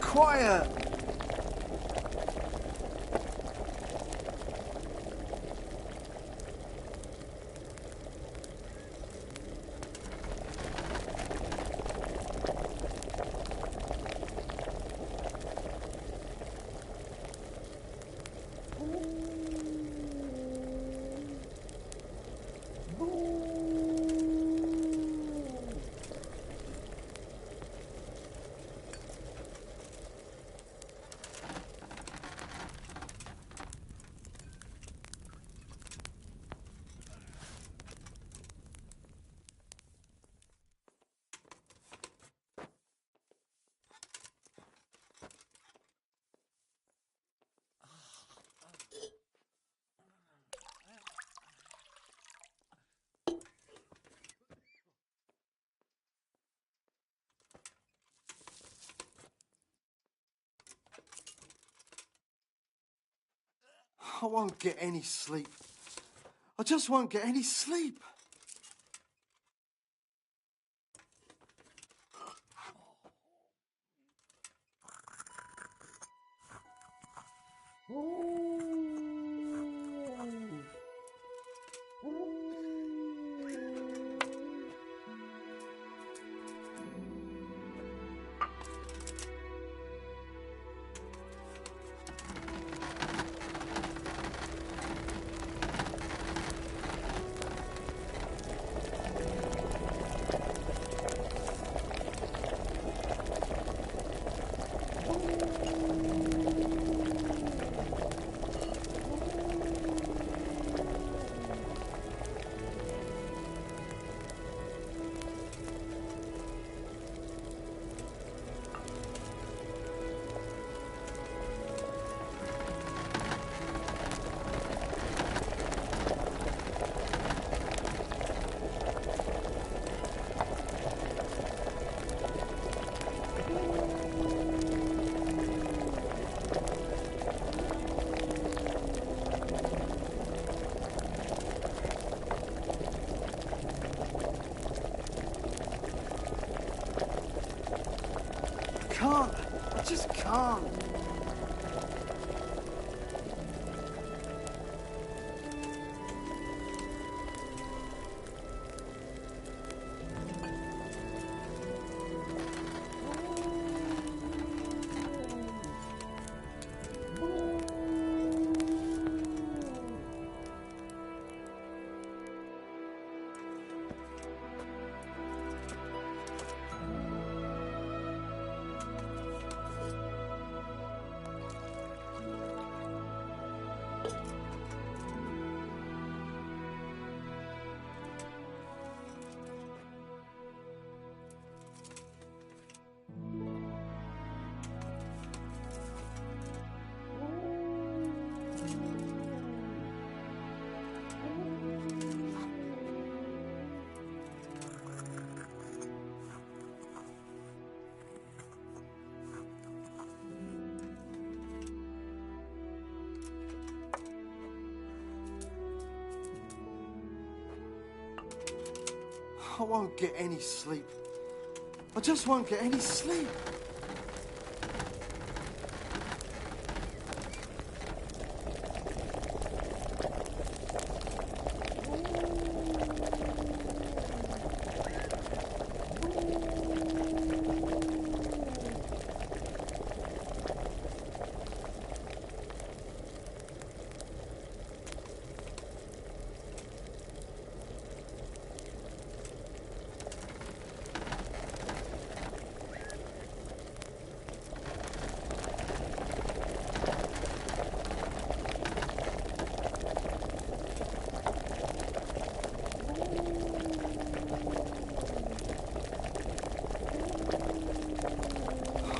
Quiet! I won't get any sleep. I just won't get any sleep. Can't. I just can't. I won't get any sleep. I just won't get any sleep.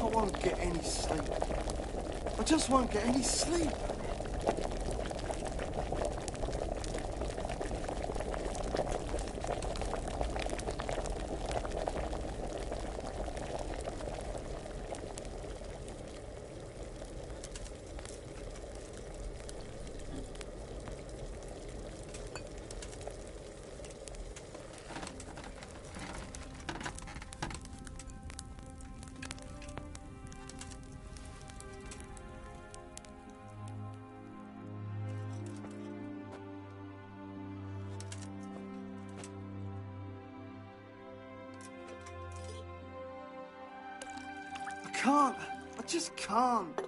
I won't get any sleep. I just won't get any sleep. I can't. I just can't.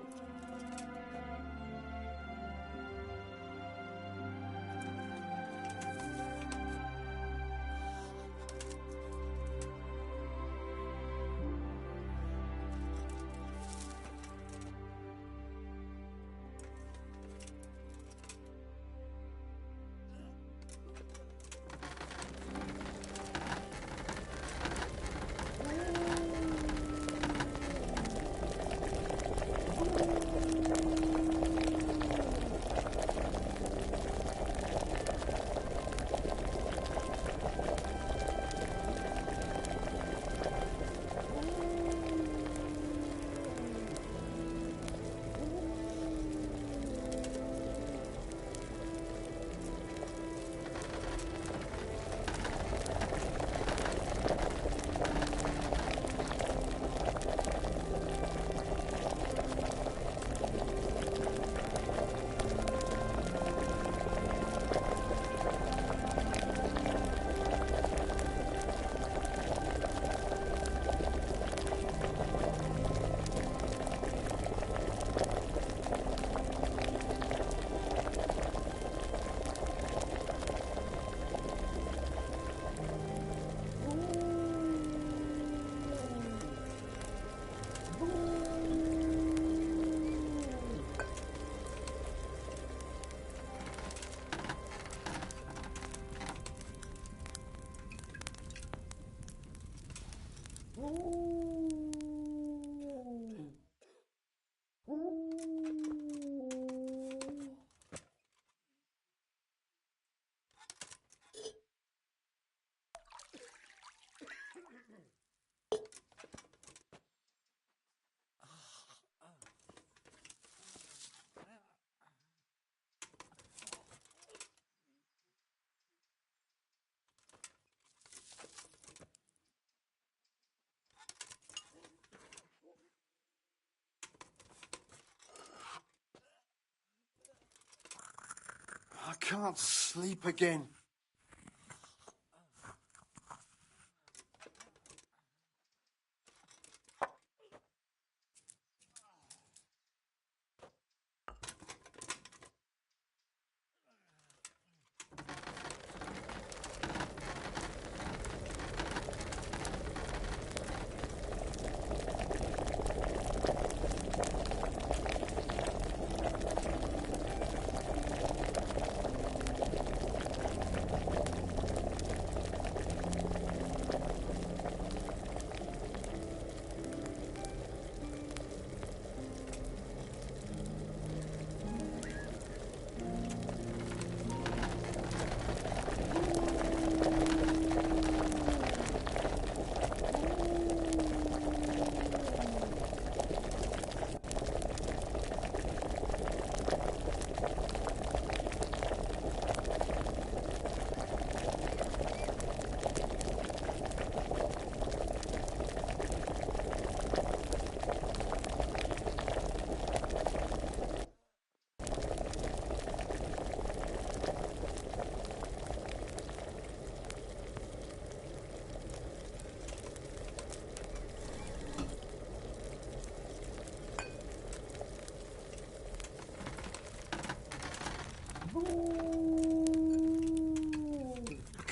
I can't sleep again.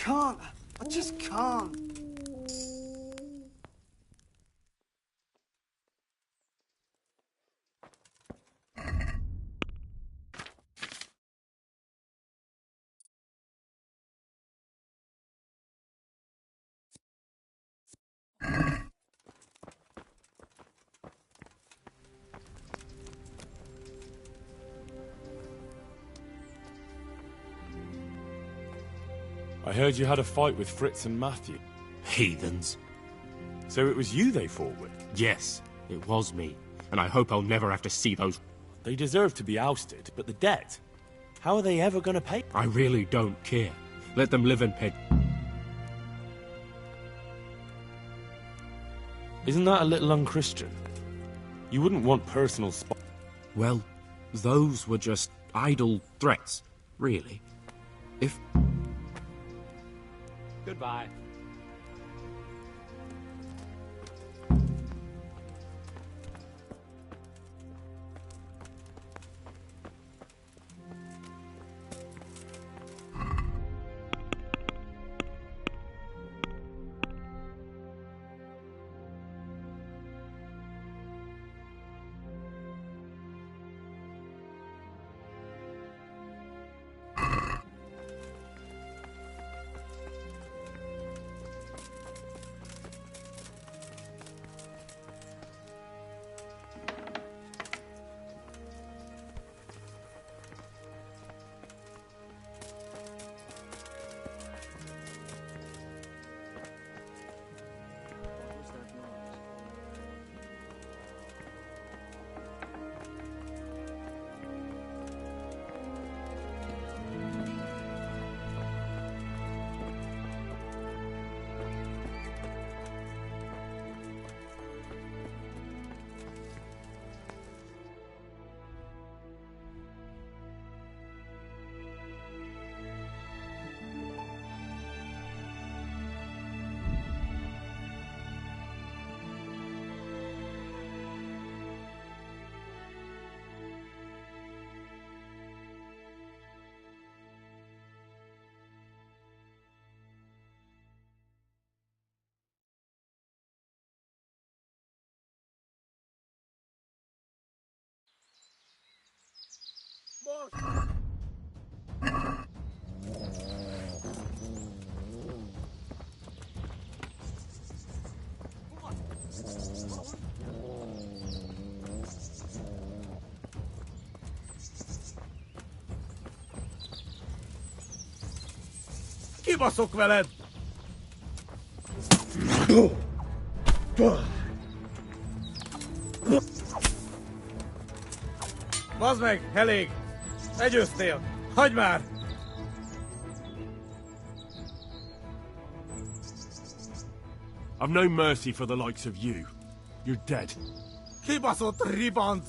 can't. I just can't. I heard you had a fight with Fritz and Matthew. Heathens. So it was you they fought with? Yes, it was me. And I hope I'll never have to see those... They deserve to be ousted, but the debt? How are they ever going to pay? I really don't care. Let them live in pig. Isn't that a little unchristian? You wouldn't want personal Well, those were just idle threats, really. If... Goodbye. Kibaszok veled! Bazd meg, elég! Legyőztél! Hagyd már! I've no mercy for the likes of you. You're dead. Kibaszott ribanc!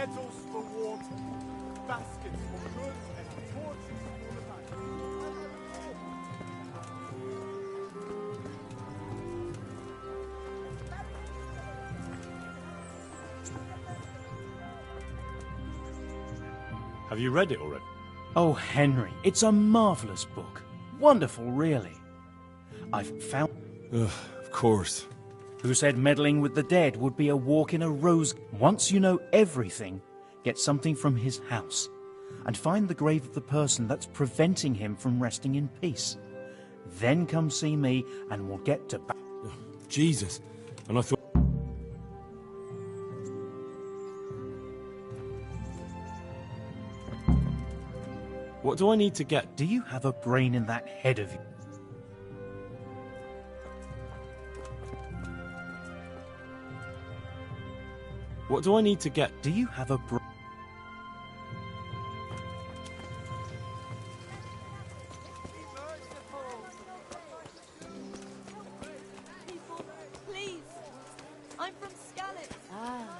kettles for water, baskets for goods, and torches for the night. Have you read it already? Oh, Henry, it's a marvellous book. Wonderful, really. I've found... Of course. Who said meddling with the dead would be a walk in a rose... Once you know everything, get something from his house, and find the grave of the person that's preventing him from resting in peace. Then come see me, and we'll get to... Jesus. And I thought... What do I need to get? Do you have a brain in that head of you? What do I need to get? Do you have a brain? Please, I'm from Scallop. Ah.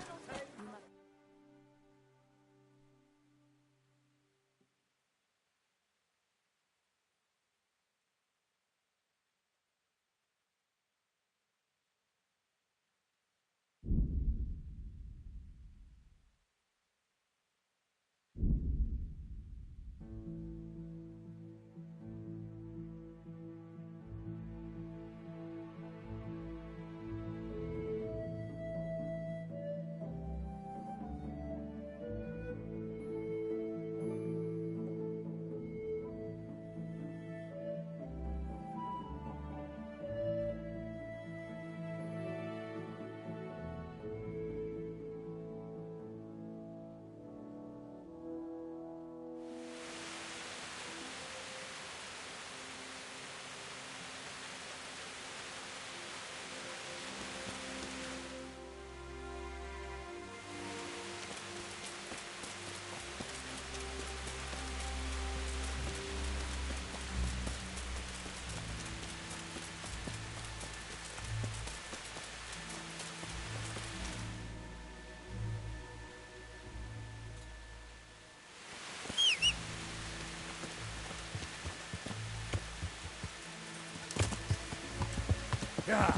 Yeah.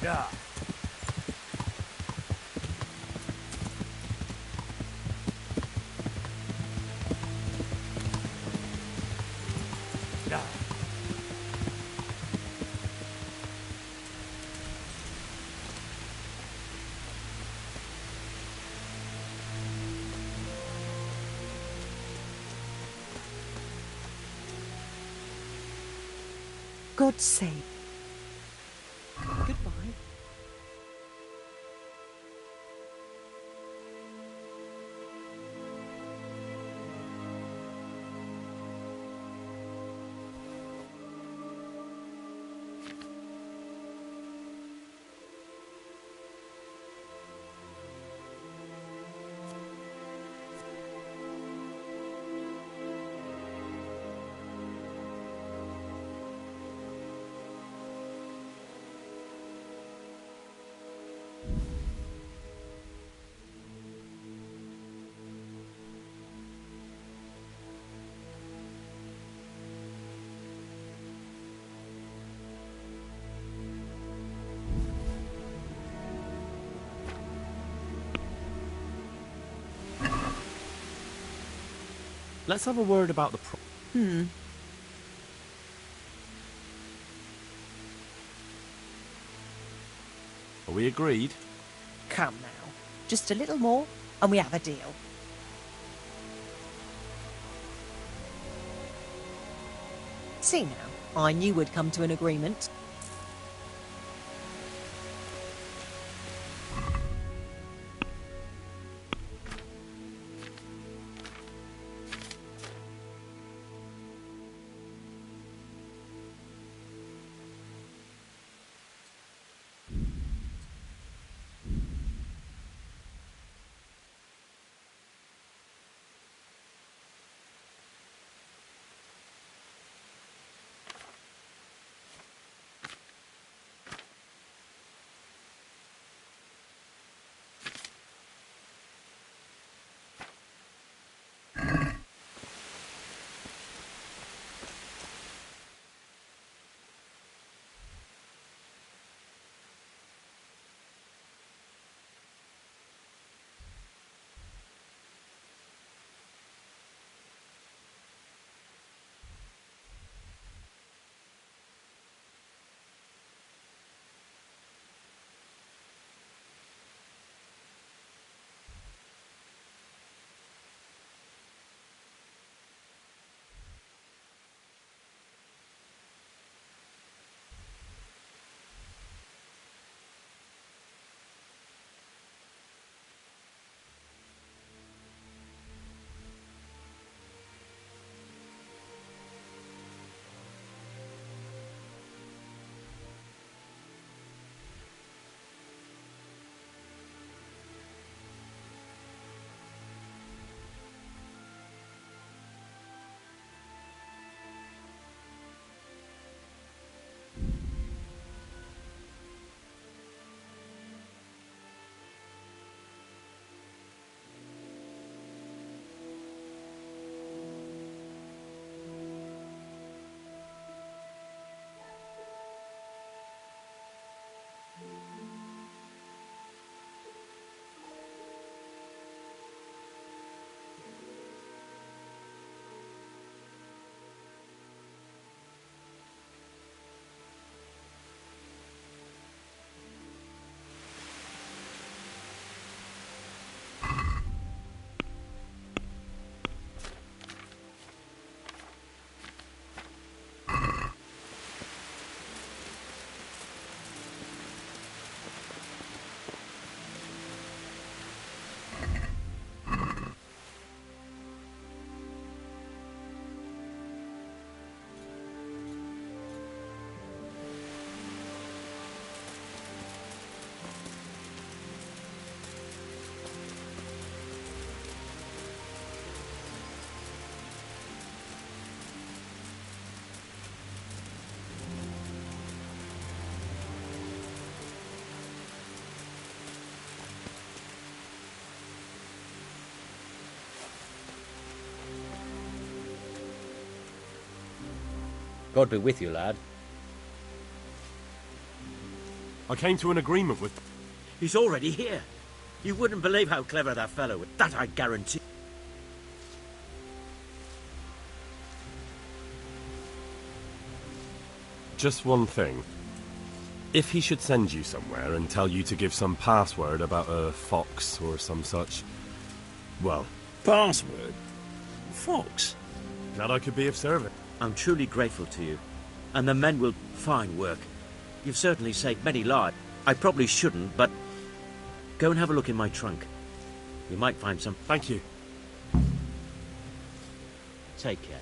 Yeah. Yeah. God's sake. Goodbye. Let's have a word about the Are we agreed? Come now. Just a little more, and we have a deal. See now, I knew we'd come to an agreement. God be with you, lad. I came to an agreement with... He's already here. You wouldn't believe how clever that fellow is. That I guarantee. Just one thing. If he should send you somewhere and tell you to give some password about a fox or some such, well... Password? Fox? Glad I could be of service. I'm truly grateful to you. And the men will... Fine work. You've certainly saved many lives. I probably shouldn't, but... Go and have a look in my trunk. You might find some... Thank you. Take care.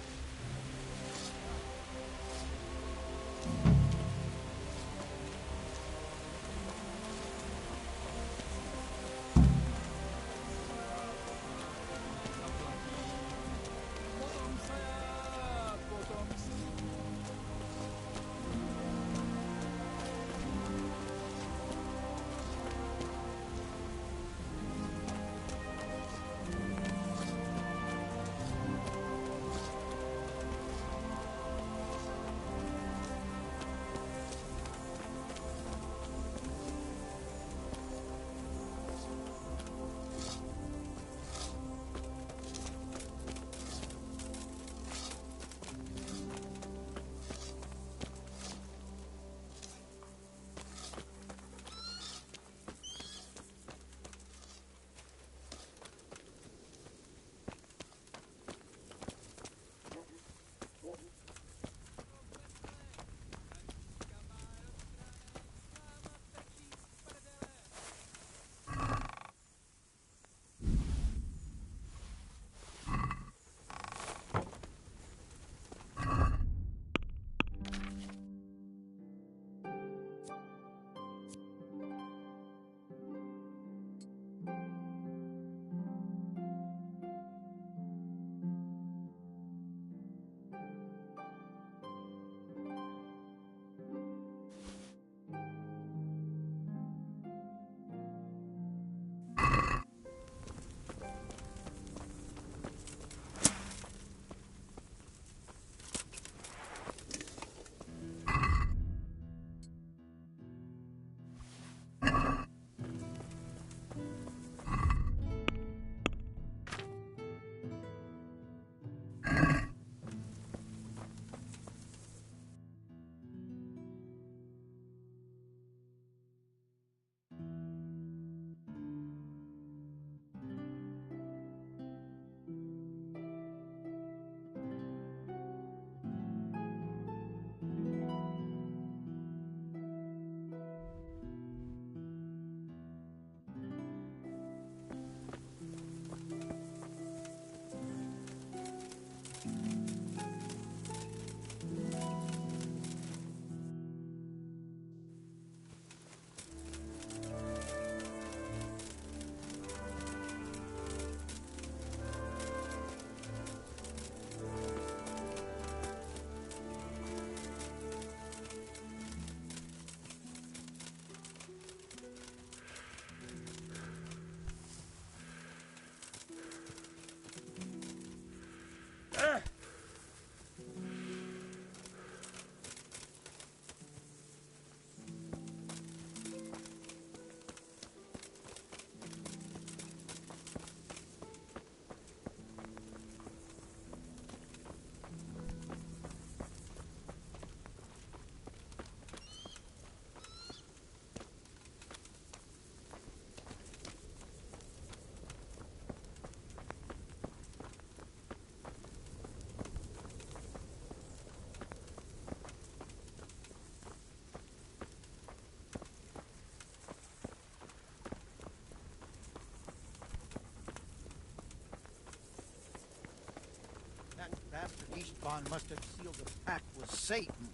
Bastard Eastbond must have sealed the pact with Satan.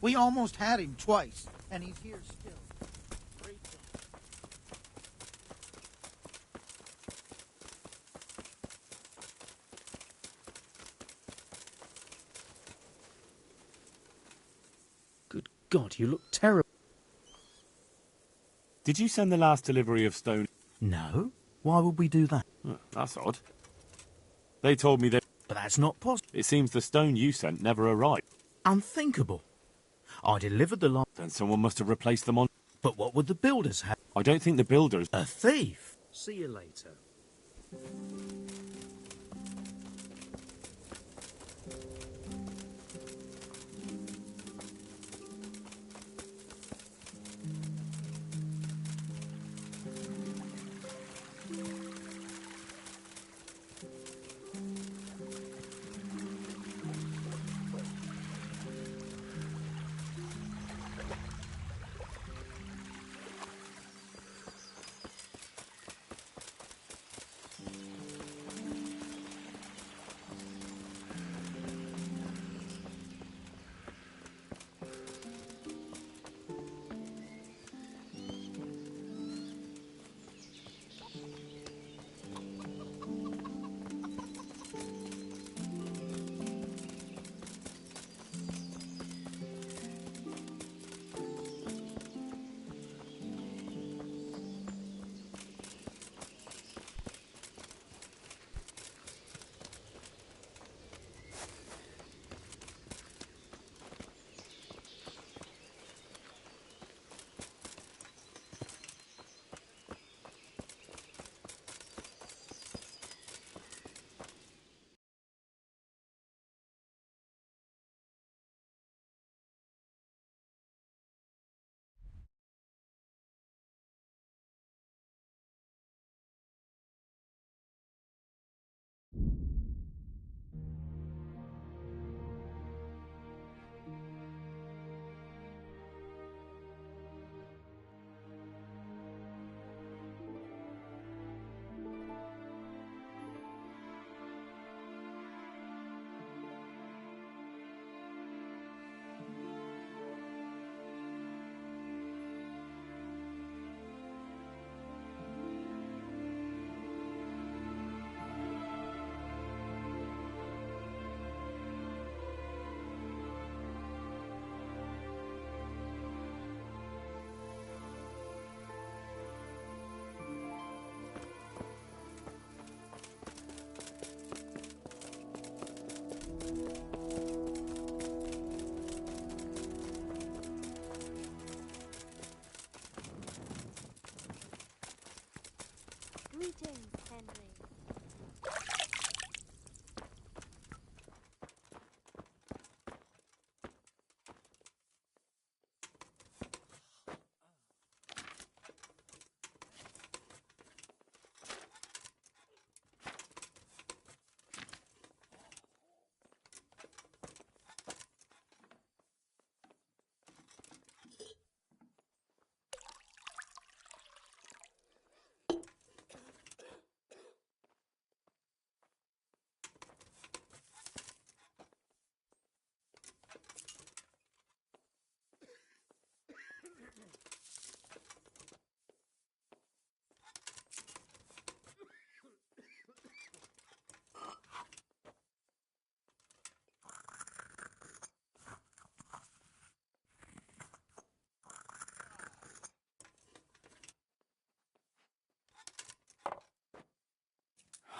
We almost had him twice, and he's here still. Great thing. Good God, you look terrible. Did you send the last delivery of stone? No. Why would we do that? That's odd. They told me that... But that's not possible. It seems the stone you sent never arrived. Unthinkable. I delivered the line. Then someone must have replaced them on... But what would the builders have? I don't think the builders... A thief. See you later. Greetings, Henry.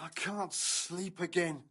I can't sleep again.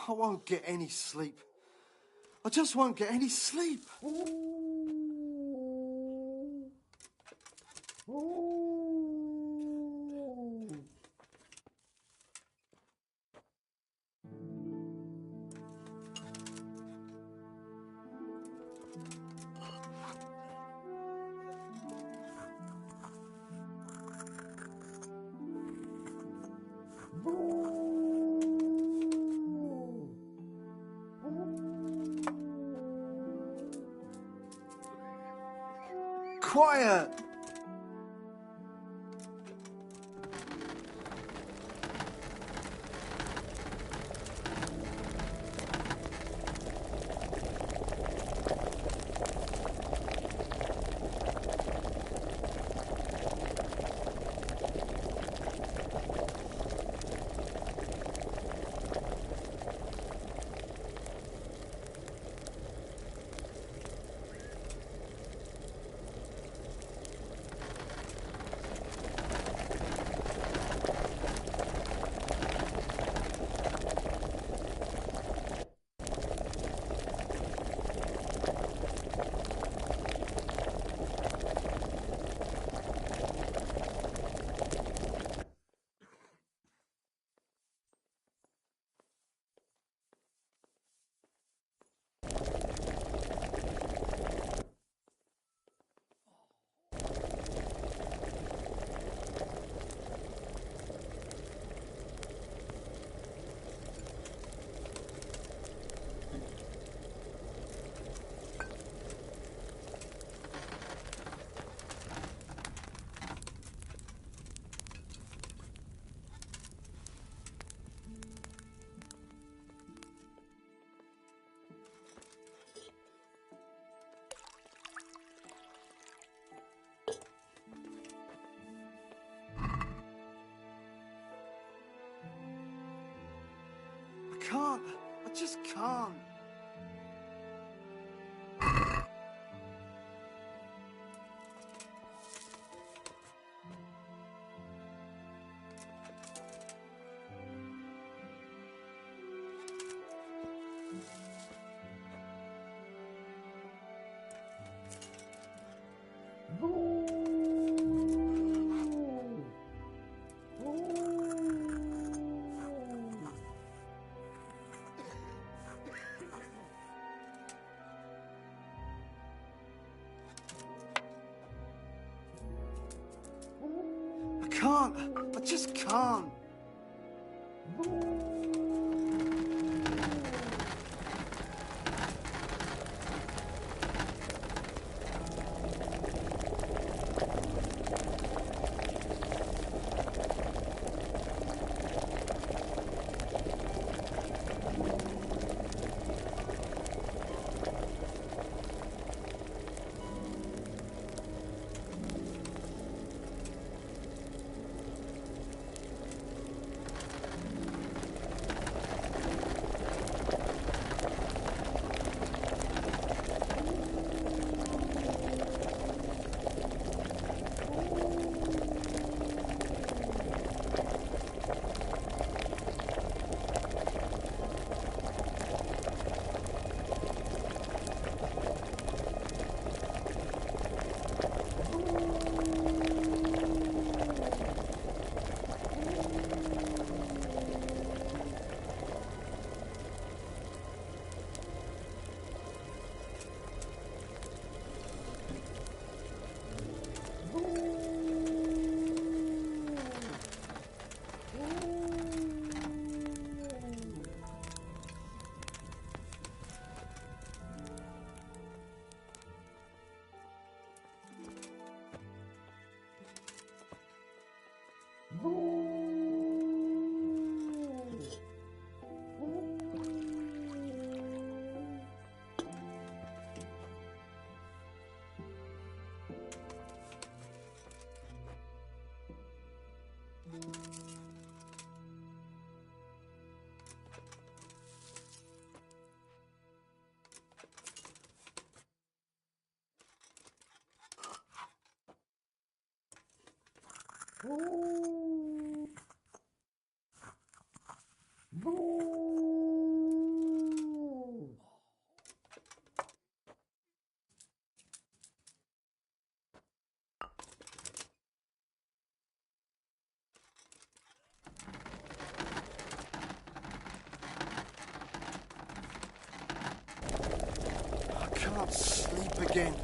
I won't get any sleep. I just won't get any sleep. Quiet! I can't. I just can't. I can't. I just can't. can't sleep again.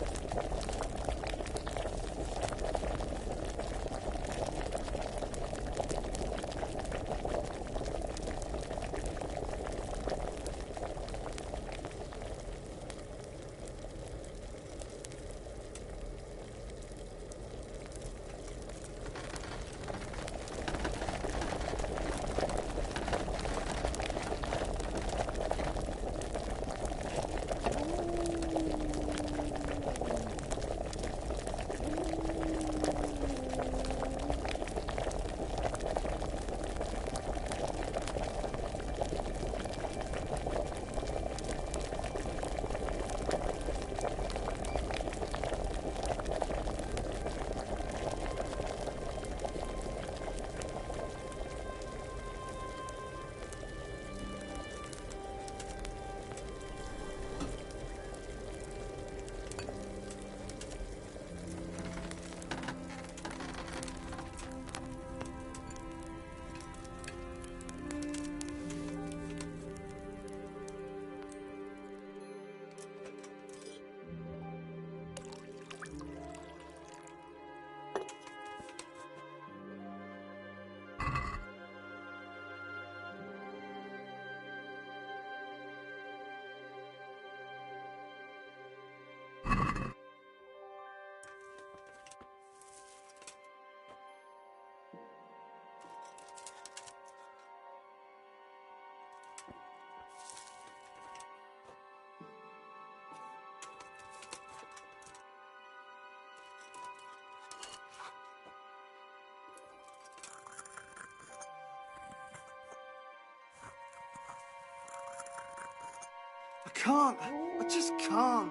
I can't. I just can't.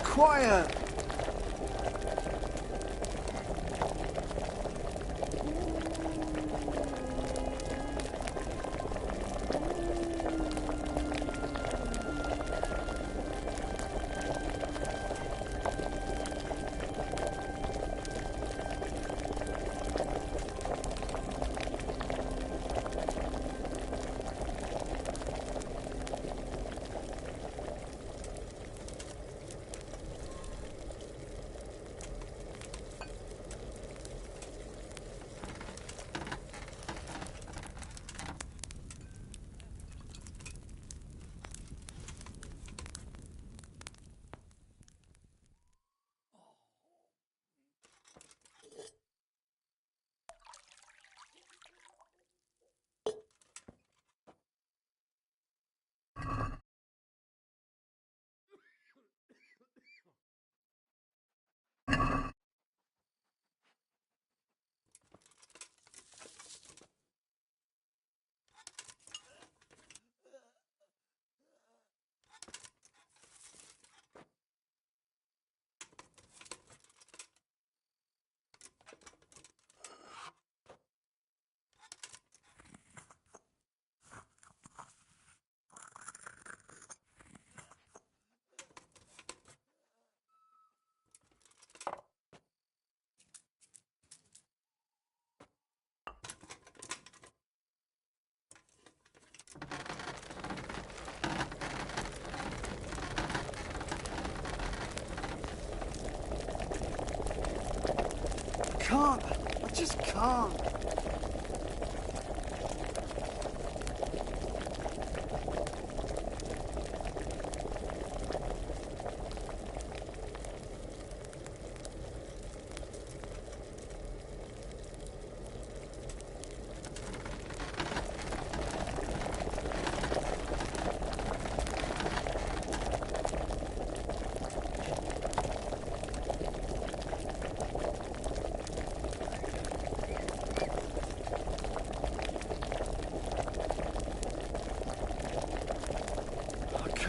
Quiet! Can't. I just can't.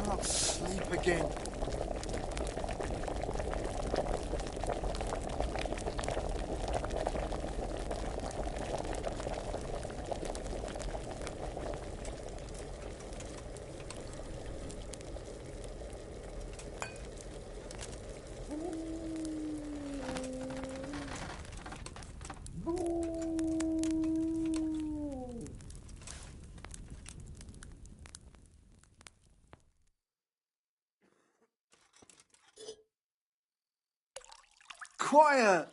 can't sleep again. Quiet!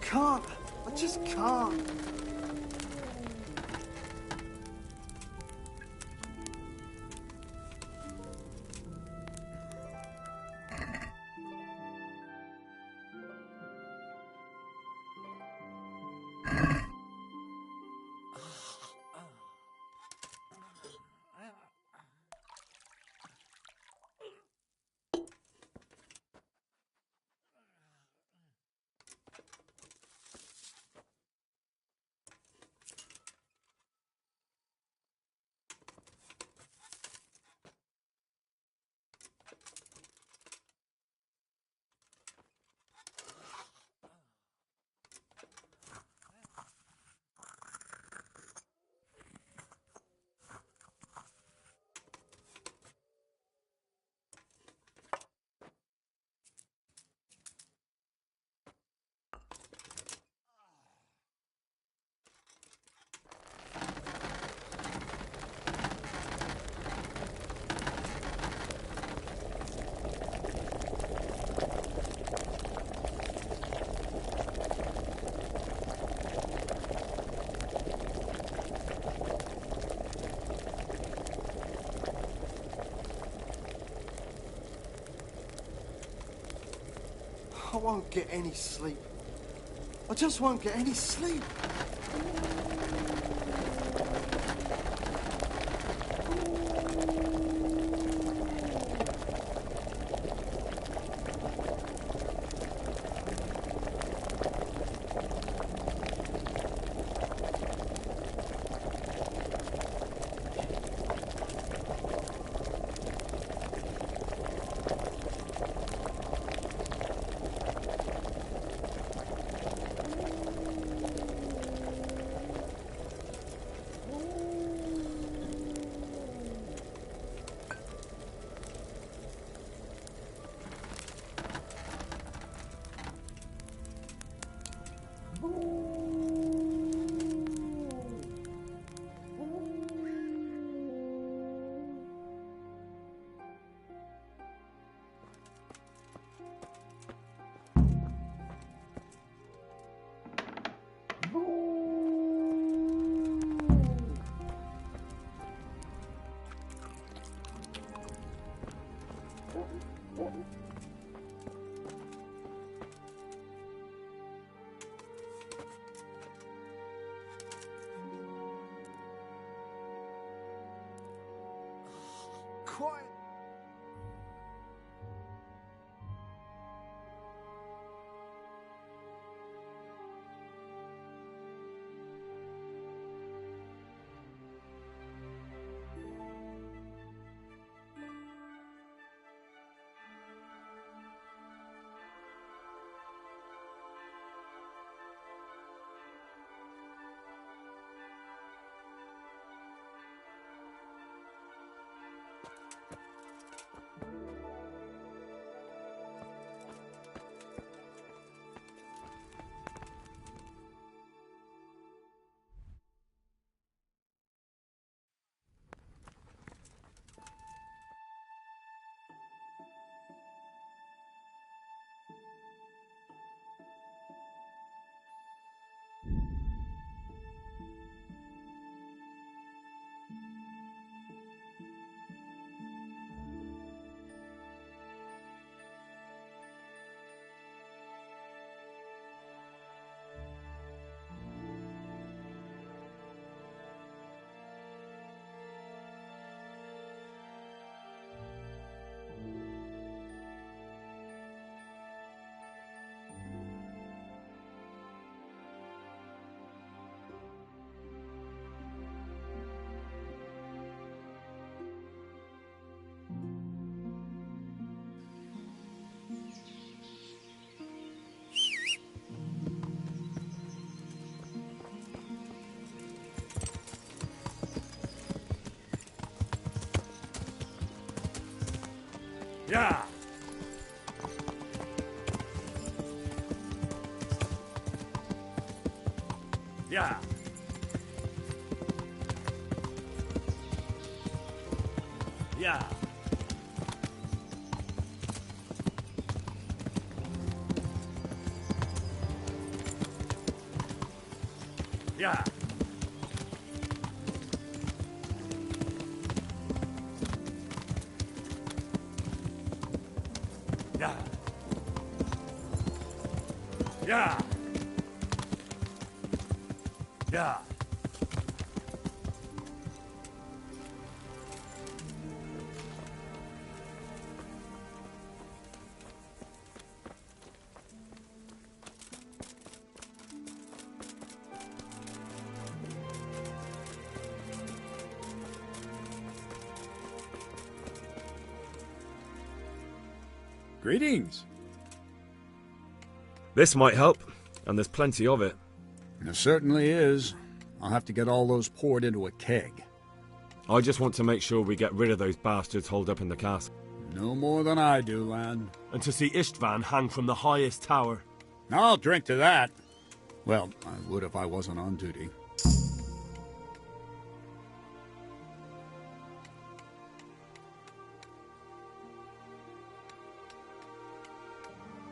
Can't. I just can't. I won't get any sleep. I just won't get any sleep. quiet. Yeah. Yeah. Yeah. Yeah. Yeah. Yeah. Yeah. Greetings. This might help, and there's plenty of it. There certainly is. I'll have to get all those poured into a keg. I just want to make sure we get rid of those bastards holed up in the castle. No more than I do, lad. And to see Istvan hang from the highest tower. I'll drink to that. Well, I would if I wasn't on duty.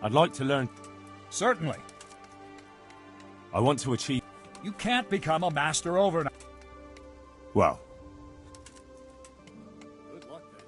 I'd like to learn. Certainly. I want to achieve. You can't become a master overnight. Well, Good luck, then.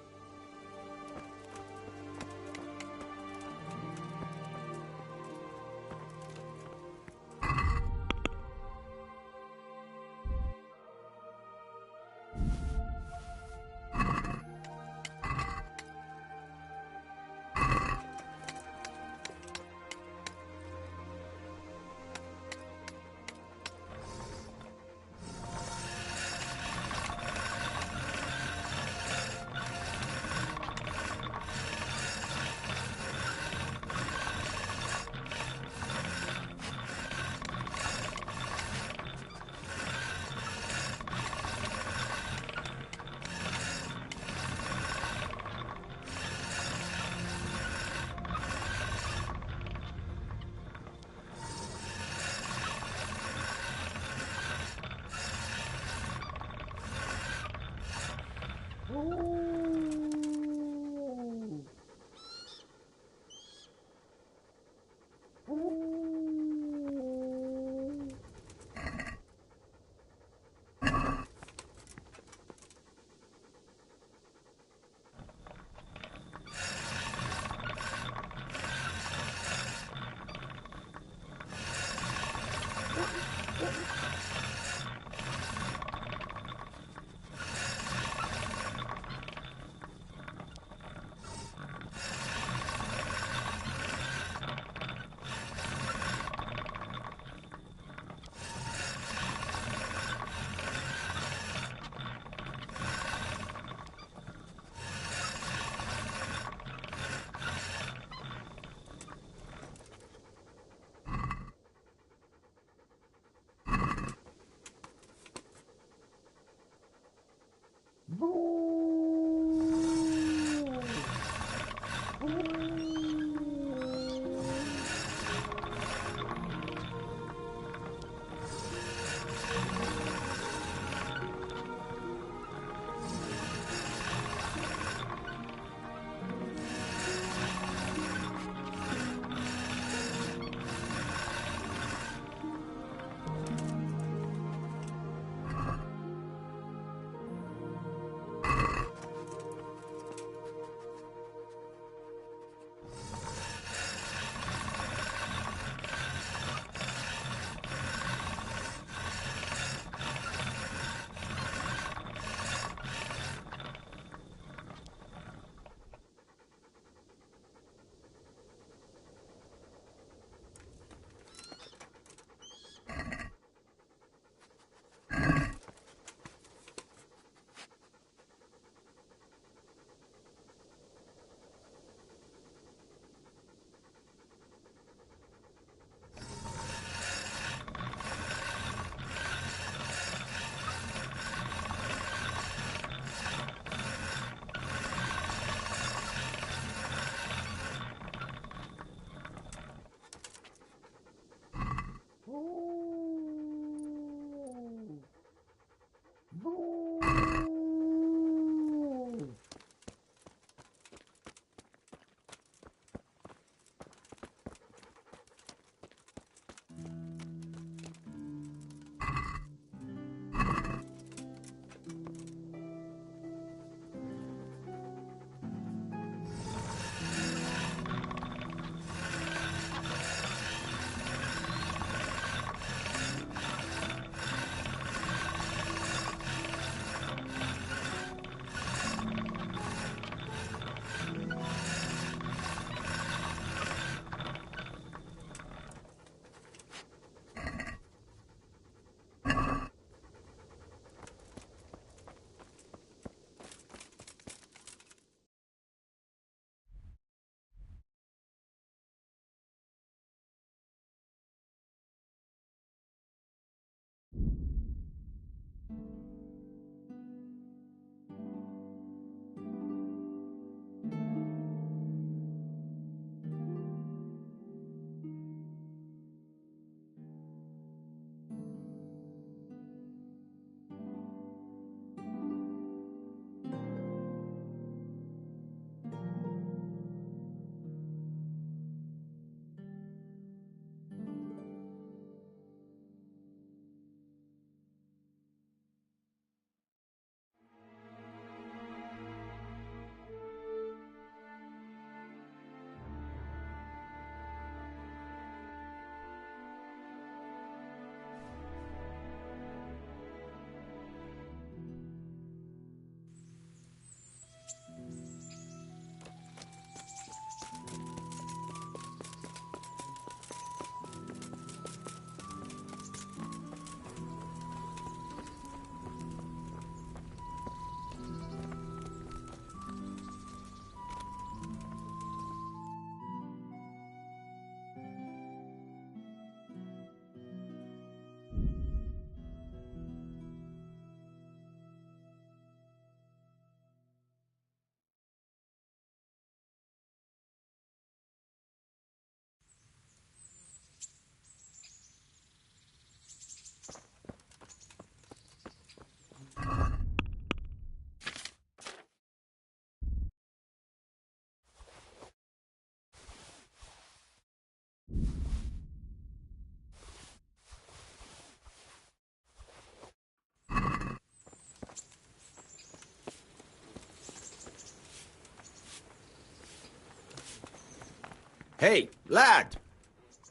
Hey, lad!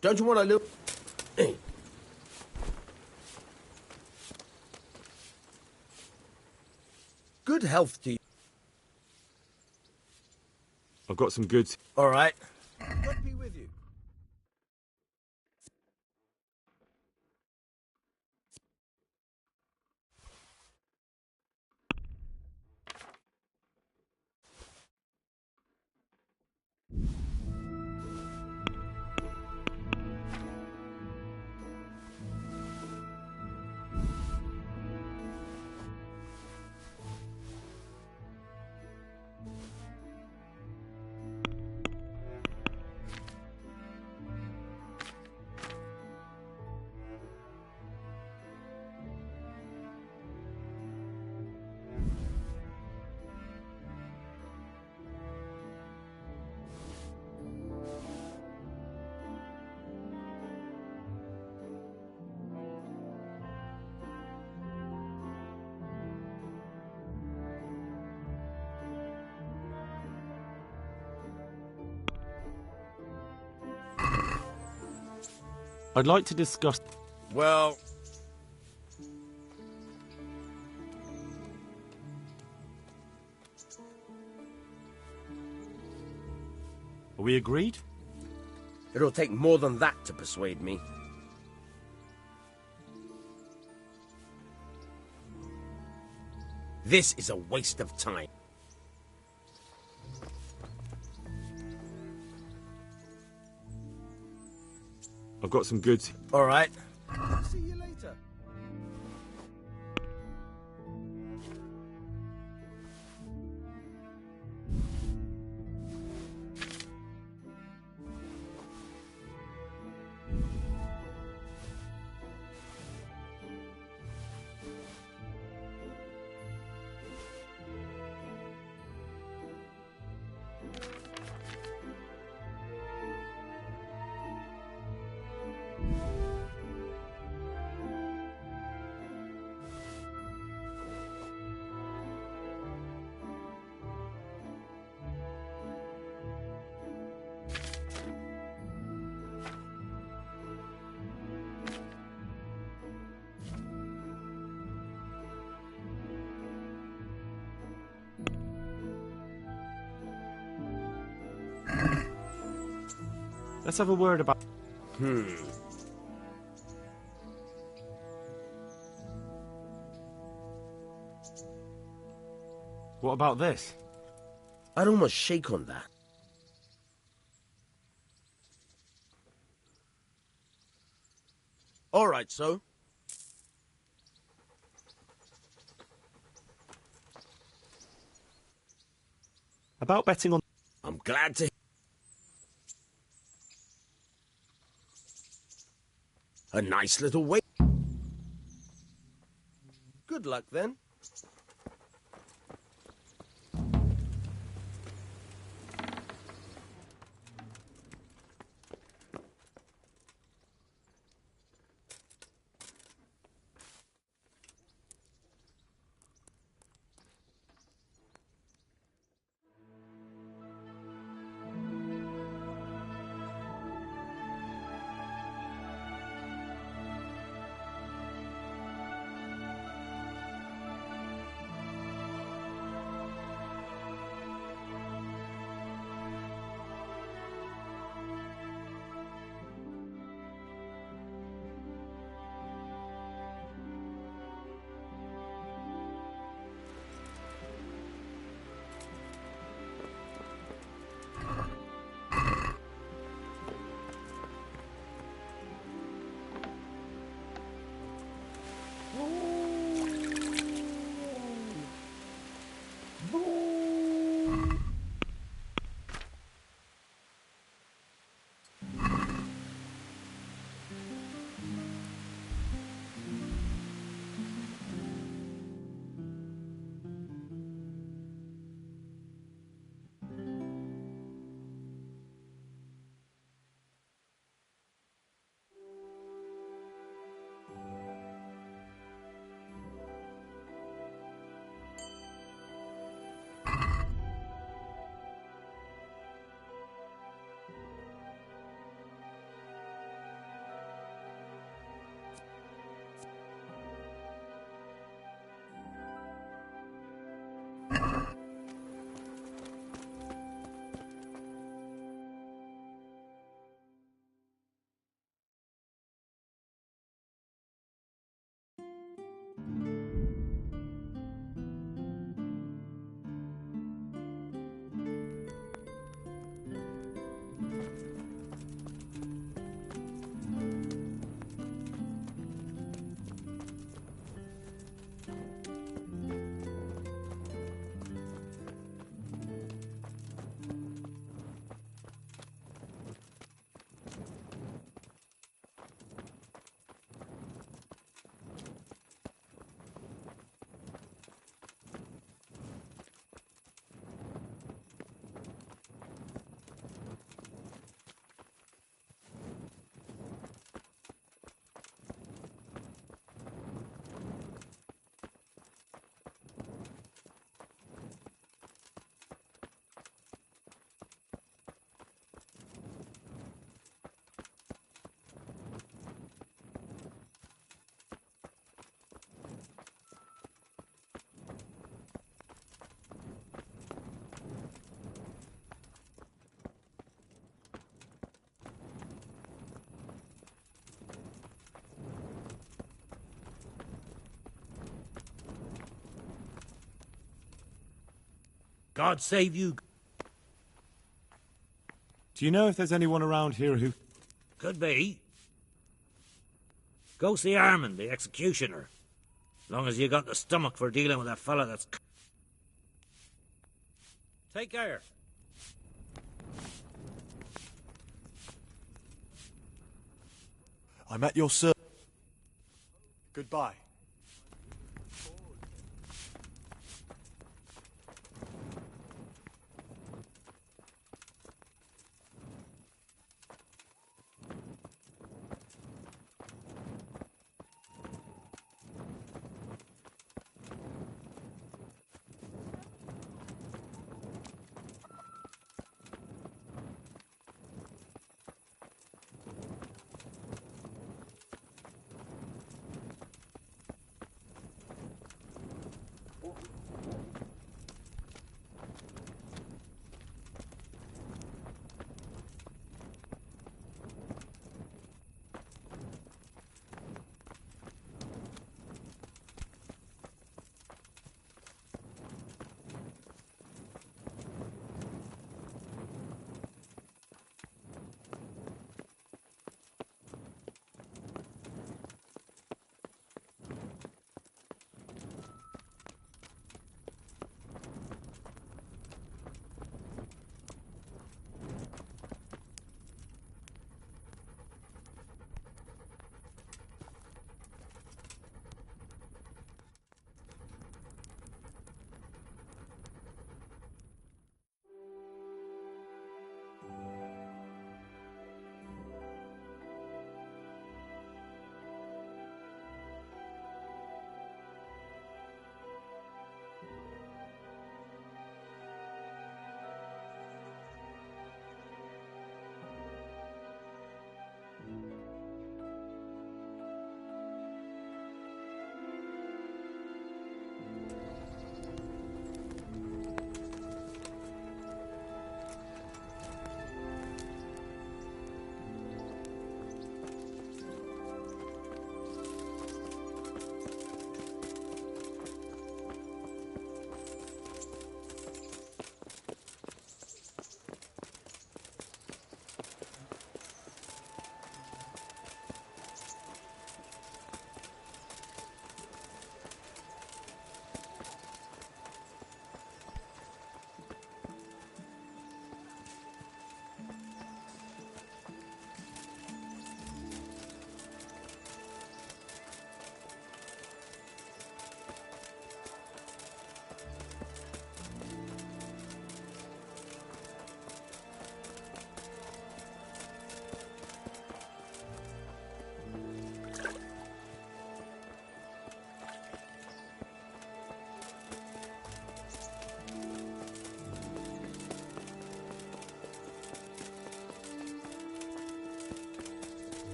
Don't you want a little... Good health to you. I've got some goods. All right. God be with you. I'd like to discuss... Well... Are we agreed? It'll take more than that to persuade me. This is a waste of time. I've got some goods. All right. See you later. Let's have a word about... What about this? I'd almost shake on that. All right, so... About betting on... I'm glad to... A nice little way. Good luck, then. God save you. Do you know if there's anyone around here who... Could be. Go see Armand, the executioner. Long as you got the stomach for dealing with a fella that's... Take care. I'm at your service. Goodbye.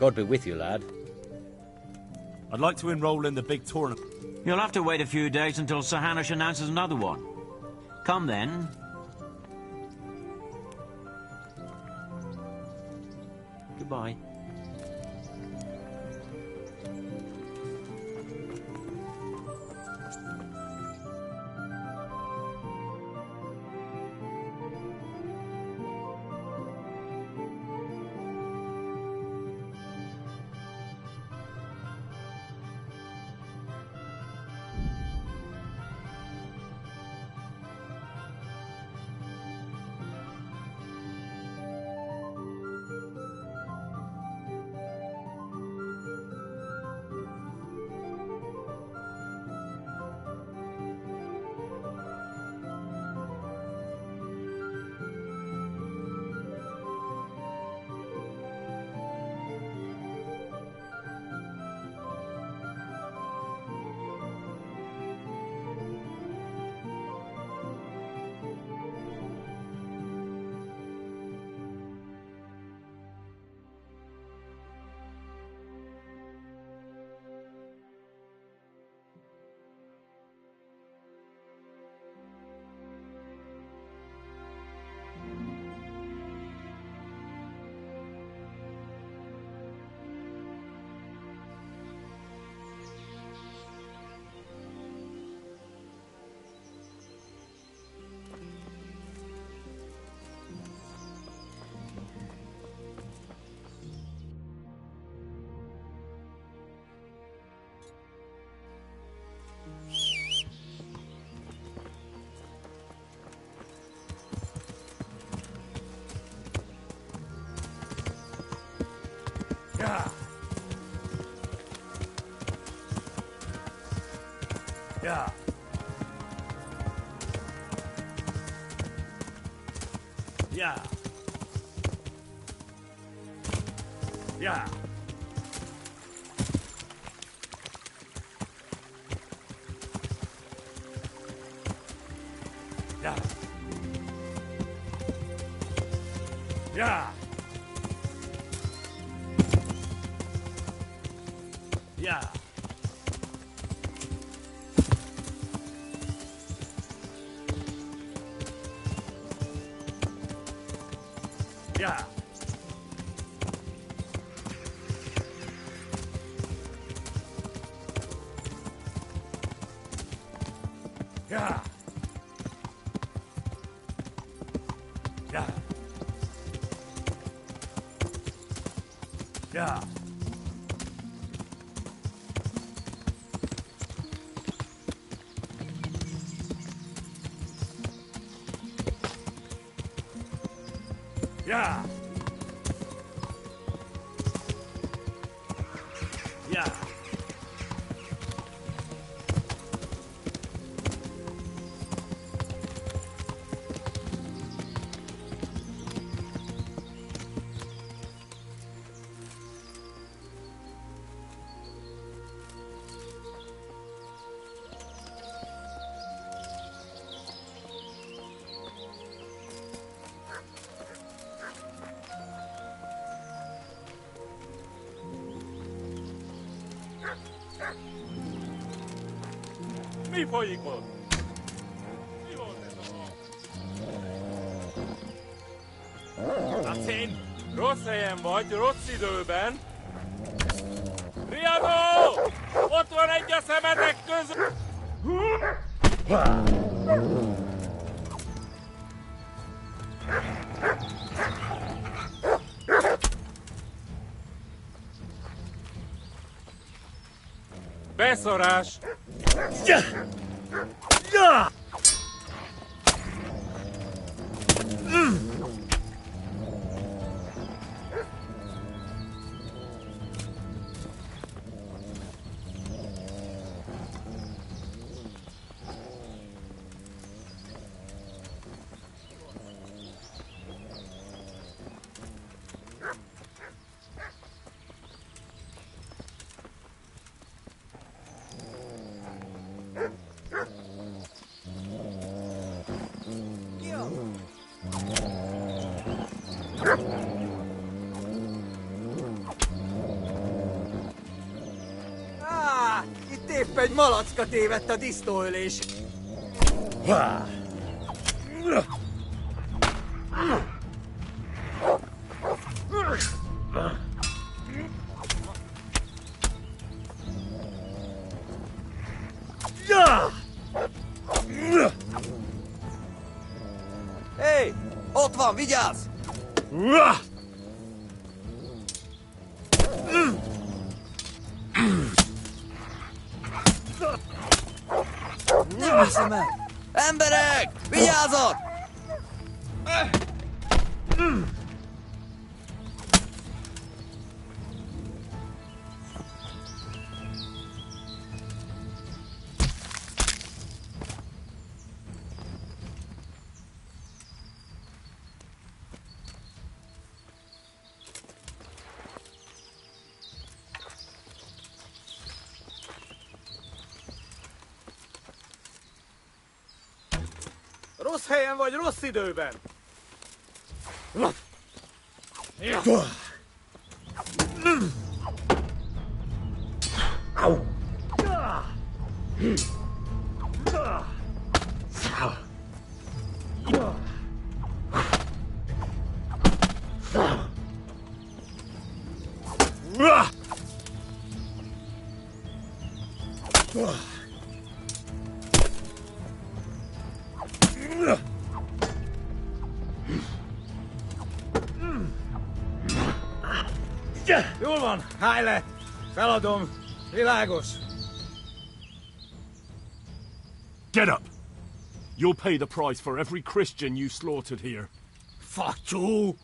God be with you, lad. I'd like to enroll in the big tournament. You'll have to wait a few days until Sir Hanush announces another one. Come then. Goodbye. Yeah. Yeah. Yeah. Yeah. Yeah. Yeah. Yeah. Yeah. Yeah. Yeah. Yeah. Yeah. Mi folyik ott? Mi volt ez a hang? Lacin, rossz helyen vagy, rossz időben. Riadó! Ott van egy a szemetek között! Beszorás! Itt épp egy malacka tévedt a disznóölés. Hé! Ott van, vigyázz! Nem hiszem el! Emberek! Vigyázzatok! Rossz helyen vagy, rossz időben! Jól van, állj le! Feladom, világos! Get up! You'll pay the price for every Christian you slaughtered here. Fuck you!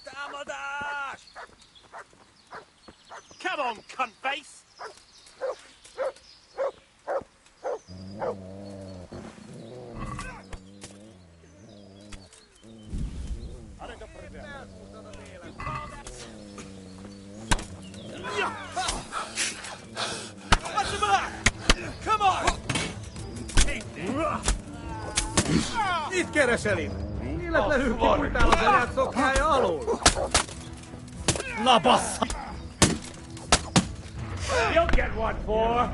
Támadás! Come on, cuntface! Watch him up! Come on! Itt kereseli! Véletlenül kipultál az anyád szoknyája alól! Na bassza! You'll get one for!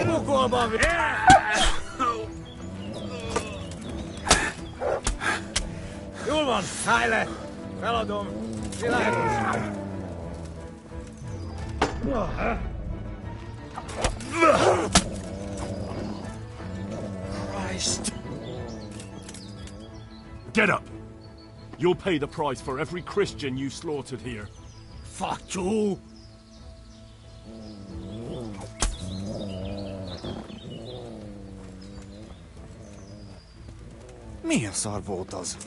Pokolban! Jól van, szállj le! Feladom! Világos! Christ! Get up! You'll pay the price for every Christian you slaughtered here. Fuck you! Milyen szar volt az?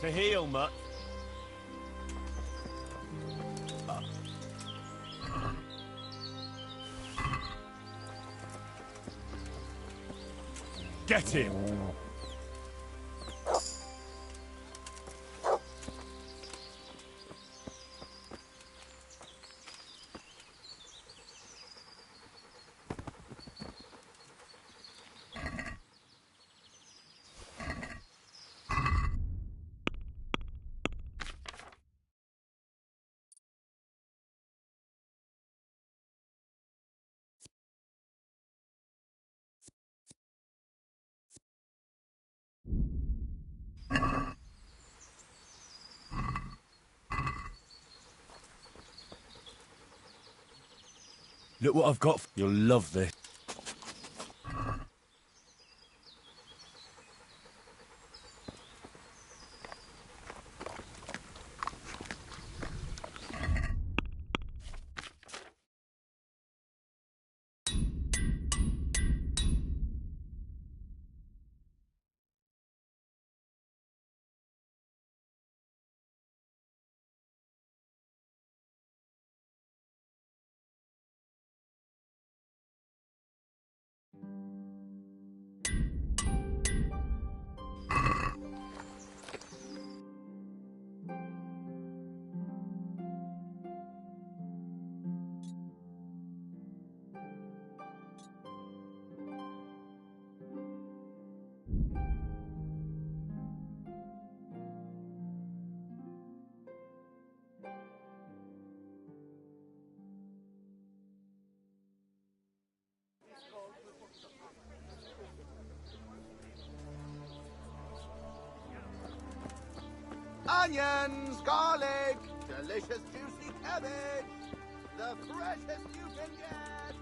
To heal, mutt. Get him! Look what I've got. You'll love this. Onions, garlic, delicious juicy cabbage, the freshest you can get.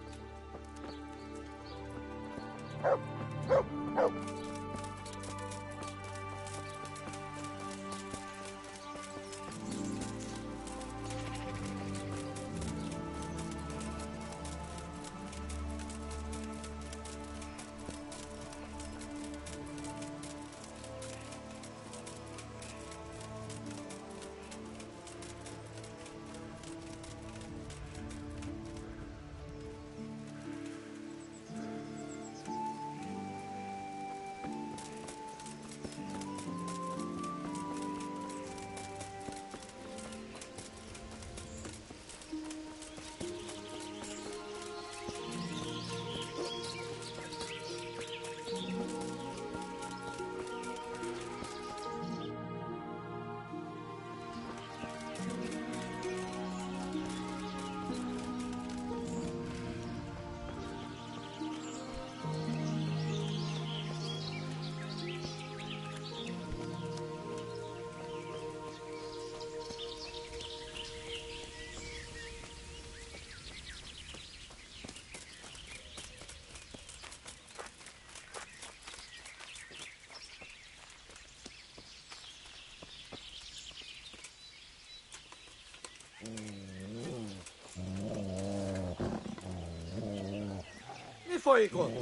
Mi folyik ott?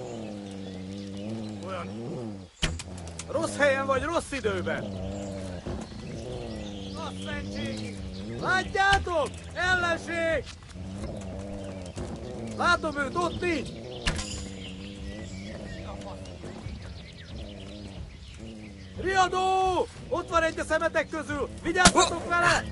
Olyan... Rossz helyen vagy rossz időben? Rossz mentség! Látjátok? Ellenség! Látom őt, ott nincs! Riadó! Ott van egy a szemetek közül! Vigyázzatok vele!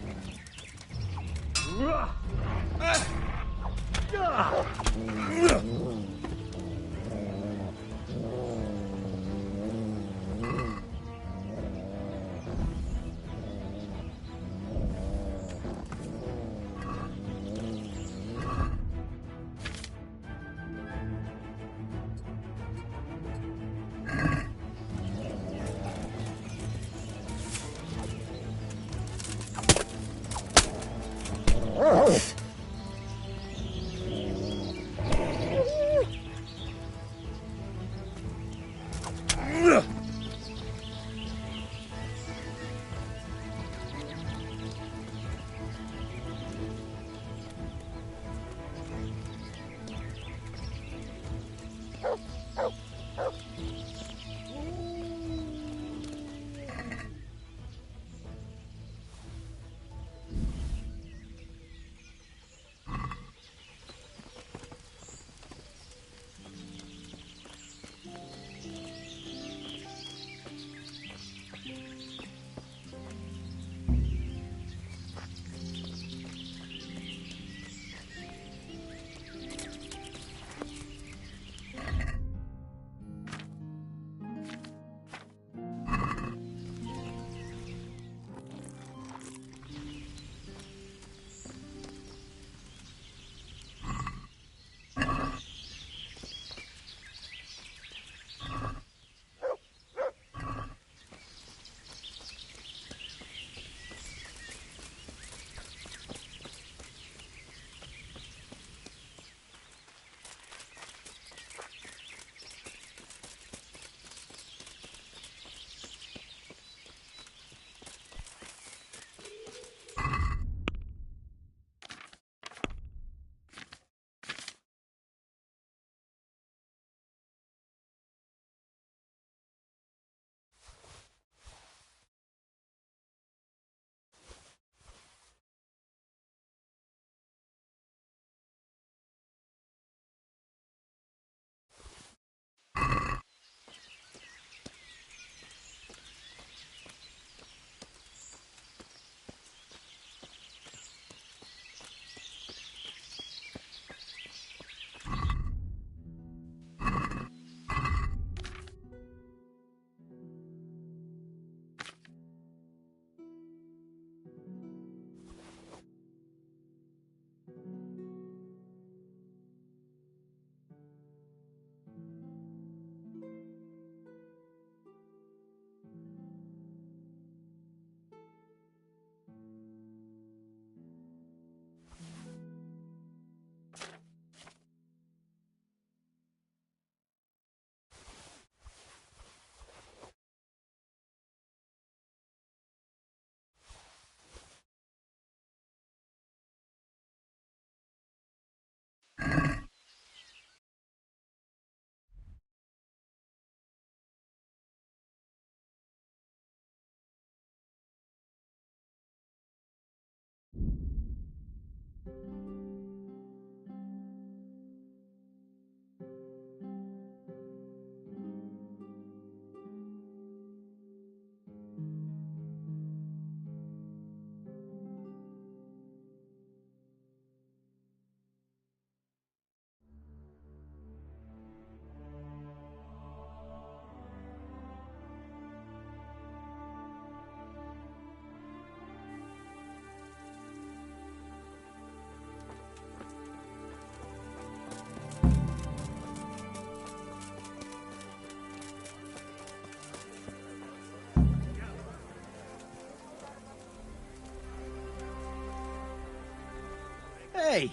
Hey!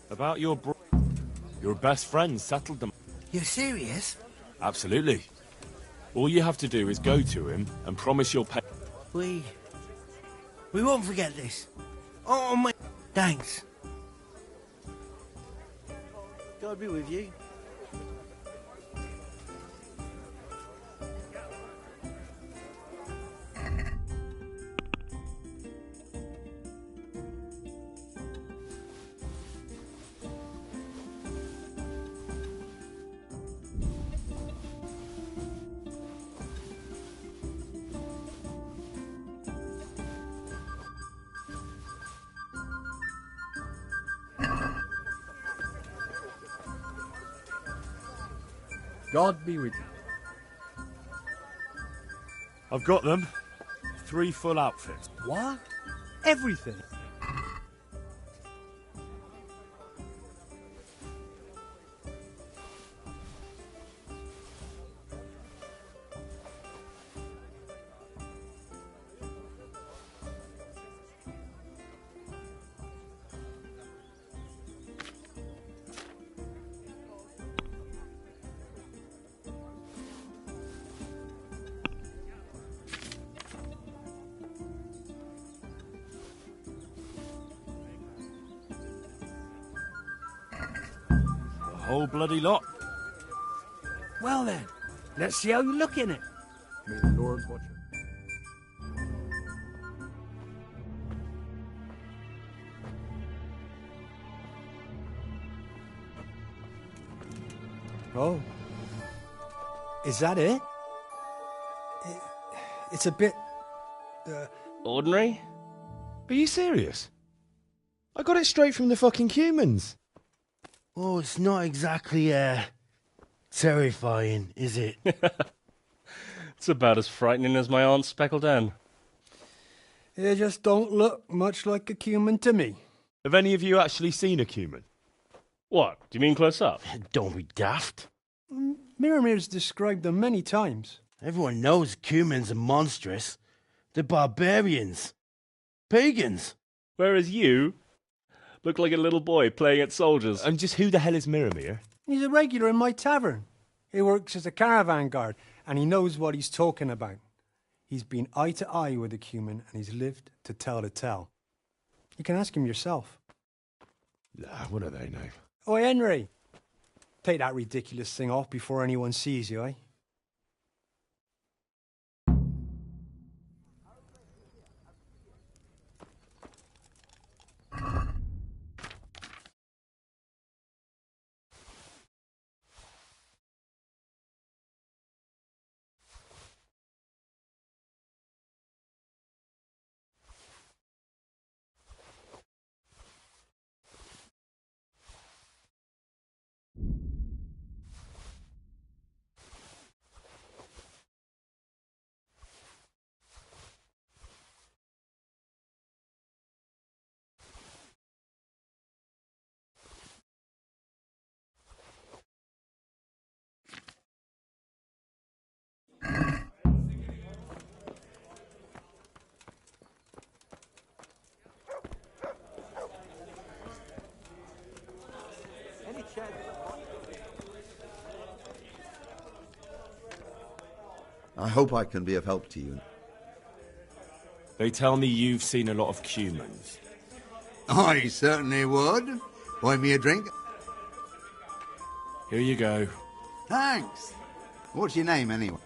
About your best friend settled them. You're serious? Absolutely. All you have to do is go to him and promise you'll pay. We won't forget this. Oh, my... Thanks. God be with you. God be with you. I've got them. 3 full outfits. What? Everything? Whole bloody lot. Well then, let's see how you look in it. May the Lord watch you. Oh. Is that it? It's a bit... Ordinary? Are you serious? I got it straight from the fucking humans. Oh, it's not exactly, terrifying, is it? It's about as frightening as my aunt's speckled hen. They just don't look much like a human to me. Have any of you actually seen a human? What, do you mean close up? Don't be daft. Miramir's described them many times. Everyone knows humans are monstrous. They're barbarians. Pagans. Whereas you look like a little boy playing at soldiers. And just who the hell is Miramir? He's a regular in my tavern. He works as a caravan guard, and he knows what he's talking about. He's been eye to eye with a human, and he's lived to tell the tale. You can ask him yourself. What are they now? Oi, Henry. Take that ridiculous thing off before anyone sees you, eh? I hope I can be of help to you. They tell me you've seen a lot of humans. I certainly would. Buy me a drink? Here you go. Thanks. What's your name, anyway?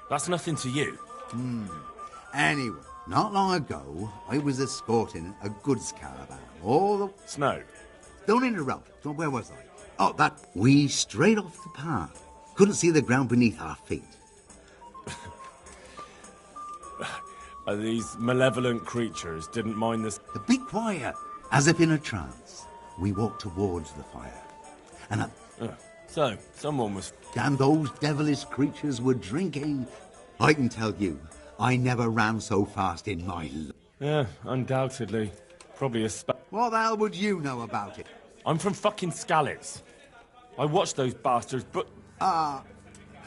That's nothing to you. Anyway, not long ago, I was escorting a goods caravan all the... Snow. Don't interrupt. So where was I? Oh, that... We strayed off the path. Couldn't see the ground beneath our feet. These malevolent creatures didn't mind this. Be quiet. As if in a trance, we walked towards the fire. And so, someone was... And those devilish creatures were drinking. I can tell you, I never ran so fast in my life. Yeah, undoubtedly. Probably a What the hell would you know about it? I'm from fucking Scallops. I watched those bastards, but...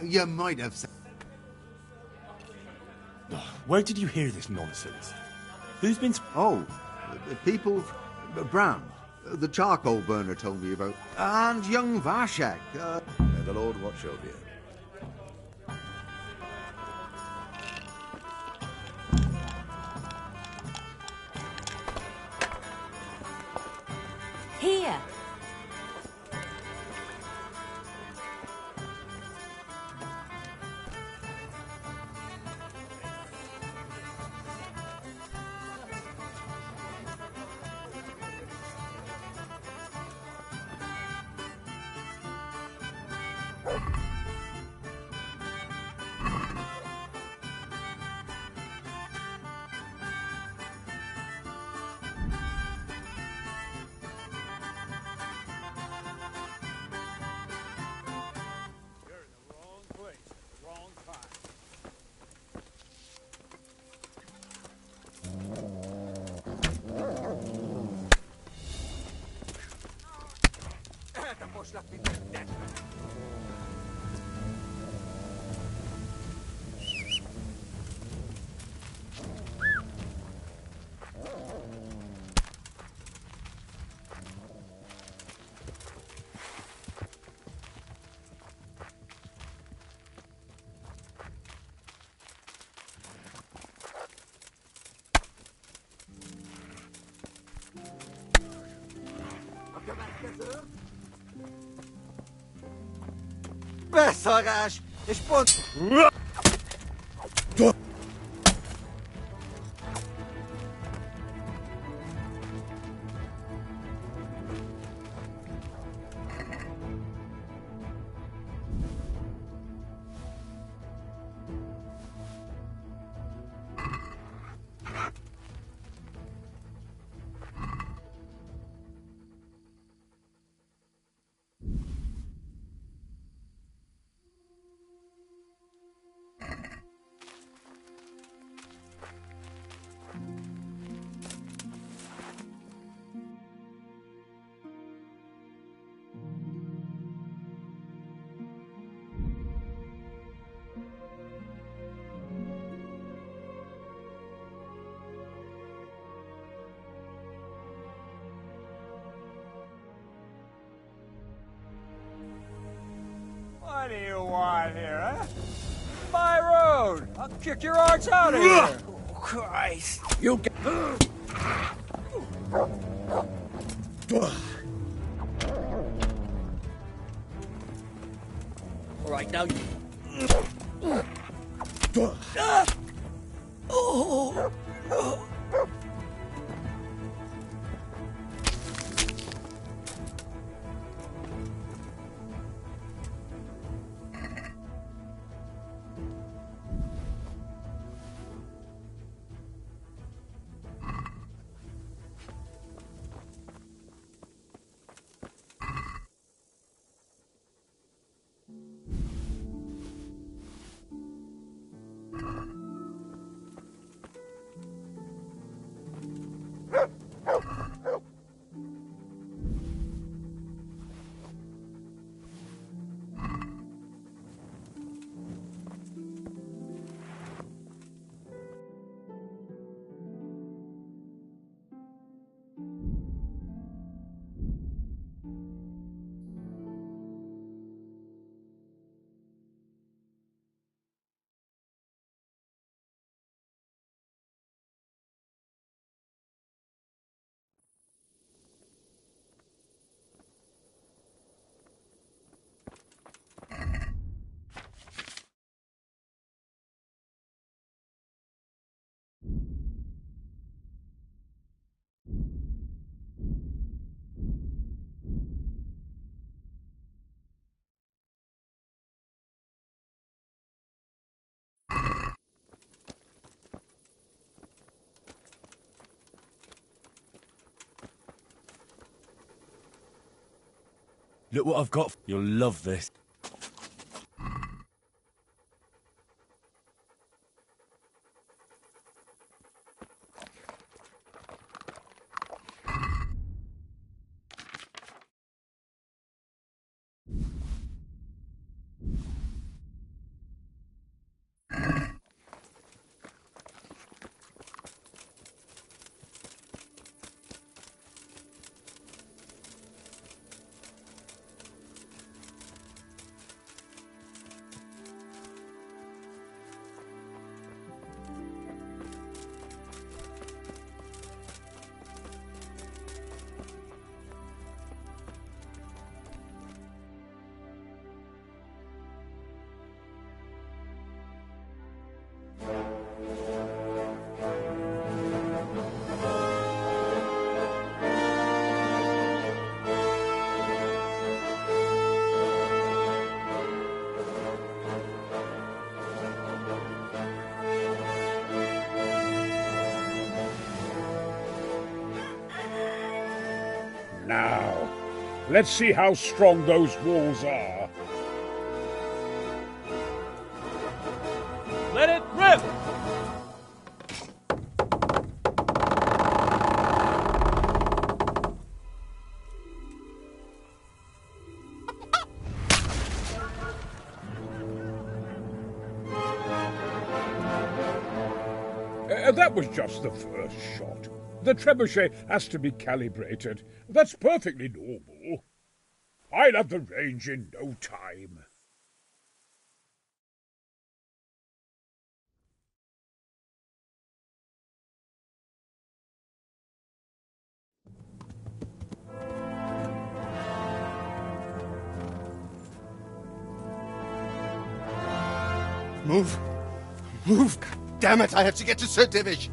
You might have said... Where did you hear this nonsense? Who's been... Oh, the people... Brown. The charcoal burner told me about. And young Vashek. May the Lord watch over you. Here. Beszarás! És pont... What do you want here, huh? My road! I'll kick your arse out of here! Oh, Christ! You get... All right, now you... Oh! Look what I've got. You'll love this. Let's see how strong those walls are. Let it rip! That was just the first shot. The trebuchet has to be calibrated. That's perfectly normal. I'll have the range in no time. Move. Move. God damn it, I have to get to Sir Divish.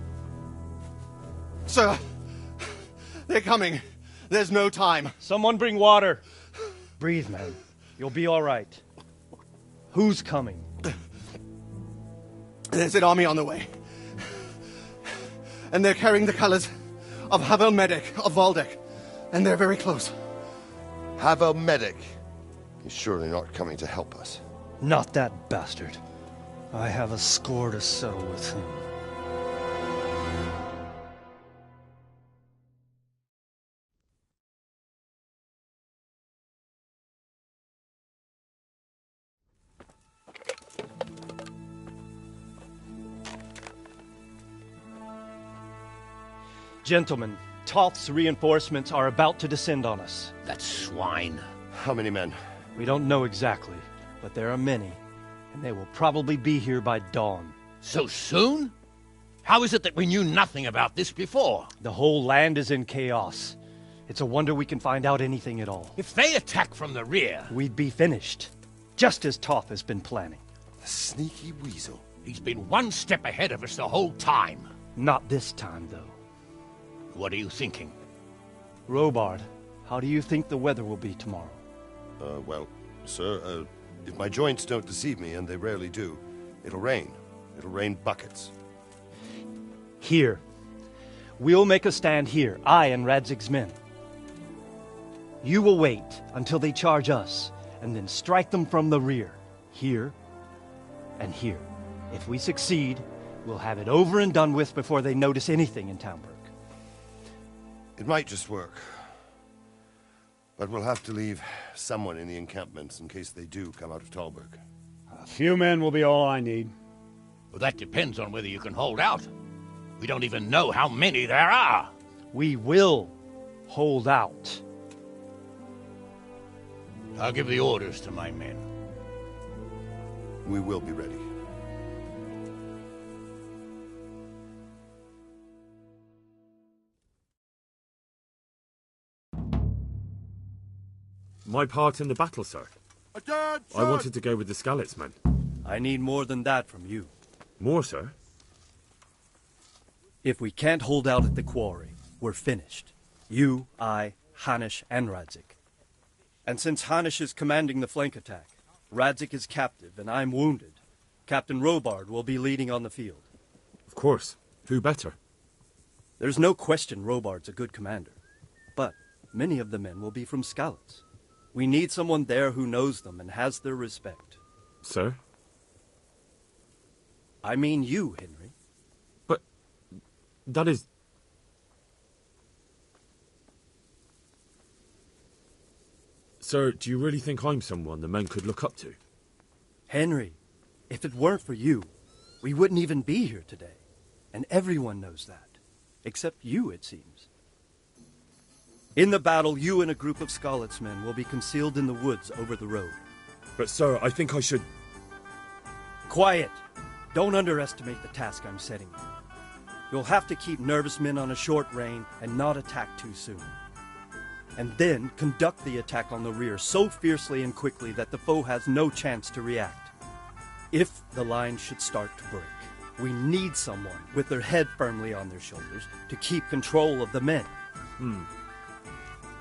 Sir, they're coming. There's no time. Someone bring water. Breathe, man. You'll be all right. Who's coming? There's an army on the way. And they're carrying the colors of Havel Medic of Valdek. And they're very close. Havel Medic? He's surely not coming to help us. Not that bastard. I have a score to settle with him. Gentlemen, Toth's reinforcements are about to descend on us. That swine. How many men? We don't know exactly, but there are many, and they will probably be here by dawn. So soon? How is it that we knew nothing about this before? The whole land is in chaos. It's a wonder we can find out anything at all. If they attack from the rear... We'd be finished, just as Toth has been planning. A sneaky weasel. He's been one step ahead of us the whole time. Not this time, though. What are you thinking? Robard, how do you think the weather will be tomorrow? Well, sir, if my joints don't deceive me, and they rarely do, it'll rain. It'll rain buckets. Here. We'll make a stand here, I and Radzig's men. You will wait until they charge us, and then strike them from the rear. Here and here. If we succeed, we'll have it over and done with before they notice anything in Townburg. It might just work. But we'll have to leave someone in the encampments in case they do come out of Talberg. A few men will be all I need. Well, that depends on whether you can hold out. We don't even know how many there are. We will hold out. I'll give the orders to my men. We will be ready. My part in the battle, sir. I wanted to go with the Skalitz men. I need more than that from you. More, sir? If we can't hold out at the quarry, we're finished. You, I, Hanish, and Radzik. And since Hanish is commanding the flank attack, Radzik is captive and I'm wounded, Captain Robard will be leading on the field. Of course. Who better? There's no question Robard's a good commander. But many of the men will be from Skalitz. We need someone there who knows them and has their respect. Sir? I mean you, Henry. But that is... Sir, do you really think I'm someone the men could look up to? Henry, if it weren't for you, we wouldn't even be here today. And everyone knows that. Except you, it seems. In the battle, you and a group of Skalitz men will be concealed in the woods over the road. But, sir, I think I should... Quiet! Don't underestimate the task I'm setting you. You'll have to keep nervous men on a short rein and not attack too soon. And then conduct the attack on the rear so fiercely and quickly that the foe has no chance to react. If the line should start to break, we need someone with their head firmly on their shoulders to keep control of the men.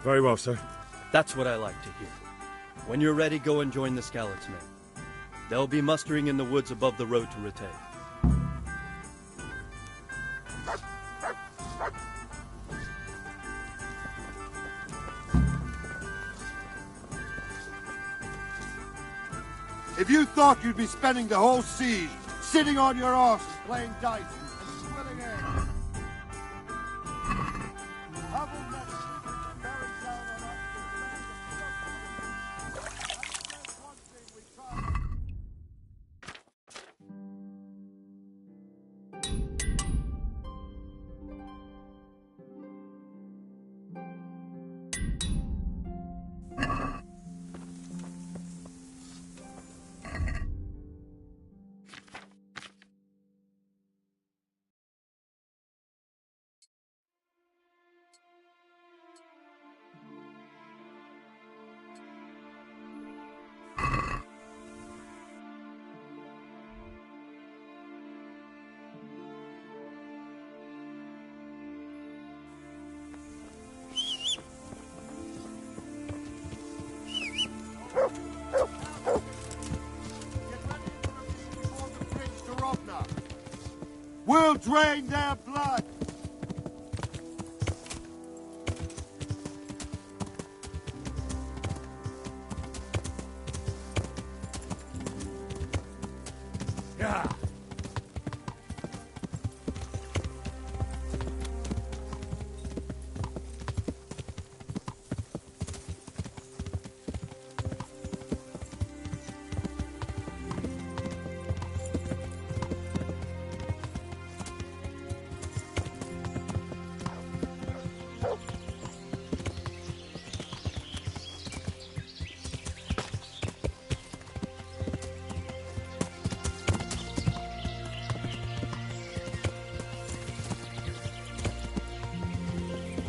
Very well, sir. That's what I like to hear. When you're ready, go and join the Skalitz men. They'll be mustering in the woods above the road to Rete. If you thought you'd be spending the whole siege sitting on your arse playing dice and swilling air, have a message bearing down on us to stand up. One thing we try. We'll drain their blood. Yeah.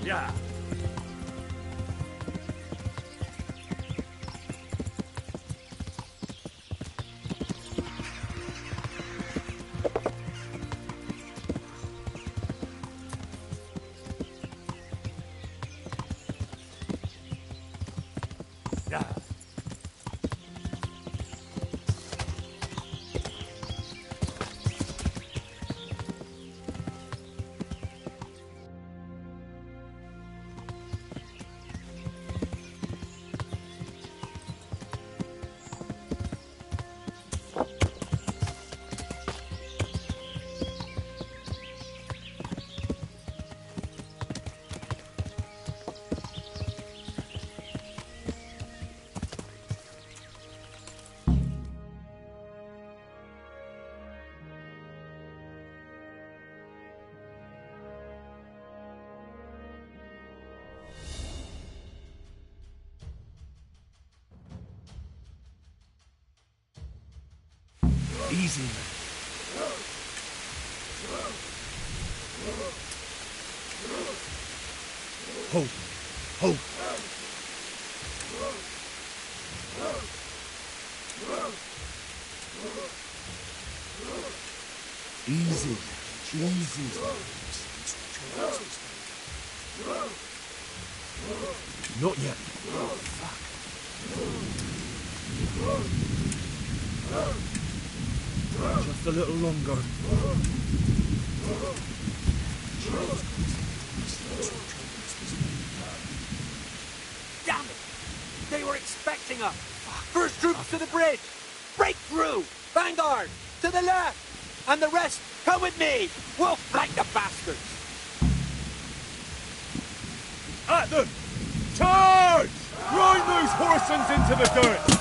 Yeah. Yeah. Easy. Hope. Hope. Easy. Easy. Not yet. Fuck. Just a little longer. Damn it! They were expecting us! First troops to the bridge! Break through! Vanguard! To the left! And the rest, come with me! We'll flank the bastards! At them! Charge! Grind those horsens into the dirt!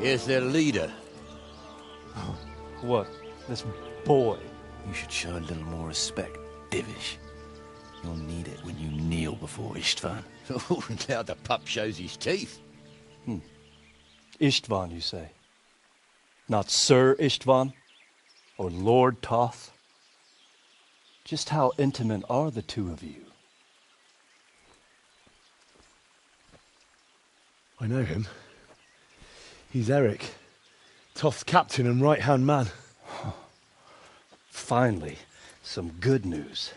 Here's their leader. What? This boy? You should show a little more respect, Divish. You'll need it when you kneel before Istvan. Oh, now the pup shows his teeth. Istvan, you say? Not Sir Istvan? Or Lord Toth? Just how intimate are the two of you? I know him. He's Eric, Toth's captain and right-hand man. Finally, some good news.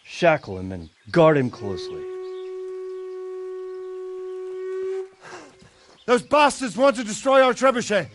Shackle him and guard him closely. Those bastards want to destroy our trebuchet.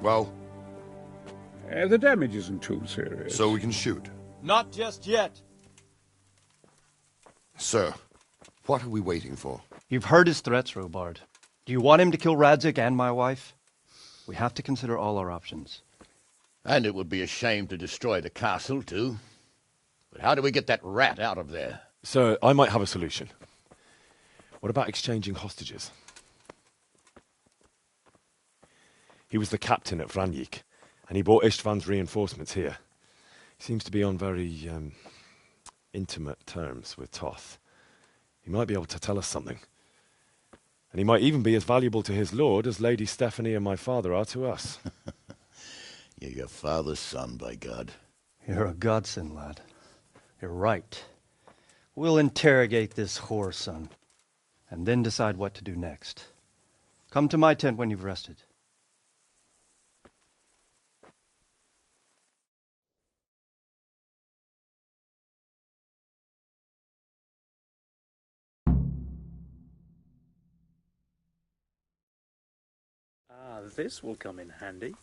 Well? The damage isn't too serious. So we can shoot. Not just yet. Sir, what are we waiting for? You've heard his threats, Robard. Do you want him to kill Radzik and my wife? We have to consider all our options. And it would be a shame to destroy the castle, too. But how do we get that rat out of there? Sir, I might have a solution. What about exchanging hostages? He was the captain at Vranjik, and he brought Istvan's reinforcements here. He seems to be on very, intimate terms with Toth. He might be able to tell us something. And he might even be as valuable to his lord as Lady Stephanie and my father are to us. You're your father's son, by God. You're a godsend, lad. You're right. We'll interrogate this whore, son, and then decide what to do next. Come to my tent when you've rested. Ah, this will come in handy.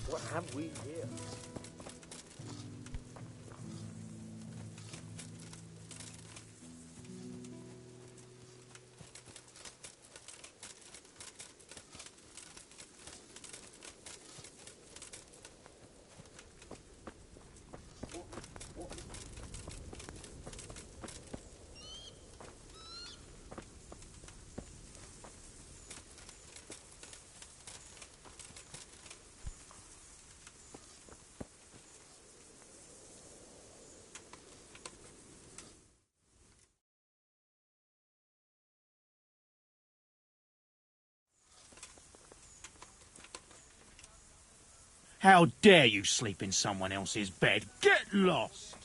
What have we here? How dare you sleep in someone else's bed? Get lost!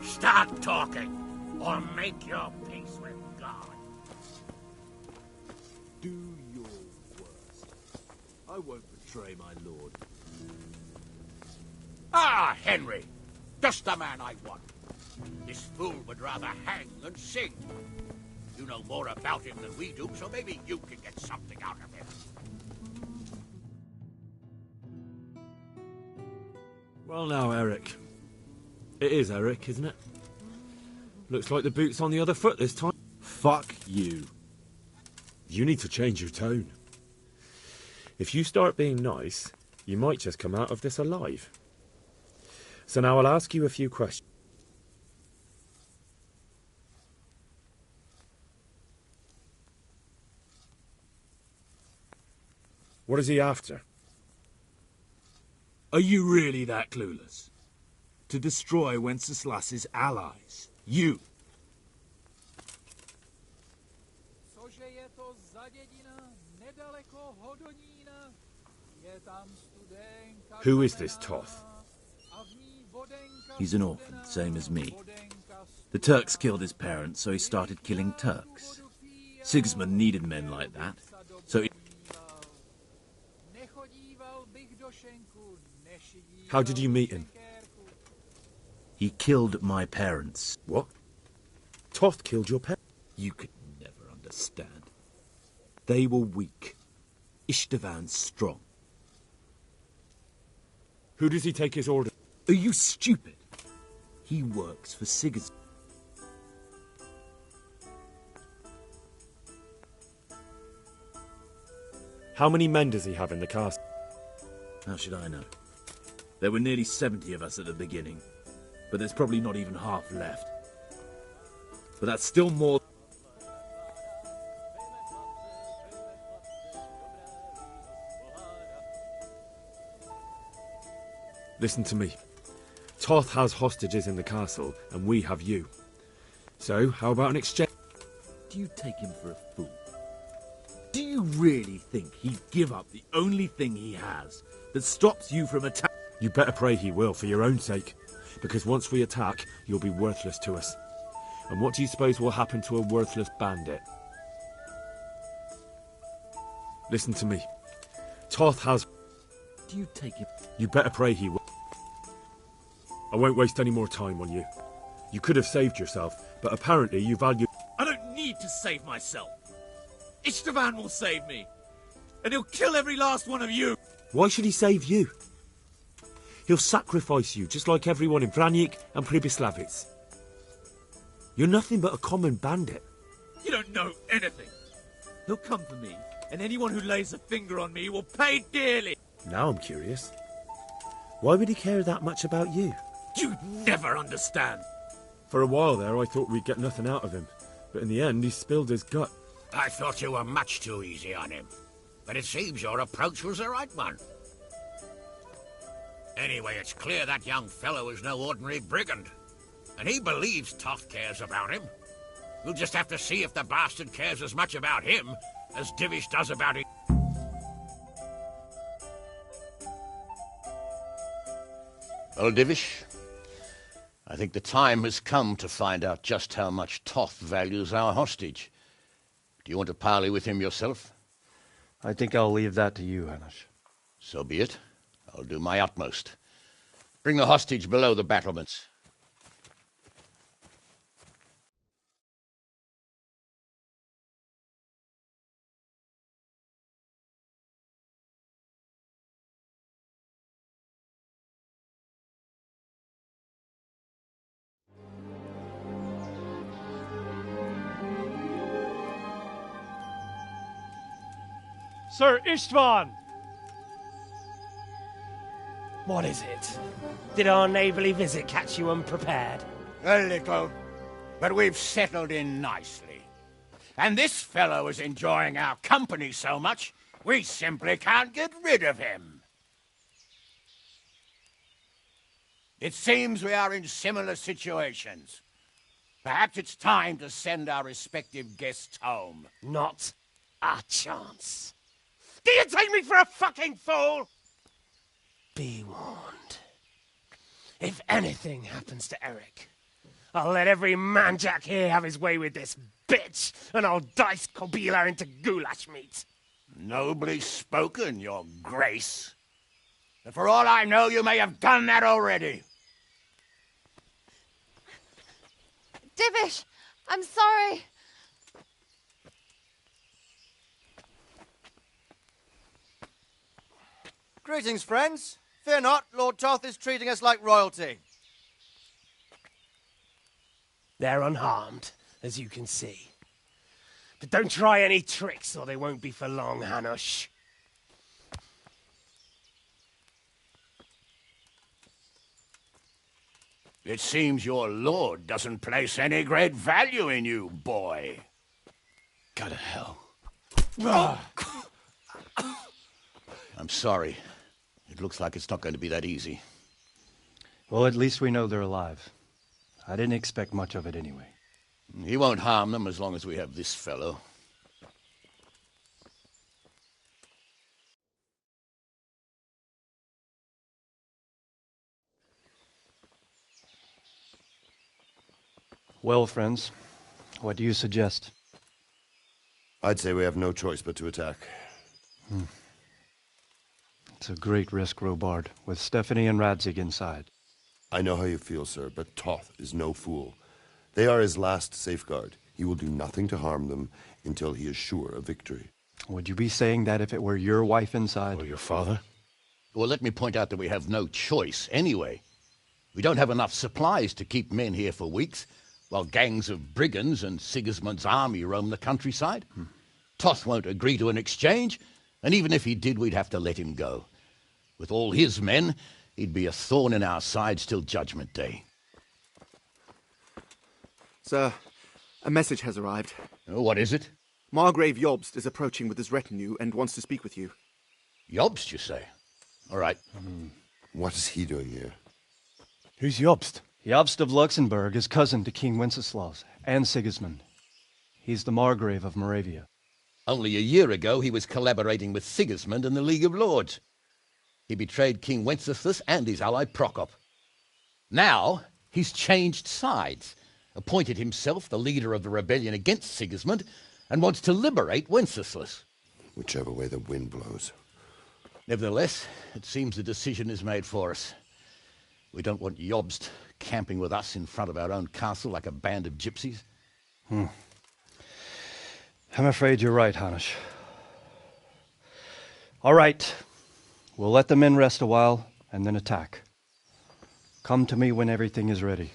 Start talking, or make your peace with God. Do your worst. I won't betray my lord. Ah, Henry! Just the man I want. This fool would rather hang than sing. You know more about him than we do, so maybe you can get something out of him. Well now, Eric. It is Eric, isn't it? Looks like the boot's on the other foot this time. Fuck you. You need to change your tone. If you start being nice, you might just come out of this alive. So now I'll ask you a few questions. What is he after? Are you really that clueless? To destroy Wenceslas's allies. You. Who is this Toth? He's an orphan, same as me. The Turks killed his parents, so he started killing Turks. Sigismund needed men like that, so he... How did you meet him? He killed my parents. What? Toth killed your parents? You could never understand. They were weak. Istvan strong. Who does he take his orders? Are you stupid? He works for Sigismund. How many men does he have in the castle? How should I know? There were nearly 70 of us at the beginning, but there's probably not even half left. But that's still more... Listen to me. Toth has hostages in the castle, and we have you. So, how about an exchange? Do you take him for a fool? Do you really think he'd give up the only thing he has that stops you from attacking? You better pray he will, for your own sake. Because once we attack, you'll be worthless to us. And what do you suppose will happen to a worthless bandit? Listen to me. Toth has... Do you take him? You better pray he will. I won't waste any more time on you. You could have saved yourself, but apparently you value... I don't need to save myself. Istvan will save me. And he'll kill every last one of you. Why should he save you? He'll sacrifice you, just like everyone in Vranyik and Pribyslavitz. You're nothing but a common bandit. You don't know anything. He'll come for me, and anyone who lays a finger on me will pay dearly. Now I'm curious. Why would he care that much about you? You'd never understand. For a while there, I thought we'd get nothing out of him. But in the end, he spilled his gut. I thought you were much too easy on him. But it seems your approach was the right one. Anyway, it's clear that young fellow is no ordinary brigand. And he believes Toth cares about him. We'll just have to see if the bastard cares as much about him as Divish does about it. Well, Divish, I think the time has come to find out just how much Toth values our hostage. Do you want to parley with him yourself? I think I'll leave that to you, Hanush. So be it. I'll do my utmost. Bring the hostage below the battlements. Sir Istvan! What is it? Did our neighbourly visit catch you unprepared? A little, but we've settled in nicely. And this fellow is enjoying our company so much, we simply can't get rid of him. It seems we are in similar situations. Perhaps it's time to send our respective guests home. Not a chance. Do you take me for a fucking fool? Be warned. If anything happens to Eric, I'll let every manjack here have his way with this bitch, and I'll dice Kobila into goulash meat. Nobly spoken, your grace. But for all I know, you may have done that already. Divish, I'm sorry. Greetings, friends. Fear not, Lord Toth is treating us like royalty. They're unharmed, as you can see. But don't try any tricks, or they won't be for long, Hanush. It seems your lord doesn't place any great value in you, boy. Go to hell. I'm sorry. It looks like it's not going to be that easy. Well, at least we know they're alive. I didn't expect much of it anyway. He won't harm them as long as we have this fellow. Well, friends, what do you suggest? I'd say we have no choice but to attack. It's a great risk, Robard, with Stephanie and Radzig inside. I know how you feel, sir, but Toth is no fool. They are his last safeguard. He will do nothing to harm them until he is sure of victory. Would you be saying that if it were your wife inside? Or your father? Well, let me point out that we have no choice anyway. We don't have enough supplies to keep men here for weeks, while gangs of brigands and Sigismund's army roam the countryside. Toth won't agree to an exchange, and even if he did, we'd have to let him go. With all his men, he'd be a thorn in our sides till Judgment Day. Sir, a message has arrived. What is it? Margrave Jobst is approaching with his retinue and wants to speak with you. Jobst, you say? All right. What is he doing here? Who's Jobst? Jobst of Luxembourg is cousin to King Wenceslaus and Sigismund. He's the Margrave of Moravia. Only a year ago he was collaborating with Sigismund and the League of Lords. He betrayed King Wenceslas and his ally Prokop. Now he's changed sides, appointed himself the leader of the rebellion against Sigismund, and wants to liberate Wenceslas. Whichever way the wind blows. Nevertheless, it seems the decision is made for us. We don't want Jobst camping with us in front of our own castle like a band of gypsies. I'm afraid you're right, Hanish. All right. We'll let the men rest a while and then attack. Come to me when everything is ready.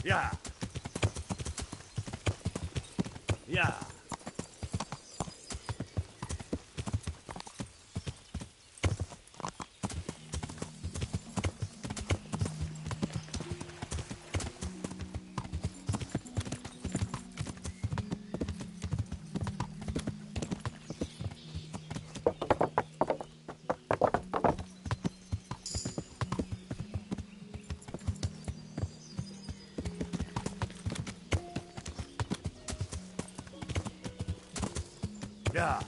Yeah. Yeah. Yeah.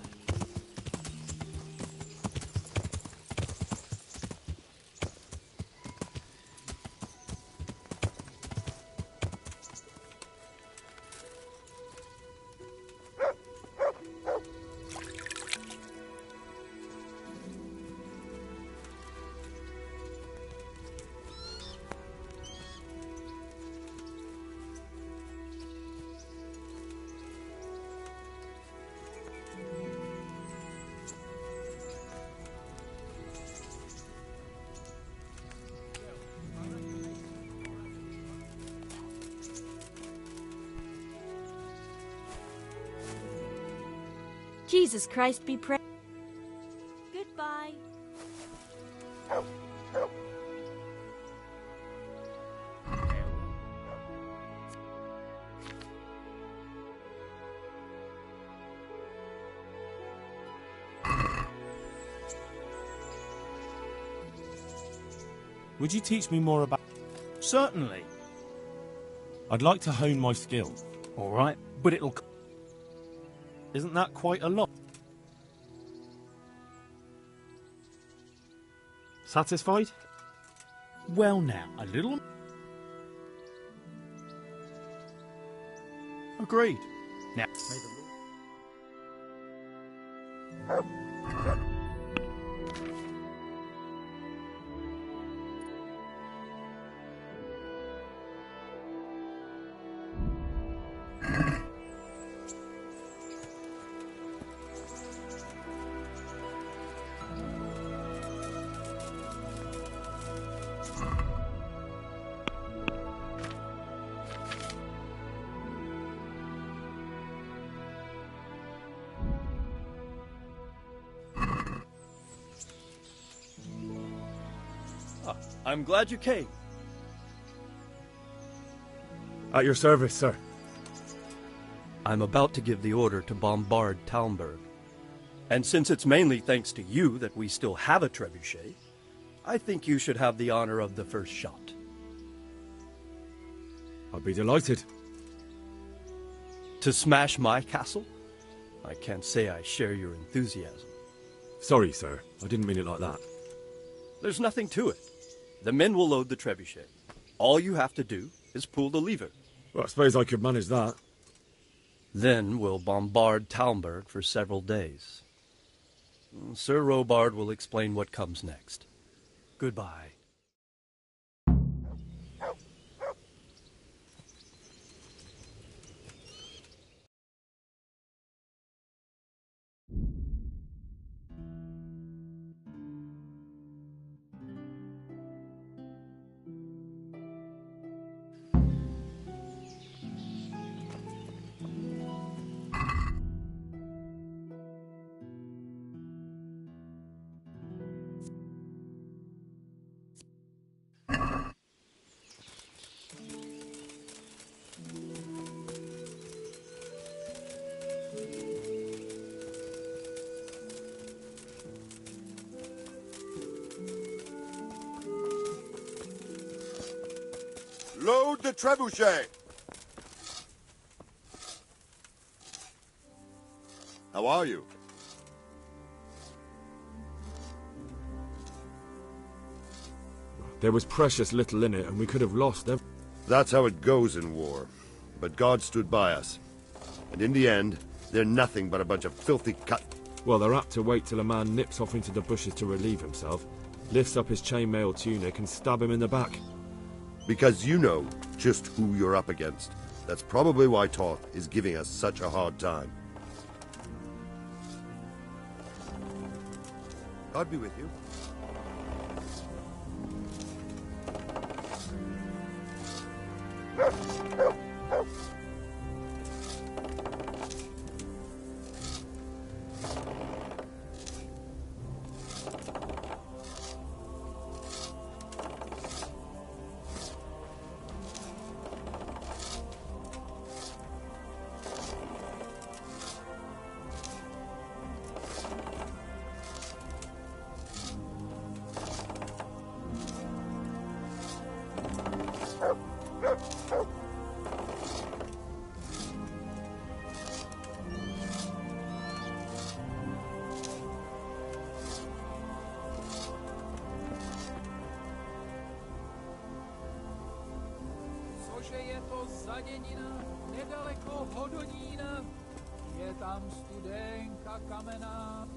Jesus Christ be praised. Goodbye. Would you teach me more about... Certainly. I'd like to hone my skill. All right, but it'll... Isn't that quite a lot? Satisfied? Well now, a little... Agreed. Now, may the Lord... I'm glad you came. At your service, sir. I'm about to give the order to bombard Talmberg. And since it's mainly thanks to you that we still have a trebuchet, I think you should have the honor of the first shot. I'd be delighted. To smash my castle? I can't say I share your enthusiasm. Sorry, sir. I didn't mean it like that. There's nothing to it. The men will load the trebuchet. All you have to do is pull the lever. Well, I suppose I could manage that. Then we'll bombard Talmberg for several days. Sir Robard will explain what comes next. Goodbye. Load the trebuchet! How are you? There was precious little in it, and we could have lost them. That's how it goes in war. But God stood by us. And in the end, they're nothing but a bunch of filthy cut... Well, they're apt to wait till a man nips off into the bushes to relieve himself, lifts up his chainmail tunic and stab him in the back. Because you know just who you're up against. That's probably why Toth is giving us such a hard time. God be with you. Cože je to zaděnina, nedaleko Hodonína, je tam studenka kamenná.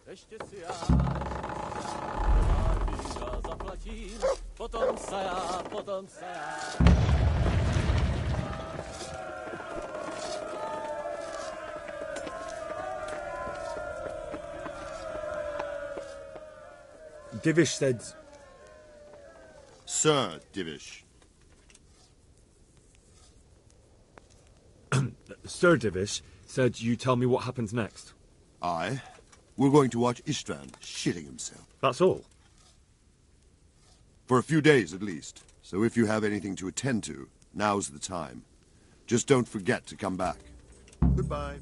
Ještě si já zaplatím, potom se já. Divish said... Sir Divish. Sir Divish said you tell me what happens next. Aye. We're going to watch Istvan shitting himself. That's all? For a few days at least. So if you have anything to attend to, now's the time. Just don't forget to come back. Goodbye.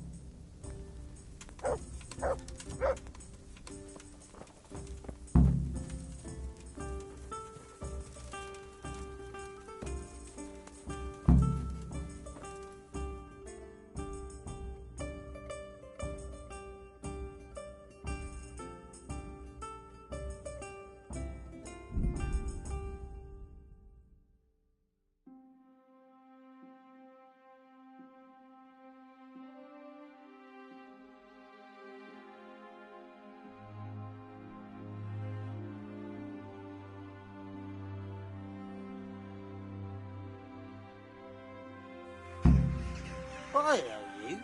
I know you.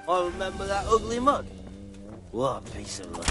I remember that ugly mug. What a piece of luck.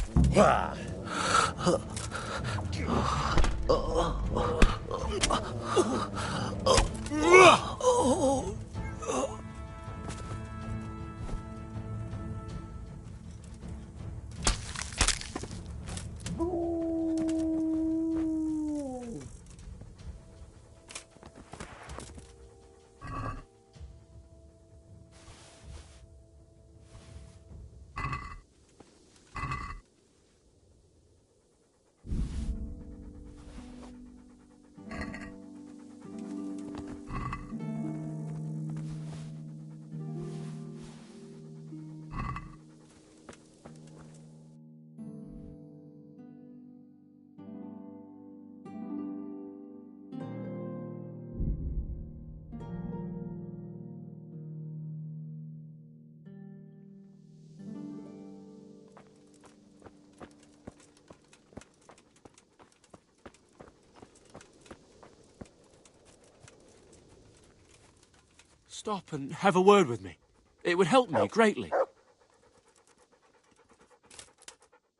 stop and have a word with me. It would help me greatly.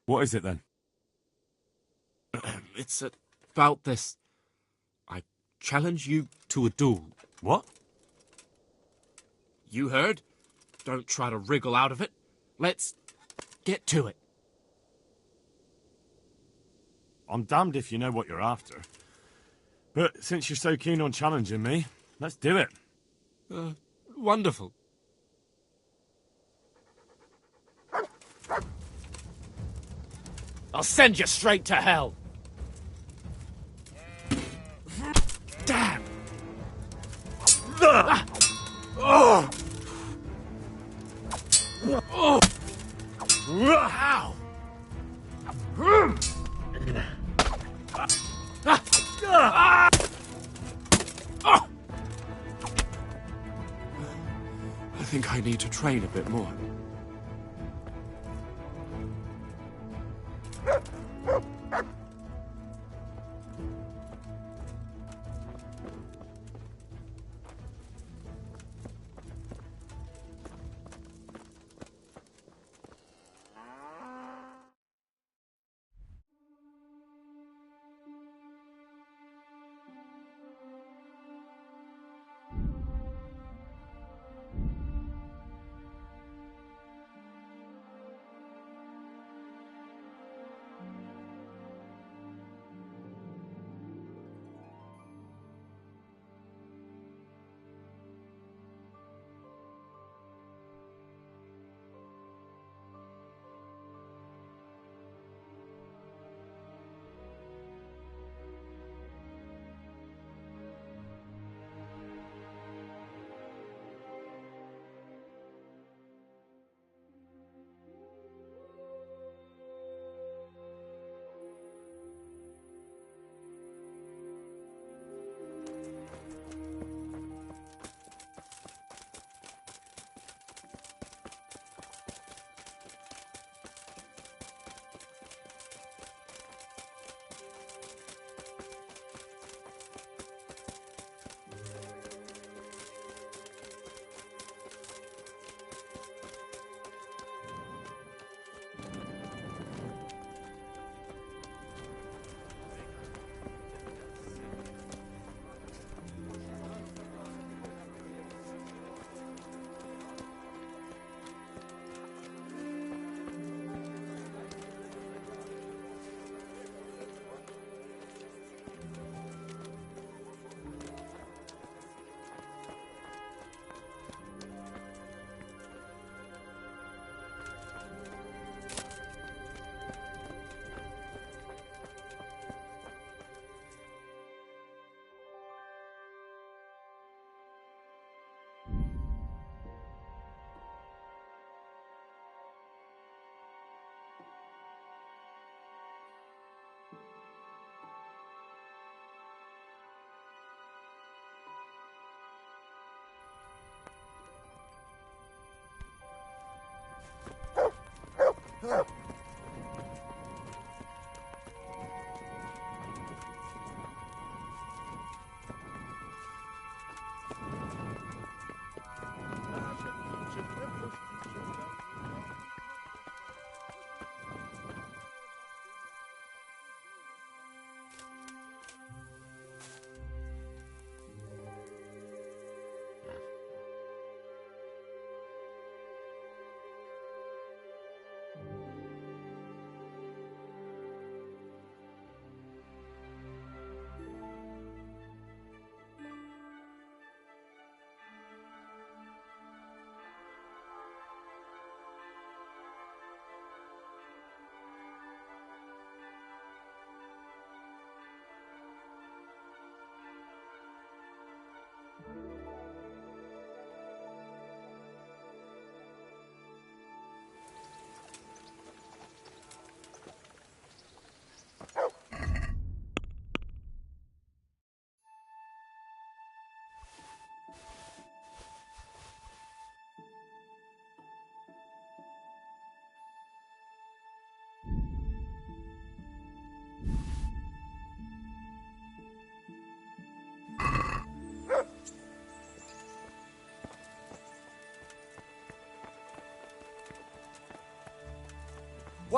What is it then? It's about this. I challenge you to a duel. What? You heard? Don't try to wriggle out of it. Let's get to it. I'm damned if you know what you're after. But since you're so keen on challenging me, let's do it. Wonderful. I'll send you straight to hell. Damn! Oh! Oh! Ow! I think I need to train a bit more.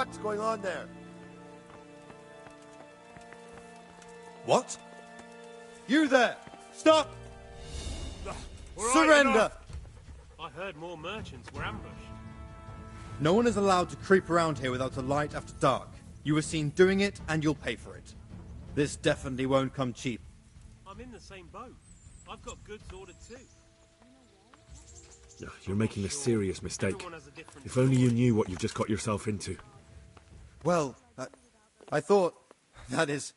what's going on there. What? You there! Stop! Surrender! I heard more merchants were ambushed. No one is allowed to creep around here without a light after dark. You were seen doing it, and you'll pay for it. This definitely won't come cheap. I'm in the same boat. I've got goods ordered too. You're making a serious mistake. If only you knew what you've just got yourself into. Well, I thought... That is...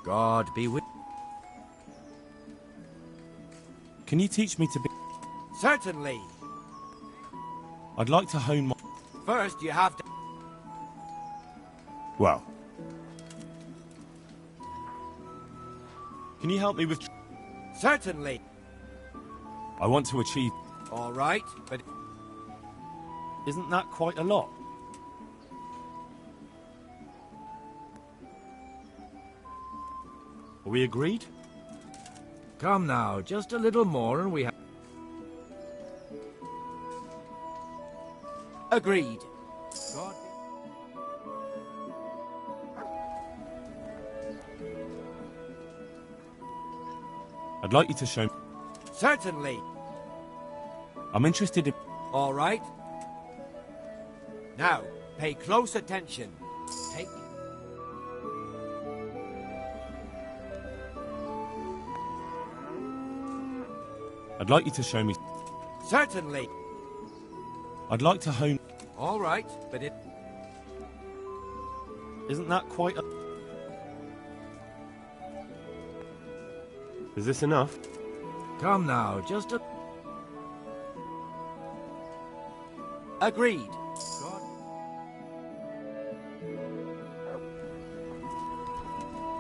God be with... Can you teach me to be... Certainly. I'd like to hone my... First, you have to... Well. Can you help me with... Certainly. I want to achieve... All right, but... Isn't that quite a lot? Are we agreed? Come now, just a little more and we have... Agreed. God. I'd like you to show me... Certainly. I'm interested in... All right. Now, pay close attention. Take... I'd like you to show me... Certainly. I'd like to hone... All right, but it... Isn't that quite a... Is this enough? Come now, just a... Agreed. God.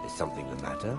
Is something the matter?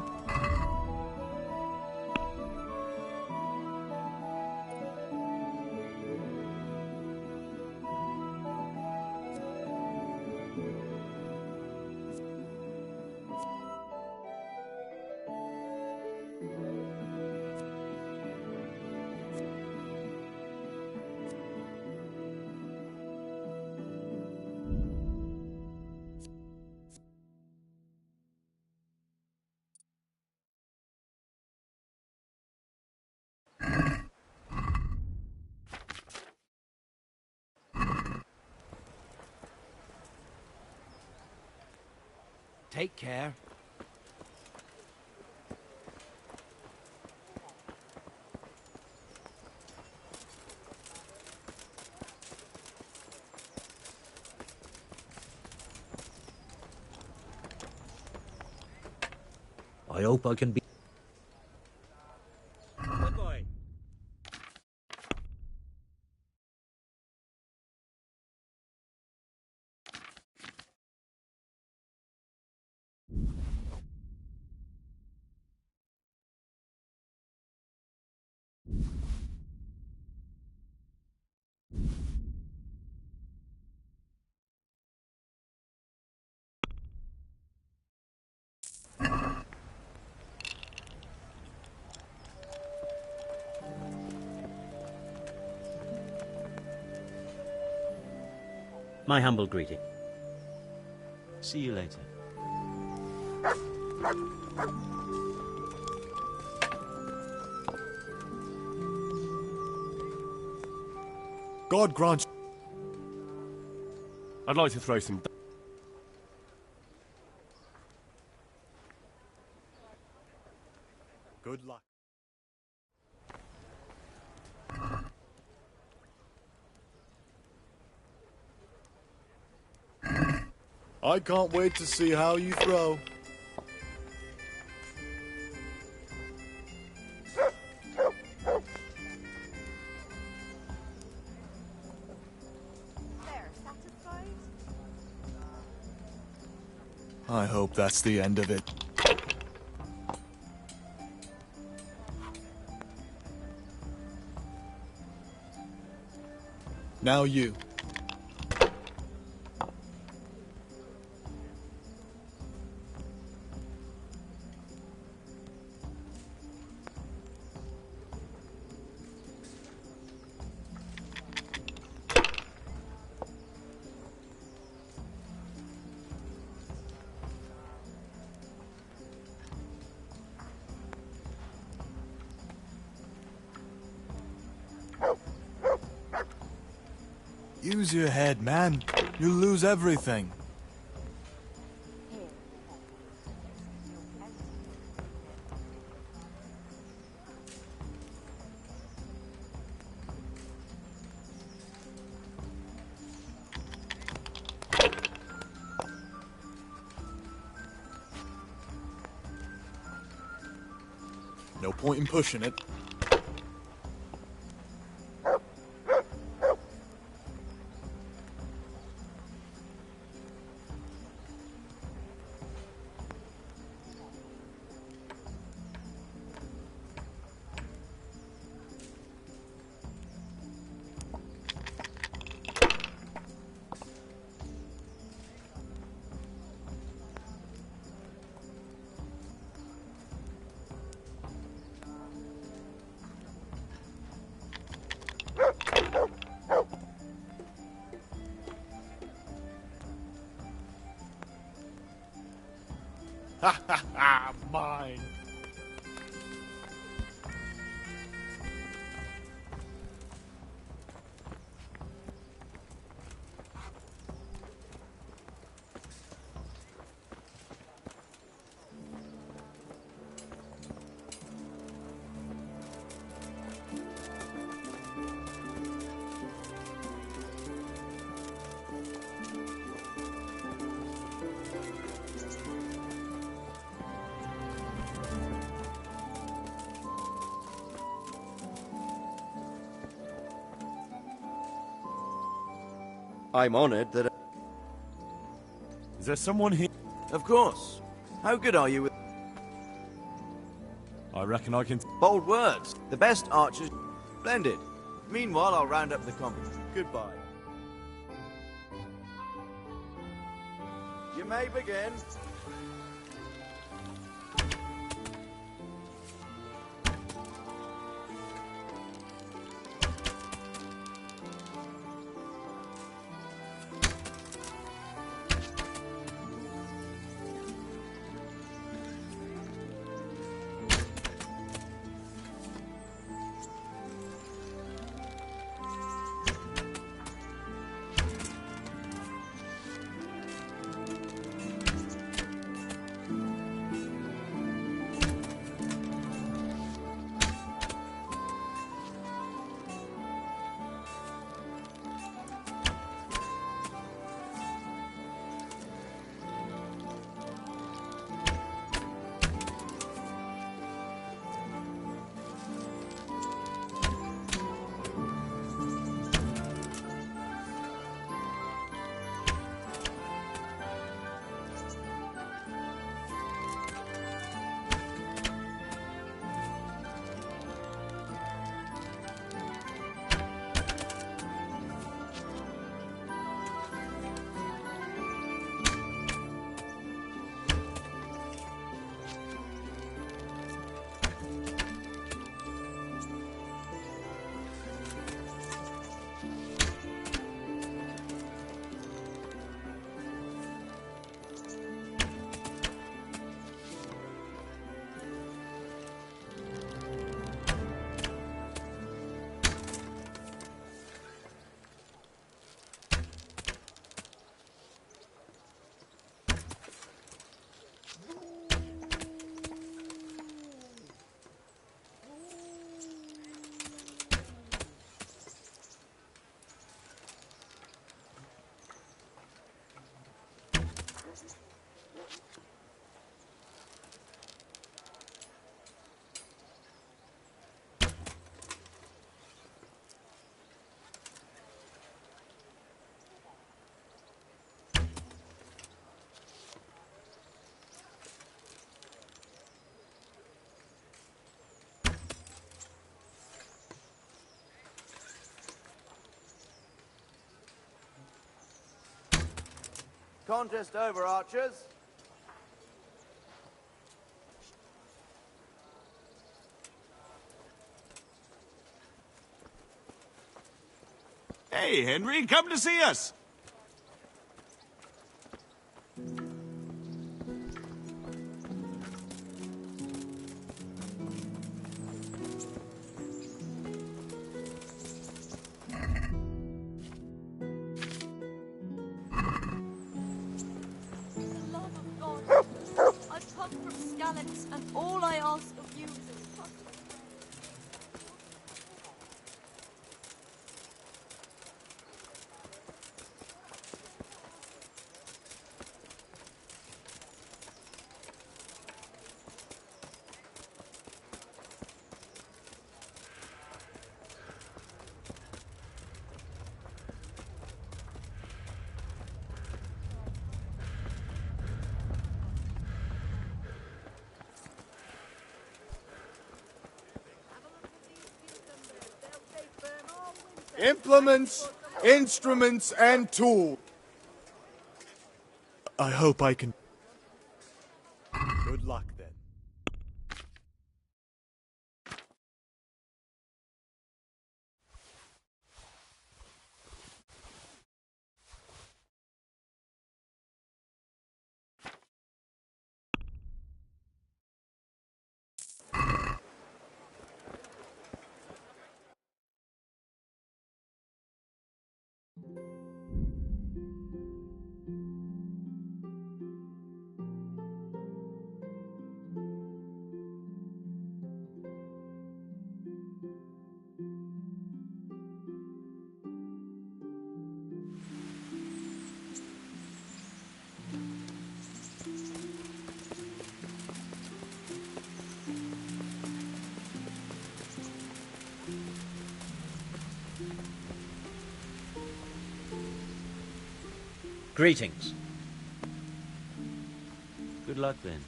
Take care. I hope I can be... Good boy. My humble greeting. See you later. God grant. I'd like to throw some. Good luck. I can't wait to see how you throw. I hope that's the end of it. Now you. Use your head, man. You'll lose everything. No point in pushing it. Ha ha ha! Mine! I'm honored that... Is there someone here? Of course. How good are you with... I reckon I can... Bold words. The best archers... Splendid. Meanwhile, I'll round up the company. Goodbye. You may begin. Contest over, archers. Hey, Henry, come to see us. I've come from Skalitz, and all I ask of you is a trust. Implements, instruments, and tools. I hope I can... Good luck, then. Greetings. Good luck then.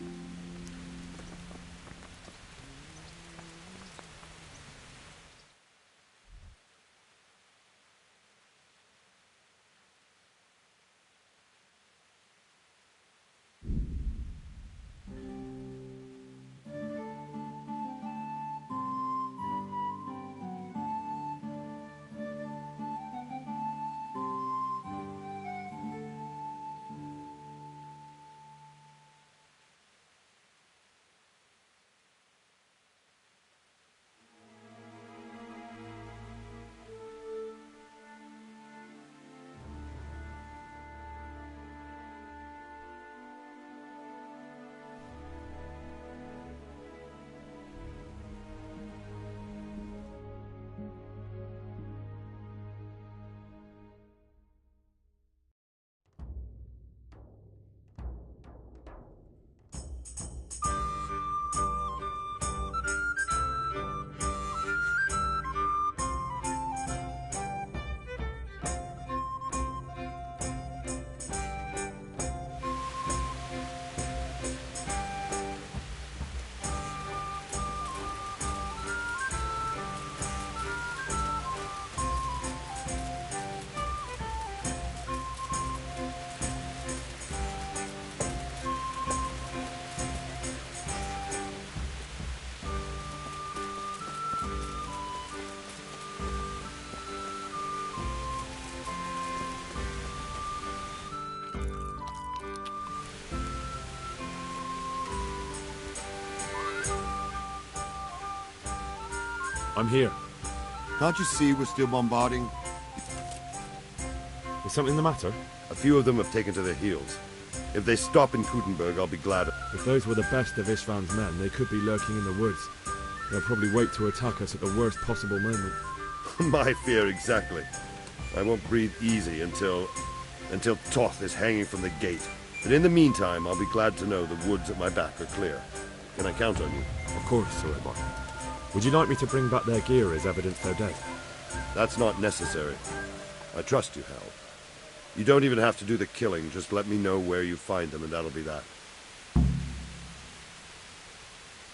I'm here. Can't you see we're still bombarding? Is something the matter? A few of them have taken to their heels. If they stop in Kutenberg, I'll be glad. If those were the best of Istvan's men, they could be lurking in the woods. They'll probably wait to attack us at the worst possible moment. My fear exactly. I won't breathe easy until Toth is hanging from the gate. But in the meantime, I'll be glad to know the woods at my back are clear. Can I count on you? Of course, Sir Edmar. Would you like me to bring back their gear as evidence they're dead? That's not necessary. I trust you, Hal. You don't even have to do the killing, just let me know where you find them and that'll be that.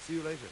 See you later.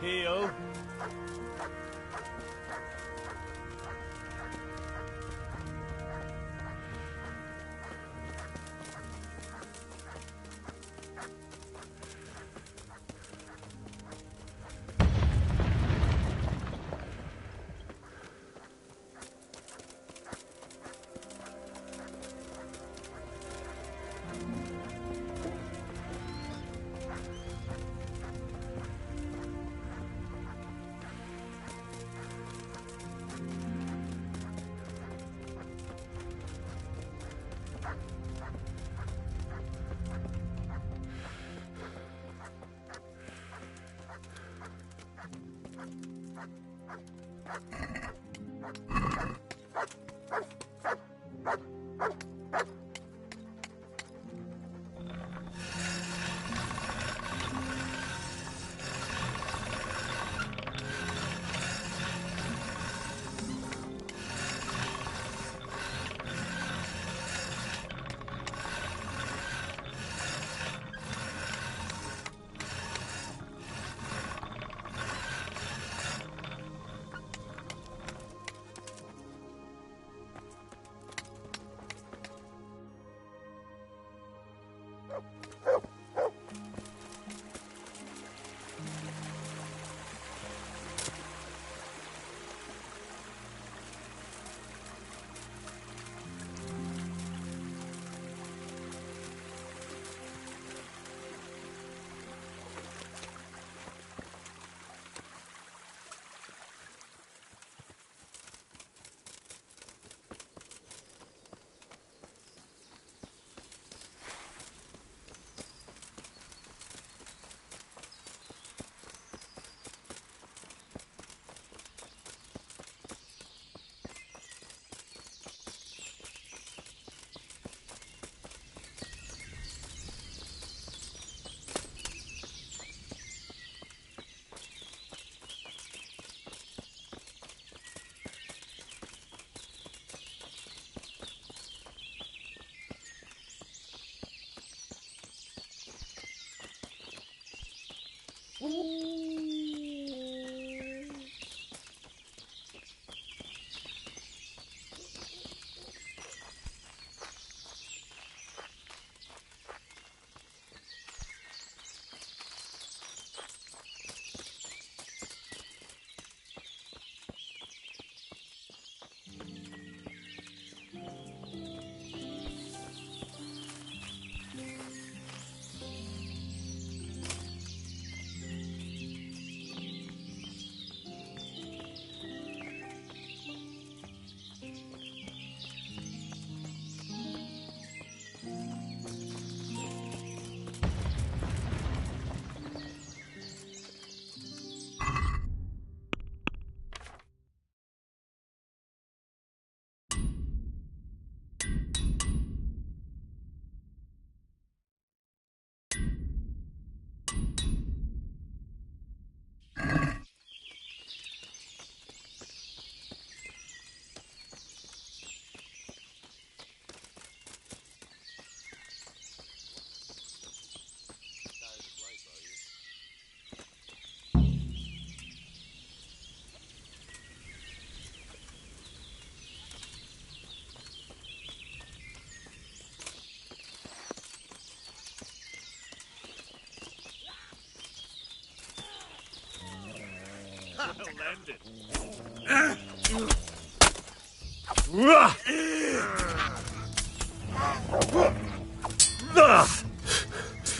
Heel.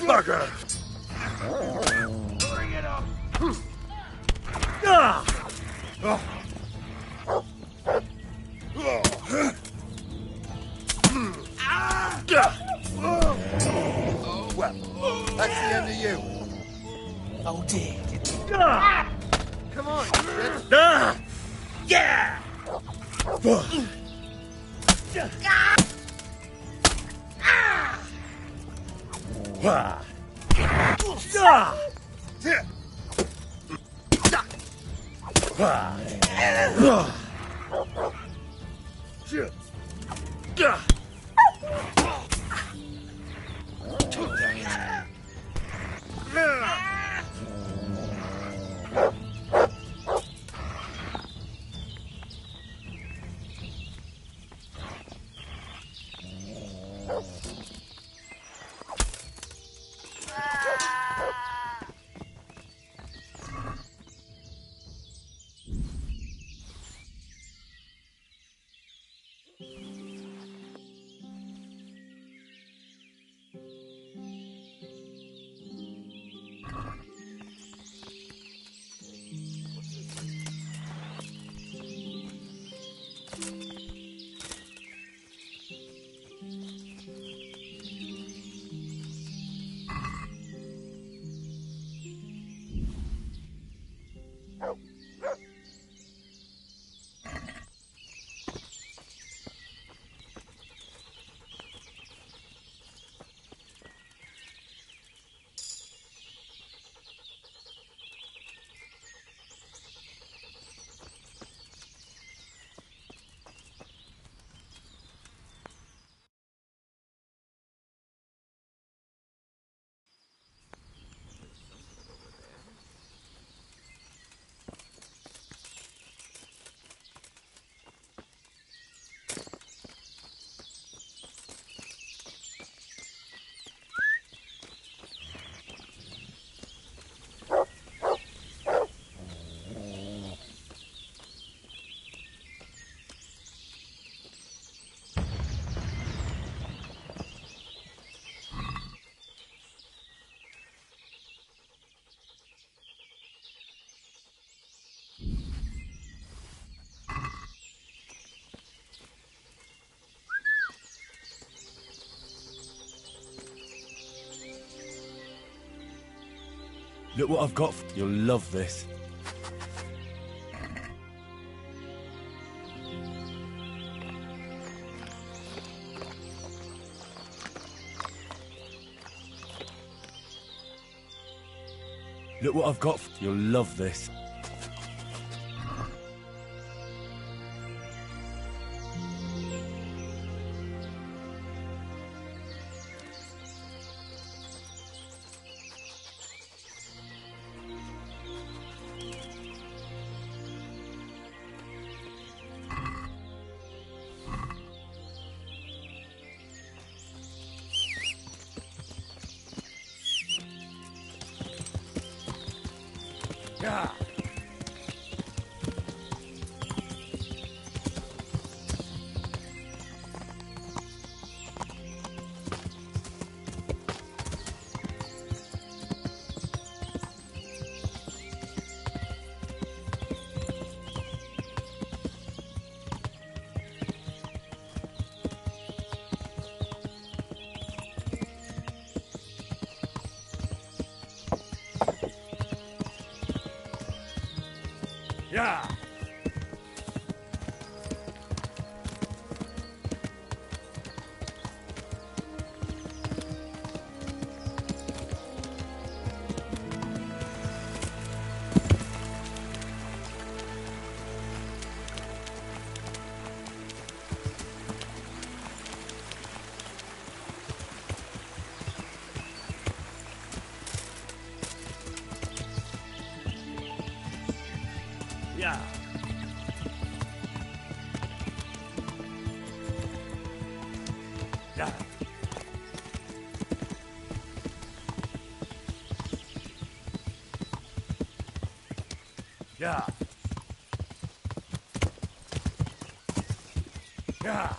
Bugger! Bring it up! Well, that's the end of you. Oh dear. Come on, Yeah! Look what I've got. You'll love this. Look what I've got. You'll love this. Yeah. Yeah. Yeah. Yeah. Yeah. Yeah.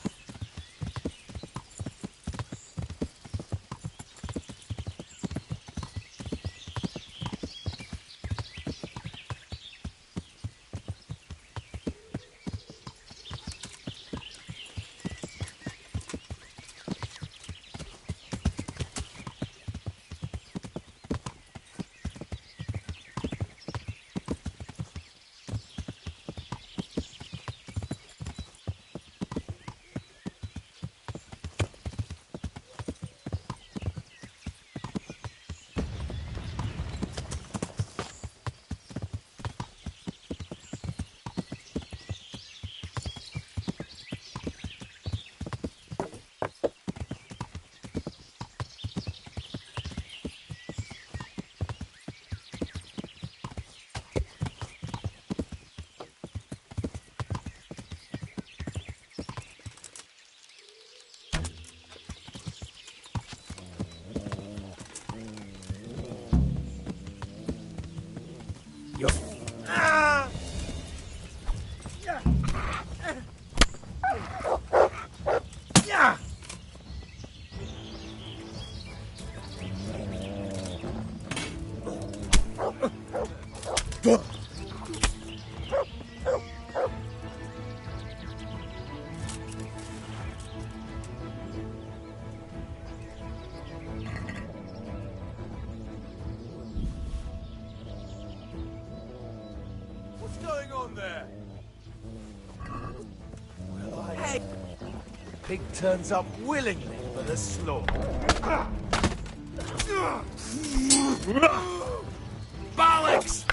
What's going on there? Well, hey. Pig turns up willingly for the slaughter. Bollocks!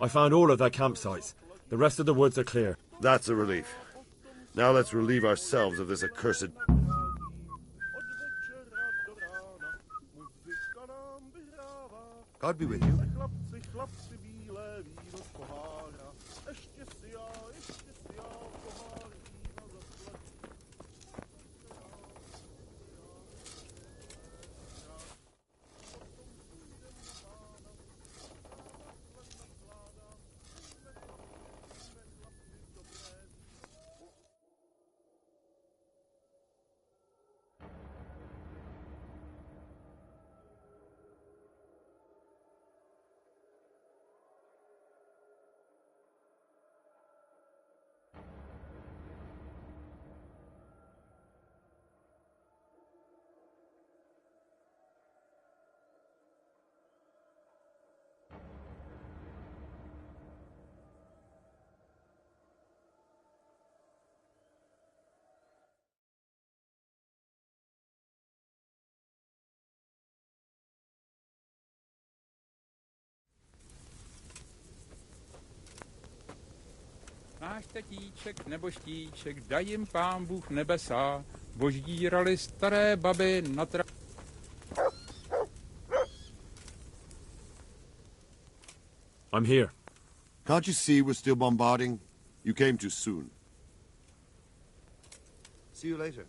I found all of their campsites. The rest of the woods are clear. That's a relief. Now let's relieve ourselves of this accursed... God be with you. Náš tatíček nebo štíček, daj jim pán Bůh nebesa, boždírali staré baby na I'm here. Can't you see we're still bombarding? You came too soon. See you later.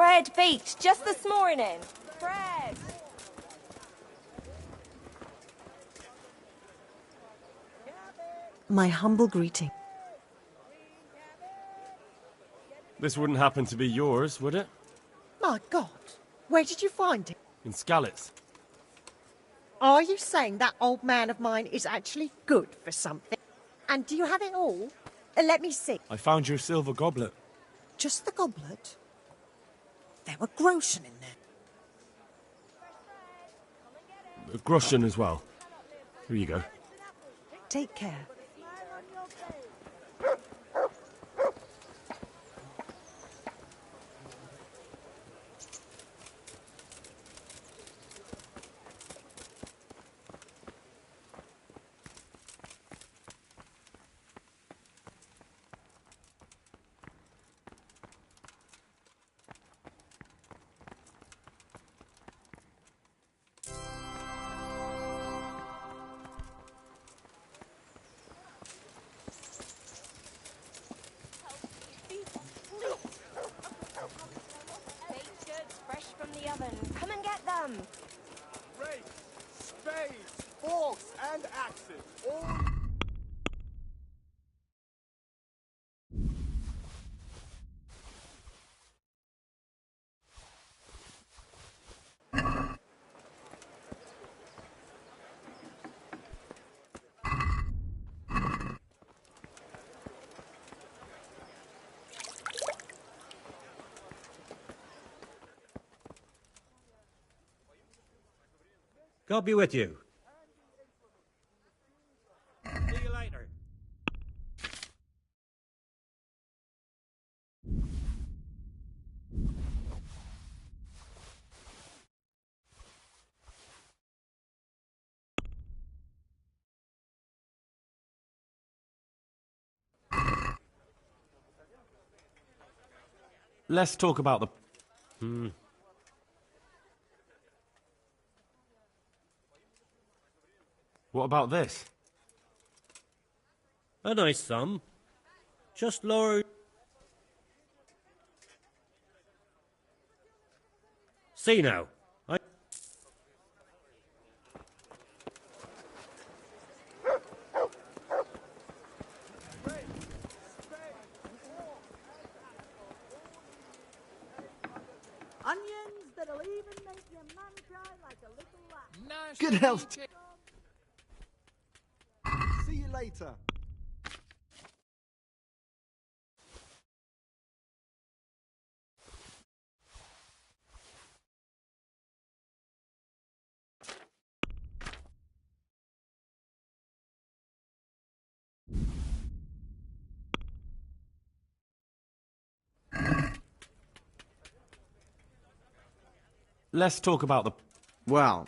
Bread baked just this morning. Bread. My humble greeting. This wouldn't happen to be yours, would it? My God, where did you find it? In Skalitz. Are you saying that old man of mine is actually good for something? And do you have it all? Let me see. I found your silver goblet. Just the goblet? There were groschen in there. A groschen as well. Here you go. Take care. Baked goods fresh from the oven. Come and get them. Rakes, spades, forks, and axes. All... God be with you. See you later. Let's talk about the... What about this? A nice sum. Just lower... See now. Onions that'll even make your man cry like a little lamb. Good health. See you later. Let's talk about the... Well...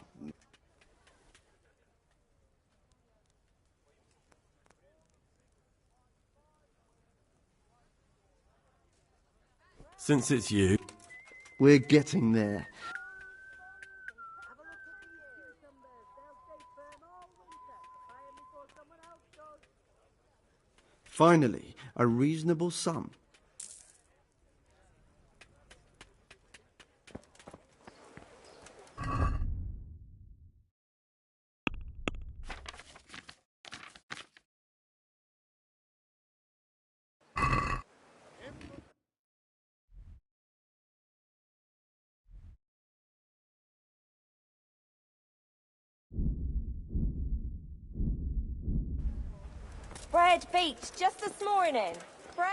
Since it's you... We're getting there. Finally, a reasonable sum. Bread baked just this morning. Bread.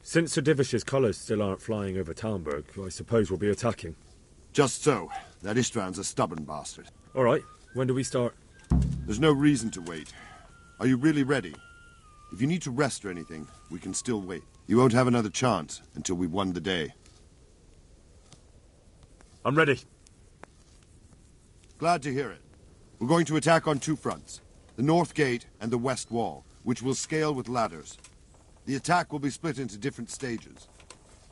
Since Sir Divish's colours still aren't flying over Talmberg, I suppose we'll be attacking. Just so. That Istvand's a stubborn bastard. All right. When do we start? There's no reason to wait. Are you really ready? If you need to rest or anything, we can still wait. You won't have another chance until we've won the day. I'm ready. Glad to hear it. We're going to attack on two fronts. The north gate and the west wall, which will scale with ladders. The attack will be split into different stages.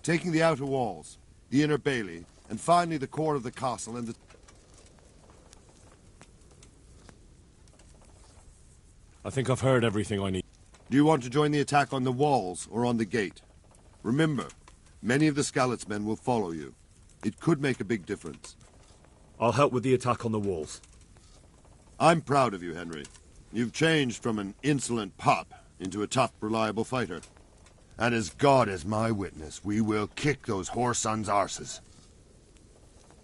Taking the outer walls, the inner bailey, and finally the core of the castle and the... I think I've heard everything I need. Do you want to join the attack on the walls or on the gate? Remember, many of the Skalitz men will follow you. It could make a big difference. I'll help with the attack on the walls. I'm proud of you, Henry. You've changed from an insolent pup into a tough, reliable fighter. And as God is my witness, we will kick those whore sons' arses.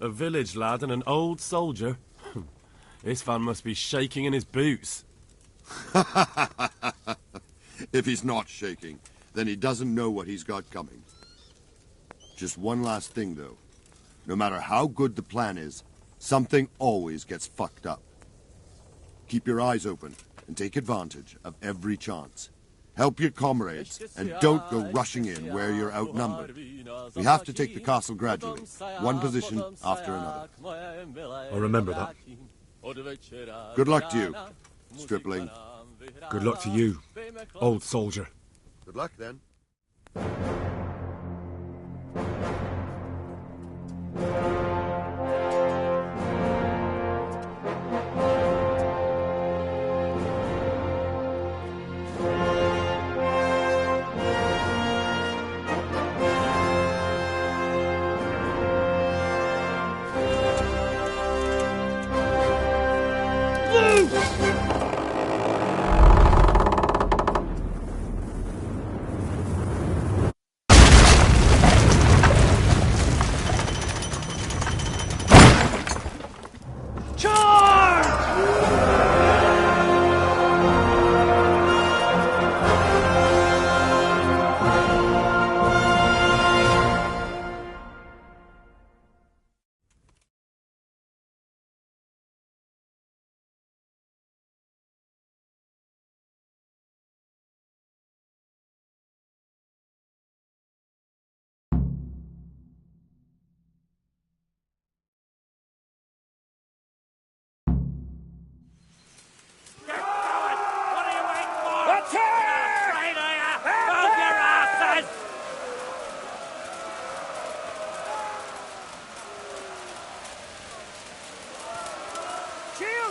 A village lad and an old soldier? Istvan must be shaking in his boots. If he's not shaking, then he doesn't know what he's got coming. Just one last thing, though. No matter how good the plan is, something always gets fucked up. Keep your eyes open and take advantage of every chance. Help your comrades, and don't go rushing in where you're outnumbered. We have to take the castle gradually, one position after another. I'll remember that. Good luck to you, stripling. Good luck to you, old soldier. Good luck, then.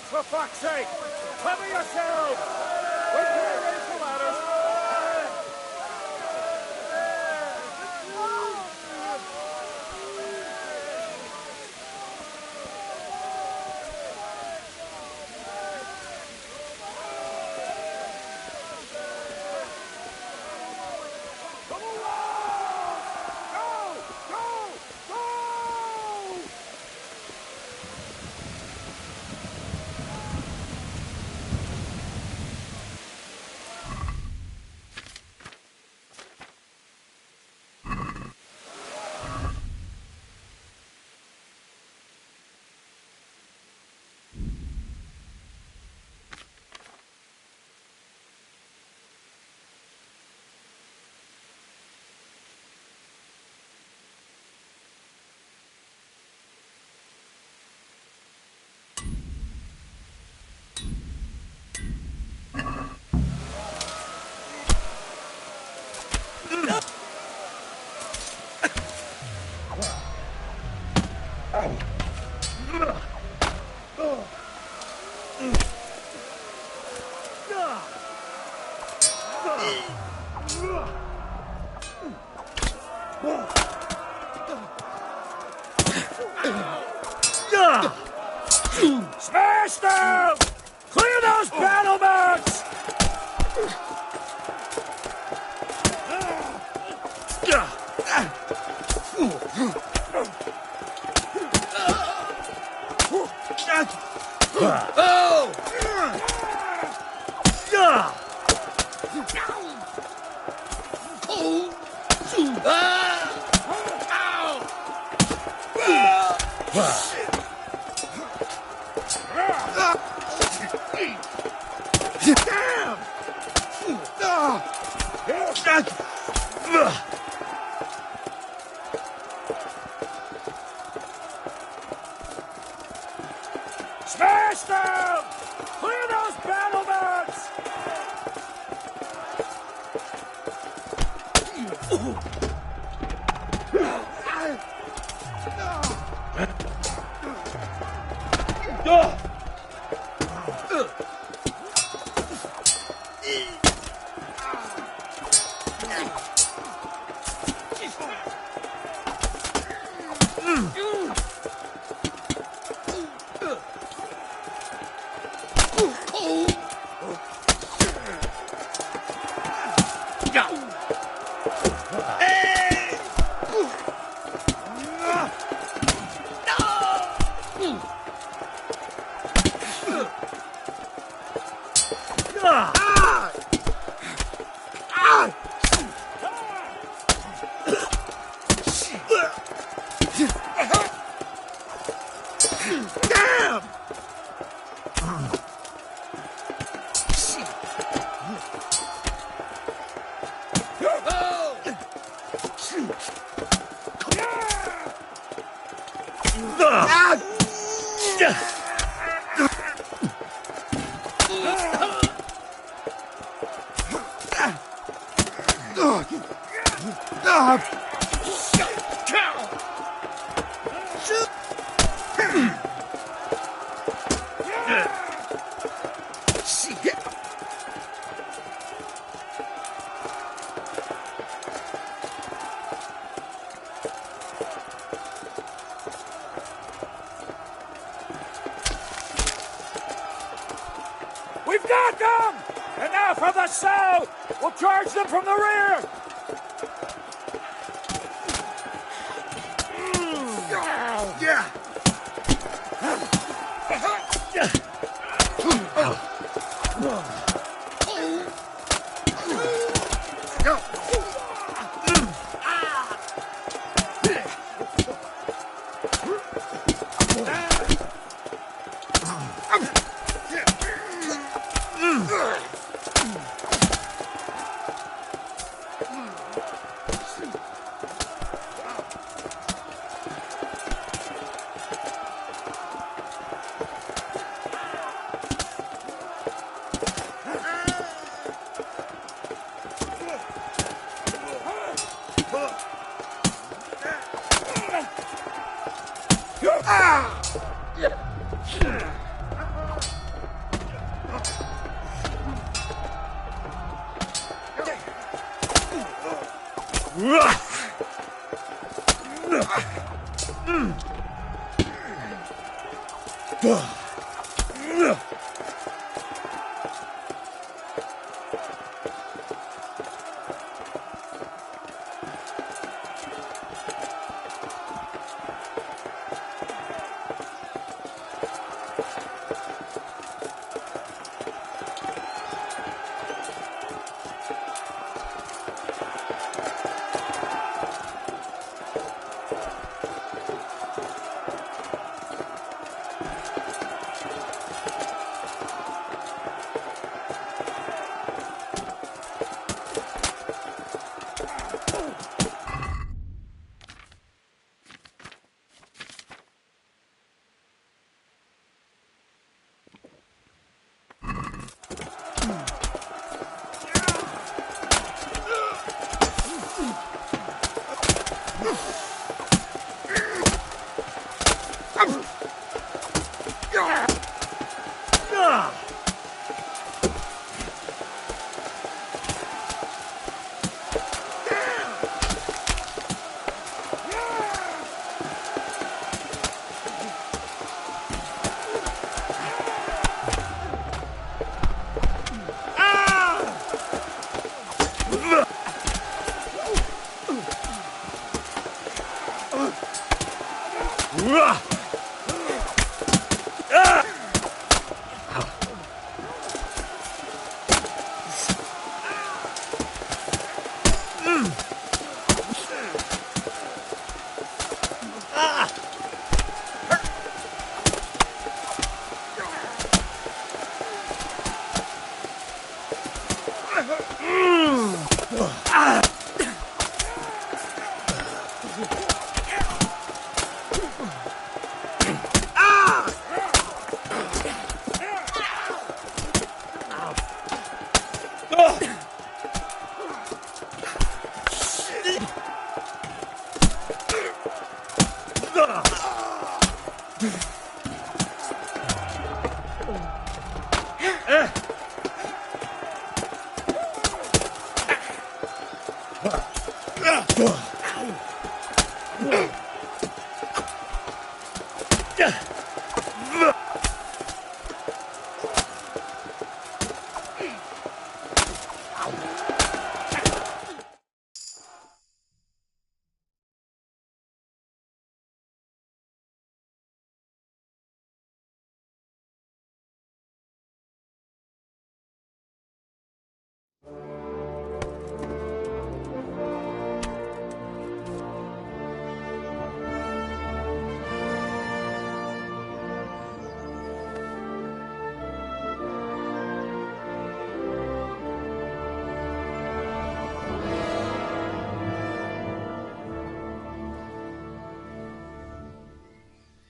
For fuck's sake! Cover yourselves! Wait till I raise the ladders! Come along! Go! Go! Go! Smash them! Clear those battlements! Smash them! Clear those battlements! We've got them! And now from the south! We'll charge them from the rear! Yeah!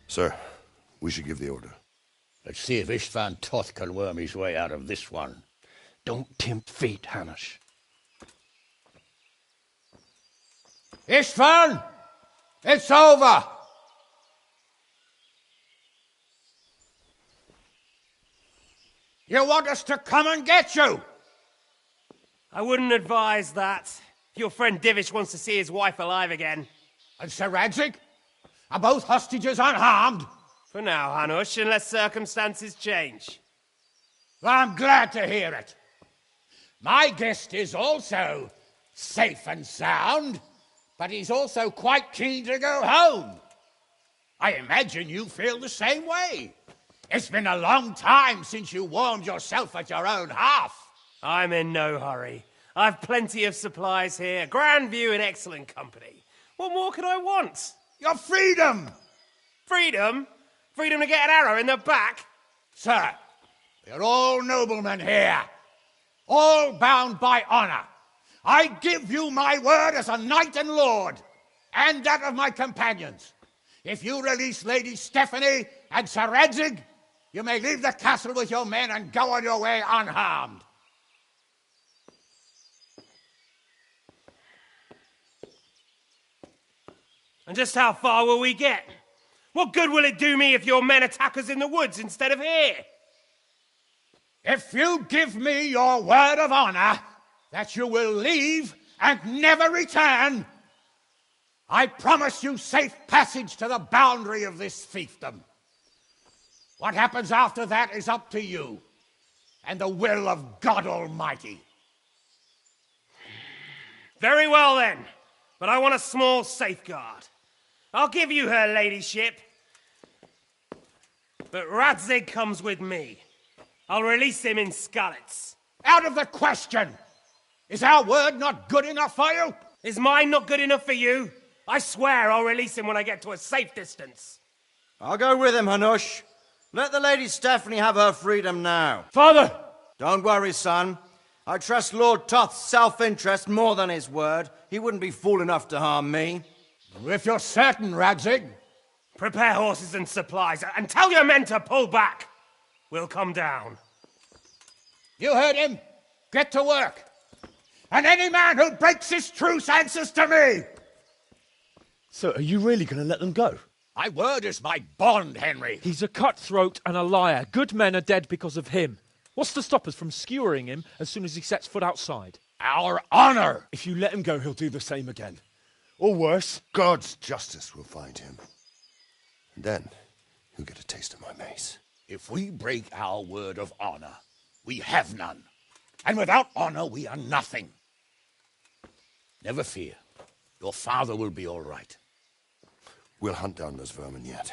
Sir, we should give the order. Let's see if Istvan Toth can worm his way out of this one. Don't tempt fate, Hanush. Istvan! It's over! You want us to come and get you? I wouldn't advise that. If your friend Divish wants to see his wife alive again. And Sir Radzig? Are both hostages unharmed? For now, Hanush, unless circumstances change. I'm glad to hear it. My guest is also safe and sound, but he's also quite keen to go home. I imagine you feel the same way. It's been a long time since you warmed yourself at your own hearth. I'm in no hurry. I've plenty of supplies here, grand view and excellent company. What more could I want? Your freedom! Freedom? Freedom to get an arrow in the back? Sir, we're all noblemen here, all bound by honor. I give you my word as a knight and lord, and that of my companions. If you release Lady Stephanie and Sir Radzig, you may leave the castle with your men and go on your way unharmed. And just how far will we get? What good will it do me if your men attack us in the woods instead of here? If you give me your word of honor that you will leave and never return, I promise you safe passage to the boundary of this fiefdom. What happens after that is up to you and the will of God Almighty. Very well then, but I want a small safeguard. I'll give you her ladyship, but Radzig comes with me. I'll release him in Skalitz. Out of the question! Is our word not good enough for you? Is mine not good enough for you? I swear I'll release him when I get to a safe distance. I'll go with him, Hanush. Let the Lady Stephanie have her freedom now. Father! Don't worry, son. I trust Lord Toth's self-interest more than his word. He wouldn't be fool enough to harm me. If you're certain, Radzig. Prepare horses and supplies, and tell your men to pull back. We'll come down. You heard him. Get to work. And any man who breaks this truce answers to me. So, are you really going to let them go? My word is my bond, Henry. He's a cutthroat and a liar. Good men are dead because of him. What's to stop us from skewering him as soon as he sets foot outside? Our honor! If you let him go, he'll do the same again. Or worse. God's justice will find him. And then he'll get a taste of my mace. If we break our word of honor, we have none. And without honor, we are nothing. Never fear. Your father will be all right. We'll hunt down those vermin yet.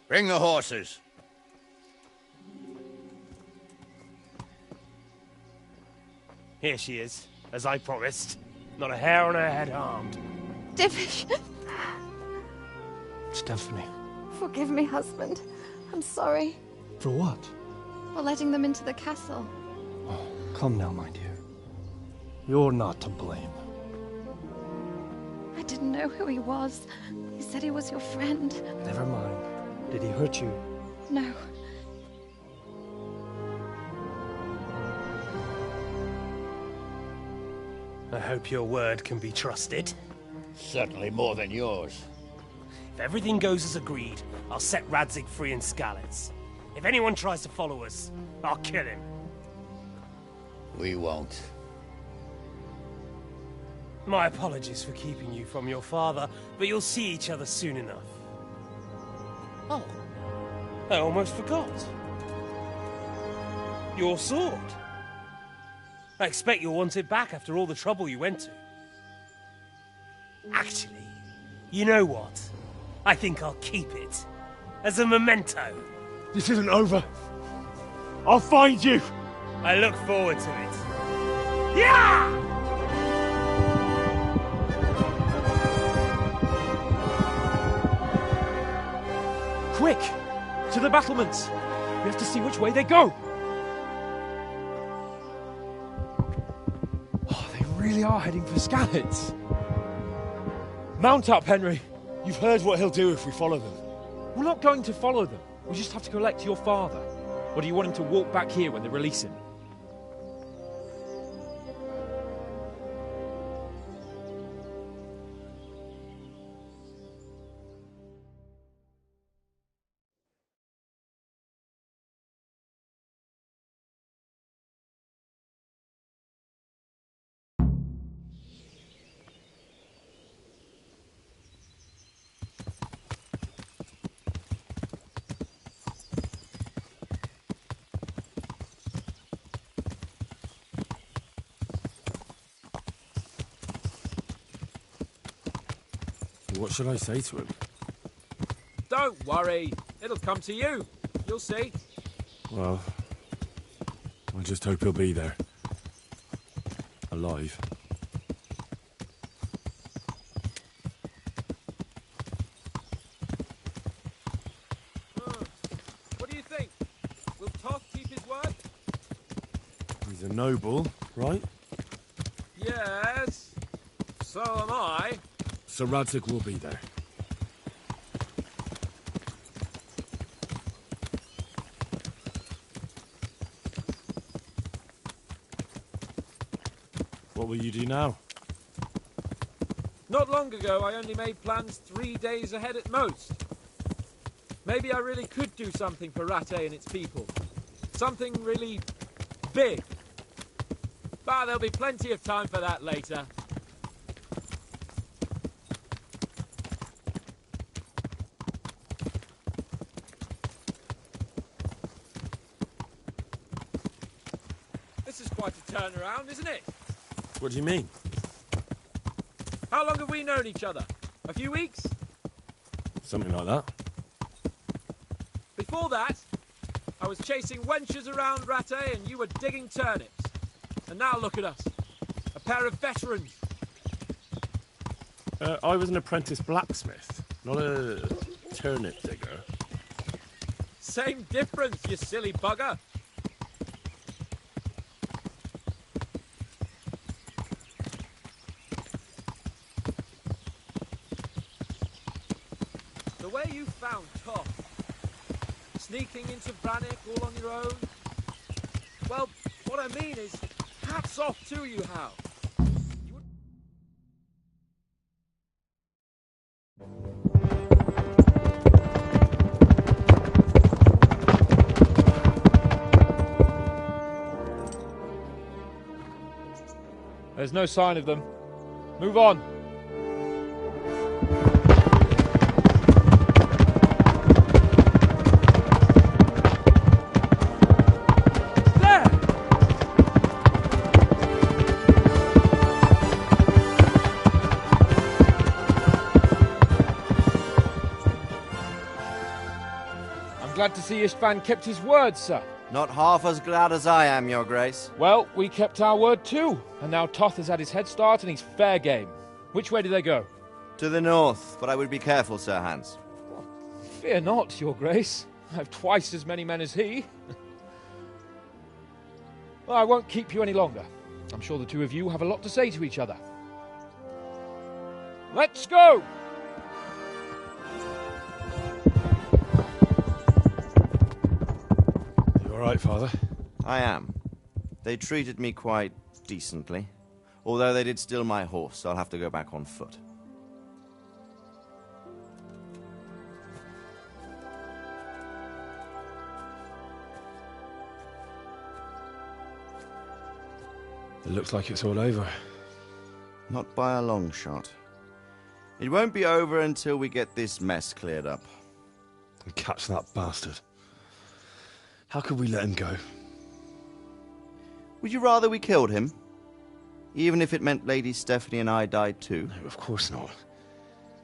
Bring the horses. Here she is, as I promised. Not a hair on her head harmed. Divish! Stephanie. Forgive me, husband. I'm sorry. For what? For letting them into the castle. Oh, come now, my dear. You're not to blame. I didn't know who he was. He said he was your friend. Never mind. Did he hurt you? No. I hope your word can be trusted. Certainly more than yours. If everything goes as agreed, I'll set Radzig free in Skalitz. If anyone tries to follow us, I'll kill him. We won't. My apologies for keeping you from your father, but you'll see each other soon enough. Oh, I almost forgot. Your sword. I expect you'll want it back after all the trouble you went to. Actually, you know what? I think I'll keep it. As a memento. This isn't over. I'll find you! I look forward to it. Yeah! Quick! To the battlements! We have to see which way they go! Oh, they really are heading for Skalitz. Mount up, Henry. You've heard what he'll do if we follow them. We're not going to follow them. We just have to collect your father. Or do you want him to walk back here when they release him? What should I say to him? Don't worry. It'll come to you. You'll see. Well, I just hope he'll be there. Alive. What do you think? Will Toth keep his word? He's a noble, right? Yes. So am I. So Radzig will be there. What will you do now? Not long ago, I only made plans 3 days ahead at most. Maybe I really could do something for Rattay and its people. Something really big. But there'll be plenty of time for that later. This is quite a turnaround, isn't it? What do you mean? How long have we known each other? A few weeks? Something like that. Before that, I was chasing wenches around Rattay and you were digging turnips. And now look at us. A pair of veterans. I was an apprentice blacksmith, not a turnip digger. Same difference, you silly bugger. The way you found Toth, sneaking into Brannick all on your own. Well, what I mean is, hats off to you, Hal. There's no sign of them. Move on. Glad to see Istvan kept his word, sir. Not half as glad as I am, Your Grace. Well, we kept our word too, and now Toth has had his head start and he's fair game. Which way do they go? To the north, but I would be careful, Sir Hans. Fear not, Your Grace. I have twice as many men as he. Well, I won't keep you any longer. I'm sure the two of you have a lot to say to each other. Let's go! You all right, Father? I am. They treated me quite decently. Although they did steal my horse, so I'll have to go back on foot. It looks like it's all over. Not by a long shot. It won't be over until we get this mess cleared up. And catch that bastard. How could we let him go? Would you rather we killed him? Even if it meant Lady Stephanie and I died too? No, of course not.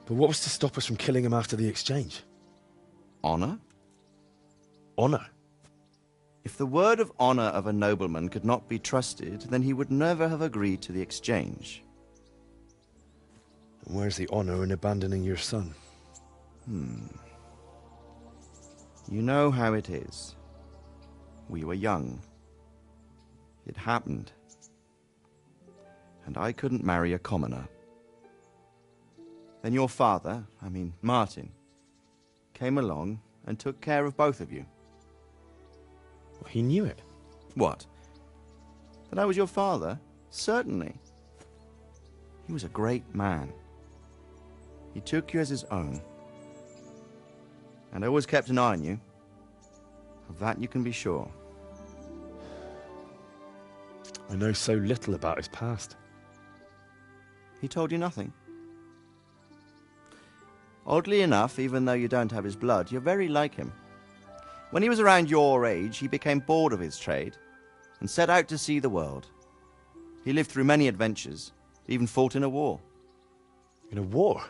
But what was to stop us from killing him after the exchange? Honor? Honor? If the word of honor of a nobleman could not be trusted, then he would never have agreed to the exchange. And where's the honor in abandoning your son? You know how it is. We were young. It happened. And I couldn't marry a commoner. Then your father, Martin, came along and took care of both of you. Well, he knew it. What? That I was your father? Certainly. He was a great man. He took you as his own. And always kept an eye on you. Of that you can be sure. I know so little about his past. He told you nothing? Oddly enough, even though you don't have his blood, you're very like him. When he was around your age, he became bored of his trade and set out to see the world. He lived through many adventures, even fought in a war. In a war?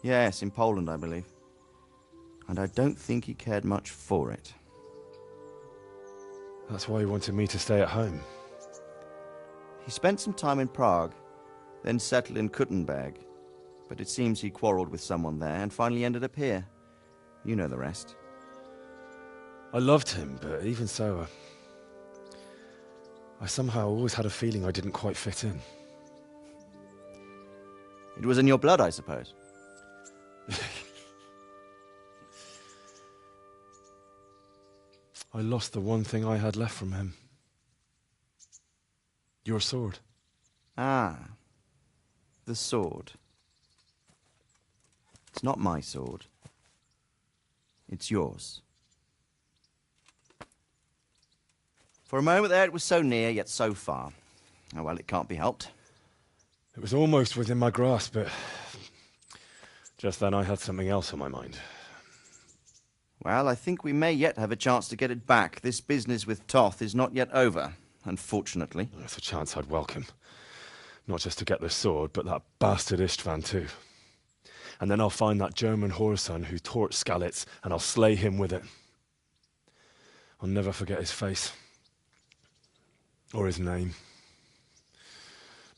Yes, in Poland, I believe. And I don't think he cared much for it. That's why he wanted me to stay at home. He spent some time in Prague, then settled in Kuttenberg. But it seems he quarreled with someone there and finally ended up here. You know the rest. I loved him, but even so, I somehow always had a feeling I didn't quite fit in. It was in your blood, I suppose. I lost the one thing I had left from him. Your sword. Ah, the sword. It's not my sword. It's yours. For a moment there, it was so near, yet so far. Oh, well, it can't be helped. It was almost within my grasp, but just then I had something else on my mind. Well, I think we may yet have a chance to get it back. This business with Toth is not yet over, unfortunately. That's a chance I'd welcome. Not just to get the sword, but that bastard Istvan too. And then I'll find that German whoreson who torched Skalitz, and I'll slay him with it. I'll never forget his face. Or his name.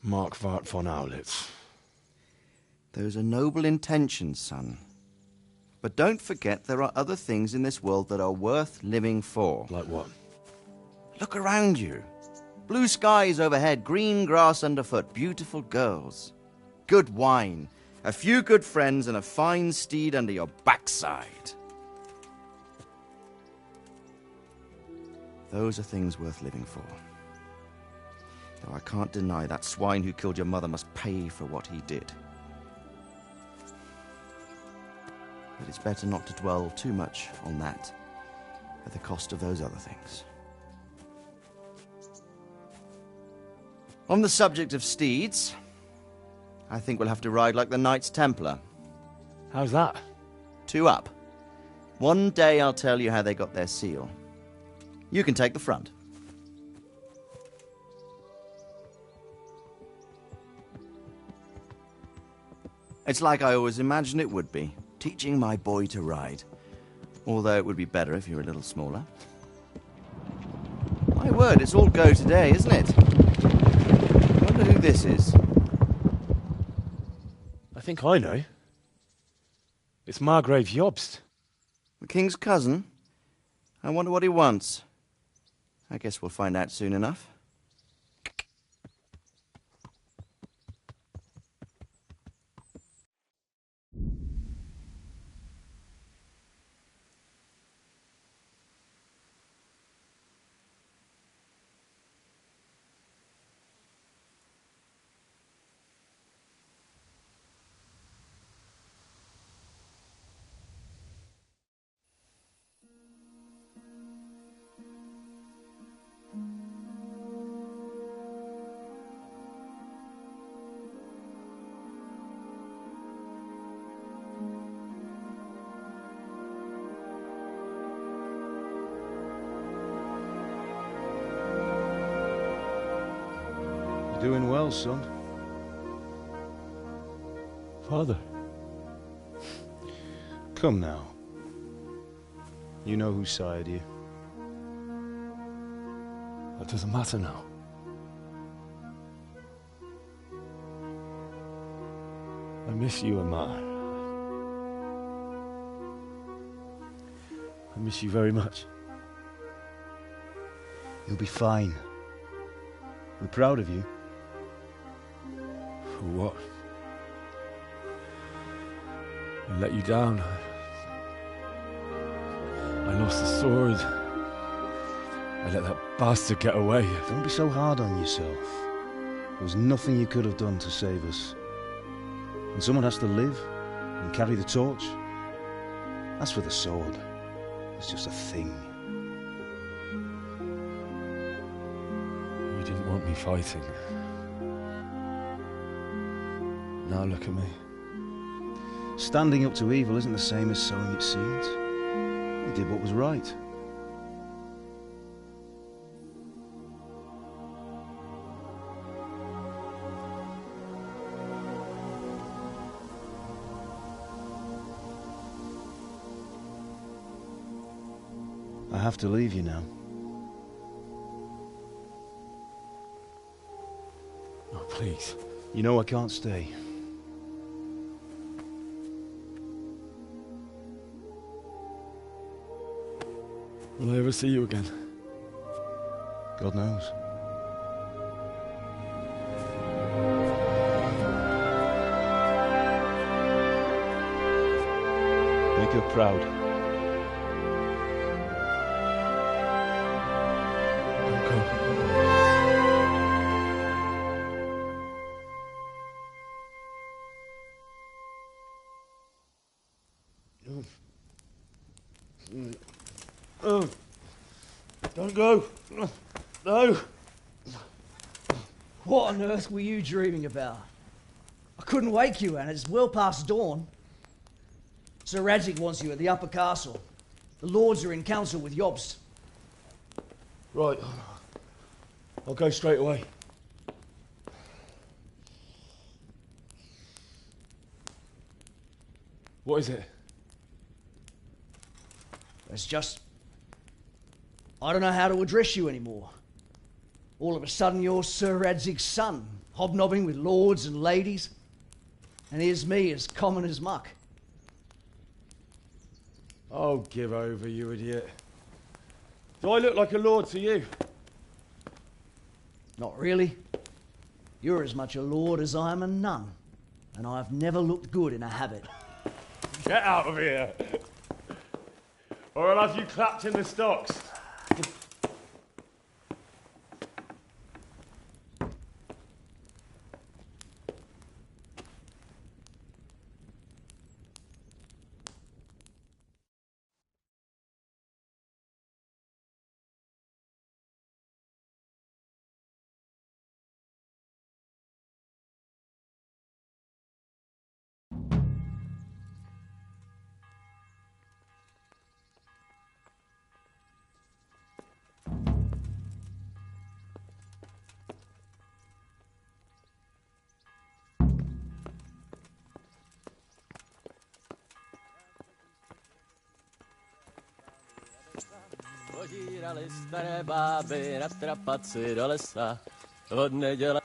Marquardt von Aulitz. Those are noble intentions, son. But don't forget there are other things in this world that are worth living for. Like what? Look around you. Blue skies overhead, green grass underfoot, beautiful girls. Good wine, a few good friends, and a fine steed under your backside. Those are things worth living for. Though I can't deny that swine who killed your mother must pay for what he did. But it's better not to dwell too much on that at the cost of those other things. On the subject of steeds, I think we'll have to ride like the Knights Templar. How's that? 2 up. One day I'll tell you how they got their seal. You can take the front. It's like I always imagined it would be, teaching my boy to ride. Although it would be better if you were a little smaller. My word, it's all go today, isn't it? I wonder who this is. I think I know. It's Margrave Jobst. The king's cousin? I wonder what he wants. I guess we'll find out soon enough. doing well, son. Father. Come now. You know who sired you. That doesn't matter now. I miss you, Amar. I miss you very much. You'll be fine. We're proud of you. For what? I let you down. I lost the sword. I let that bastard get away. Don't be so hard on yourself. There was nothing you could have done to save us. And someone has to live and carry the torch. As for the sword, it's just a thing. You didn't want me fighting. Now look at me. Standing up to evil isn't the same as sowing its seeds. You did what was right. I have to leave you now. Oh, please. You know I can't stay. Will I ever see you again? God knows. Make her proud. Don't go. No. What on earth were you dreaming about? I couldn't wake you, and it's well past dawn. Sir Radzig wants you at the upper castle. The lords are in council with Jobst. Right. I'll go straight away. What is it? It's just... I don't know how to address you anymore. All of a sudden you're Sir Radzig's son, hobnobbing with lords and ladies. And here's me, as common as muck. Oh, give over, you idiot. Do I look like a lord to you? Not really. You're as much a lord as I am a nun. And I've never looked good in a habit. Get out of here! Or I'll have you clapped in the stocks. Podírali staré báby na trapaci do lesa od neděle.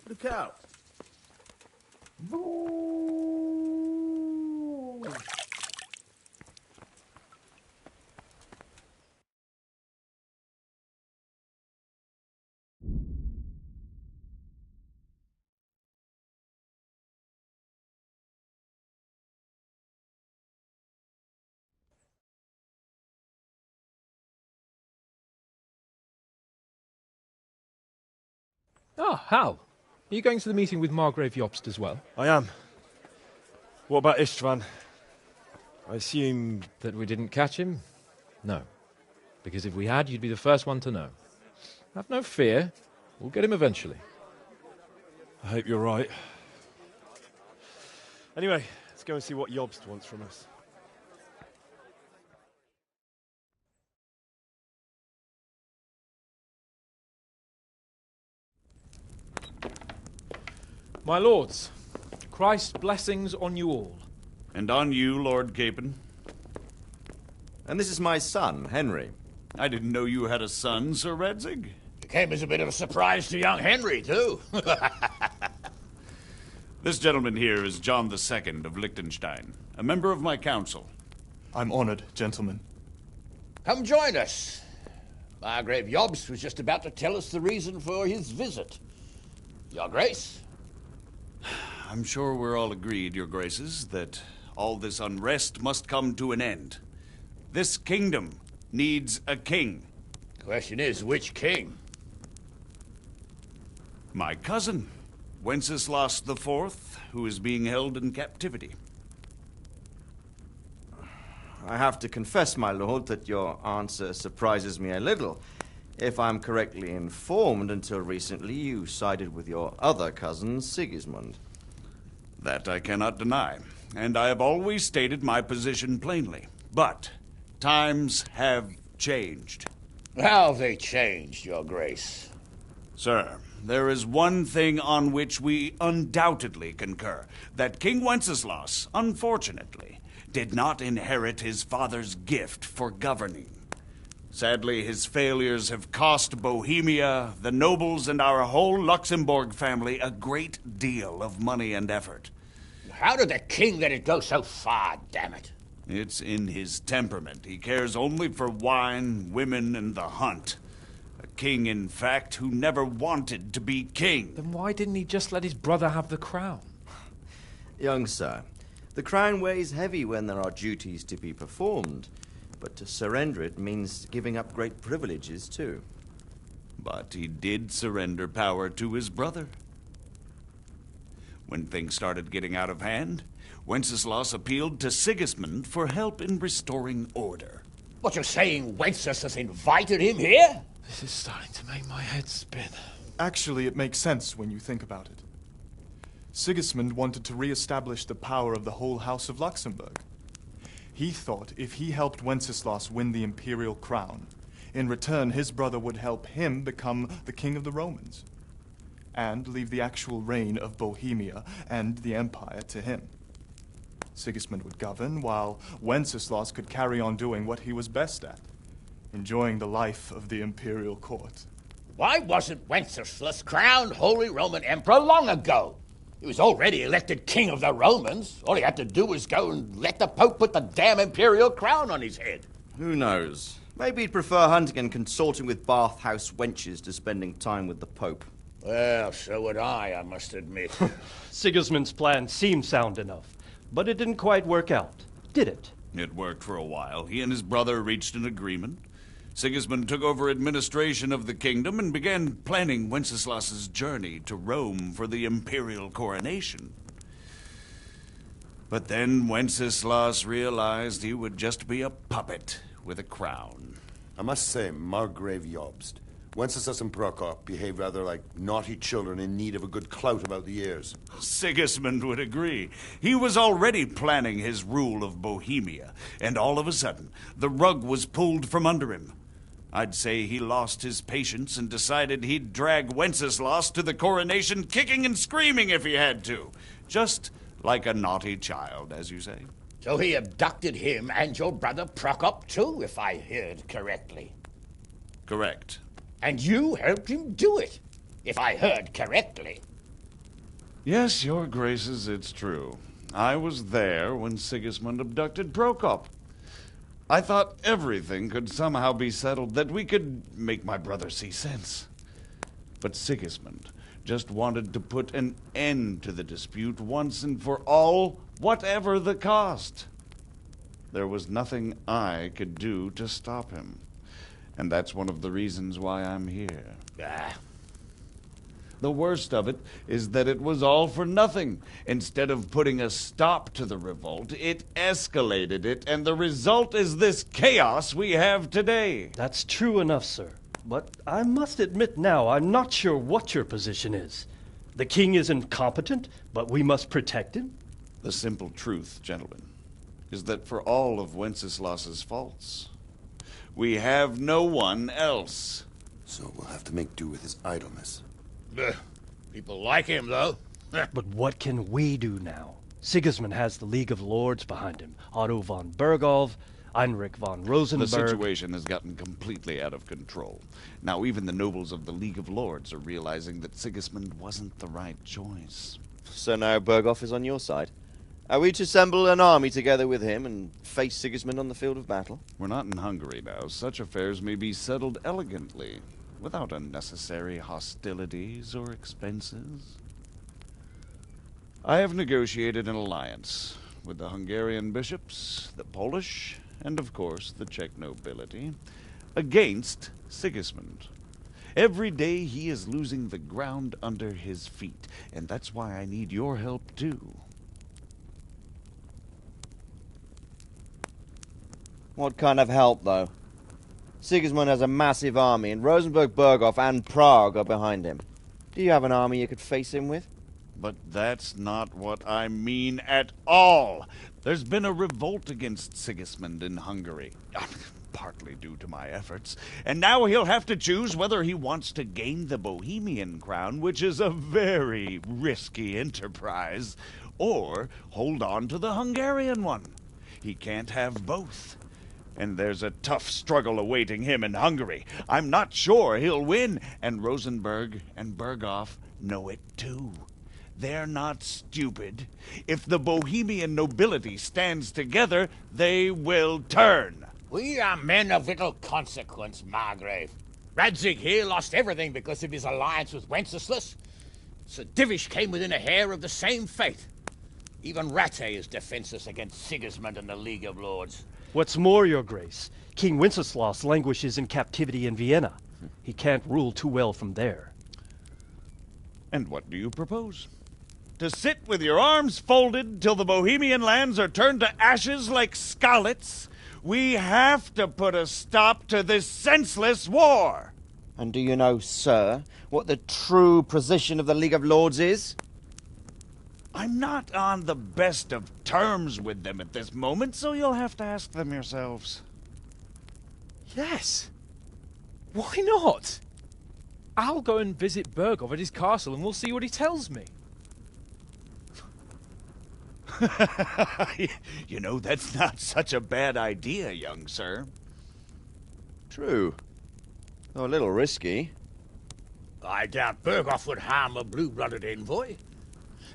Look out. Ah, Hal. Are you going to the meeting with Margrave Jobst as well? I am. What about Istvan? I assume... That we didn't catch him? No. Because if we had, you'd be the first one to know. Have no fear. We'll get him eventually. I hope you're right. Anyway, let's go and see what Jobst wants from us. My lords, Christ's blessings on you all. And on you, Lord Capon. And this is my son, Henry. I didn't know you had a son, Sir Redzig. It came as a bit of a surprise to young Henry, too. This gentleman here is John II of Liechtenstein, a member of my council. I'm honored, gentlemen. Come join us. Margrave Jobst was just about to tell us the reason for his visit. Your Grace? I'm sure we're all agreed, Your Graces, that all this unrest must come to an end. This kingdom needs a king. The question is, which king? My cousin, Wenceslas IV, who is being held in captivity. I have to confess, my lord, that your answer surprises me a little. If I'm correctly informed, until recently you sided with your other cousin, Sigismund. That I cannot deny, and I have always stated my position plainly. But times have changed. How have they changed, Your Grace? Sir, there is one thing on which we undoubtedly concur, that King Wenceslas, unfortunately, did not inherit his father's gift for governing. Sadly, his failures have cost Bohemia, the nobles, and our whole Luxembourg family a great deal of money and effort. How did the king let it go so far, damn it? It's in his temperament. He cares only for wine, women, and the hunt. A king, in fact, who never wanted to be king. Then why didn't he just let his brother have the crown? Young sir, the crown weighs heavy when there are duties to be performed. But to surrender it means giving up great privileges, too. But he did surrender power to his brother. When things started getting out of hand, Wenceslas appealed to Sigismund for help in restoring order. What, you're saying Wenceslas invited him here? This is starting to make my head spin. Actually, it makes sense when you think about it. Sigismund wanted to re-establish the power of the whole House of Luxembourg. He thought if he helped Wenceslas win the imperial crown, in return his brother would help him become the king of the Romans, and leave the actual reign of Bohemia and the empire to him. Sigismund would govern, while Wenceslas could carry on doing what he was best at, enjoying the life of the imperial court. Why wasn't Wenceslas crowned Holy Roman Emperor long ago? He was already elected king of the Romans. All he had to do was go and let the Pope put the damn imperial crown on his head. Who knows? Maybe he'd prefer hunting and consorting with bathhouse wenches to spending time with the Pope. Well, so would I must admit. Sigismund's plan seemed sound enough, but it didn't quite work out, did it? It worked for a while. He and his brother reached an agreement. Sigismund took over administration of the kingdom and began planning Wenceslas's journey to Rome for the imperial coronation. But then Wenceslas realized he would just be a puppet with a crown. I must say, Margrave Jobst, Wenceslas and Prokop behave rather like naughty children in need of a good clout about the ears. Sigismund would agree. He was already planning his rule of Bohemia, and all of a sudden, the rug was pulled from under him. I'd say he lost his patience and decided he'd drag Wenceslas to the coronation kicking and screaming if he had to. Just like a naughty child, as you say. So he abducted him and your brother Prokop too, if I heard correctly. Correct. And you helped him do it, if I heard correctly. Yes, your graces, it's true. I was there when Sigismund abducted Prokop. I thought everything could somehow be settled, that we could make my brother see sense. But Sigismund just wanted to put an end to the dispute once and for all, whatever the cost. There was nothing I could do to stop him. And that's one of the reasons why I'm here. The worst of it is that it was all for nothing. Instead of putting a stop to the revolt, it escalated it, and the result is this chaos we have today. That's true enough, sir. But I must admit now, I'm not sure what your position is. The king is incompetent, but we must protect him? The simple truth, gentlemen, is that for all of Wenceslas's faults, we have no one else. So we'll have to make do with his idleness. People like him, though. But what can we do now? Sigismund has the League of Lords behind him. Otto von Berghof, Heinrich von Rosenberg. The situation has gotten completely out of control. Now even the nobles of the League of Lords are realizing that Sigismund wasn't the right choice. So now Berghof is on your side. Are we to assemble an army together with him and face Sigismund on the field of battle? We're not in Hungary now. Such affairs may be settled elegantly, without unnecessary hostilities or expenses. I have negotiated an alliance with the Hungarian bishops, the Polish, and of course the Czech nobility, against Sigismund. Every day he is losing the ground under his feet, and that's why I need your help too. What kind of help, though? Sigismund has a massive army, and Rosenberg, Berghof, and Prague are behind him. Do you have an army you could face him with? But that's not what I mean at all. There's been a revolt against Sigismund in Hungary, partly due to my efforts, and now he'll have to choose whether he wants to gain the Bohemian crown, which is a very risky enterprise, or hold on to the Hungarian one. He can't have both. And there's a tough struggle awaiting him in Hungary. I'm not sure he'll win, and Rosenberg and Berghof know it too. They're not stupid. If the Bohemian nobility stands together, they will turn. We are men of little consequence, Margrave. Radzig here lost everything because of his alliance with Wenceslas. Sir Divish came within a hair of the same fate. Even Rattay is defenseless against Sigismund and the League of Lords. What's more, Your Grace, King Wenceslas languishes in captivity in Vienna. He can't rule too well from there. And what do you propose? To sit with your arms folded till the Bohemian lands are turned to ashes like Skalitz? We have to put a stop to this senseless war! And do you know, sir, what the true position of the League of Lords is? I'm not on the best of terms with them at this moment, so you'll have to ask them yourselves. Yes. Why not? I'll go and visit Berghof at his castle and we'll see what he tells me. You know, that's not such a bad idea, young sir. True. Though a little risky. I doubt Berghof would harm a blue-blooded envoy.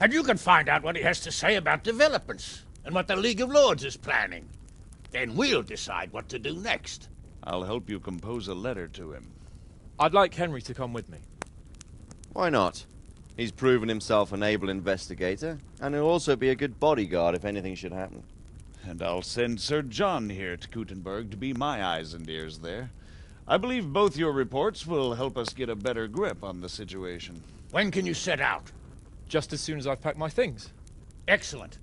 And you can find out what he has to say about developments and what the League of Lords is planning. Then we'll decide what to do next. I'll help you compose a letter to him. I'd like Henry to come with me. Why not? He's proven himself an able investigator, and he'll also be a good bodyguard if anything should happen. And I'll send Sir John here to Kuttenberg to be my eyes and ears there. I believe both your reports will help us get a better grip on the situation. When can you set out? Just as soon as I've packed my things. Excellent.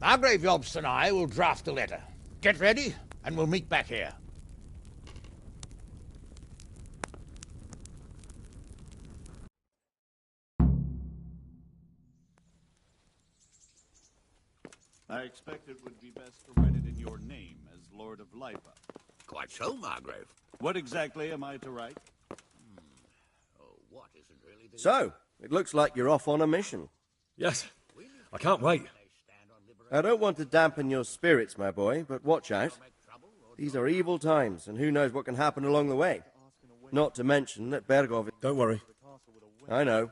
Margrave Jobst and I will draft a letter. Get ready, and we'll meet back here. I expect it would be best to write it in your name as Lord of Lipa. Quite so, Margrave. What exactly am I to write? What isn't really the... So, it looks like you're off on a mission. Yes. I can't wait. I don't want to dampen your spirits, my boy, but watch out. These are evil times, and who knows what can happen along the way. Not to mention that Berghof... Don't worry. I know.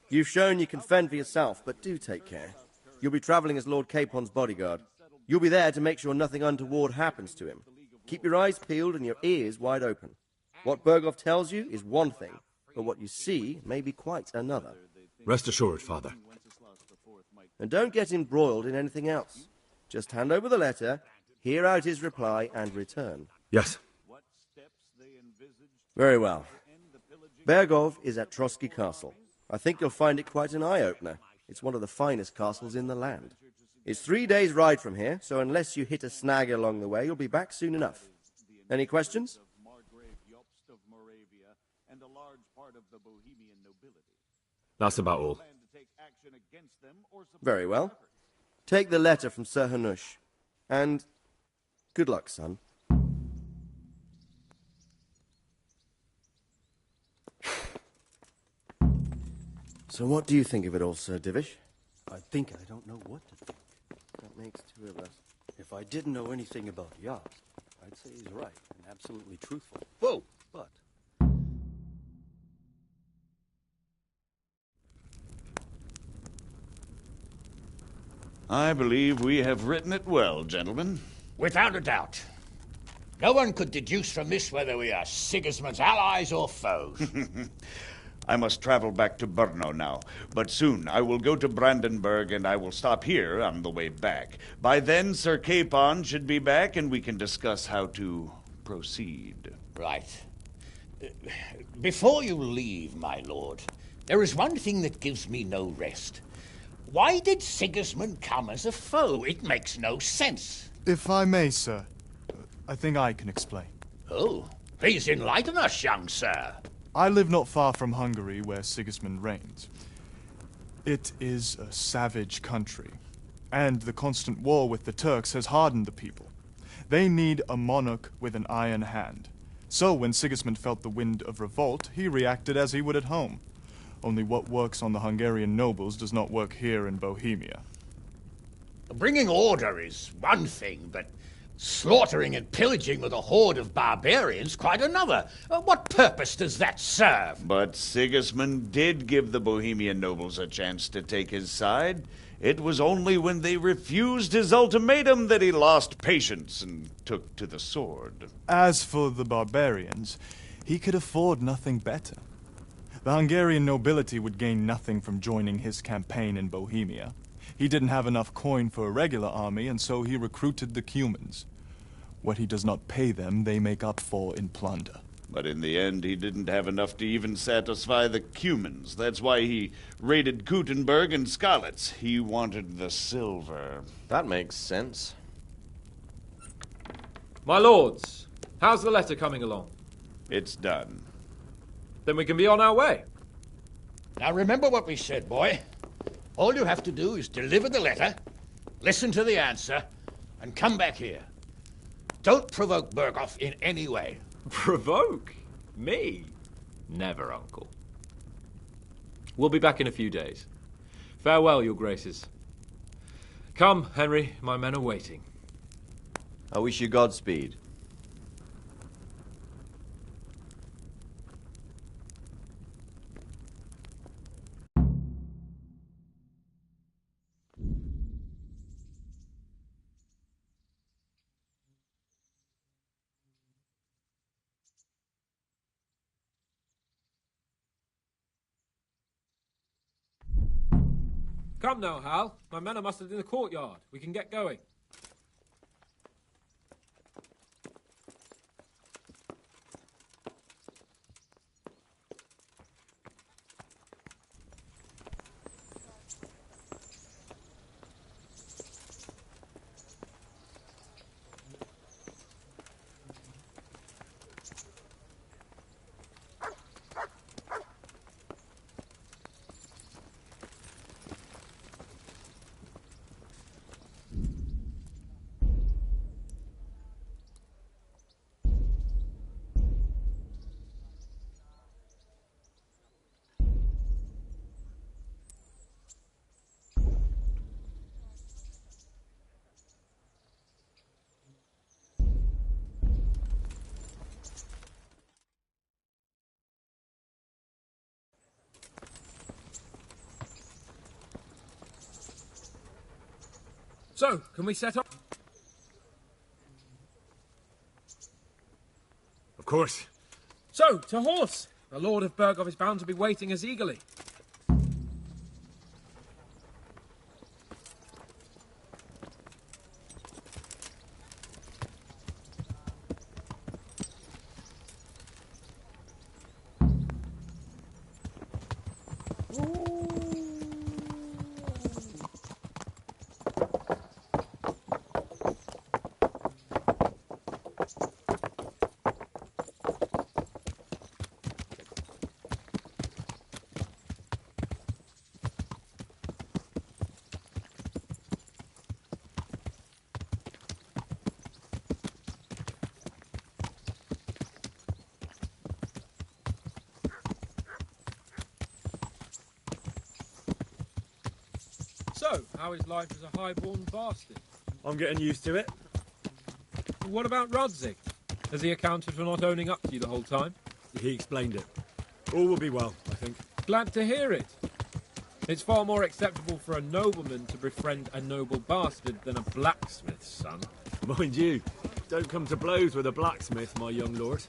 You've shown you can fend for yourself, but do take care. You'll be travelling as Lord Capon's bodyguard. You'll be there to make sure nothing untoward happens to him. Keep your eyes peeled and your ears wide open. What Berghof tells you is one thing, but what you see may be quite another. Rest assured, Father. And don't get embroiled in anything else. Just hand over the letter, hear out his reply, and return. Yes. Very well. Berghof is at Trotsky Castle. I think you'll find it quite an eye-opener. It's one of the finest castles in the land. It's 3 days' ride from here, so unless you hit a snag along the way, you'll be back soon enough. Any questions? That's about all. Very well. Take the letter from Sir Hanush. And good luck, son. So what do you think of it all, Sir Divish? I think I don't know what to think. That makes two of us. If I didn't know anything about Yaz, I'd say he's right and absolutely truthful. Whoa! But I believe we have written it well, gentlemen. Without a doubt. No one could deduce from this whether we are Sigismund's allies or foes. I must travel back to Brno now, but soon I will go to Brandenburg and I will stop here on the way back. By then, Sir Capon should be back and we can discuss how to proceed. Right. Before you leave, my lord, there is one thing that gives me no rest. Why did Sigismund come as a foe? It makes no sense. If I may, sir, I think I can explain. Oh, please enlighten us, young sir. I live not far from Hungary, where Sigismund reigns. It is a savage country, and the constant war with the Turks has hardened the people. They need a monarch with an iron hand. So when Sigismund felt the wind of revolt, he reacted as he would at home. Only what works on the Hungarian nobles does not work here in Bohemia. Bringing order is one thing, but slaughtering and pillaging with a horde of barbarians quite another. What purpose does that serve? But Sigismund did give the Bohemian nobles a chance to take his side. It was only when they refused his ultimatum that he lost patience and took to the sword. As for the barbarians, he could afford nothing better. The Hungarian nobility would gain nothing from joining his campaign in Bohemia. He didn't have enough coin for a regular army, and so he recruited the Cumans. What he does not pay them, they make up for in plunder. But in the end, he didn't have enough to even satisfy the Cumans. That's why he raided Kuttenberg and Skalitz. He wanted the silver. That makes sense. My lords, how's the letter coming along? It's done. Then we can be on our way. Now remember what we said, boy. All you have to do is deliver the letter, listen to the answer, and come back here. Don't provoke Berghoff in any way. Provoke? Me? Never, Uncle. We'll be back in a few days. Farewell, your graces. Come, Henry, my men are waiting. I wish you Godspeed. Come now, Hal. My men are mustered in the courtyard. We can get going. So, can we set up? Of course. So, to horse! The Lord of Berghoff is bound to be waiting us eagerly. So, how is life as a high-born bastard? I'm getting used to it. What about Rodzig? Has he accounted for not owning up to you the whole time? He explained it. All will be well, I think. Glad to hear it. It's far more acceptable for a nobleman to befriend a noble bastard than a blacksmith's son. Mind you, don't come to blows with a blacksmith, my young lord.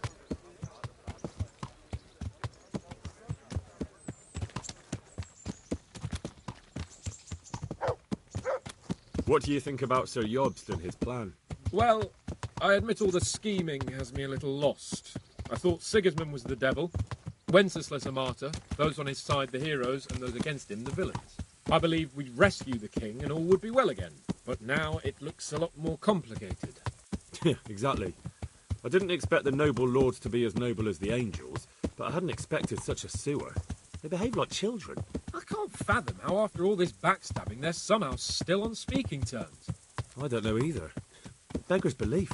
What do you think about Sir Jobst and his plan? Well, I admit all the scheming has me a little lost. I thought Sigismund was the devil, Wenceslas a martyr, those on his side the heroes, and those against him the villains. I believe we'd rescue the king and all would be well again, but now it looks a lot more complicated. Yeah, exactly. I didn't expect the noble lords to be as noble as the angels, but I hadn't expected such a sewer. They behave like children. I can't fathom how after all this backstabbing they're somehow still on speaking terms. I don't know either. Beggars belief.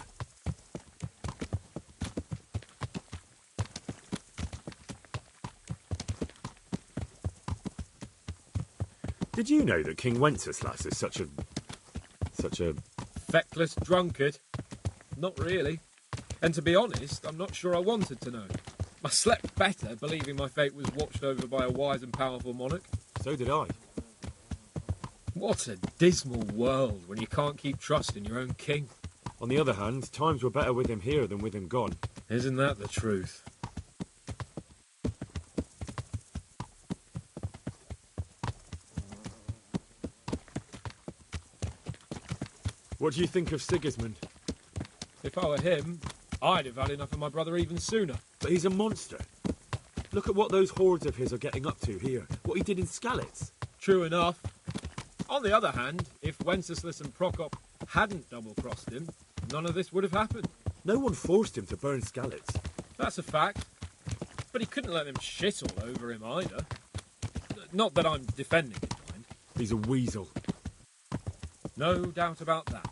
Did you know that King Wenceslas is such a feckless drunkard? Not really. And to be honest, I'm not sure I wanted to know. I slept better believing my fate was watched over by a wise and powerful monarch. So did I. What a dismal world when you can't keep trust in your own king. On the other hand, times were better with him here than with him gone. Isn't that the truth? What do you think of Sigismund? If I were him, I'd have had enough of my brother even sooner. But he's a monster. Look at what those hordes of his are getting up to here. What he did in Skalitz. True enough. On the other hand, if Wenceslas and Prokop hadn't double-crossed him, none of this would have happened. No one forced him to burn Skalitz. That's a fact. But he couldn't let them shit all over him either. Not that I'm defending him, mind. He's a weasel. No doubt about that.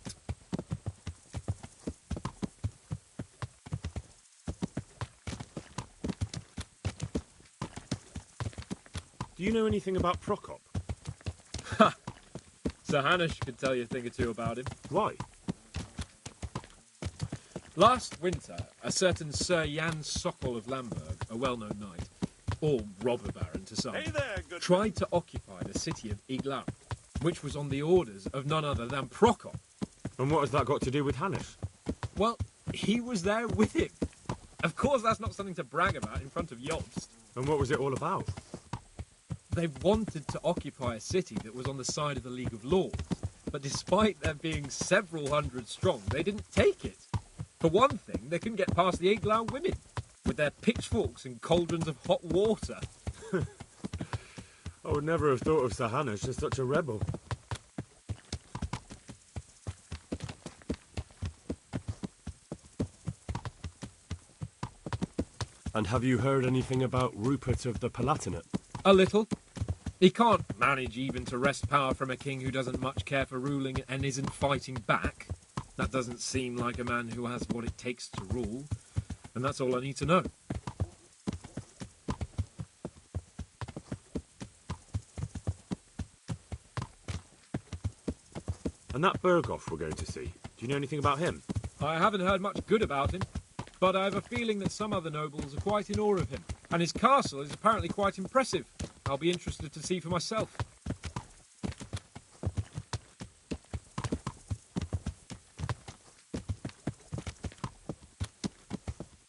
Do you know anything about Prokop? Ha! Sir Hanush could tell you a thing or two about him. Why? Last winter, a certain Sir Jan Sokol of Lamberg, a well-known knight, or robber baron to some, tried to occupy the city of Iglau, which was on the orders of none other than Prokop. And what has that got to do with Hanush? Well, he was there with him. Of course that's not something to brag about in front of Jobst. And what was it all about? They wanted to occupy a city that was on the side of the League of Lords, but despite there being several hundred strong, they didn't take it. For one thing, they couldn't get past the Iglau women, with their pitchforks and cauldrons of hot water. I would never have thought of Sir Hanush as such a rebel. And have you heard anything about Rupert of the Palatinate? A little. He can't manage even to wrest power from a king who doesn't much care for ruling and isn't fighting back. That doesn't seem like a man who has what it takes to rule. And that's all I need to know. And that Berghoff we're going to see, do you know anything about him? I haven't heard much good about him, but I have a feeling that some other nobles are quite in awe of him. And his castle is apparently quite impressive. I'll be interested to see for myself.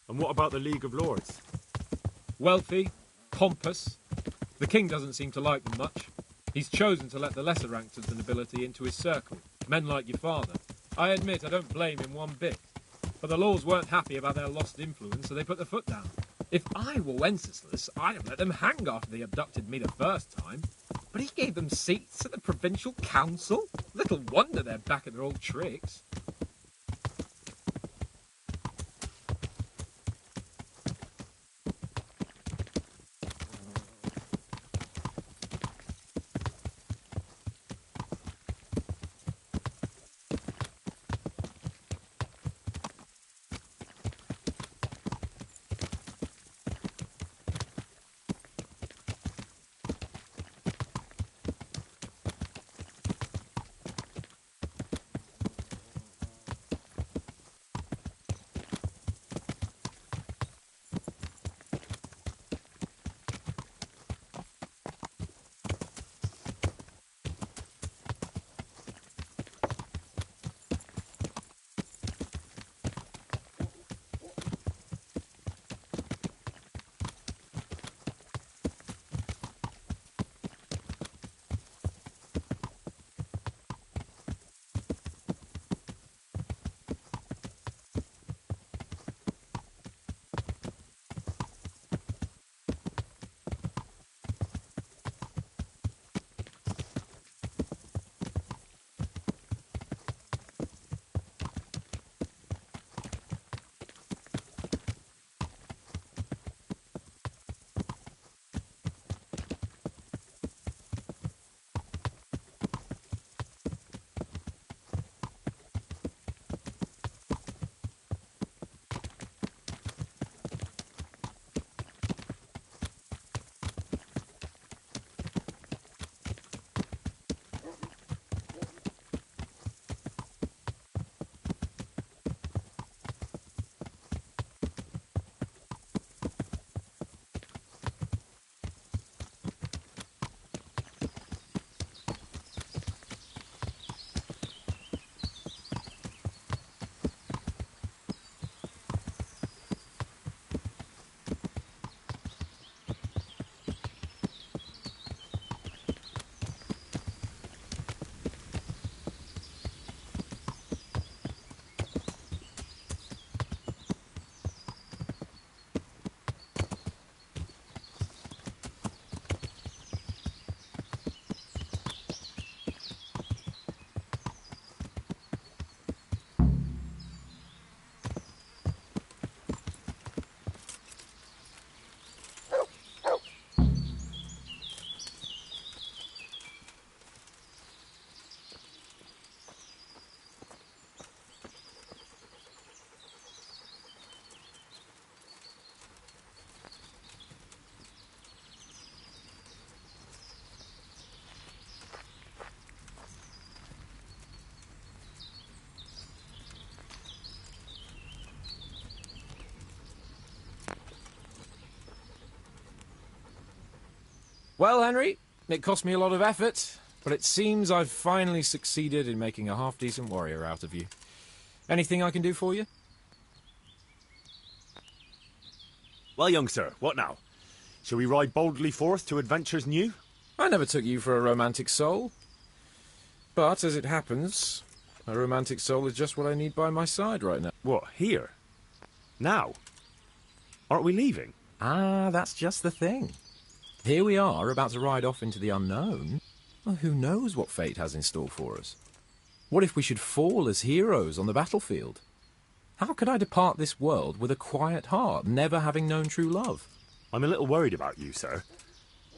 And what about the League of Lords? Wealthy, pompous. The king doesn't seem to like them much. He's chosen to let the lesser ranks of the nobility into his circle, men like your father. I admit I don't blame him one bit. But the lords weren't happy about their lost influence, so they put their foot down. If I were Wenceslas, I'd have let them hang after they abducted me the first time. But he gave them seats at the provincial council. Little wonder they're back at their old tricks. Well, Henry, it cost me a lot of effort, but it seems I've finally succeeded in making a half-decent warrior out of you. Anything I can do for you? Well, young sir, what now? Shall we ride boldly forth to adventures new? I never took you for a romantic soul. But, as it happens, a romantic soul is just what I need by my side right now. What, here? Now? Aren't we leaving? Ah, that's just the thing. Here we are, about to ride off into the unknown. Well, who knows what fate has in store for us? What if we should fall as heroes on the battlefield? How could I depart this world with a quiet heart, never having known true love? I'm a little worried about you, sir.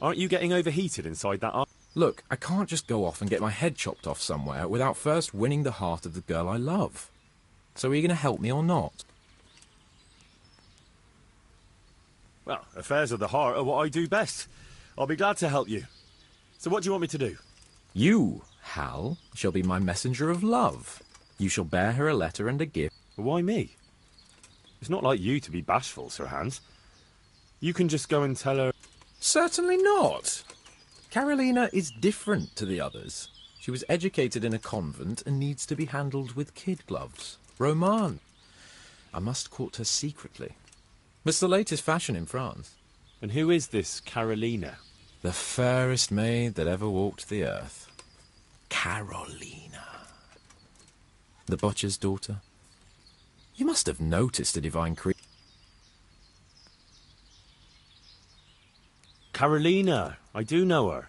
Aren't you getting overheated inside that arm? Look, I can't just go off and get my head chopped off somewhere without first winning the heart of the girl I love. So are you going to help me or not? Well, affairs of the heart are what I do best. I'll be glad to help you. So what do you want me to do? You, Hal, shall be my messenger of love. You shall bear her a letter and a gift. Why me? It's not like you to be bashful, Sir Hans. You can just go and tell her... Certainly not. Carolina is different to the others. She was educated in a convent and needs to be handled with kid gloves. Roman. I must court her secretly. It's the latest fashion in France. And who is this Carolina? The fairest maid that ever walked the earth. Carolina. The butcher's daughter. You must have noticed a divine creature. Carolina. I do know her.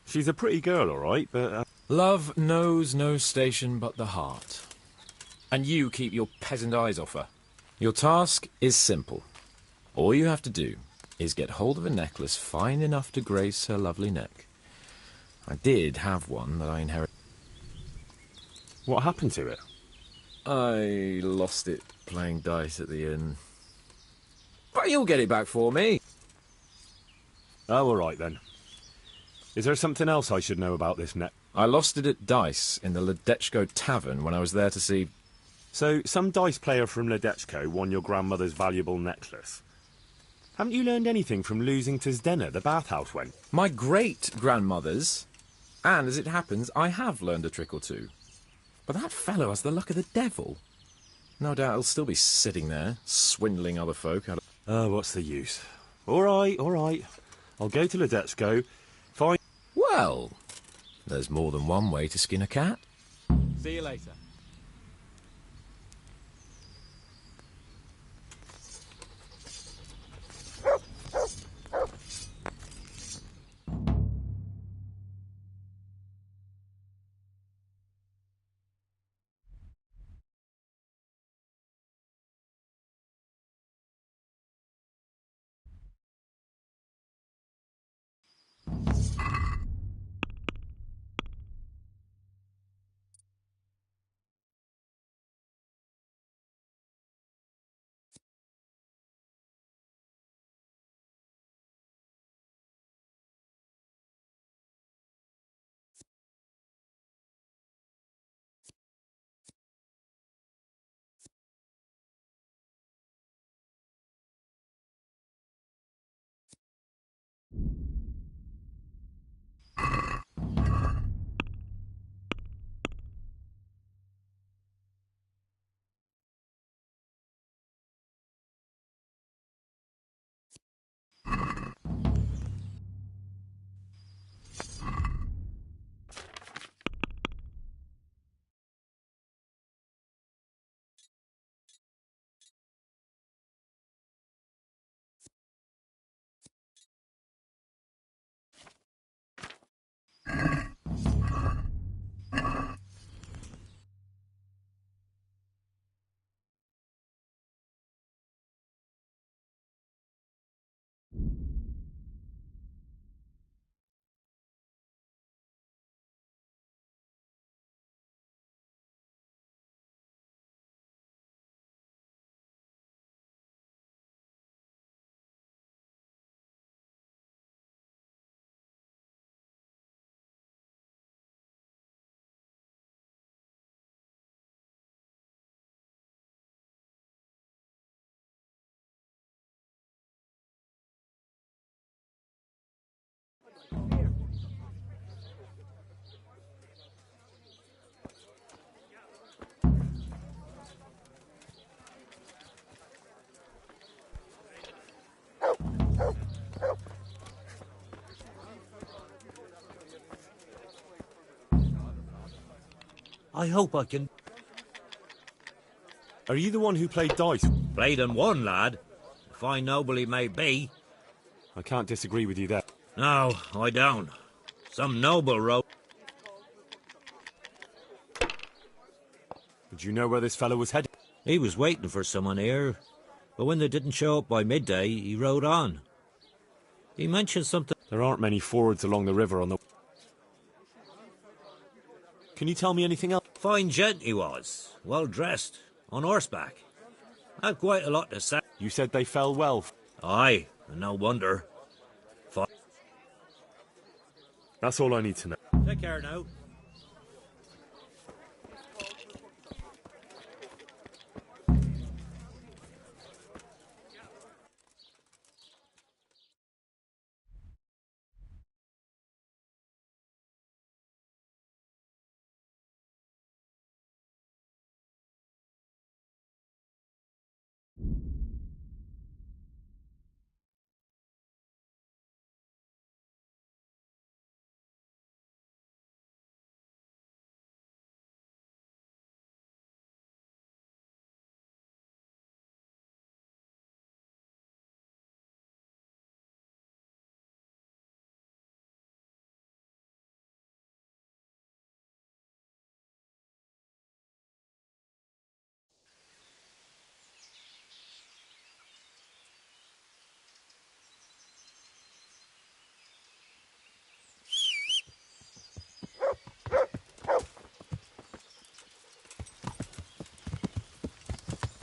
She's a pretty girl, all right, but... Love knows no station but the heart. And you keep your peasant eyes off her. Your task is simple. All you have to do is get hold of a necklace fine enough to grace her lovely neck. I did have one that I inherited. What happened to it? I lost it playing dice at the inn. But you'll get it back for me. Oh, all right then. Is there something else I should know about this net? I lost it at dice in the Ledechko tavern when I was there to see... So, some dice player from Ledechko won your grandmother's valuable necklace. Haven't you learned anything from losing to Zdena, the bathhouse wench? My great-grandmother's. And, as it happens, I have learned a trick or two. But that fellow has the luck of the devil. No doubt he'll still be sitting there, swindling other folk out of... Oh, what's the use? All right, all right. I'll go to Ledechko, find... Well, there's more than one way to skin a cat. See you later. I hope I can... Are you the one who played dice? Played and won, lad. Fine noble he may be. I can't disagree with you there. No, I don't. Some noble wrote... Did you know where this fellow was headed? He was waiting for someone here, but when they didn't show up by midday, he rode on. He mentioned something... There aren't many fords along the river on the... Can you tell me anything else? Fine gent he was, well dressed, on horseback. Had quite a lot to say. You said they fell well. Aye, and no wonder. That's all I need to know. Take care now.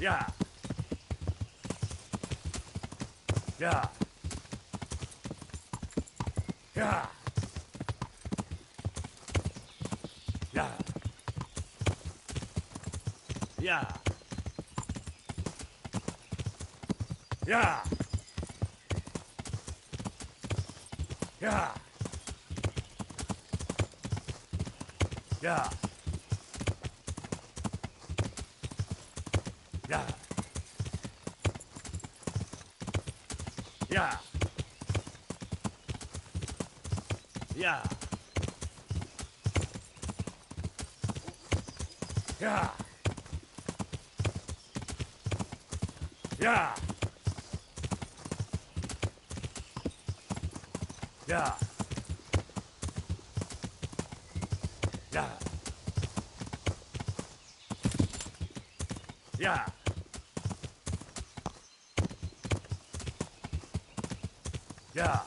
Yeah. Yeah. Yeah. Yeah. Yeah. Yeah. Yeah. Yeah. Yeah. Yeah. Yeah. Yeah. Yeah. Yeah. Yeah. Yeah. Yeah.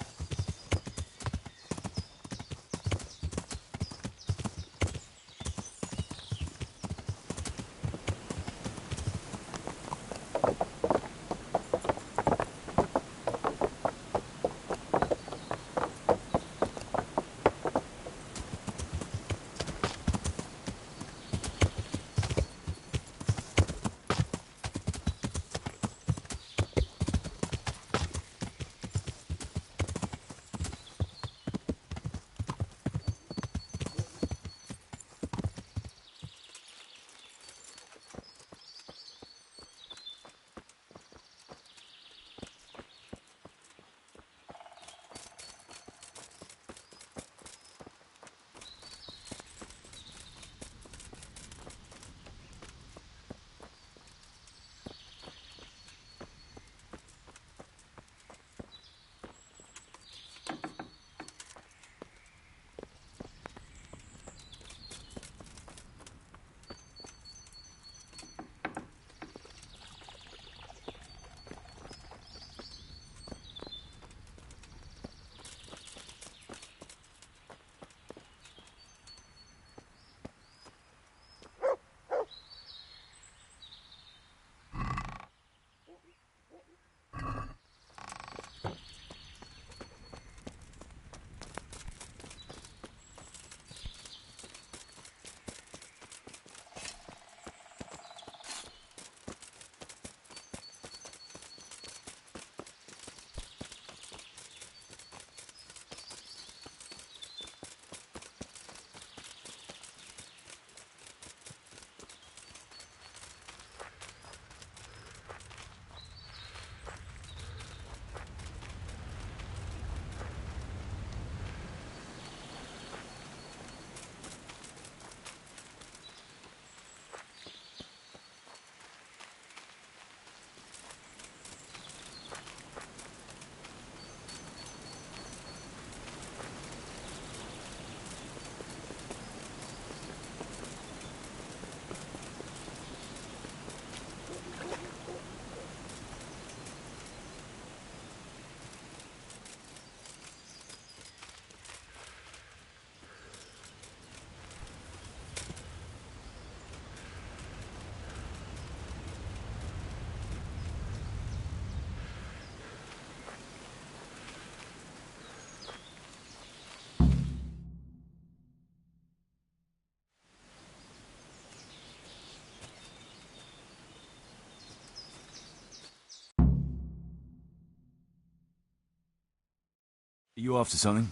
you after something?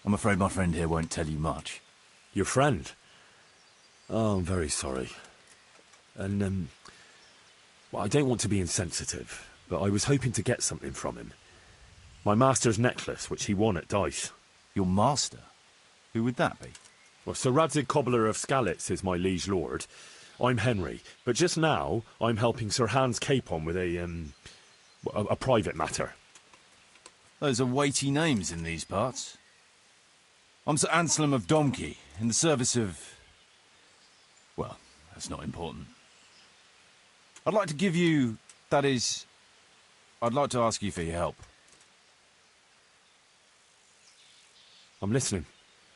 I'm afraid my friend here won't tell you much. Your friend? Oh, I'm very sorry. And, well, I don't want to be insensitive, but I was hoping to get something from him. My master's necklace, which he won at dice. Your master? Who would that be? Well, Sir Radzig Cobbler of Skalitz is my liege lord. I'm Henry, but just now I'm helping Sir Hans Capon with a private matter. Those are weighty names in these parts. I'm Sir Anselm of Domkey, in the service of... well, that's not important. I'd like to give you... that is... I'd like to ask you for your help. I'm listening.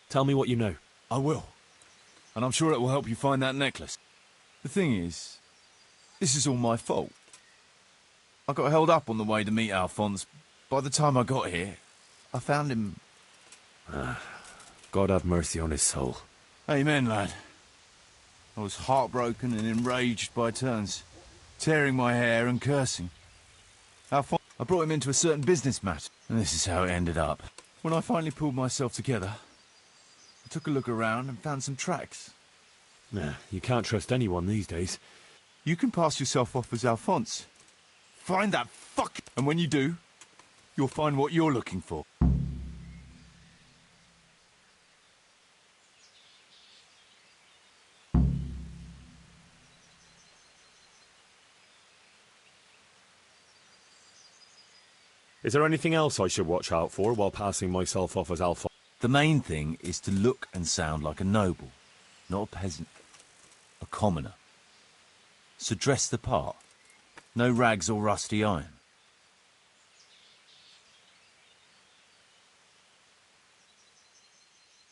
Tell me what you know. I will. And I'm sure it will help you find that necklace. The thing is, this is all my fault. I got held up on the way to meet Alphonse. By the time I got here, I found him... God have mercy on his soul. Amen, lad. I was heartbroken and enraged by turns, tearing my hair and cursing. Alphonse, I brought him into a certain business matter, and this is how it ended up. When I finally pulled myself together, I took a look around and found some tracks. Nah, you can't trust anyone these days. You can pass yourself off as Alphonse. Find that fuck! And when you do, you'll find what you're looking for. Is there anything else I should watch out for while passing myself off as Alphonse? The main thing is to look and sound like a noble, not a peasant. A commoner. So dress the part. No rags or rusty iron.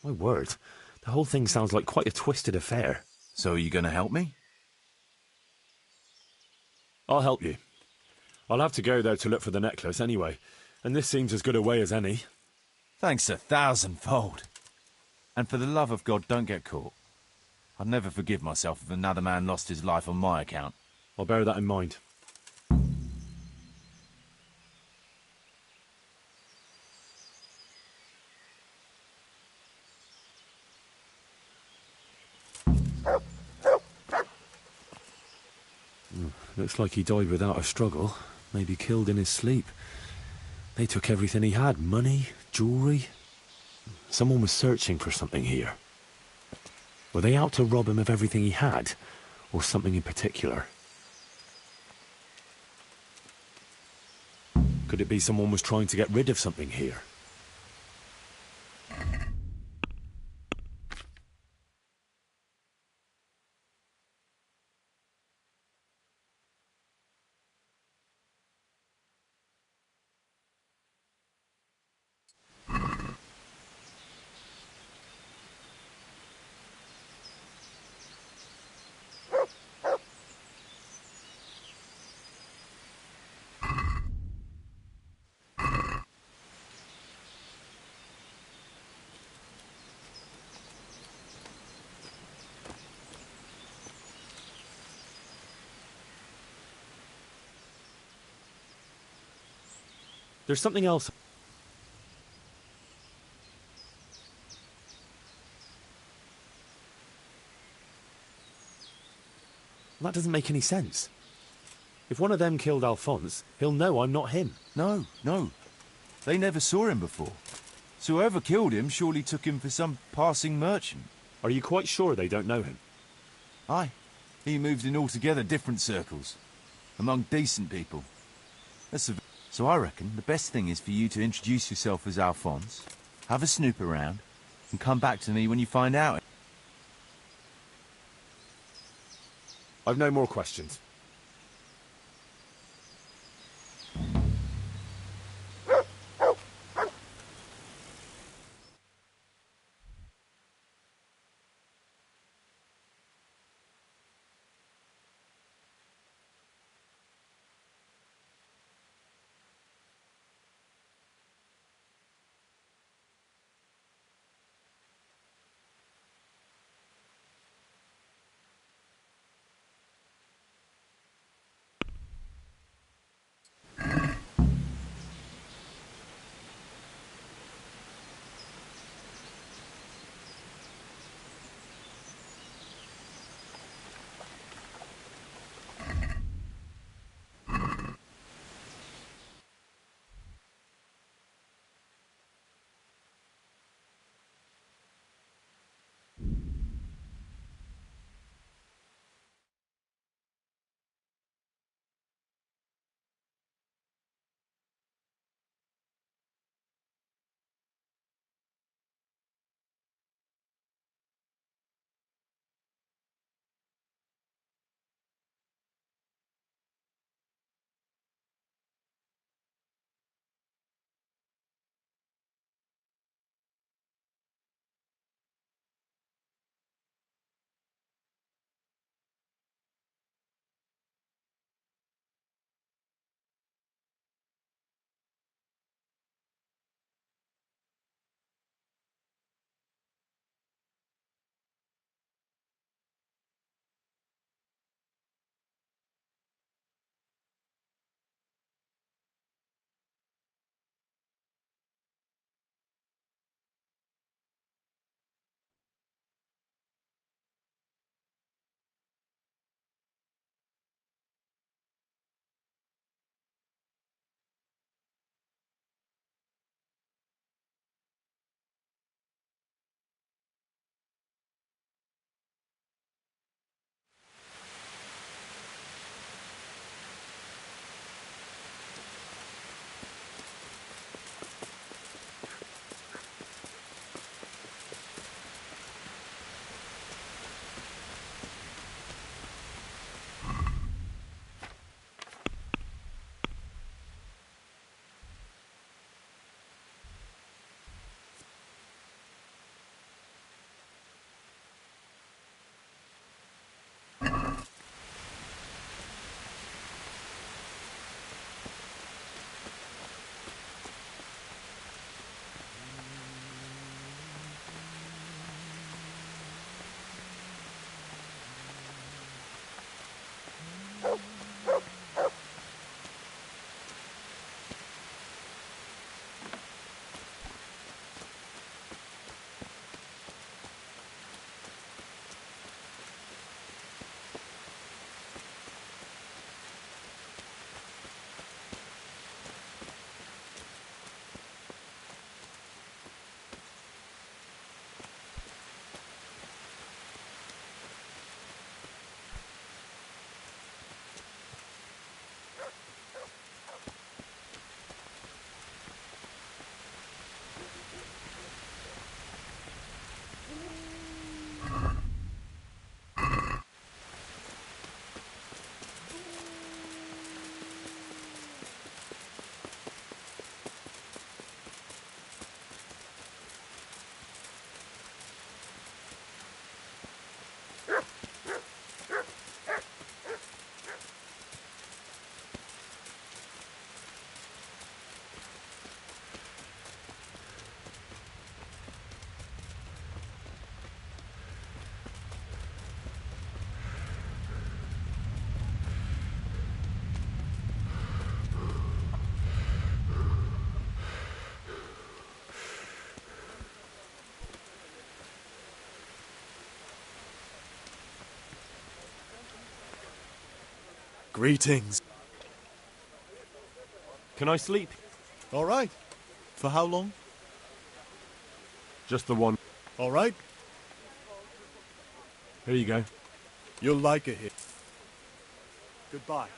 My word, the whole thing sounds like quite a twisted affair. So are you going to help me? I'll help you. I'll have to go, though, to look for the necklace anyway, and this seems as good a way as any. Thanks 1,000-fold. And for the love of God, don't get caught. I'd never forgive myself if another man lost his life on my account. I'll bear that in mind. Looks like he died without a struggle. Maybe killed in his sleep. They took everything he had. Money, jewellery. Someone was searching for something here. Were they out to rob him of everything he had? Or something in particular? Could it be someone was trying to get rid of something here? There's something else. That doesn't make any sense. If one of them killed Alphonse, he'll know I'm not him. No. They never saw him before. So whoever killed him surely took him for some passing merchant. Are you quite sure they don't know him? Aye. He moved in altogether different circles. Among decent people. So I reckon the best thing is for you to introduce yourself as Alphonse, have a snoop around, and come back to me when you find out. I've no more questions. Greetings. Can I sleep? All right. For how long? Just the one. All right. Here you go. You'll like it here. Goodbye.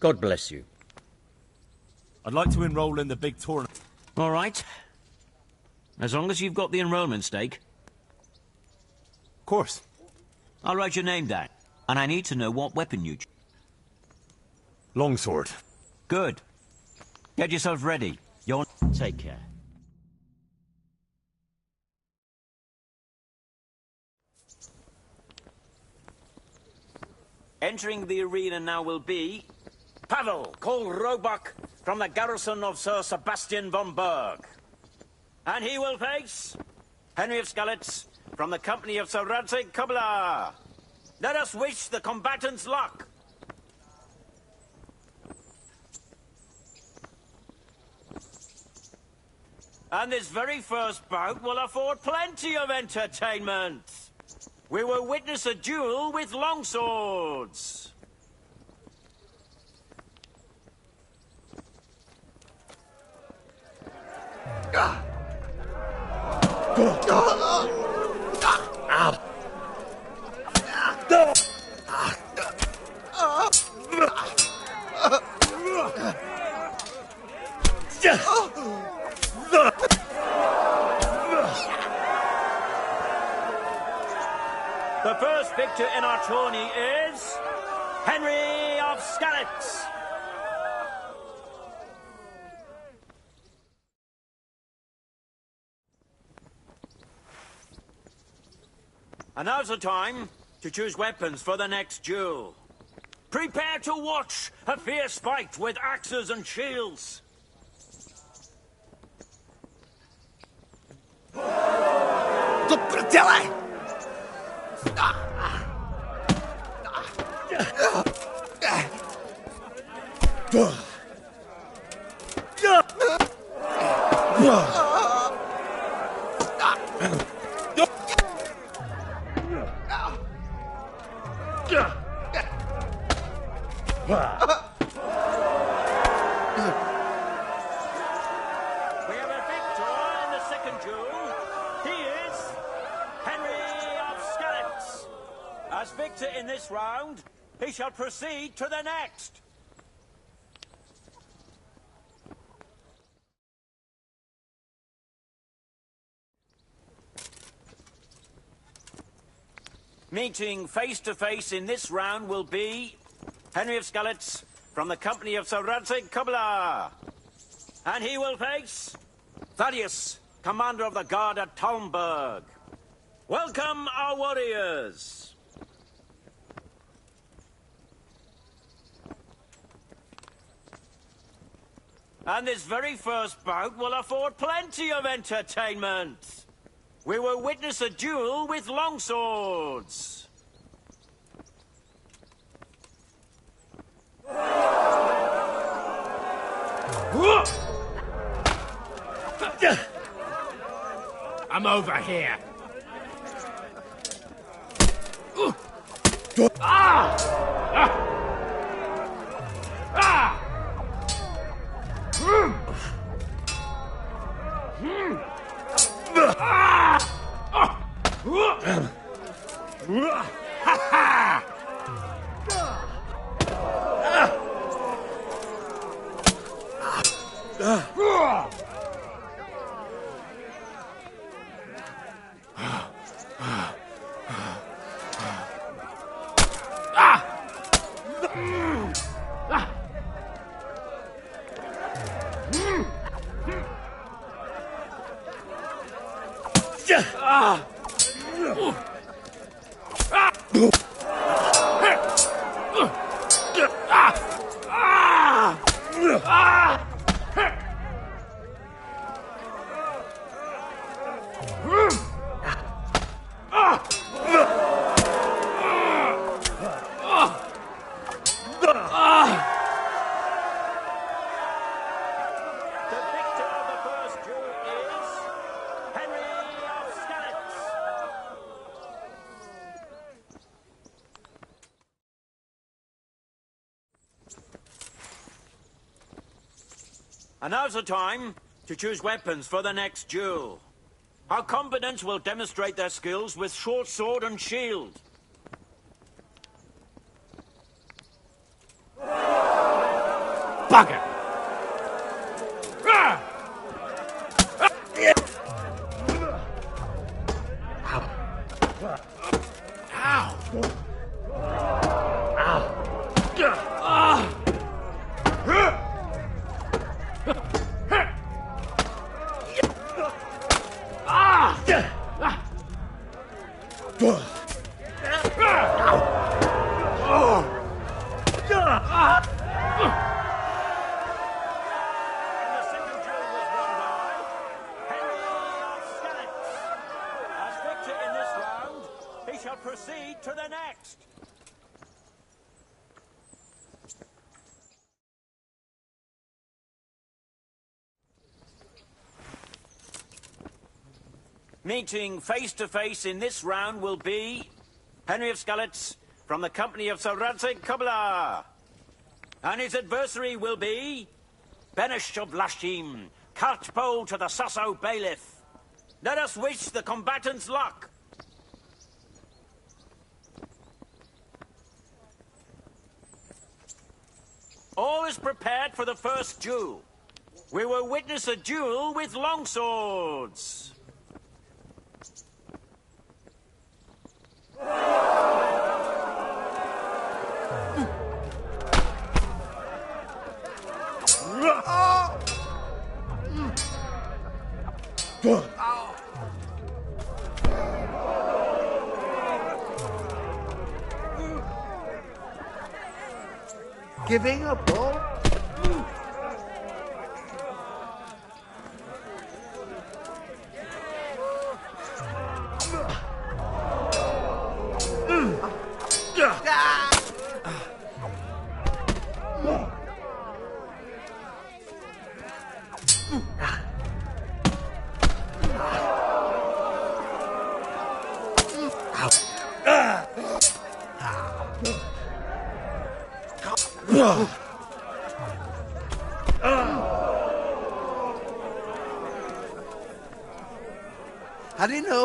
God bless you. I'd like to enroll in the big tournament. All right. As long as you've got the enrollment stake. Of course. I'll write your name down. And I need to know what weapon you choose. Longsword. Good. Get yourself ready. You're... Take care. Entering the arena now will be... Pavel, called Roebuck, from the garrison of Sir Sebastian von Berg. And he will face... Henry of Skalitz, from the company of Sir Radzig Kobyla. Let us wish the combatants luck. And this very first bout will afford plenty of entertainment. We will witness a duel with longswords. The first victor in our tourney is Henry of Skalitz. And now's the time to choose weapons for the next duel. Prepare to watch a fierce fight with axes and shields. We have a victor in the second duel. He is Henry of Skalitz. As victor in this round, he shall proceed to the next. Meeting face to face in this round will be Henry of Skalitz from the company of Sir Radzig Kobyla. And he will face Thaddeus, commander of the guard at Talmberg. Welcome, our warriors. And this very first bout will afford plenty of entertainment. We will witness a duel with longswords. I'm over here. And now's the time to choose weapons for the next duel. Our combatants will demonstrate their skills with short sword and shield. Bugger! Proceed to the next. Meeting face to face in this round will be Henry of Skalitz from the company of Sir Radzig Kobyla. And his adversary will be Benish of Lashim, cart-pole to the Sasso bailiff. Let us wish the combatants luck. All is prepared for the first duel. We will witness a duel with longswords. giving up all? How do you know?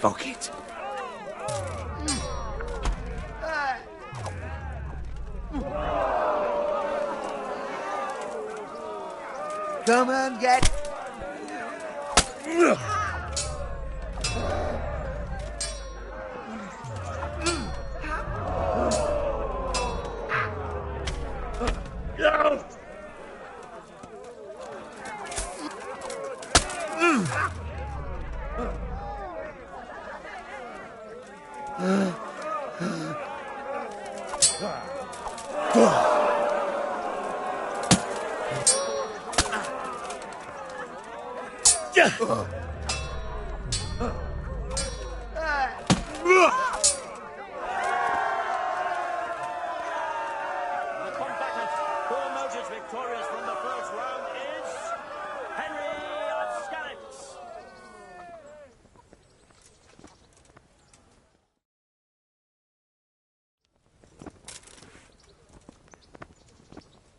Fuck it. Come and get.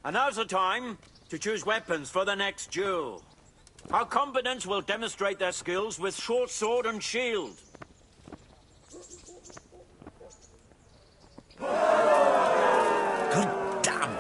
And now's the time to choose weapons for the next duel. Our combatants will demonstrate their skills with short sword and shield. God damn.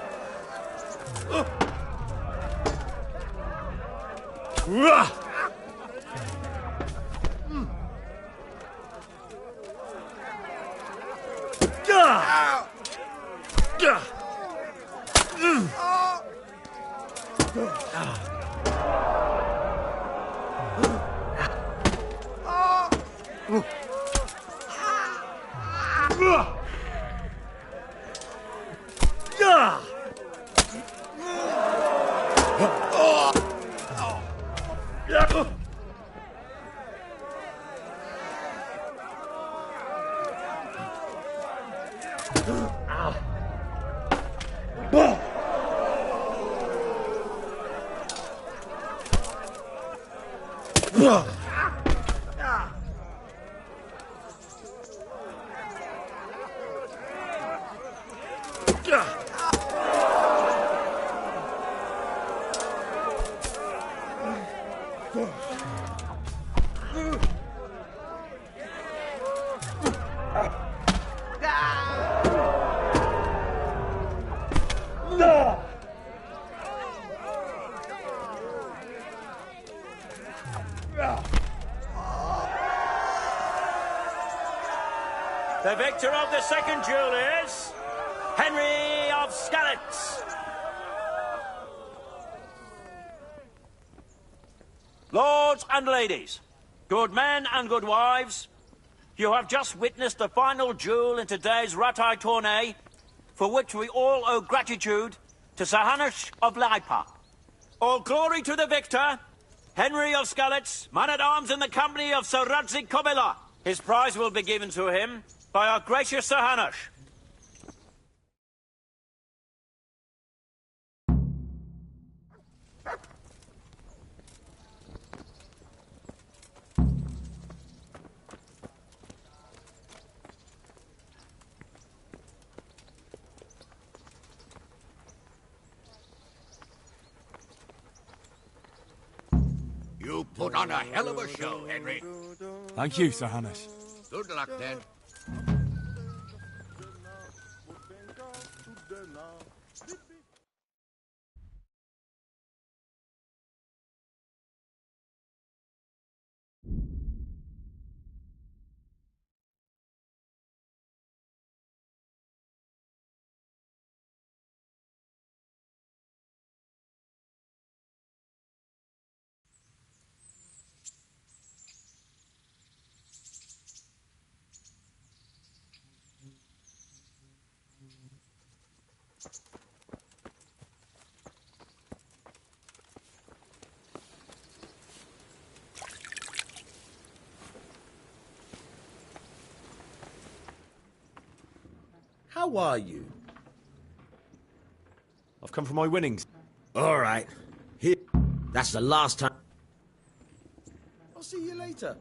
The victor of the second duel is Henry of Skalitz. Lords and ladies, good men and good wives, you have just witnessed the final duel in today's Ratai tourney, for which we all owe gratitude to Sir Hanush of Laipa. All glory to the victor, Henry of Skalitz, man-at-arms in the company of Sir Radzik Kobila. His prize will be given to him by our gracious Sir Hanush. You put on a hell of a show, Henry. Thank you, Sir Hanush. Good luck, then. How are you? I've come for my winnings. All right. Here. That's the last time. I'll see you later.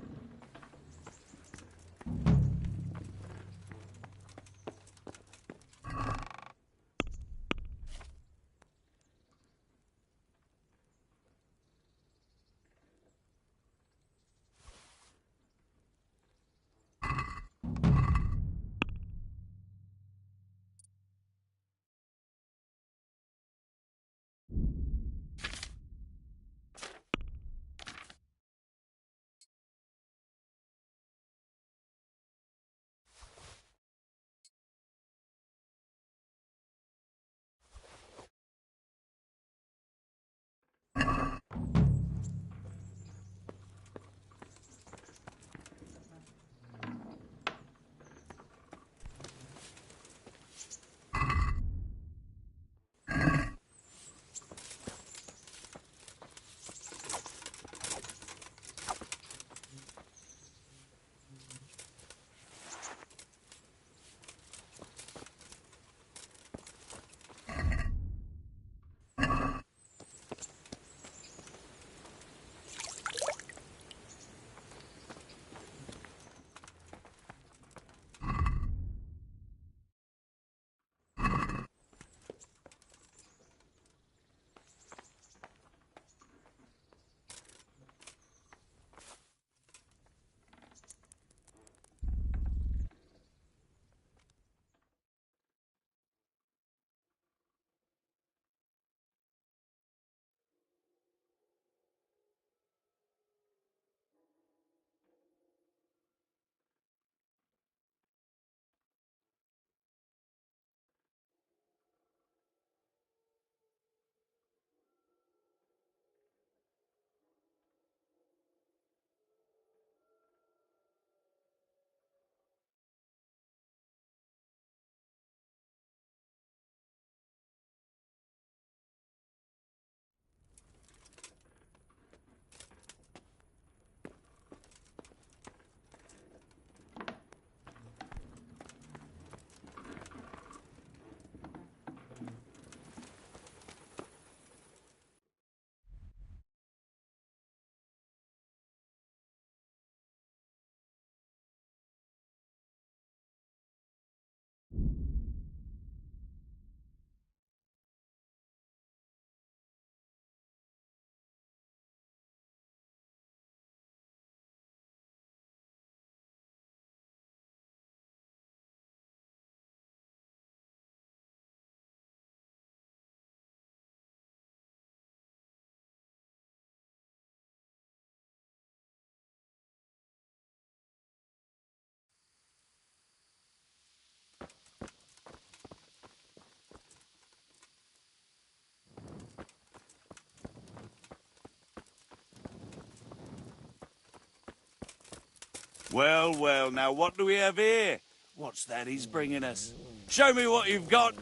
Well, well, now what do we have here? What's that he's bringing us? Show me what you've got.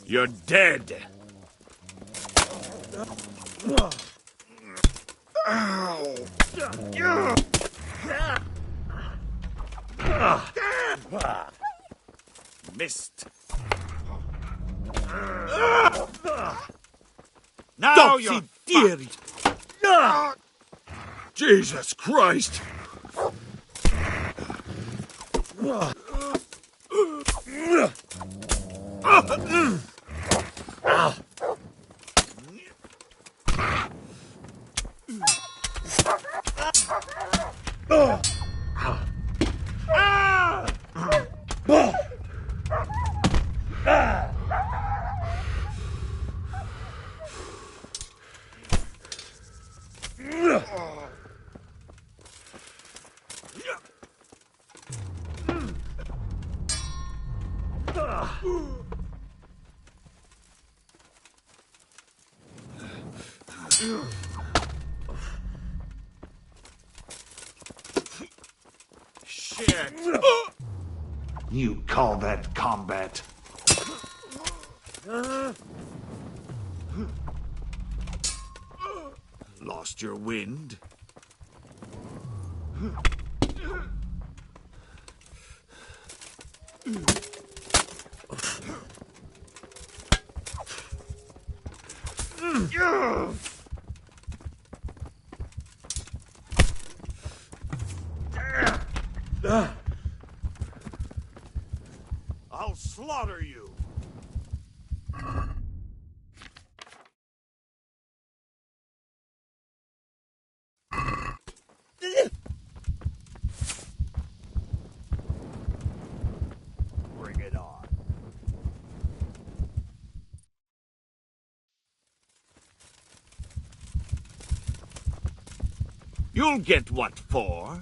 You're dead. Missed. Now you're fucked. Jesus Christ! Shit! You call that combat? Lost your wind? I'll slaughter you! Bring it on. You'll get what for.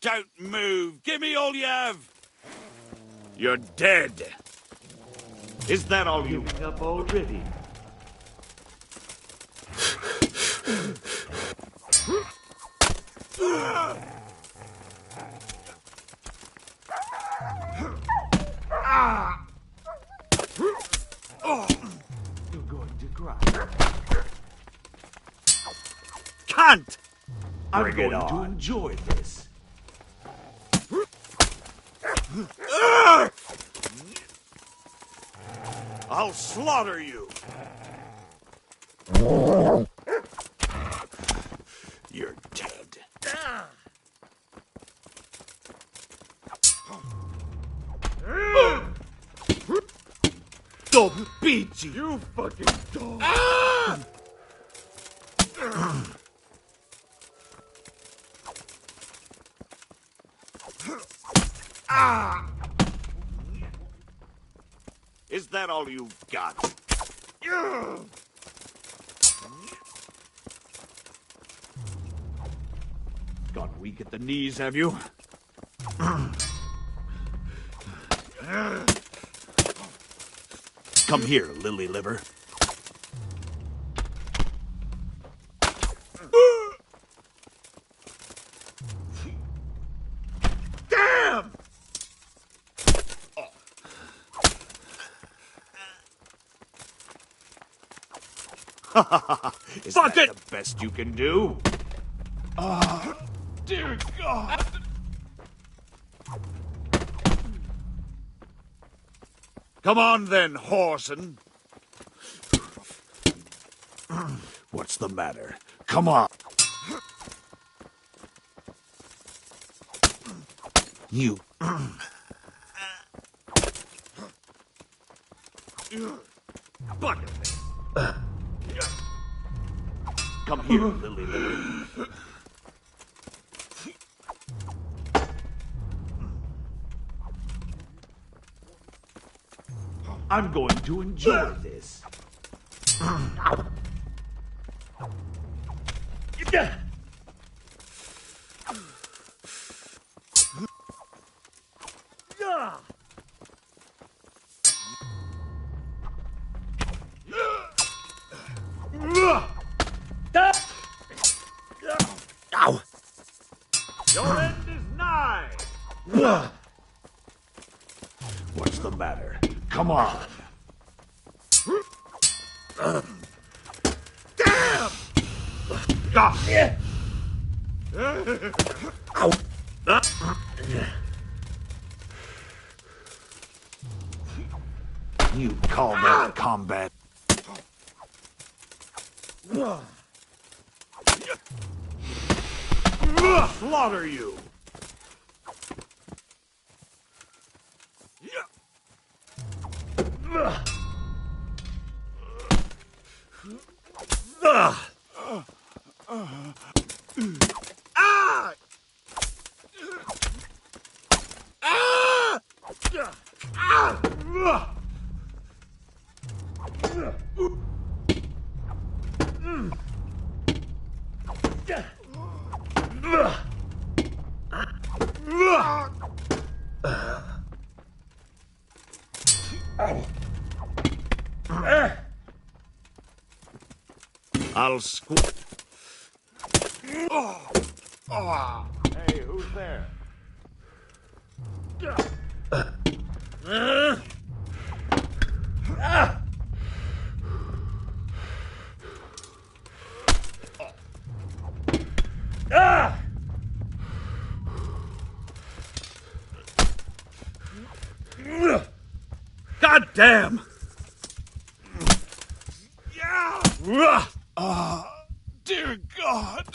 Don't move! Give me all you have! You're dead! Is that all you... Giving up already? You're going to cry. Can't! I'm Bring going it to on. enjoy this. I'll slaughter you! You're dead. Don't beat you! You fucking dog! Is that all you've got? Got weak at the knees, have you? Come here, lily liver. Damn! Is Fuck that it! the best you can do? Dear God. Come on then, Horson. What's the matter? Come on. You. Fuck it. Come here, lily liver. I'm going to enjoy this. Ow! Your end is nigh. What's the matter? Come on. Damn! Ow! You call that combat? Slaughter you. Ah! I'll squat. Hey, who's there? God damn! Dear God.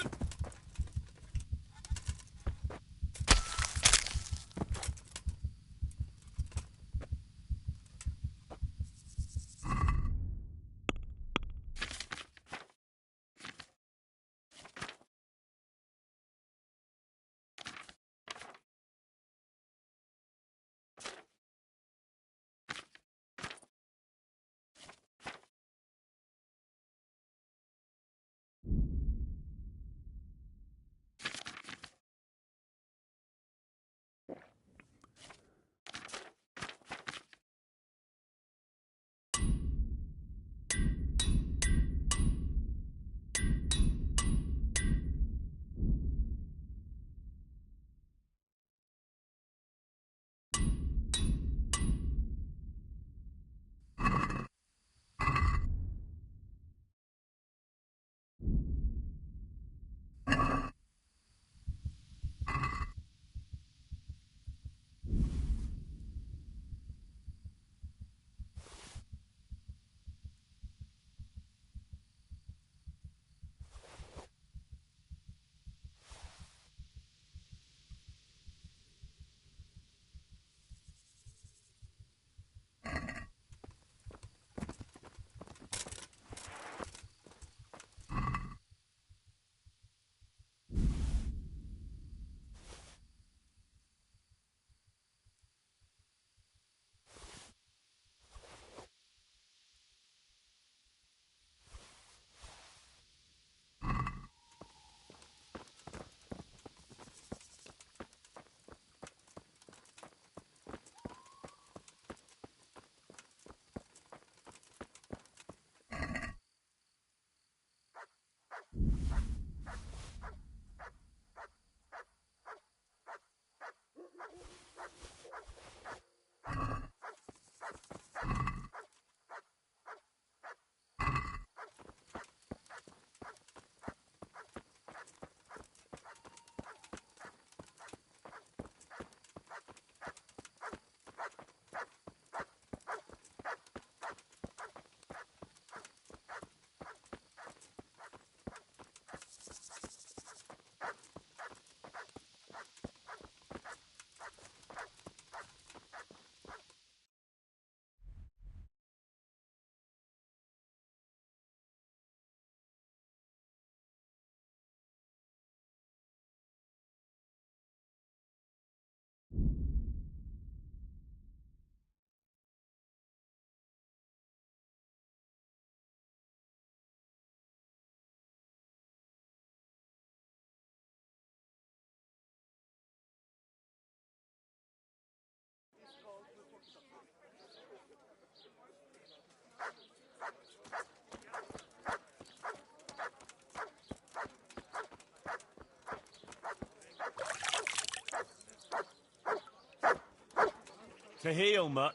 To heel, Mutt.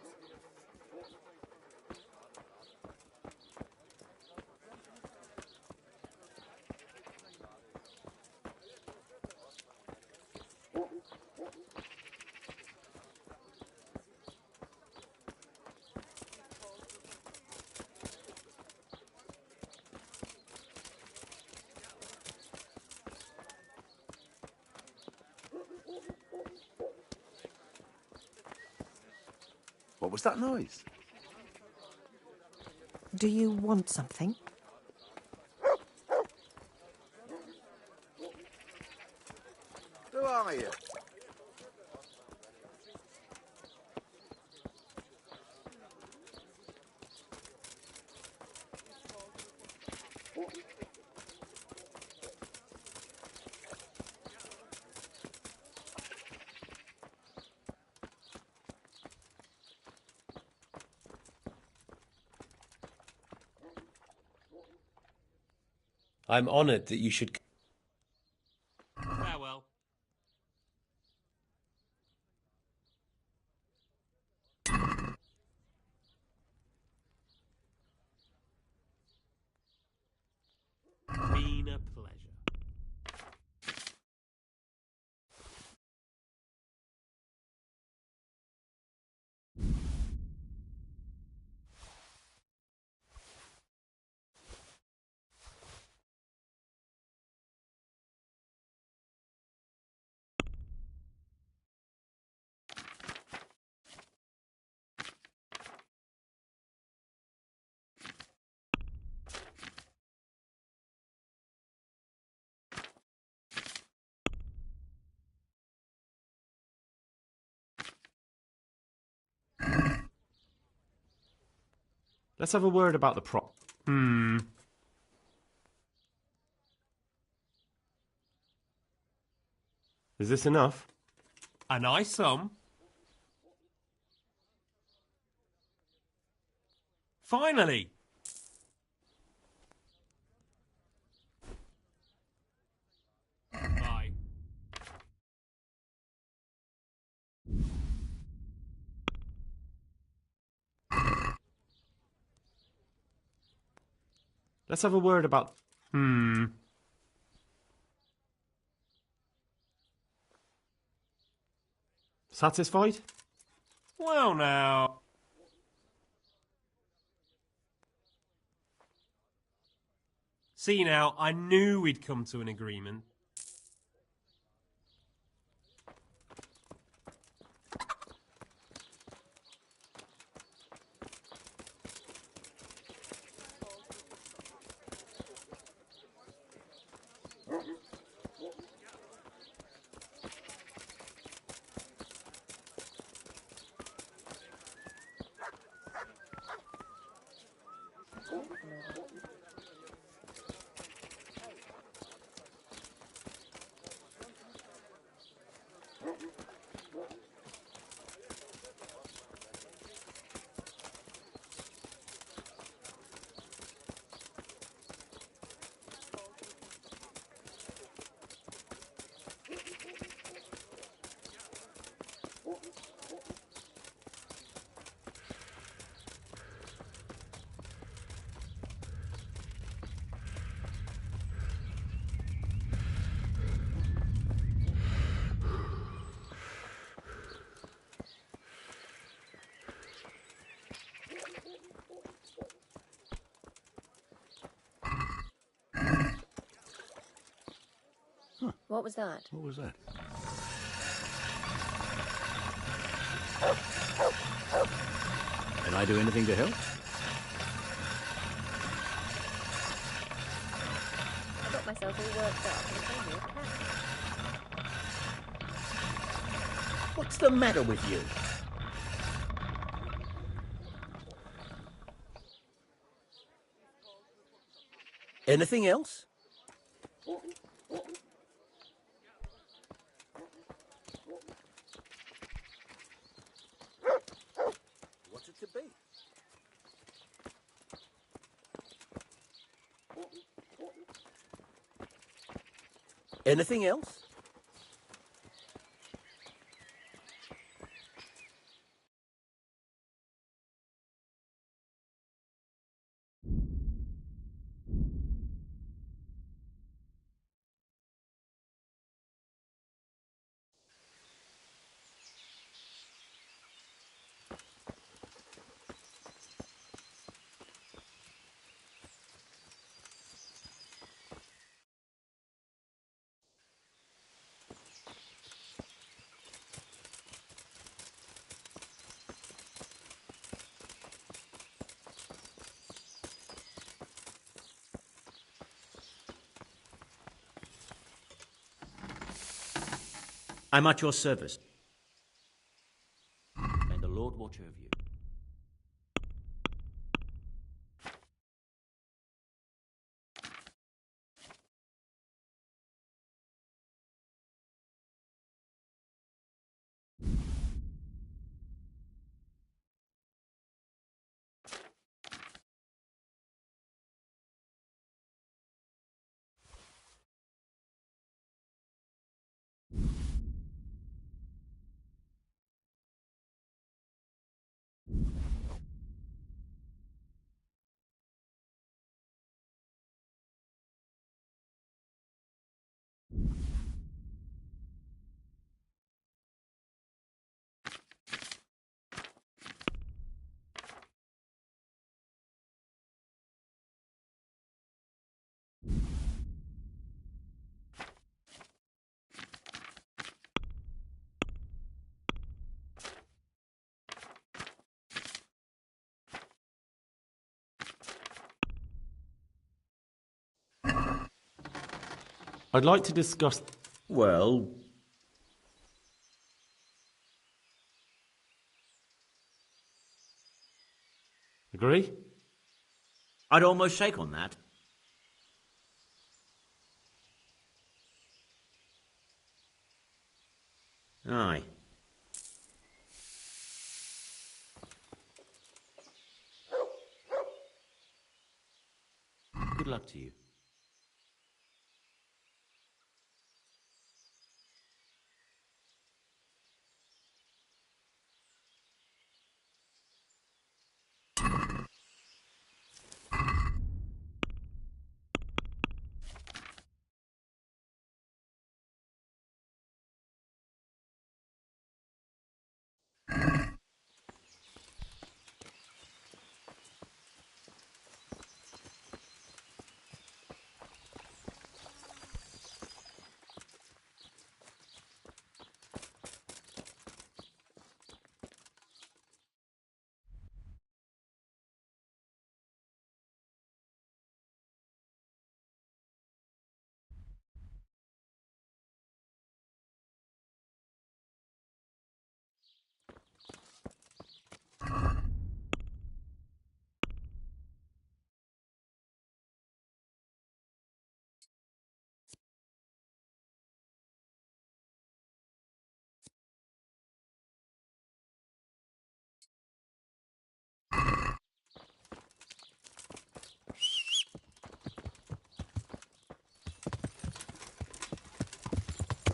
What was that noise? Do you want something? Who are you? I'm honored that you should... Farewell. Been a pleasure. Let's have a word about the prop. Is this enough? A nice sum. Finally! Bye. Let's have a word about... Satisfied? Well now... See now, I knew we'd come to an agreement. What was that? What was that? Can I do anything to help? I got myself all worked up and it's only a cat. What's the matter with you? Anything else? What's it to be? Anything else? I'm at your service. May the Lord watch over you. I'd like to discuss... Well... Agree? I'd almost shake on that. Aye. Good luck to you.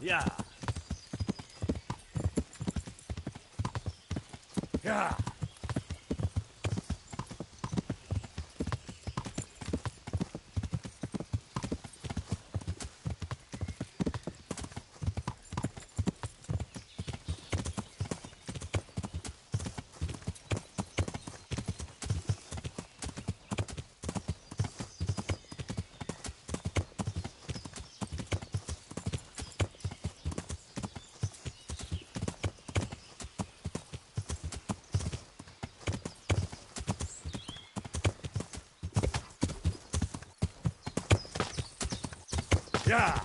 Yeah. Yeah. Yeah.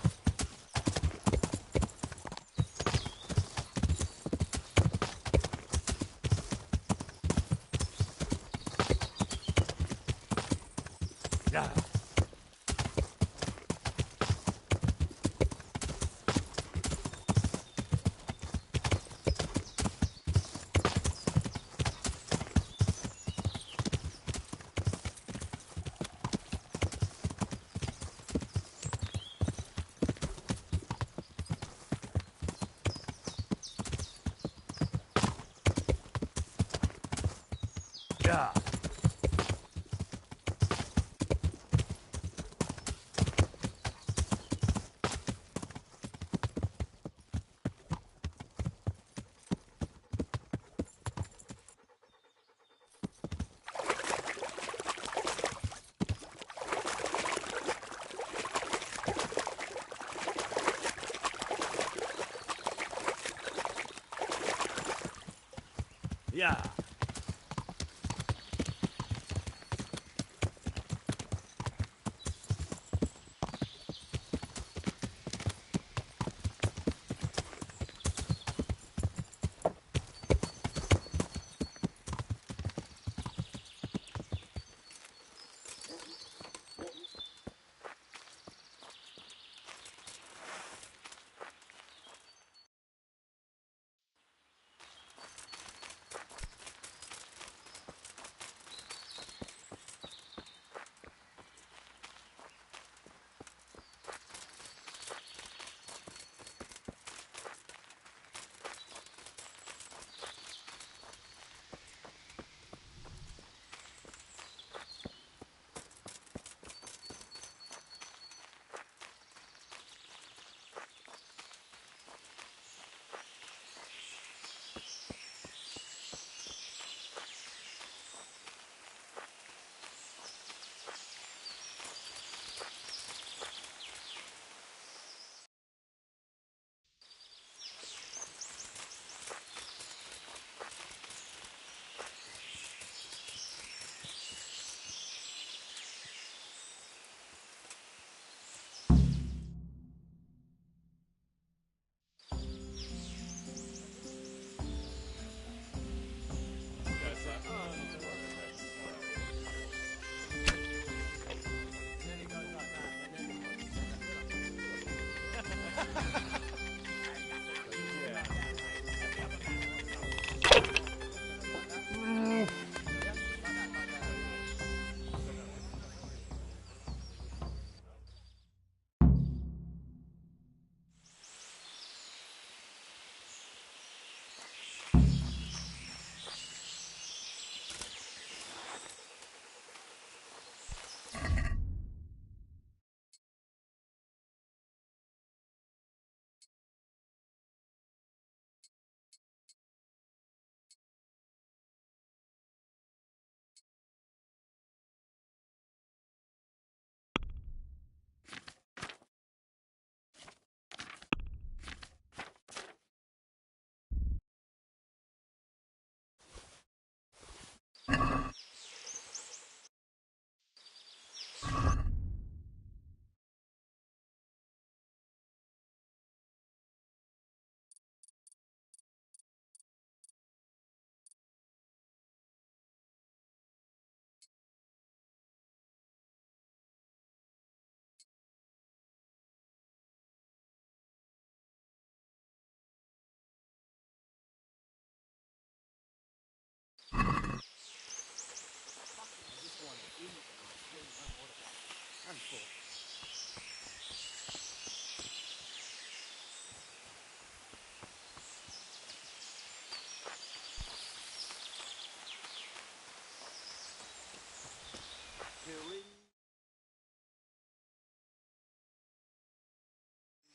Yeah. Yeah. Yeah.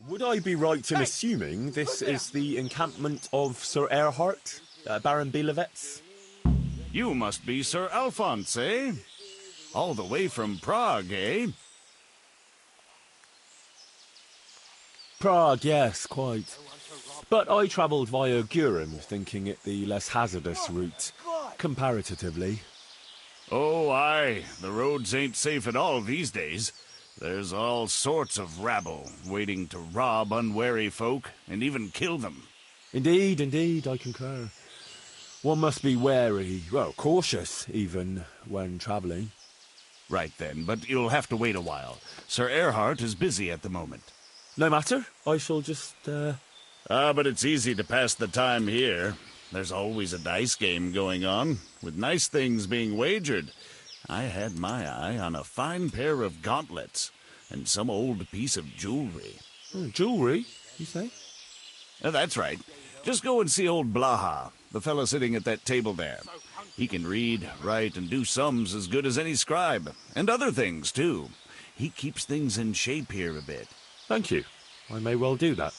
Would I be right in assuming this is the encampment of Sir Erhard, Baron Bielewitz? You must be Sir Alphonse, eh? All the way from Prague, eh? Prague, yes, quite. But I travelled via Gurim, thinking it the less hazardous route, comparatively. Oh, aye. The roads ain't safe at all these days. There's all sorts of rabble waiting to rob unwary folk and even kill them. Indeed, indeed, I concur. One must be wary, well, cautious even, when travelling. Right then, but you'll have to wait a while. Sir Erhard is busy at the moment. No matter, I shall just, but it's easy to pass the time here. There's always a dice game going on, with nice things being wagered. I had my eye on a fine pair of gauntlets, and some old piece of jewelry. Jewelry, you say? That's right. Just go and see old Blaha. the fellow sitting at that table there. He can read, write, and do sums as good as any scribe, and other things, too. He keeps things in shape here a bit. Thank you. I may well do that.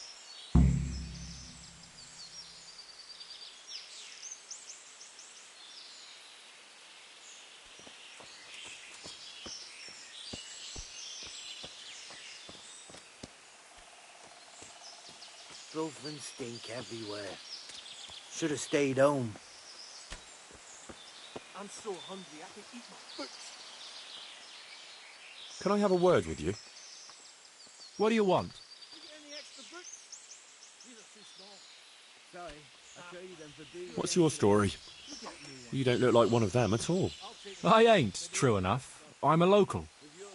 Filth and stink everywhere. Should have stayed home. I'm so hungry I can eat my boots. Can I have a word with you? What do you want? You get any extra boots? These are too small. Sorry, I traded them for beer. What's your story? You don't look like one of them at all. I ain't, true enough. I'm a local.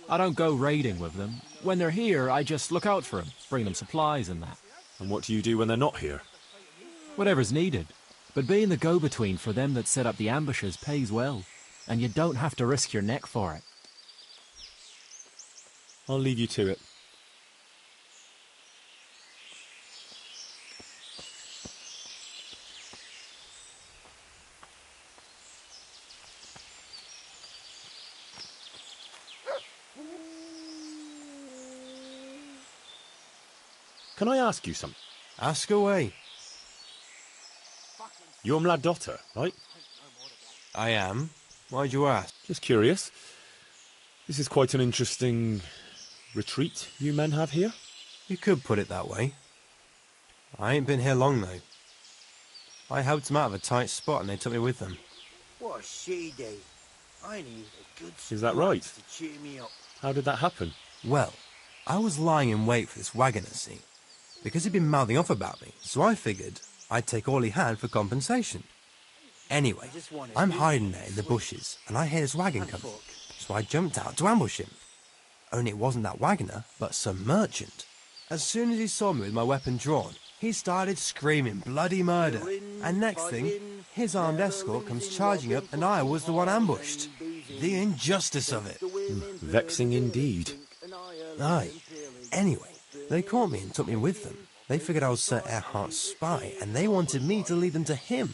I don't go raiding with them. When they're here, I just look out for them, bring them supplies and that. And what do you do when they're not here? Whatever's needed. But being the go-between for them that set up the ambushes pays well. And you don't have to risk your neck for it. I'll leave you to it. Can I ask you something? Ask away. You're Mlad Dotter, right? I am. Why'd you ask? Just curious. This is quite an interesting retreat you men have here. You could put it that way. I ain't been here long, though. I helped them out of a tight spot and they took me with them. What a shitty day. I need a good Is that right? to cheer me up. How did that happen? Well, I was lying in wait for this wagoner, see? Because he'd been mouthing off about me, so I figured I'd take all he had for compensation. Anyway, I'm hiding there in the bushes, and I hear this wagon coming, so I jumped out to ambush him. Only it wasn't that wagoner, but some merchant. As soon as he saw me with my weapon drawn, he started screaming bloody murder, and next thing, his armed escort comes charging up, and I was the one ambushed. The injustice of it. Vexing indeed. Aye. Anyway, they caught me and took me with them. They figured I was Sir Erhardt's spy, and they wanted me to lead them to him.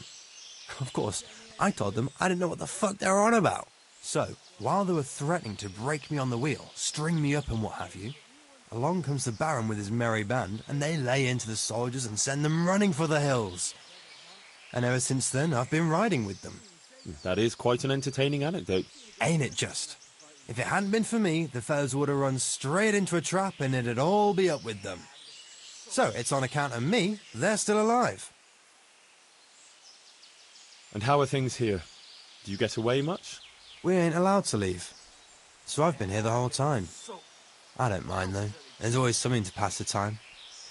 Of course, I told them I didn't know what the fuck they were on about. So, while they were threatening to break me on the wheel, string me up and what have you, along comes the Baron with his merry band, and they lay into the soldiers and send them running for the hills. And ever since then, I've been riding with them. That is quite an entertaining anecdote. Ain't it just? If it hadn't been for me, the fellows would have run straight into a trap and it'd all be up with them. So, it's on account of me, they're still alive. And how are things here? Do you get away much? We ain't allowed to leave. So I've been here the whole time. I don't mind, though. There's always something to pass the time.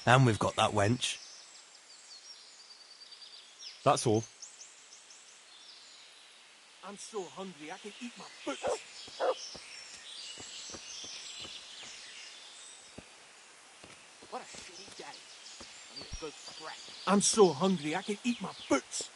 And we've got that wench. That's all. I'm so hungry I can eat my boots. What a shitty day. I need a good scratch. I'm so hungry I can eat my boots.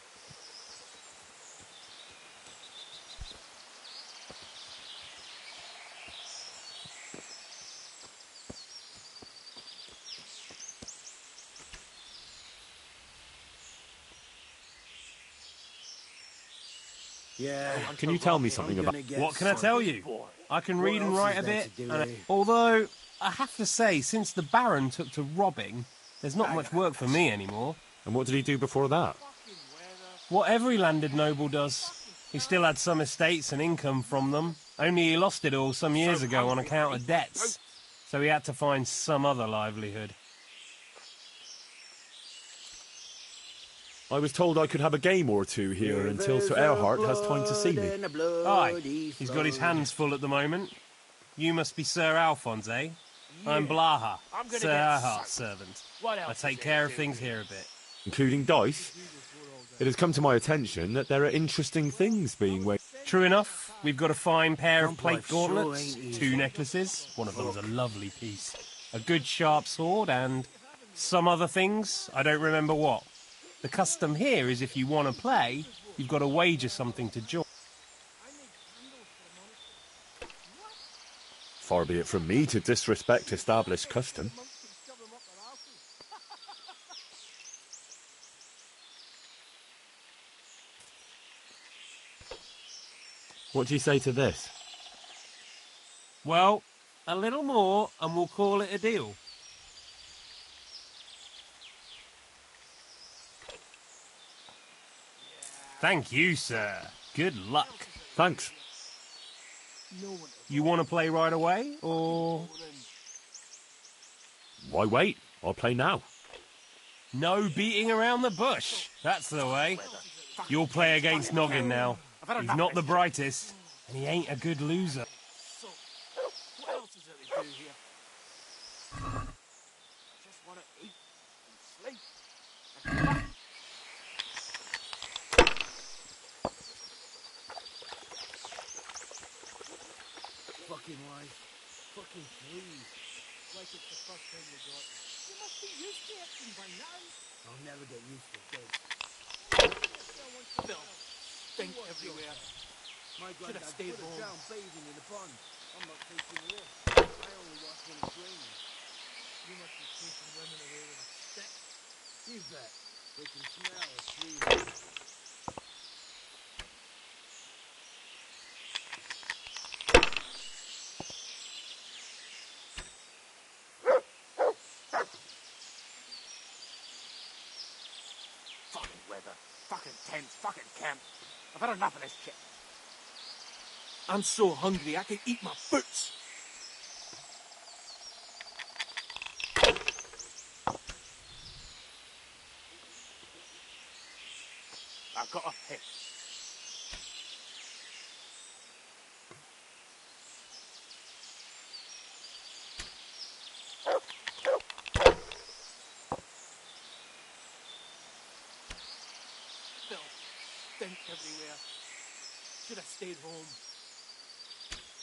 Yeah. Can you tell me something about... What can I tell you? I can read and write a bit. Although, I have to say, since the Baron took to robbing, there's not much work for me anymore. And what did he do before that? What every landed noble does. He still had some estates and income from them. Only he lost it all some years ago on account of debts. So he had to find some other livelihood. I was told I could have a game or two here until Sir Erhardt has time to see me. Aye, he's got his hands full at the moment. You must be Sir Alphonse, eh? I'm Blaha, Sir Erhardt's servant. I take care of things here a bit. Including dice? It has come to my attention that there are interesting things being weighed. True enough, we've got a fine pair of plate gauntlets, 2 necklaces, one of them's a lovely piece, a good sharp sword, and some other things, I don't remember what. The custom here is if you want to play, you've got to wager something to join. Far be it from me to disrespect established custom. What do you say to this? Well, a little more and we'll call it a deal. Thank you, sir. Good luck. Thanks. You want to play right away, or...? Why wait? I'll play now. No beating around the bush. That's the way. You'll play against Noggin now. He's not the brightest, and he ain't a good loser. What else is there to do here? Just want to eat and sleep. Fucking wife. Fucking please. Like it's the first time you got it. You must be used to it by now. I'll never get used to this. Phil, stink everywhere. My should have stayed home. Down bathing in the pond. I'm not taking a risk. I only wash when it's raining. You must be chasing women away with a stick. You bet. They can smell a tree. Fucking weather. Fucking tents. Fucking camp. I've had enough of this shit. I'm so hungry I can eat my boots. I've got a piss. Phil, stink everywhere. Should have stayed home.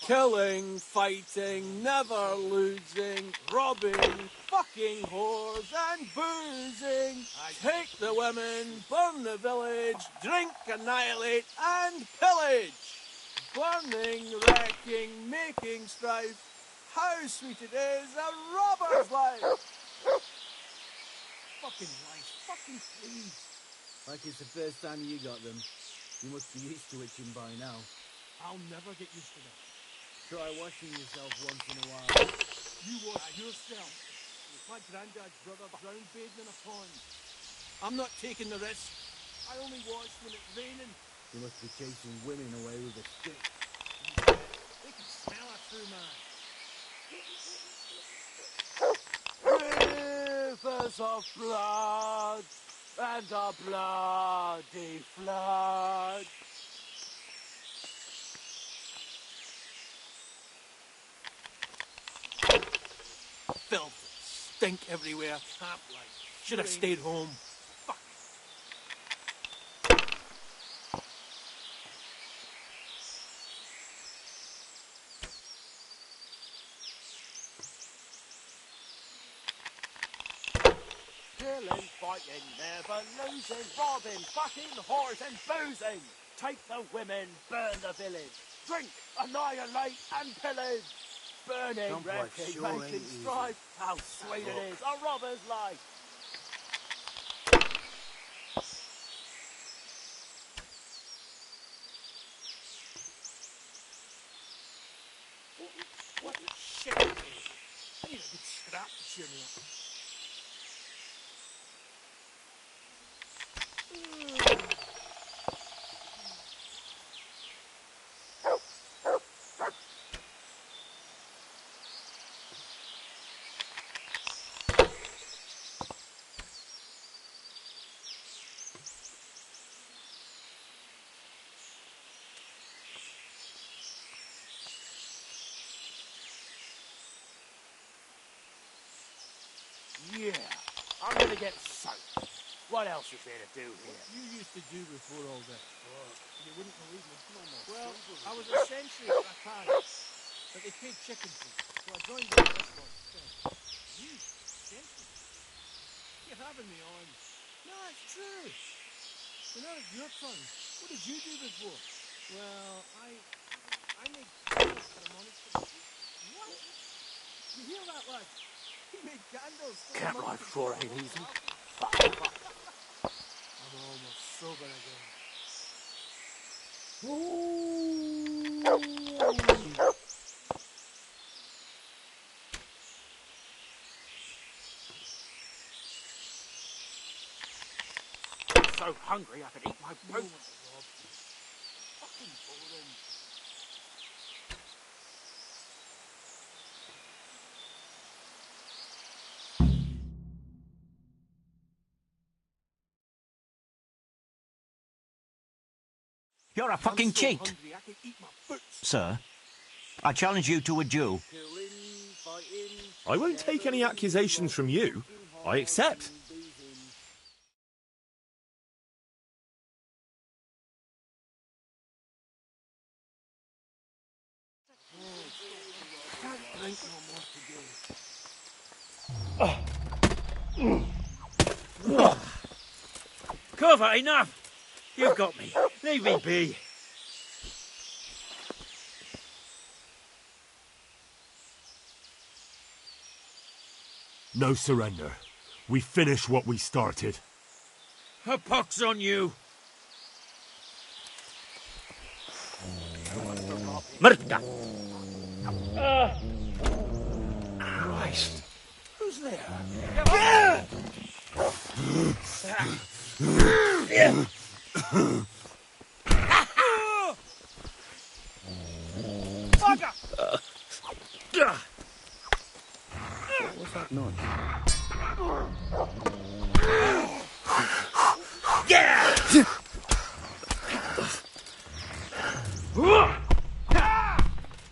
Killing, fighting, never losing, robbing, fucking whores and boozing. Take the women, burn the village, drink, annihilate and pillage. Burning, wrecking, making strife. How sweet it is, a robber's life. Fucking life, fucking please. Like it's the first time you got them. You must be used to itching by now. I'll never get used to that. Try washing yourself once in a while. You wash yourself. My granddad's brother drowned bathing in a pond. I'm not taking the risk. I only wash when it's raining. You must be chasing women away with a stick. They can smell a true man. Rivers of blood and a bloody flood. Filth, stink everywhere. Camp life. Should have stayed home. Fuck. Killing, fighting, never losing, robbing, fucking, whores and boozing. Take the women, burn the village. Drink, annihilate and pillage. Burning, wrecking, making strife. How sweet it is, a robber's life. What the shit is this? I need a good scrap to cheer me up. Yeah, I'm gonna get soaked. What else is there to do here? What you used to do before all this? Oh, you wouldn't believe me. Well, I was a sentry at a palace, but they paid chicken feed, so I joined the rest of instead. You, sentry? You're having me on. No, it's true. So now it's your turn. What did you do before? Well, I made candles for the monster. What? You hear that, lad? He made candles. Can't life sure ain't easy. Fuck. I'm almost sober again. Ooh. So hungry I could eat my boot. Fucking boring. You're a fucking cheat. Sir, I challenge you to a duel. I won't take any accusations from you. I accept. Cover, enough! You've got me. Leave me be. No surrender. We finish what we started. A pox on you! Murta! Christ! Who's there? Bugger! What was that noise? Yeah!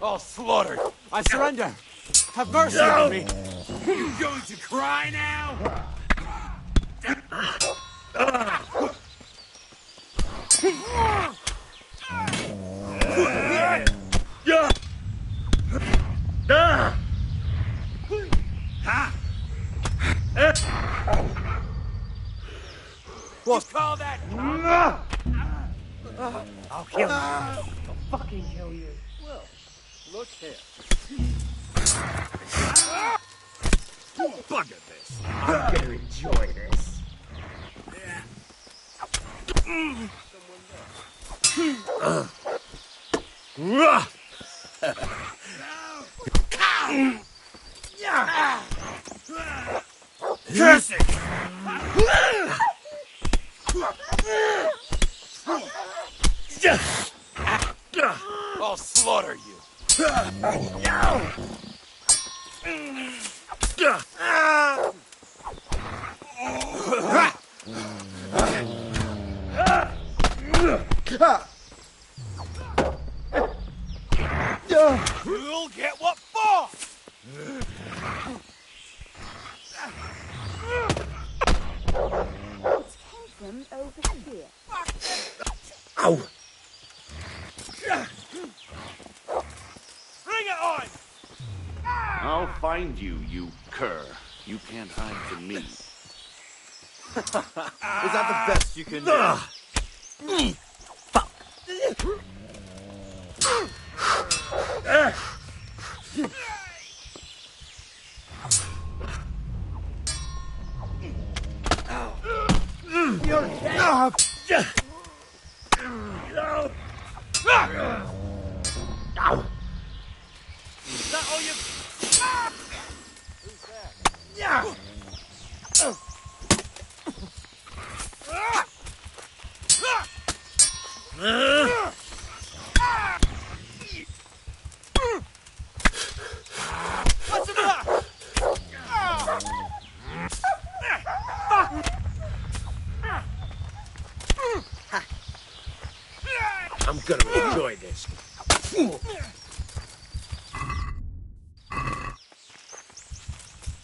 All slaughtered. I surrender. Have mercy on me. You going to cry now? What? You call that? I'll kill you. I'll fucking kill you. Well, look here. Bugger this. I'm gonna enjoy this. Curse it! I'll slaughter you. You'll get what for! It's came from over here. Ow! Bring it on! I'll find you, you cur. You can't hide from me. Is that the best you can do? Fuck! You're dead. Is that all you... Who's that? Yeah! What's the matter? I'm gonna enjoy this.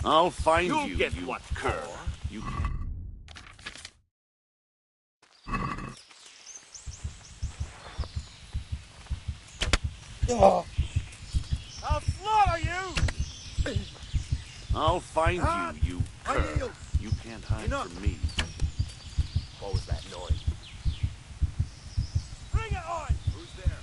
I'll find You'll you, get you what cur. for. You can't. I'll slaughter you! I'll find you, you cur. You can't hide from me. What was that noise? Bring it on! Who's there?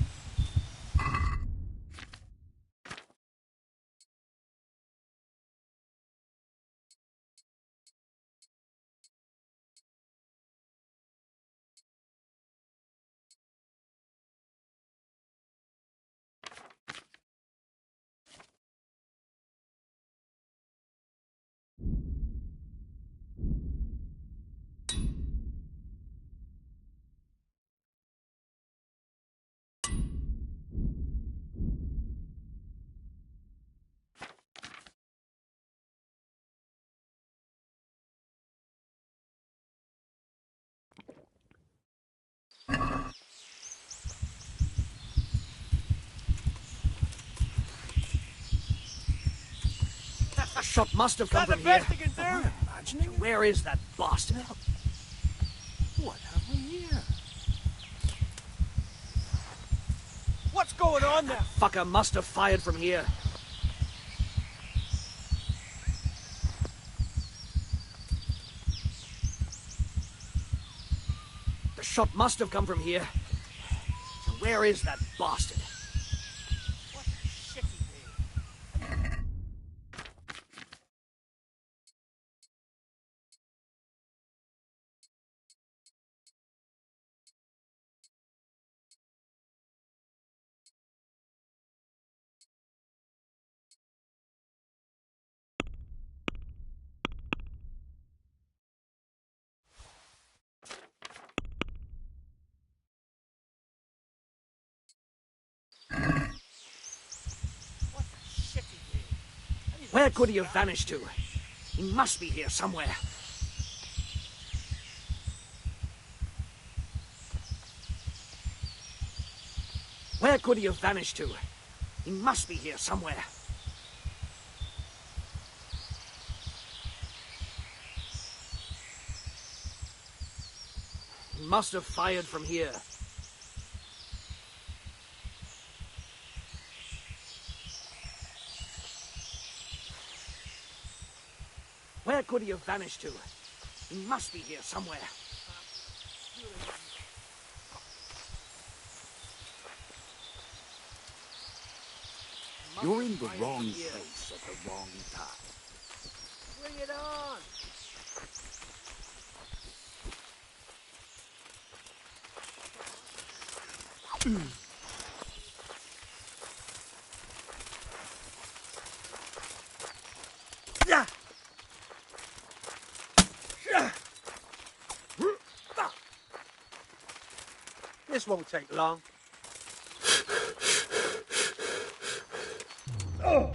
A shot must have come from here. Imagining? Where is that bastard? What have we here? What's going on there? Fucker must have fired from here. The shot must have come from here. So where is that bastard? What a shitty day. Where could he have vanished to? He must be here somewhere. Where could he have vanished to? He must be here somewhere. He must have fired from here. Where could he have vanished to? He must be here somewhere. You're in the wrong place at the wrong time. Bring it on! Yeah. This won't take long. Oh.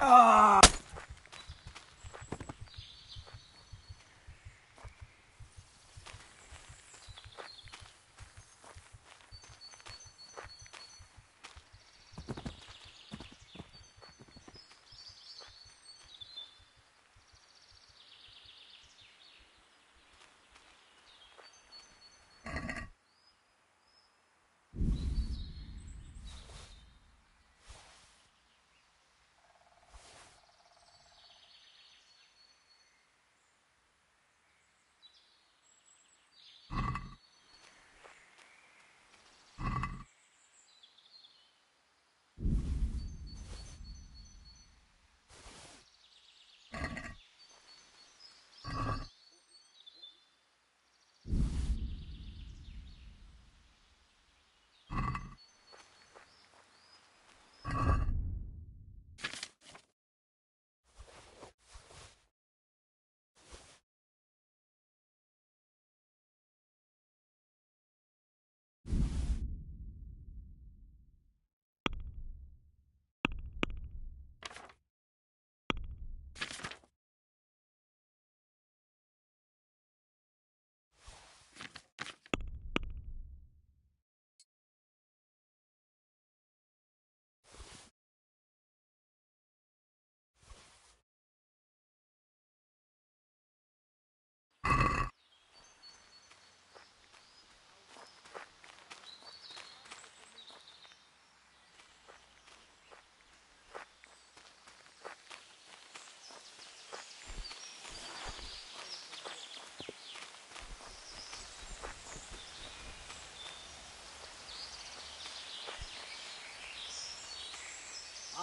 Ow!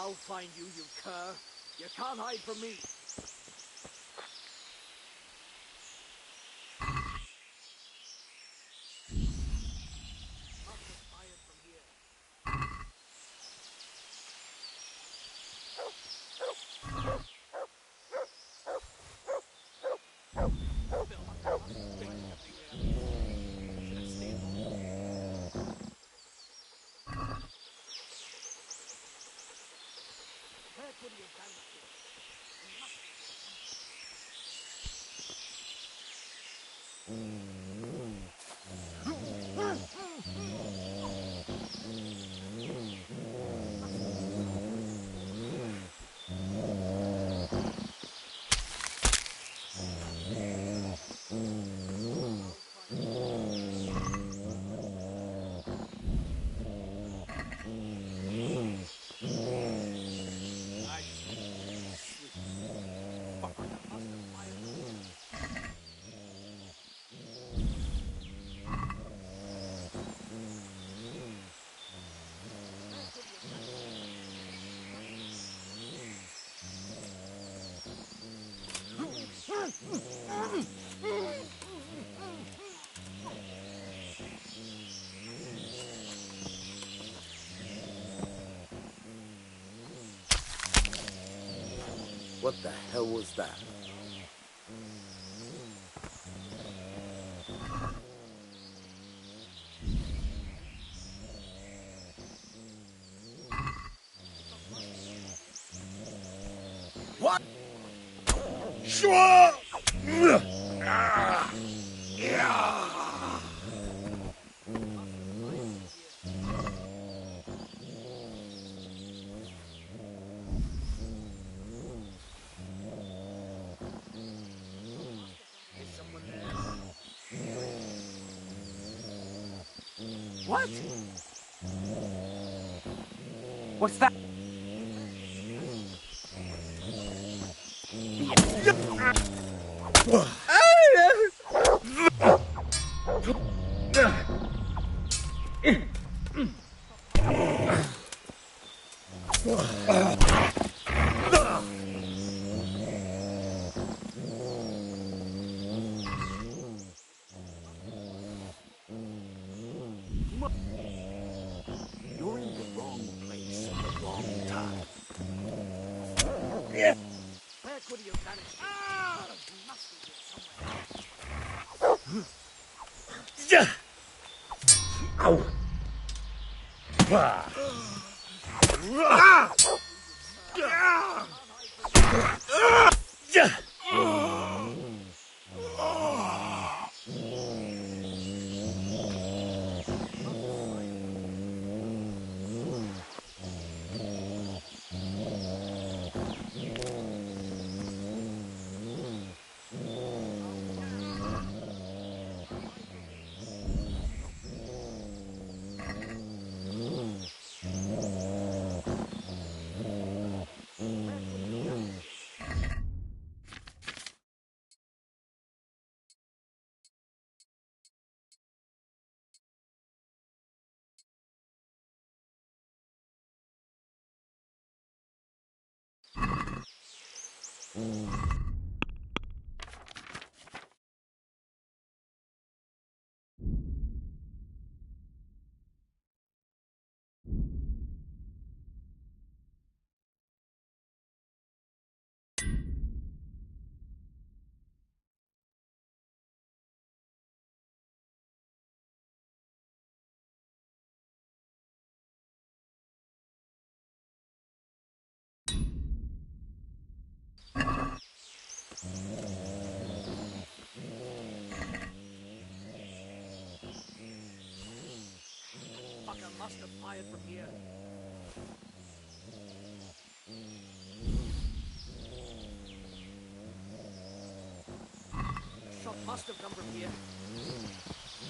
I'll find you, you cur. You can't hide from me. What the hell was that? What? Sure! What? What's that? You're in the wrong place at the wrong time. Where could he have vanished? He must be here somewhere. Ow! Fucker must have fired from here. Shot must have come from here.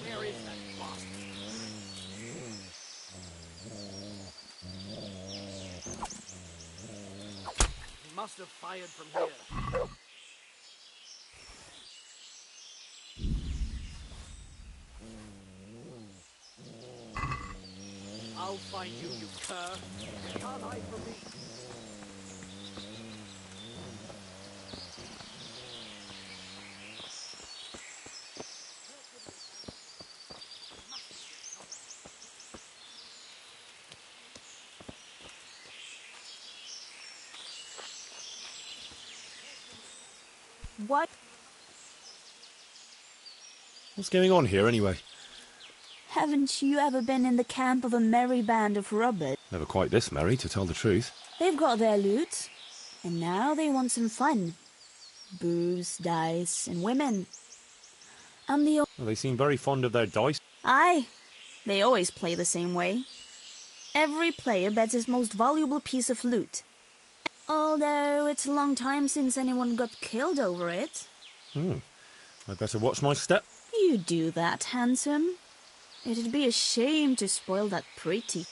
Where is that bastard? He must have fired from here. I'll find you, you cur. You can't hide from me. What? What's going on here, anyway? Haven't you ever been in the camp of a merry band of robbers? Never quite this merry, to tell the truth. They've got their loot, and now they want some fun. Booze, dice, and women. I'm the Well, they seem very fond of their dice. Aye, they always play the same way. Every player bets his most valuable piece of loot. Although it's a long time since anyone got killed over it. I'd better watch my step. You do that, handsome. It'd be a shame to spoil that pretty.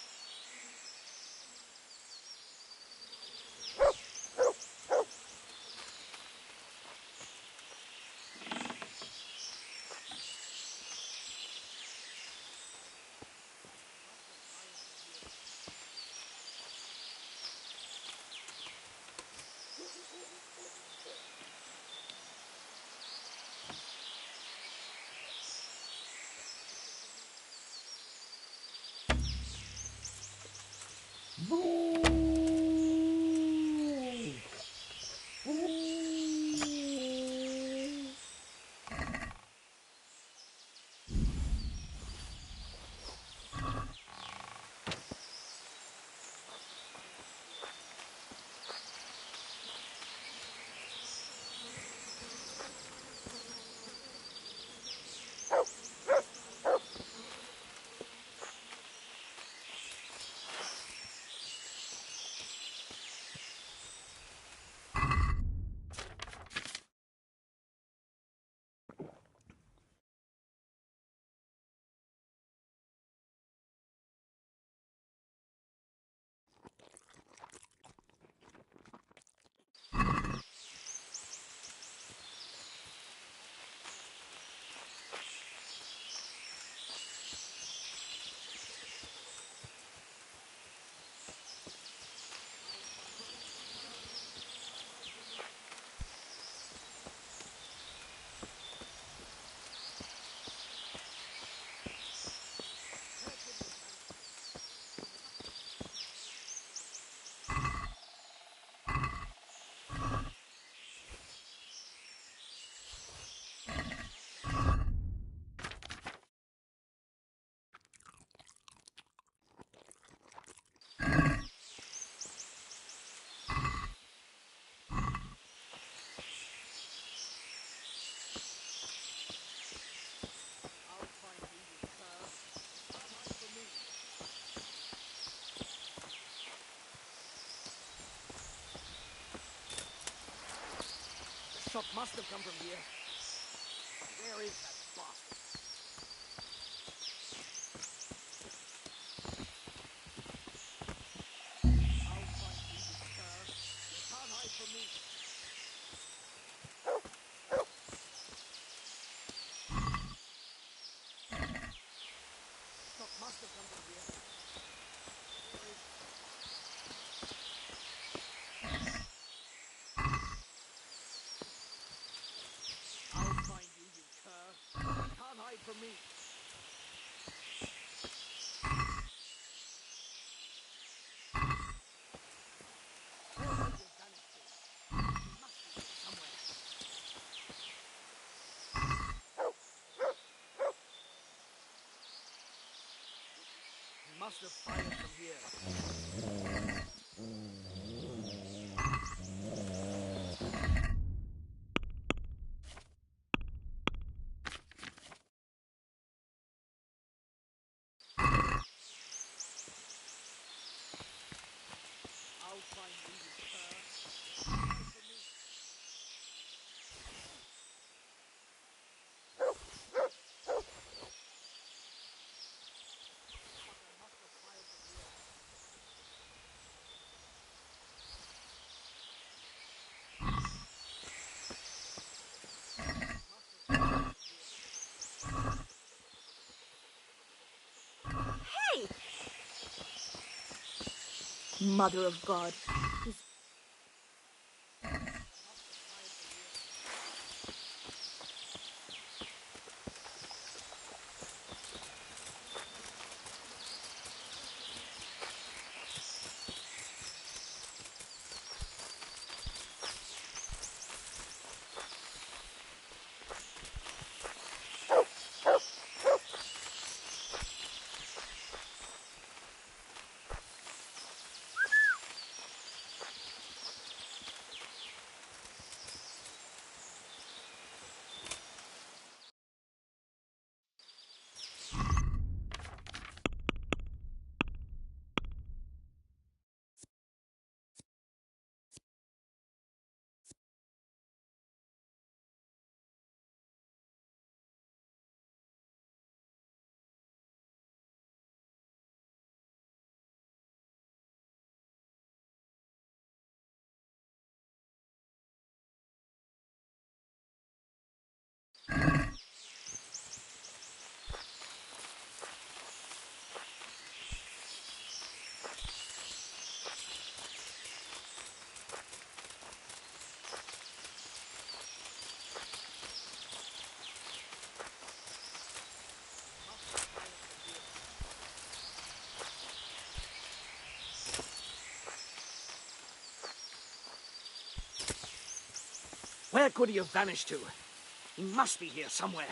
Shot must have come from here. Where is that bastard? I'll find you, you cur. You can't hide from me. Shot must have come from here. Where is I'll find you, you cur. You can't hide from me. Where have you done it to? He must be somewhere. He must have fired from here. I'll find you, you cur. You can't hide from me. Hey! Mother of God. Where could he have vanished to? He must be here somewhere.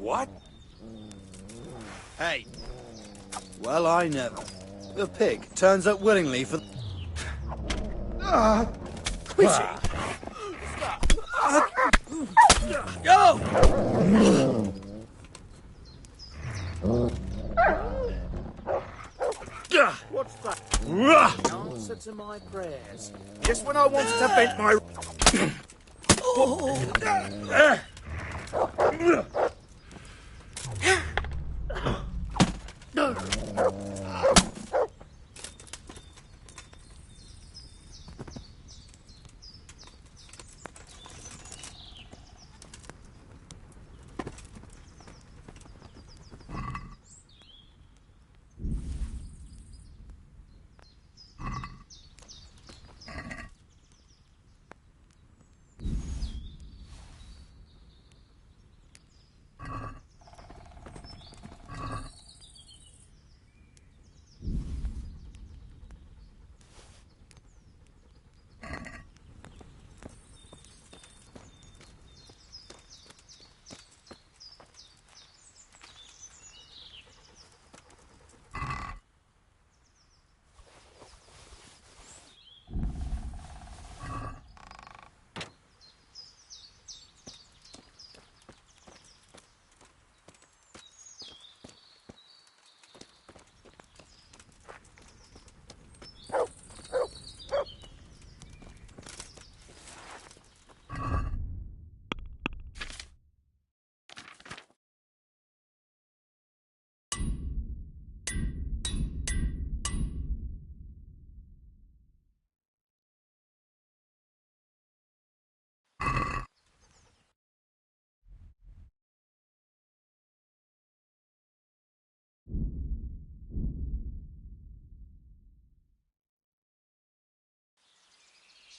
What? Hey. Well, I never. The pig turns up willingly for... Quitty! Go! What's that? The answer to my prayers. Just when I wanted to vent my...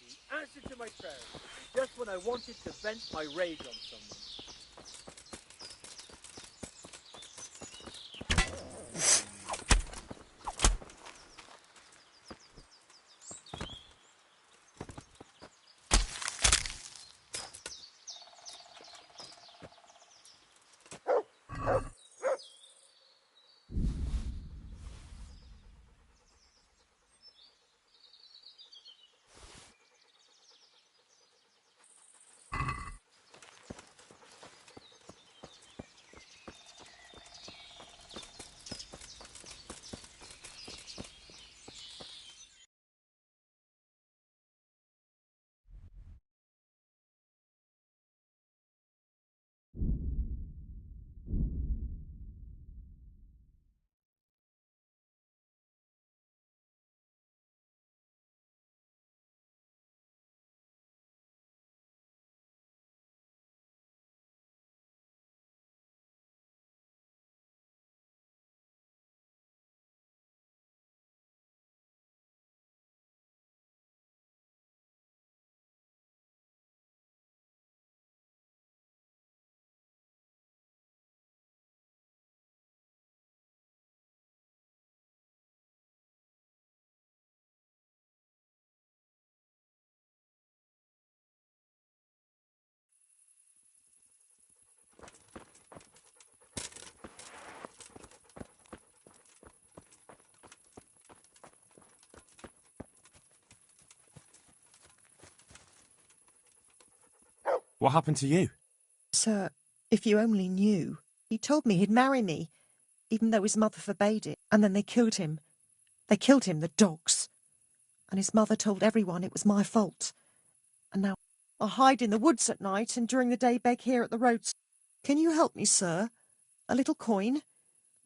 He answered to my prayers, just when I wanted to vent my rage on someone. What happened to you? Sir, if you only knew. He told me he'd marry me, even though his mother forbade it. And then they killed him. They killed him, the dogs. And his mother told everyone it was my fault. And now I hide in the woods at night and during the day beg here at the roads. Can you help me, sir? A little coin?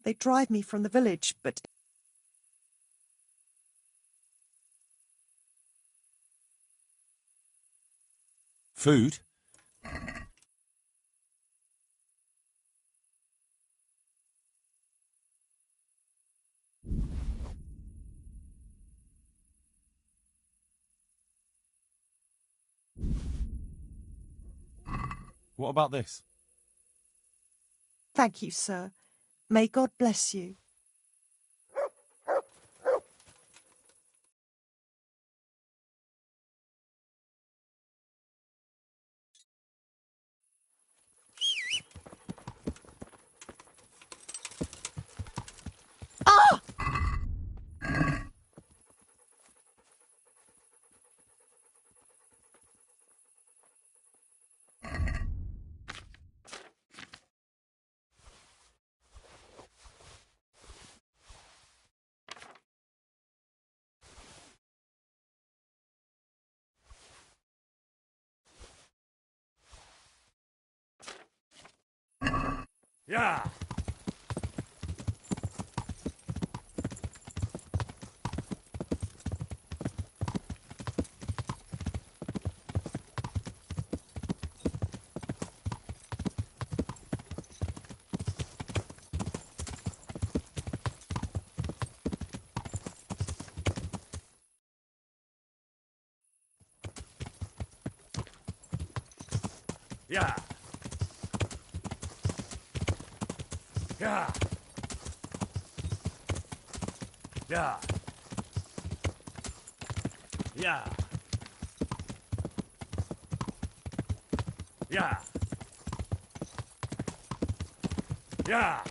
They drive me from the village, but... Food? What about this? Thank you, sir. May God bless you. Ah! Yeah. Yeah. Yeah. Yeah. Yeah. Yeah. Yeah.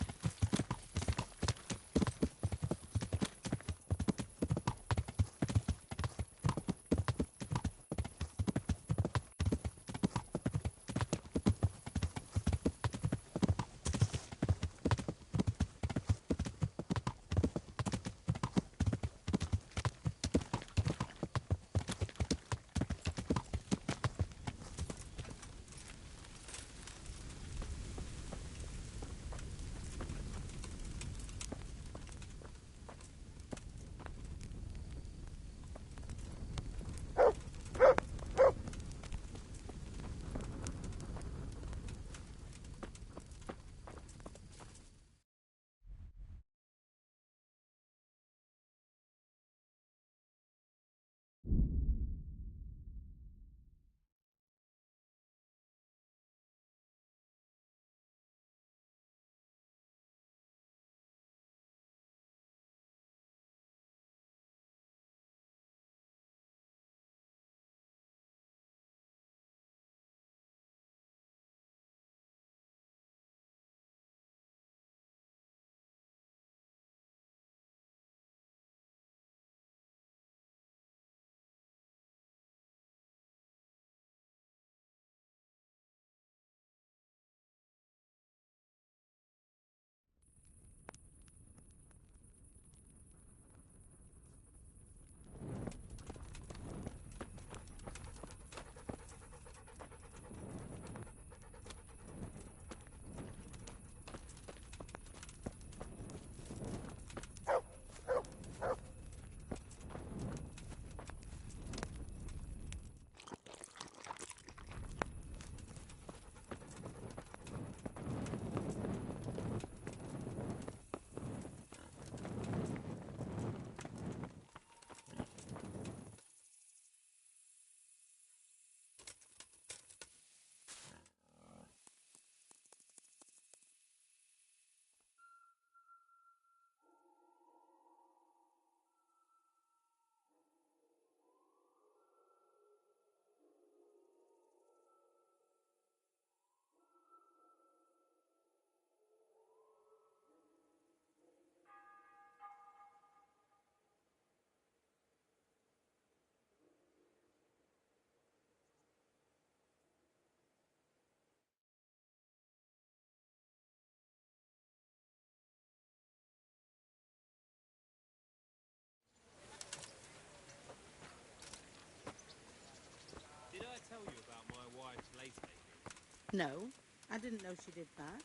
placemaking? No, I didn't know she did that.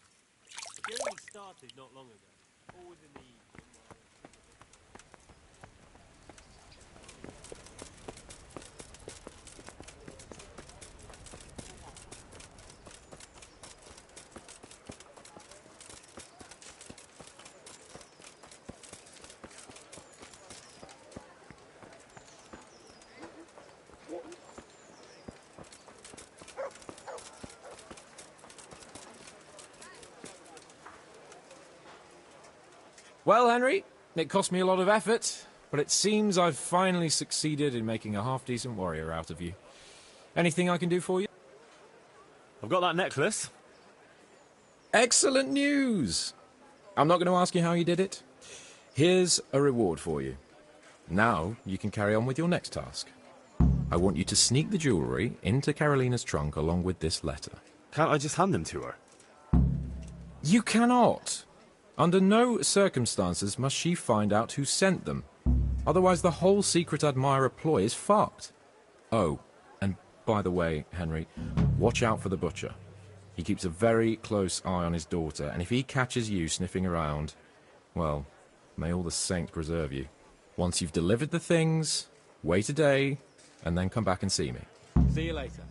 It only started not long ago. Always in the evening. Well, Henry, it cost me a lot of effort, but it seems I've finally succeeded in making a half-decent warrior out of you. Anything I can do for you? I've got that necklace. Excellent news! I'm not going to ask you how you did it. Here's a reward for you. Now you can carry on with your next task. I want you to sneak the jewellery into Carolina's trunk along with this letter. Can't I just hand them to her? You cannot! Under no circumstances must she find out who sent them. Otherwise the whole secret admirer ploy is fucked. Oh, and by the way, Henry, watch out for the butcher. He keeps a very close eye on his daughter, and if he catches you sniffing around, well, may all the saints preserve you. Once you've delivered the things, wait a day, and then come back and see me. See you later.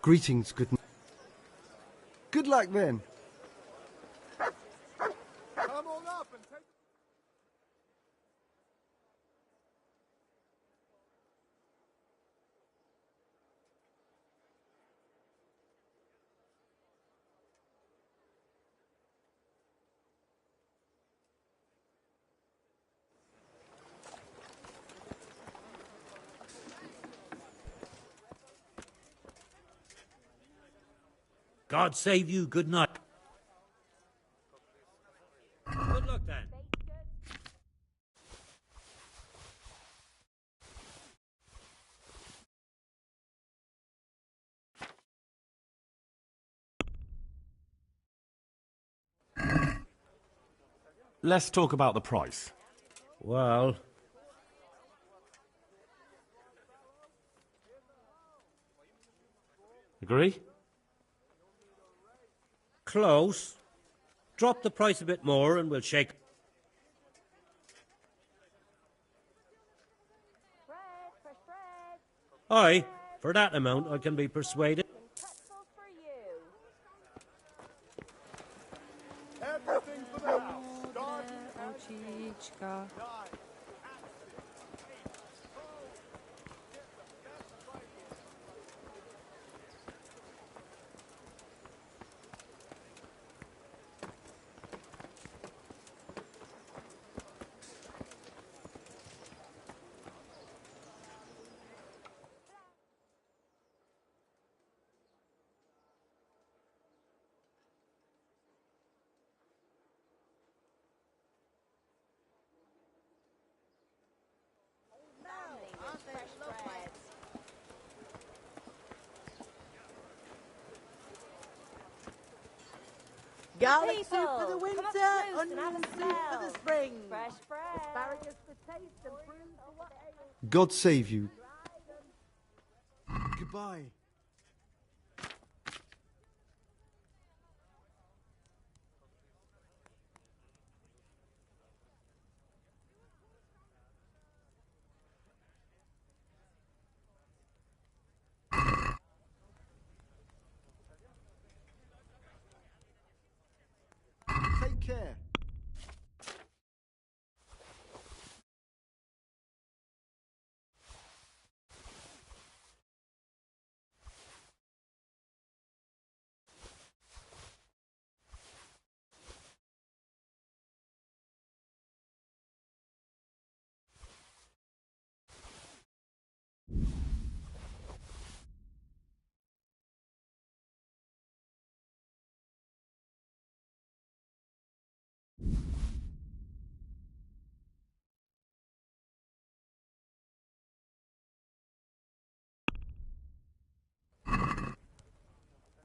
Greetings, good luck then. Come on up and take... God save you, good night. Good luck then. Let's talk about the price. Well... Agree? Close. Drop the price a bit more and we'll shake... Aye, for that amount I can be persuaded. Everything for the house. Garden and... Garlic soup for the winter, onion soup for the spring. Fresh bread. Asparagus for taste and prunes for what ails. God save you. Goodbye. Take care.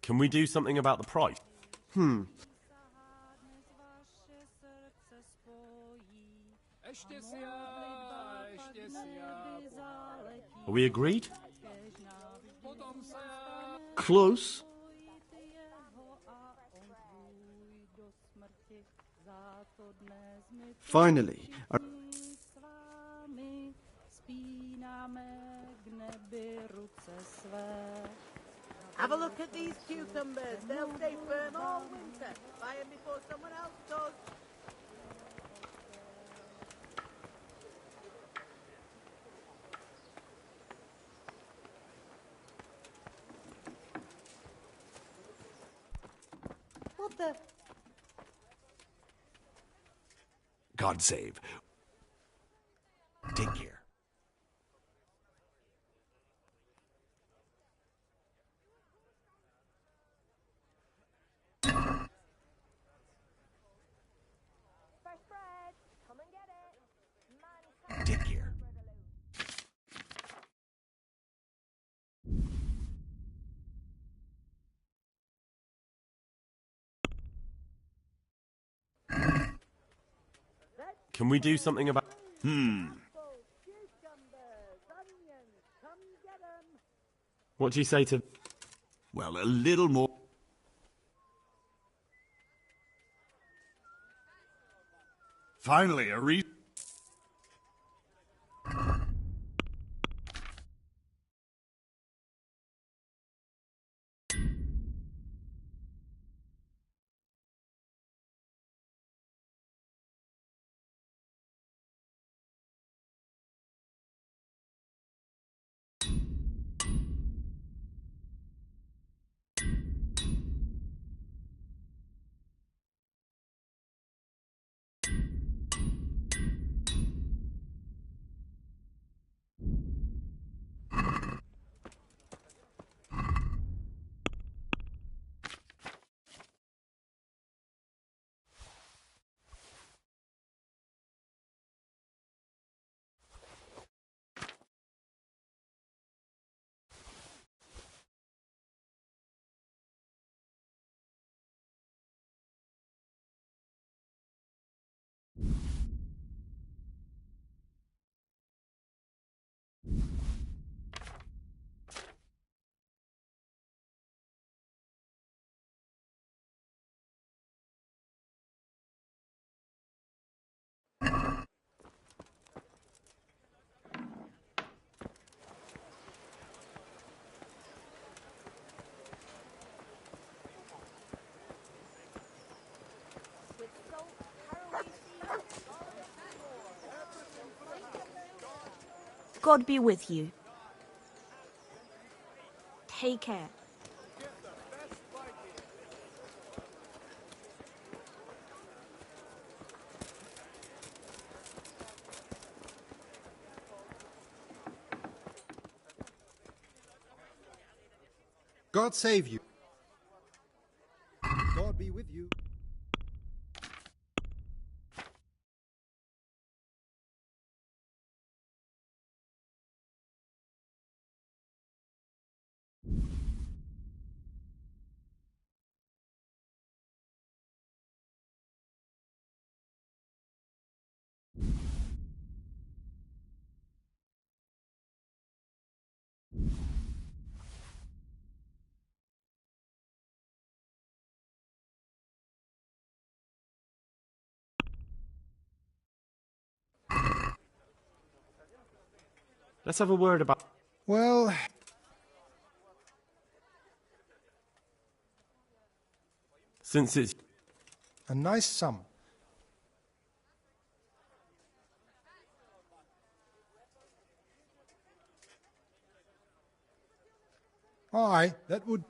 Can we do something about the price? Hmm. Are we agreed? Close. Finally. Have a look at these cucumbers. They'll stay firm all winter. Buy them before someone else does. What the... God save. Take care. Take care. Can we do something about... What do you say to... Well, a little more... Finally, a reason... God be with you. Take care. God save you. God be with you. Let's have a word about... Well... Since it's... A nice sum. Aye, that would...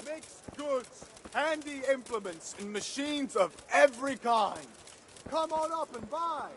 Mixed goods, handy implements, and machines of every kind. Come on up and buy.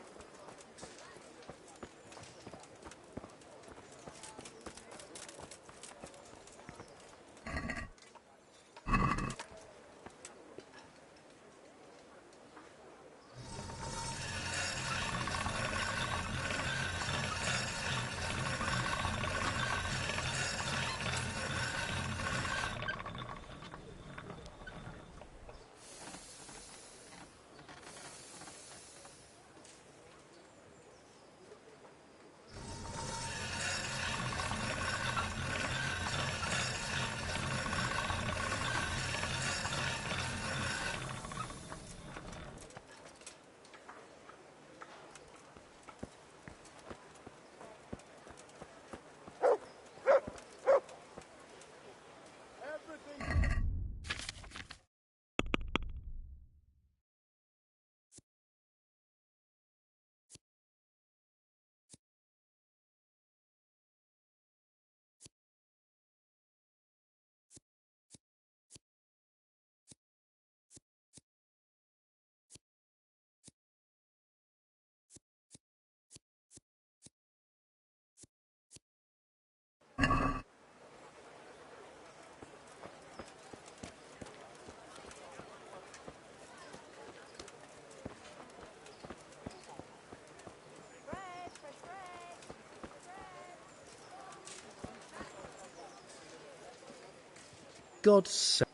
God's sake.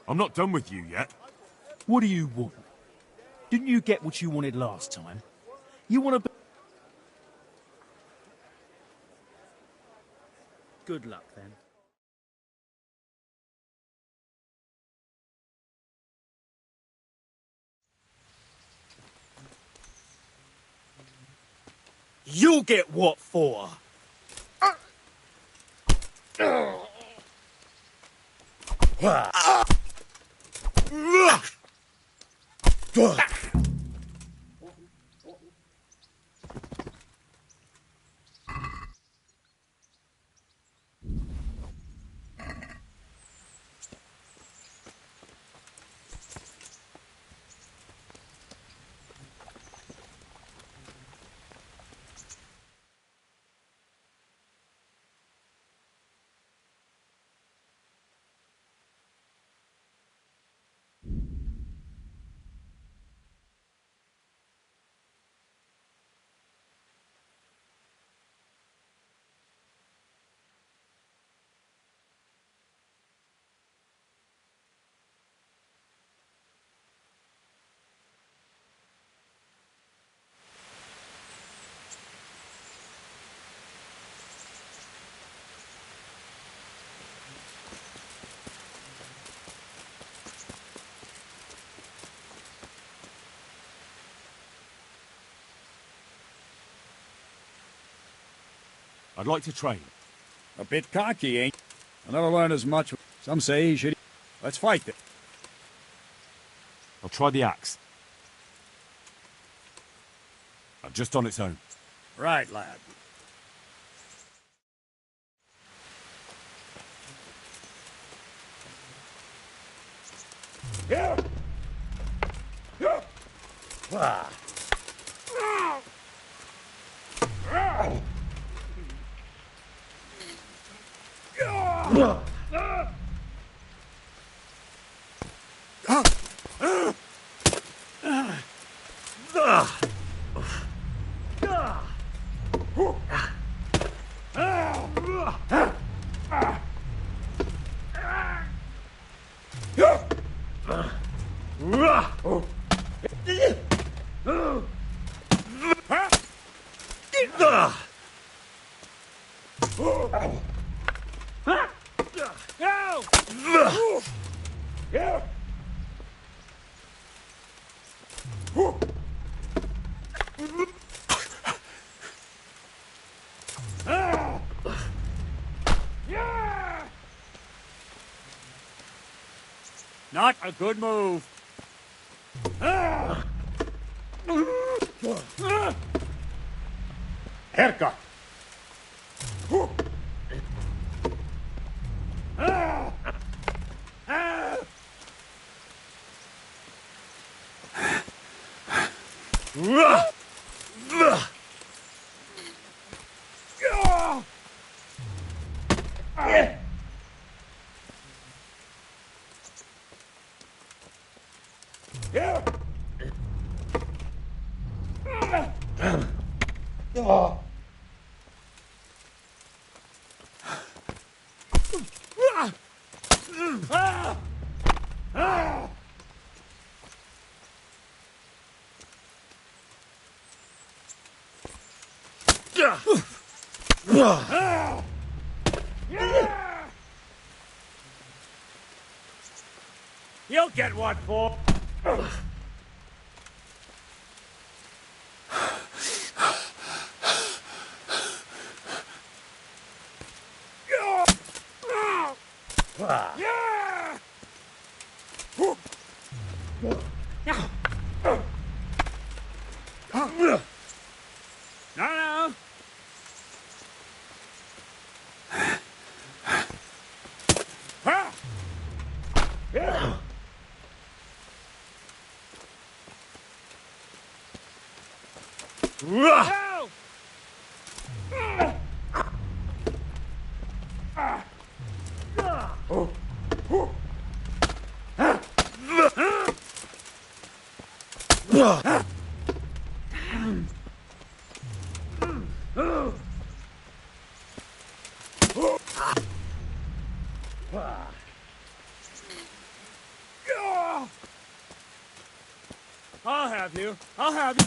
I'm not done with you yet. What do you want? Didn't you get what you wanted last time? You want to be... Good luck, then. You'll get what for? I'd like to train. A bit cocky, ain't you? I'll never learn as much. Some say he should... Let's fight it. I'll try the axe. Just on its own. Right, lad. Yeah. Yeah. Ah. Not a good move. Haircut. You'll get one for. No. I'll have you. I'll have you.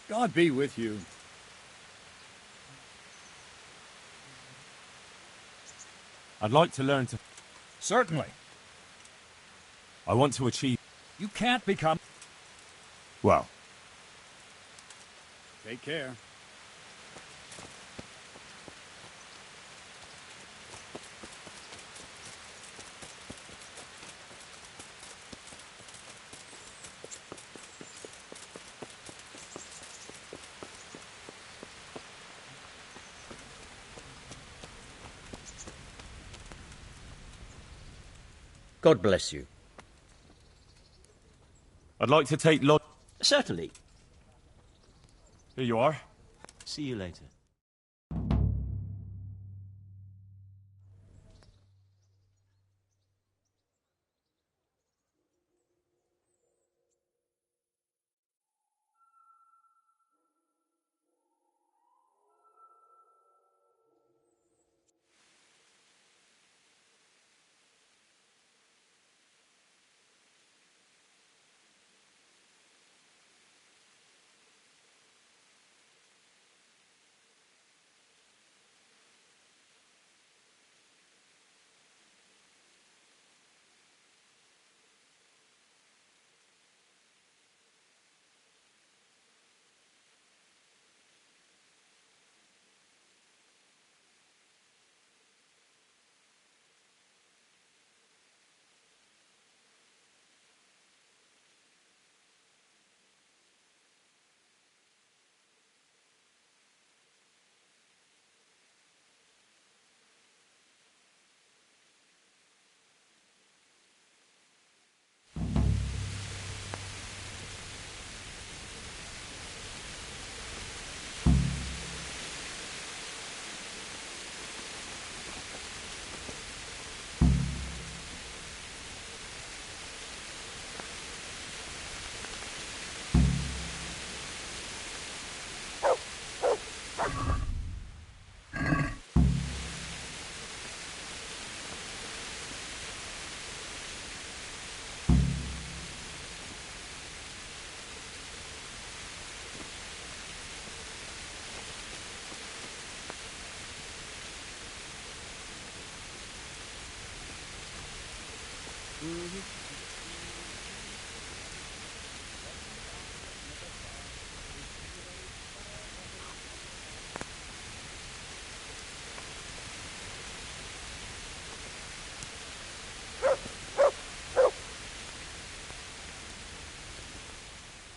God be with you. I'd like to learn to... Certainly. I want to achieve... You can't become... Well. Take care. God bless you. I'd like to take lot... Certainly. Here you are. See you later.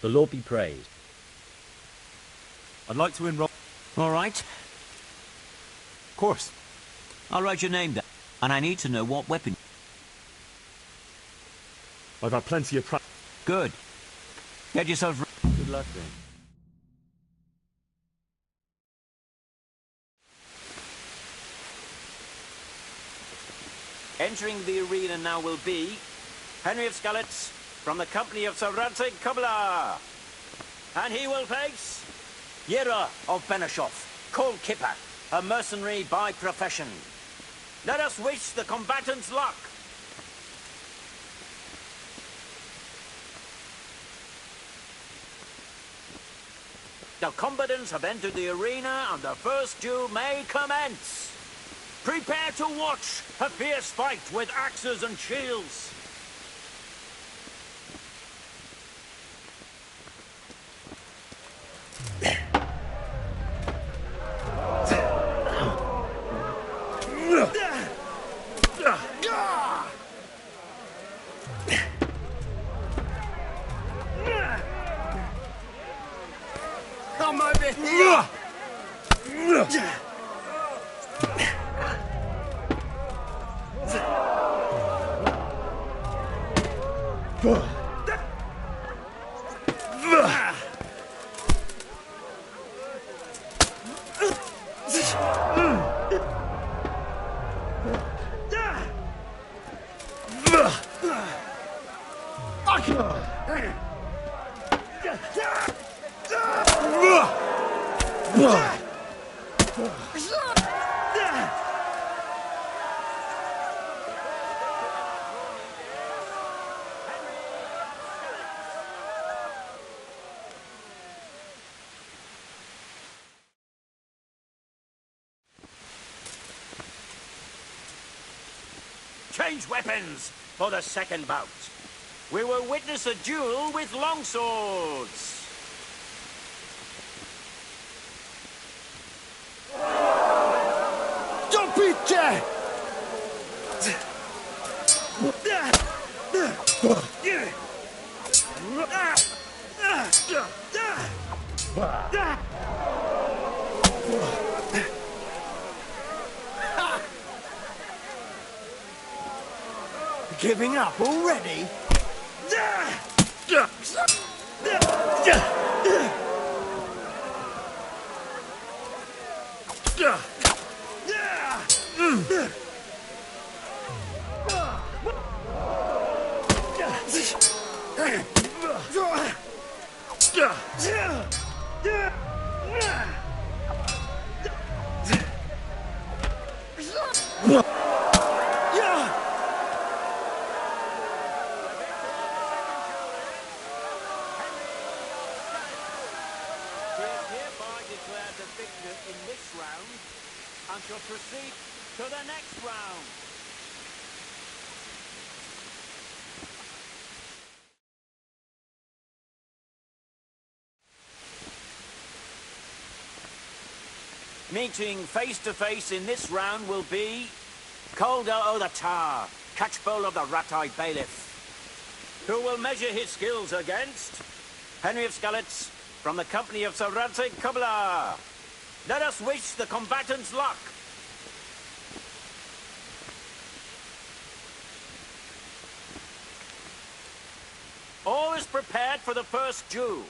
The Lord be praised. I'd like to enroll. All right. Of course. I'll write your name down. And I need to know what weapon. I've had plenty of practice. Good. Get yourself. Good luck then. Entering the arena now will be Henry of Skalitz from the company of Sir Radzig Kobyla. And he will face Yera of Benishov, Cold Kipper, a mercenary by profession. Let us wish the combatants luck. The combatants have entered the arena and the first duel may commence. Prepare to watch a fierce fight with axes and shields. Come over here! Change weapons for the second bout. We will witness a duel with longswords. Don't be dead! Giving up already? And shall proceed to the next round. Meeting face to face in this round will be Calder o' the Tar, Catchpole of the Rat-Eyed Bailiff, who will measure his skills against Henry of Skalitz from the company of Sir Radzig Kobyla. Let us wish the combatants luck. All is prepared for the first duel.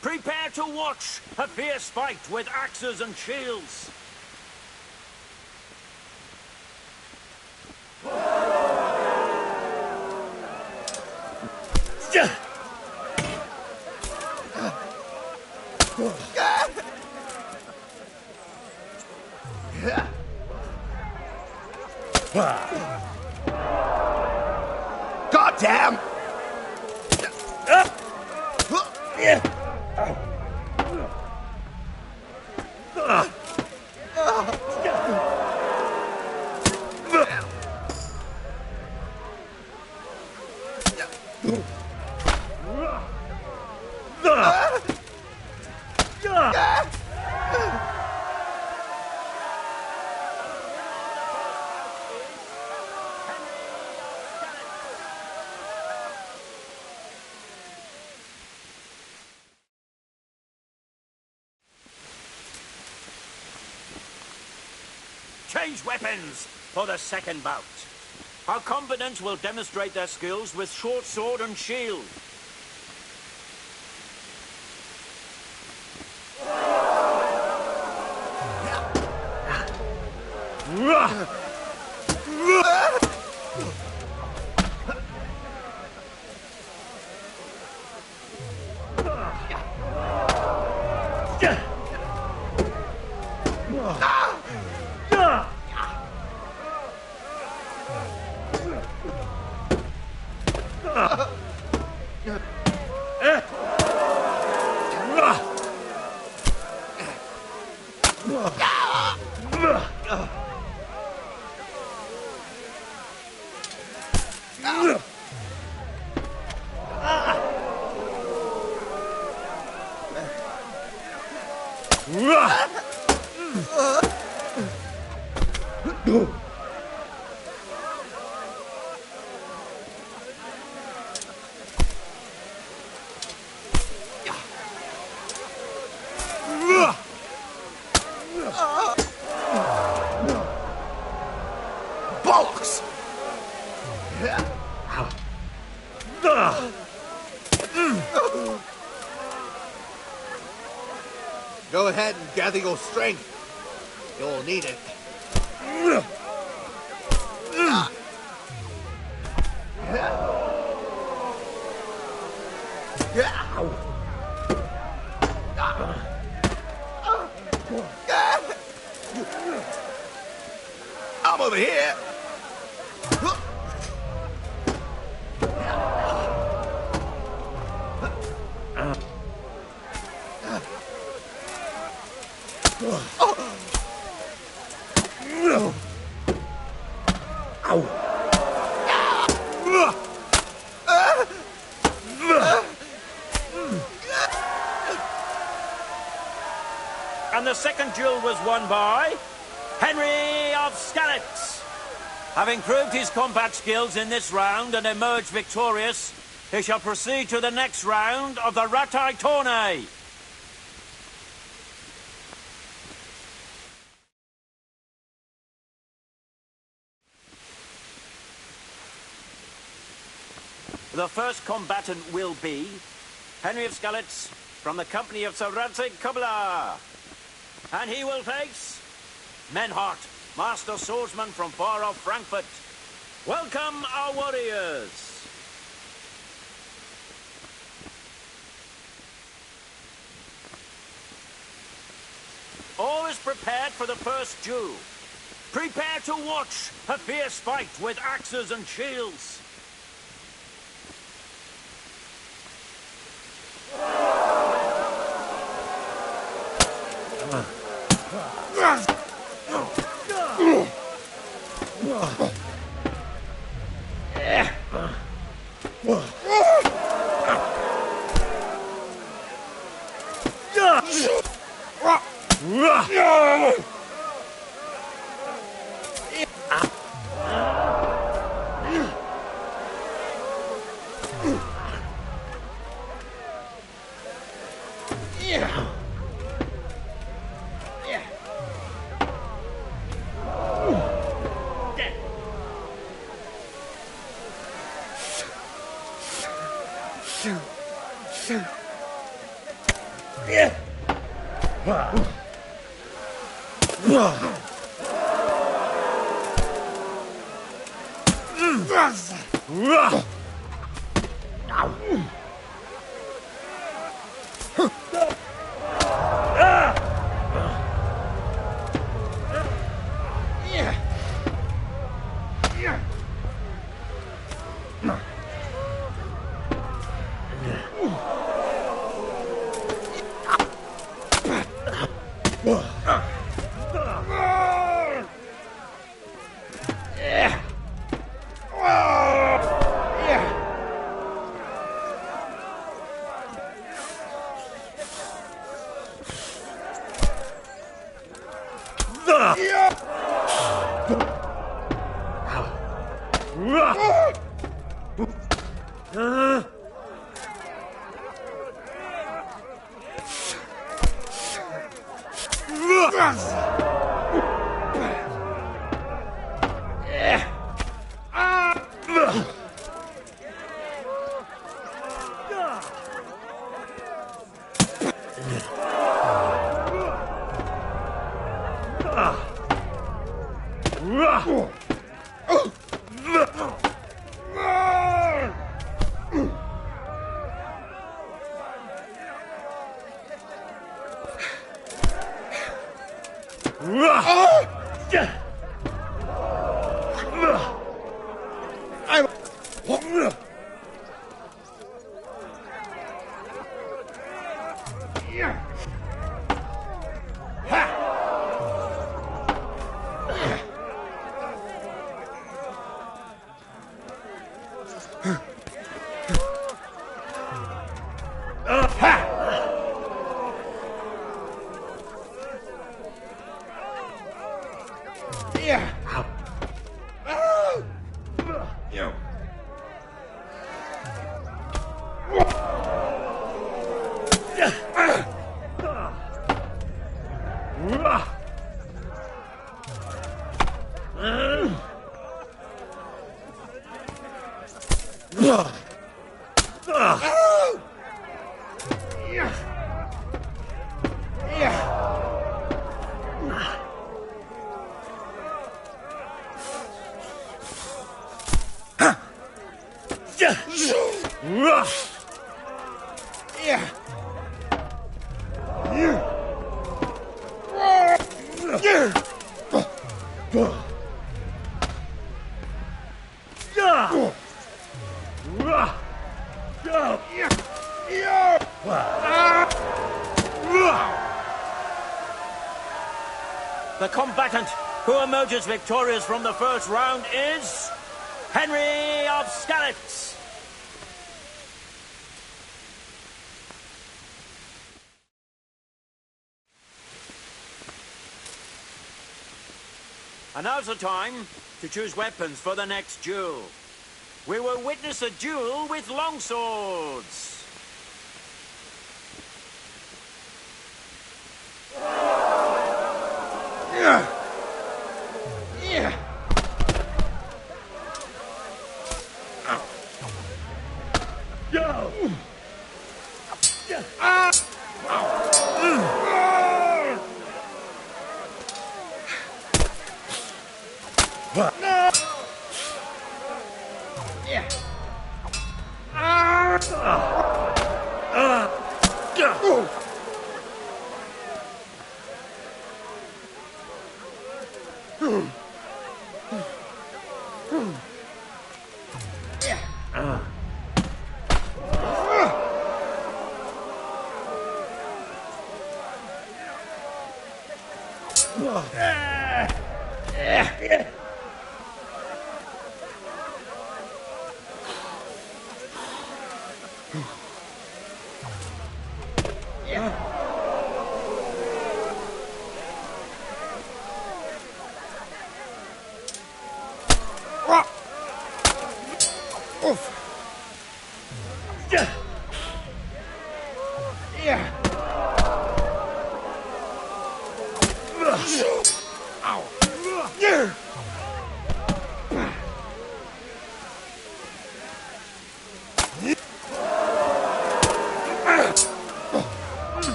Prepare to watch a fierce fight with axes and shields. God damn! Change weapons for the second bout. Our combatants will demonstrate their skills with short sword and shield. Bollocks! Go ahead and gather your strength. You'll need it. I'm over here. And the second duel was won by Henry of Skalitz. Having proved his combat skills in this round and emerged victorious, he shall proceed to the next round of the Ratai Tourney. The first combatant will be Henry of Skalitz from the company of Sir Radzig Kubla. And he will face Menhart, master swordsman from far off Frankfurt. Welcome, our warriors. All is prepared for the first duel. Prepare to watch a fierce fight with axes and shields. The combatant who emerges victorious from the first round is Henry of Skalitz. And now's the time to choose weapons for the next duel. We will witness a duel with longswords.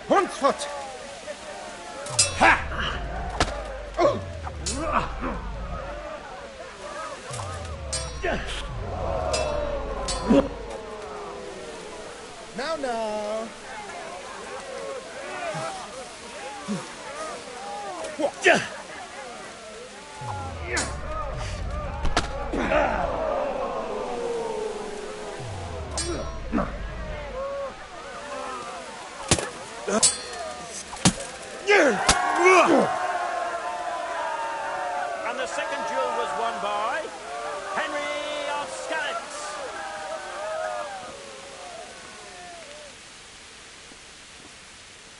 Hunsford! Now. And the second duel was won by Henry of Skalitz.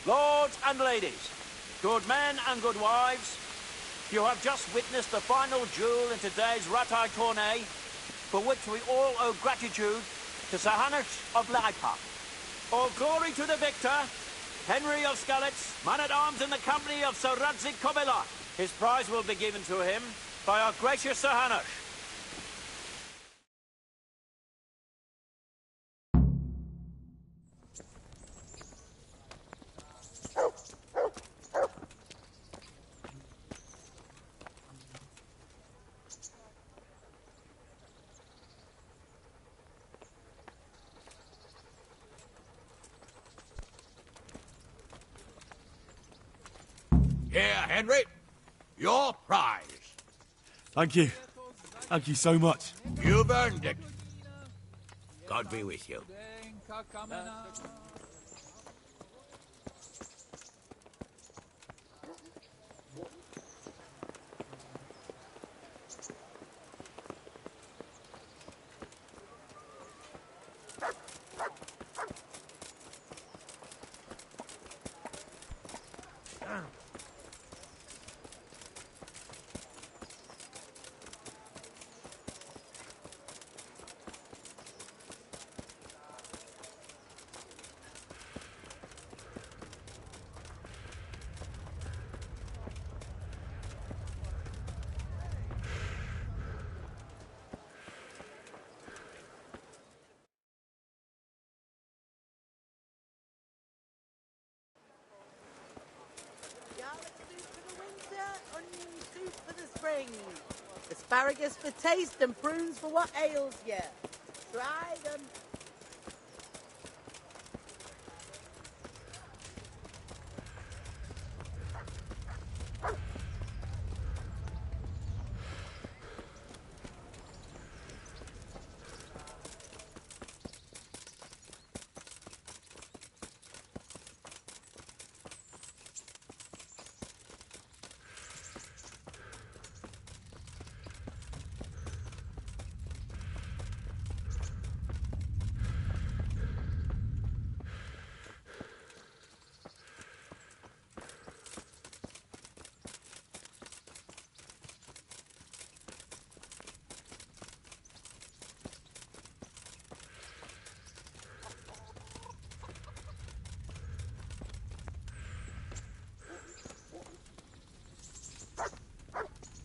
Lords and ladies, good men and good wives, you have just witnessed the final duel in today's Ratai tourney, for which we all owe gratitude to Sir Hanush of Leipa. All glory to the victor, Henry of Skalitz, man-at-arms in the company of Sir Radzik Kobila. His prize will be given to him by our gracious Sir Hanush. Henry. Your prize. Thank you. Thank you so much. You've earned it. God be with you. Soup for the spring. Asparagus for taste and prunes for what ails you. Try them.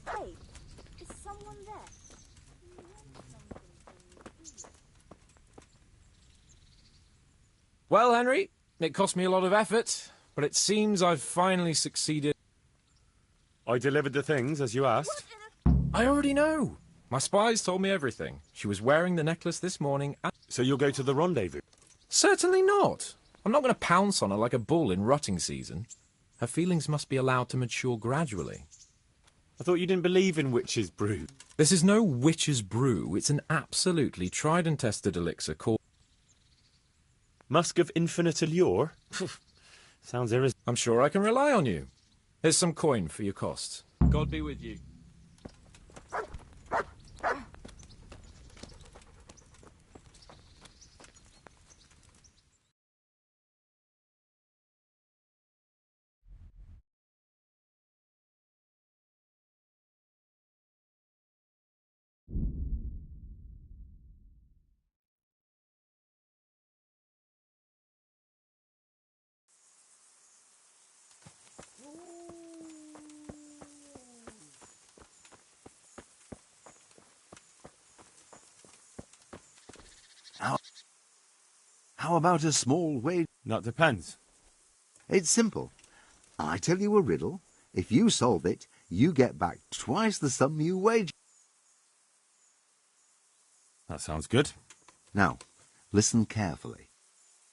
Hey, is someone there? Well, Henry, it cost me a lot of effort, but it seems I've finally succeeded. I delivered the things as you asked. I already know. My spies told me everything. She was wearing the necklace this morning. So you'll go to the rendezvous? Certainly not. I'm not going to pounce on her like a bull in rutting season. Her feelings must be allowed to mature gradually. I thought you didn't believe in witch's brew. This is no witch's brew. It's an absolutely tried and tested elixir called... Musk of infinite allure? Sounds irresistible. I'm sure I can rely on you. Here's some coin for your costs. God be with you. How about a small wage? That depends. It's simple. I tell you a riddle. If you solve it, you get back twice the sum you wager. That sounds good. Now, listen carefully.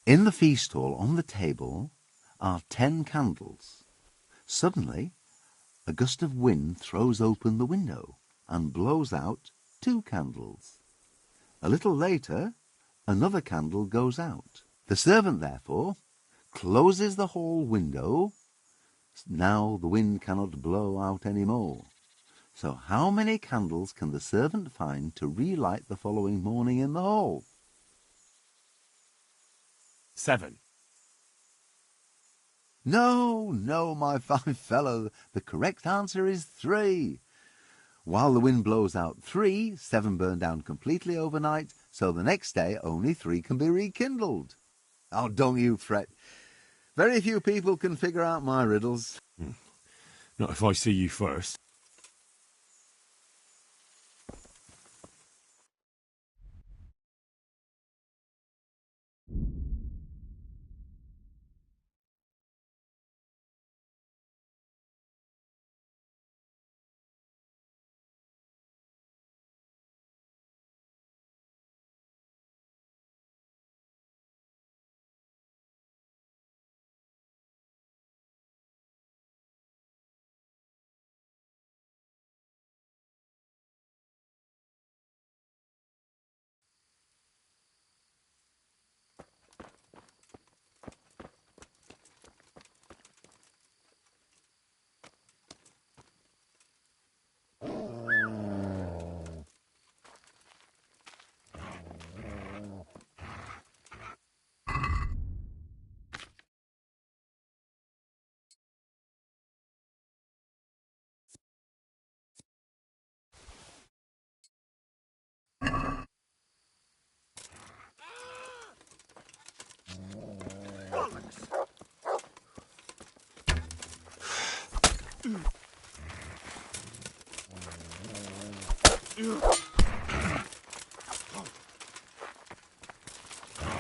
In the feast hall on the table are 10 candles. Suddenly, a gust of wind throws open the window and blows out 2 candles. A little later, another candle goes out. The servant, therefore, closes the hall window. Now the wind cannot blow out any more. So how many candles can the servant find to relight the following morning in the hall? 7. No, my fine fellow. The correct answer is 3. While the wind blows out 3, 7 burn down completely overnight, so the next day only 3 can be rekindled. Oh, don't you fret. Very few people can figure out my riddles. Not if I see you first.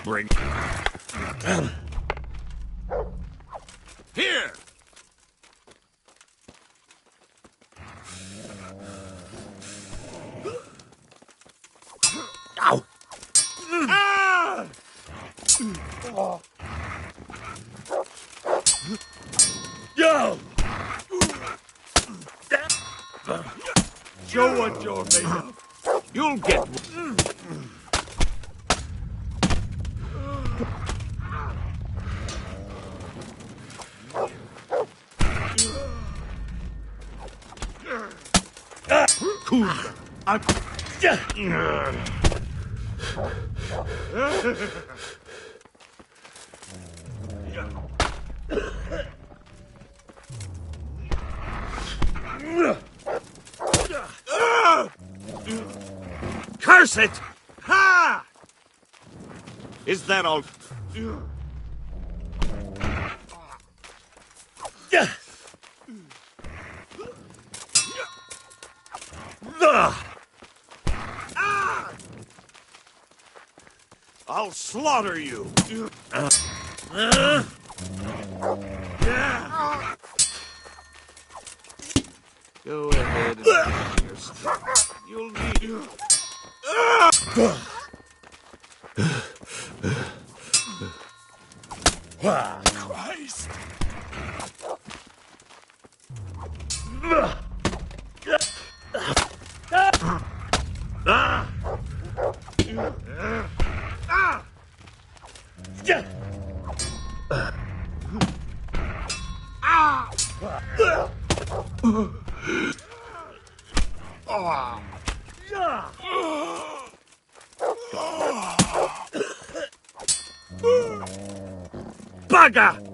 Bring. Here! Ow! Ah! Yo! Show what you're made of. You'll get one. Curse it! Ha! Is that all? I'll slaughter you. Go ahead and get your stuff. You'll need. Christ! Bugger!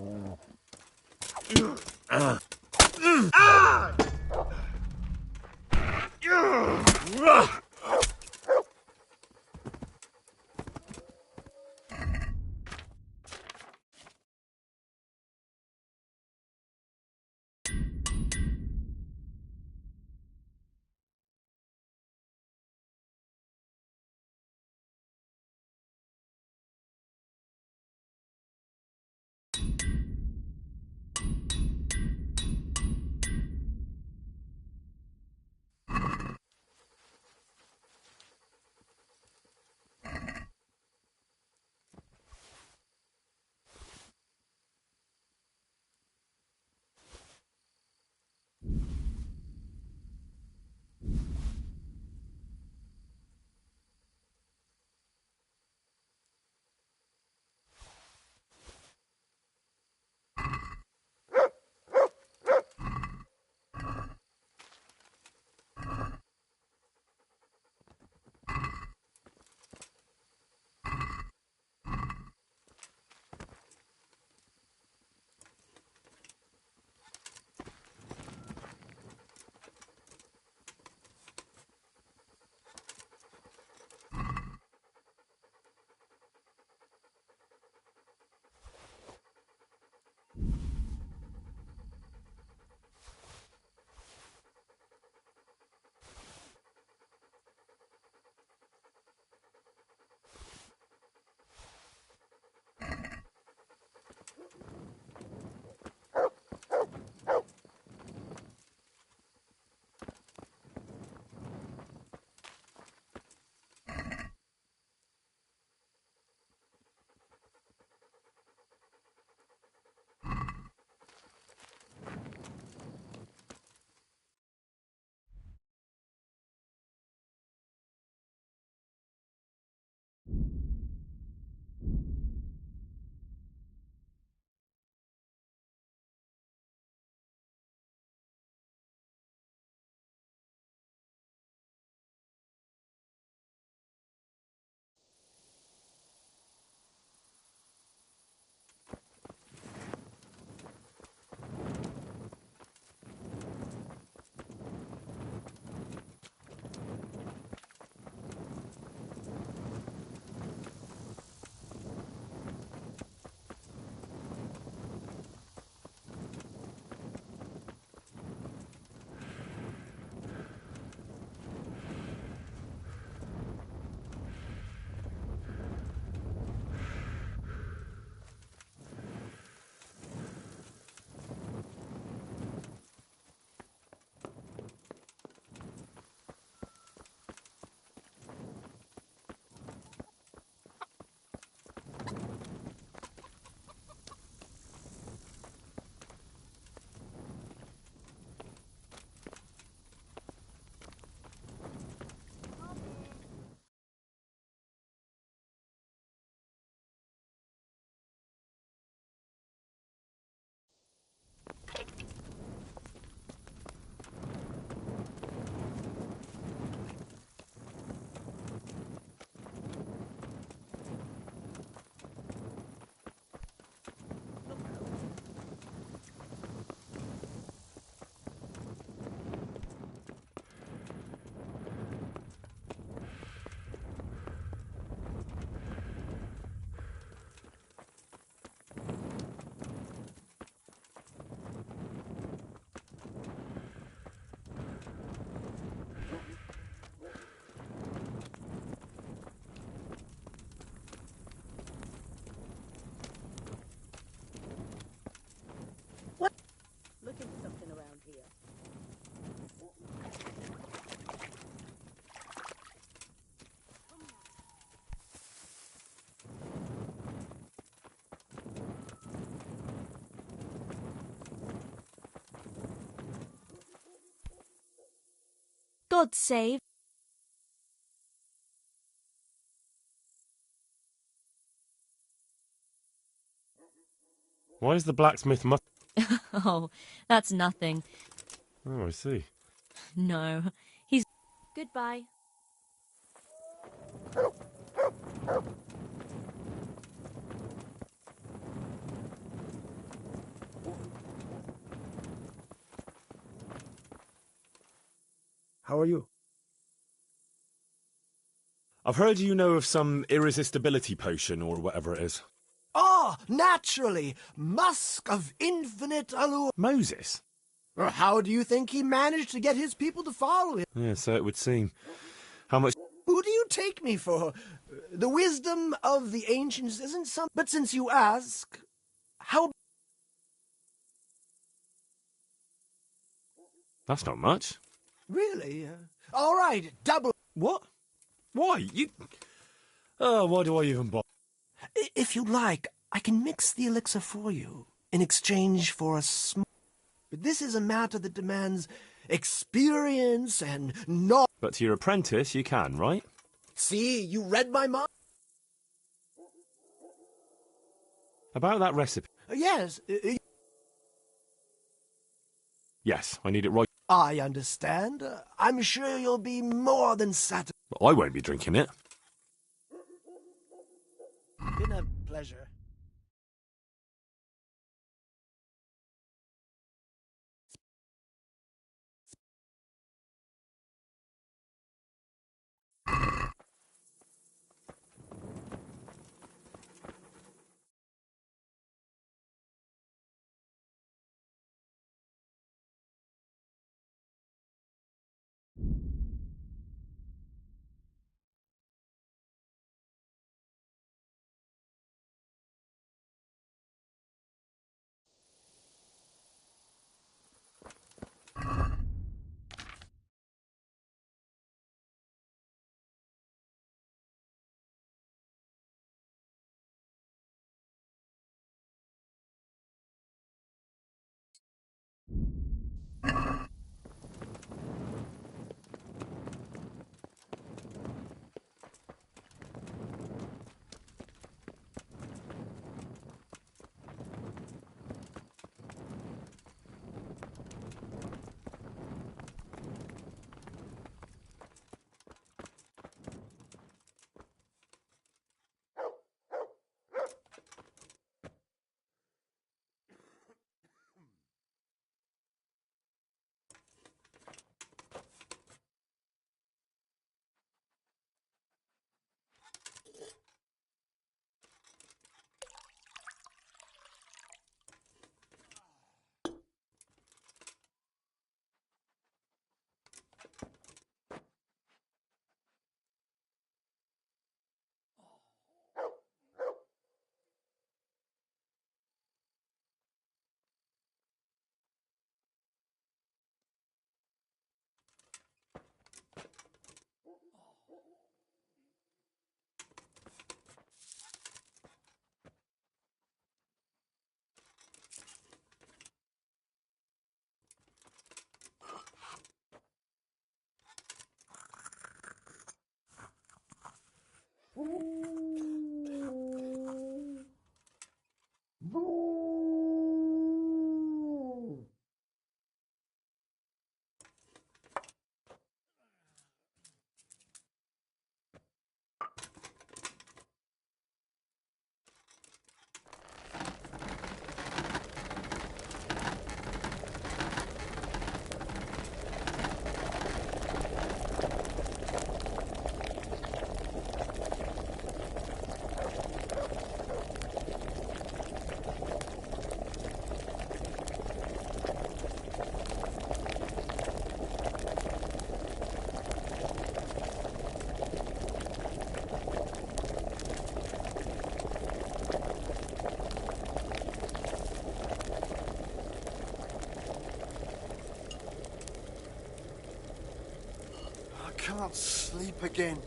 God save. Why is the blacksmith Oh, that's nothing. Oh, I see. No, he's... Goodbye. How are you? I've heard you know of some irresistibility potion or whatever it is. Ah, naturally! Musk of infinite allure. Moses? Or how do you think he managed to get his people to follow him? Yeah, so it would seem. How much... Who do you take me for? The wisdom of the ancients isn't some... But since you ask, how... That's not much. Really? All right, double... What? Why? You... Oh, why do I even bother? If you'd like, I can mix the elixir for you in exchange for a small... But this is a matter that demands experience and knowledge. But to your apprentice, you can, right? See, you read my mind. About that recipe. Yes. Yes, I need it right. I understand. I'm sure you'll be more than satisfied. But I won't be drinking it. Been a pleasure. Can't sleep again.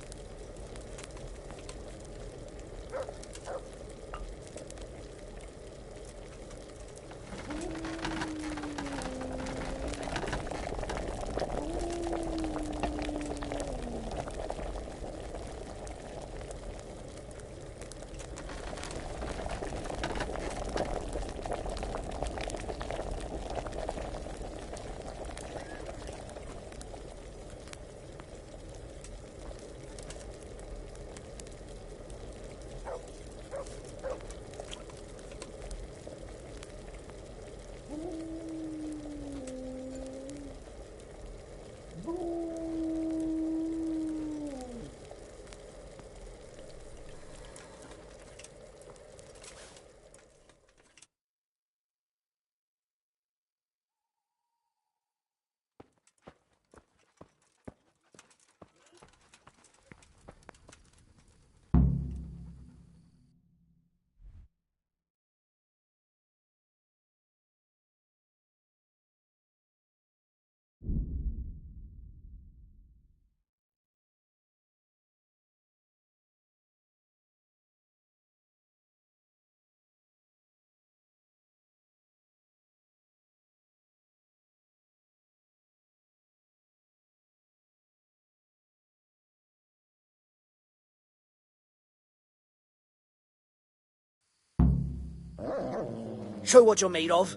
Show what you're made of.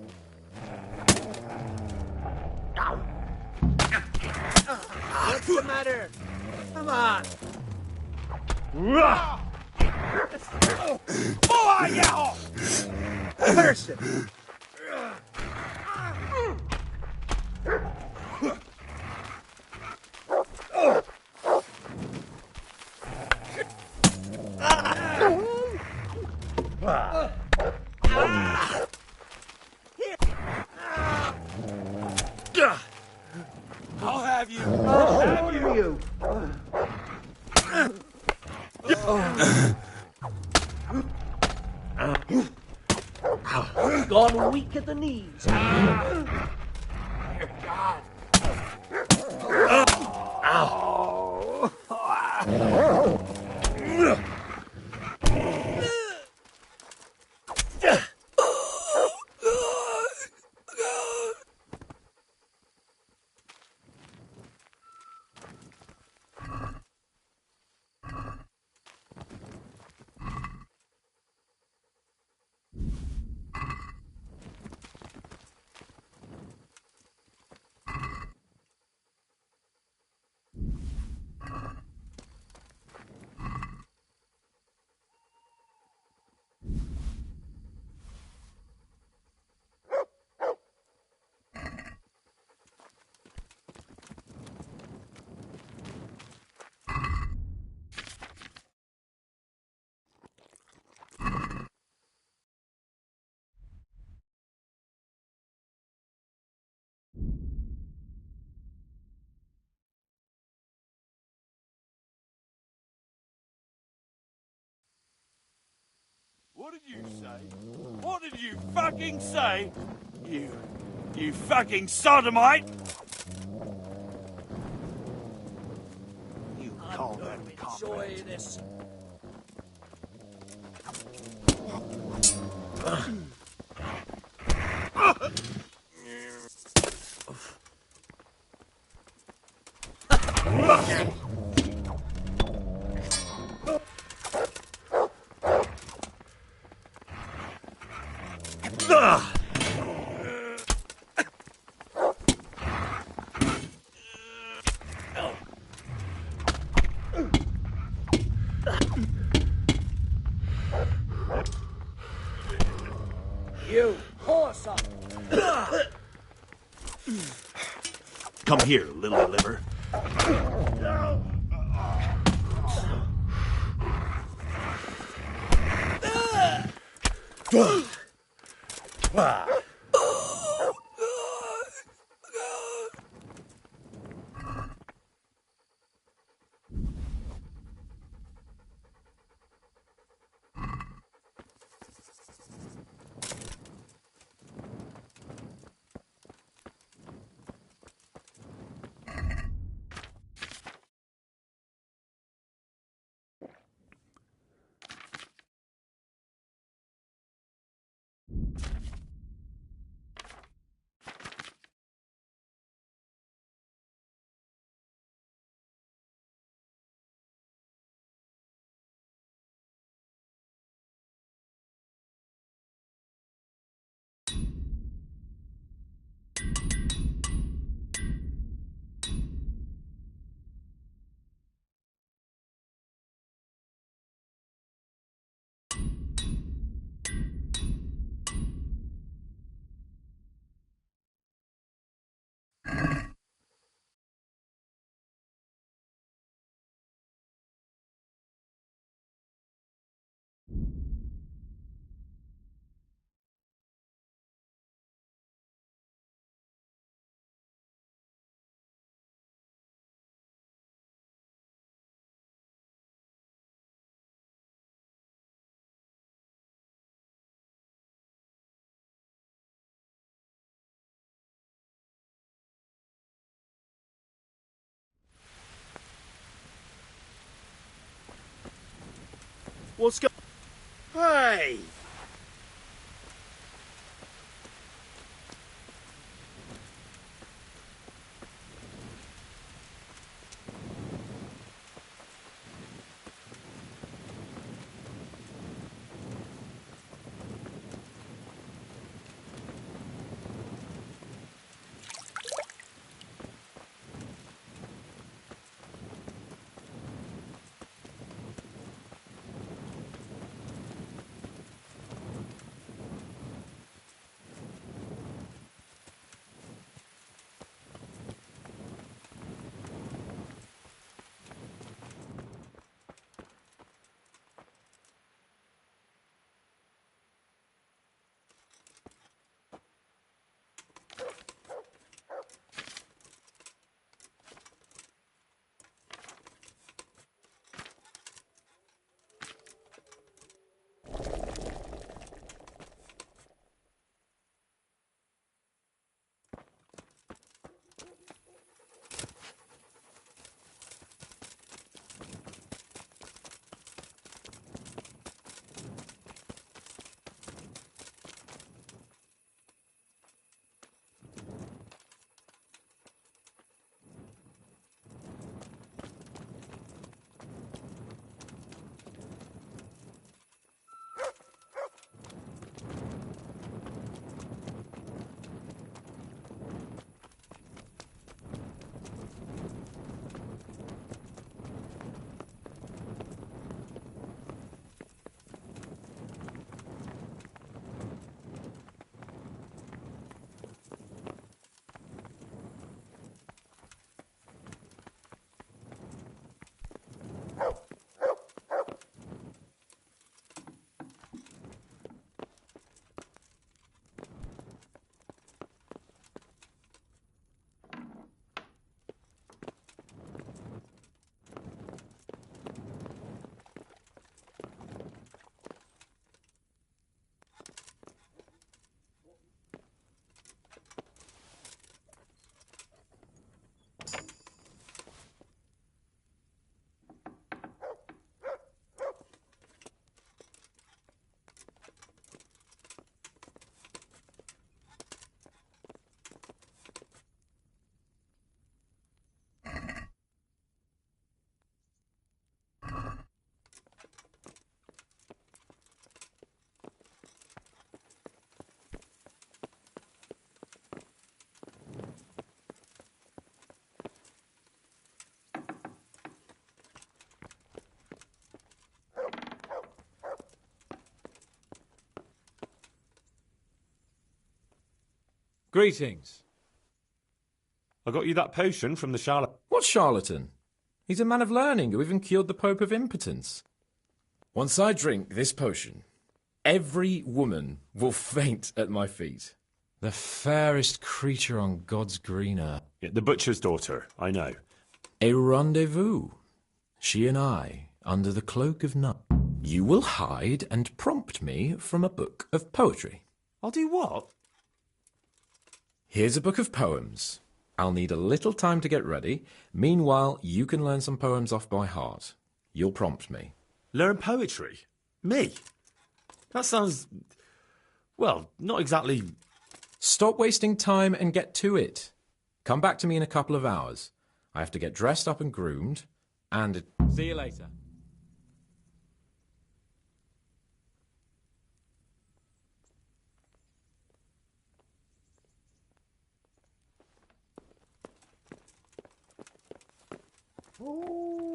What's the matter? Come on. Curse it. I'll have you. I'll have you. Gone weak at the knees. Dear God. What did you say? What did you fucking say? You fucking sodomite! You call that enjoy this. You horse up. Come here, lily liver. What's go? Hey! Greetings. I got you that potion from the charlatan. What charlatan? He's a man of learning who even cured the Pope of impotence. Once I drink this potion, every woman will faint at my feet. The fairest creature on God's green earth. Yeah, the butcher's daughter, I know. A rendezvous. She and I, under the cloak of night. You will hide and prompt me from a book of poetry. I'll do what? Here's a book of poems. I'll need a little time to get ready. Meanwhile, you can learn some poems off by heart. You'll prompt me. Learn poetry? Me? That sounds... well, not exactly... Stop wasting time and get to it. Come back to me in a couple of hours. I have to get dressed up and groomed, and... See you later. Oh.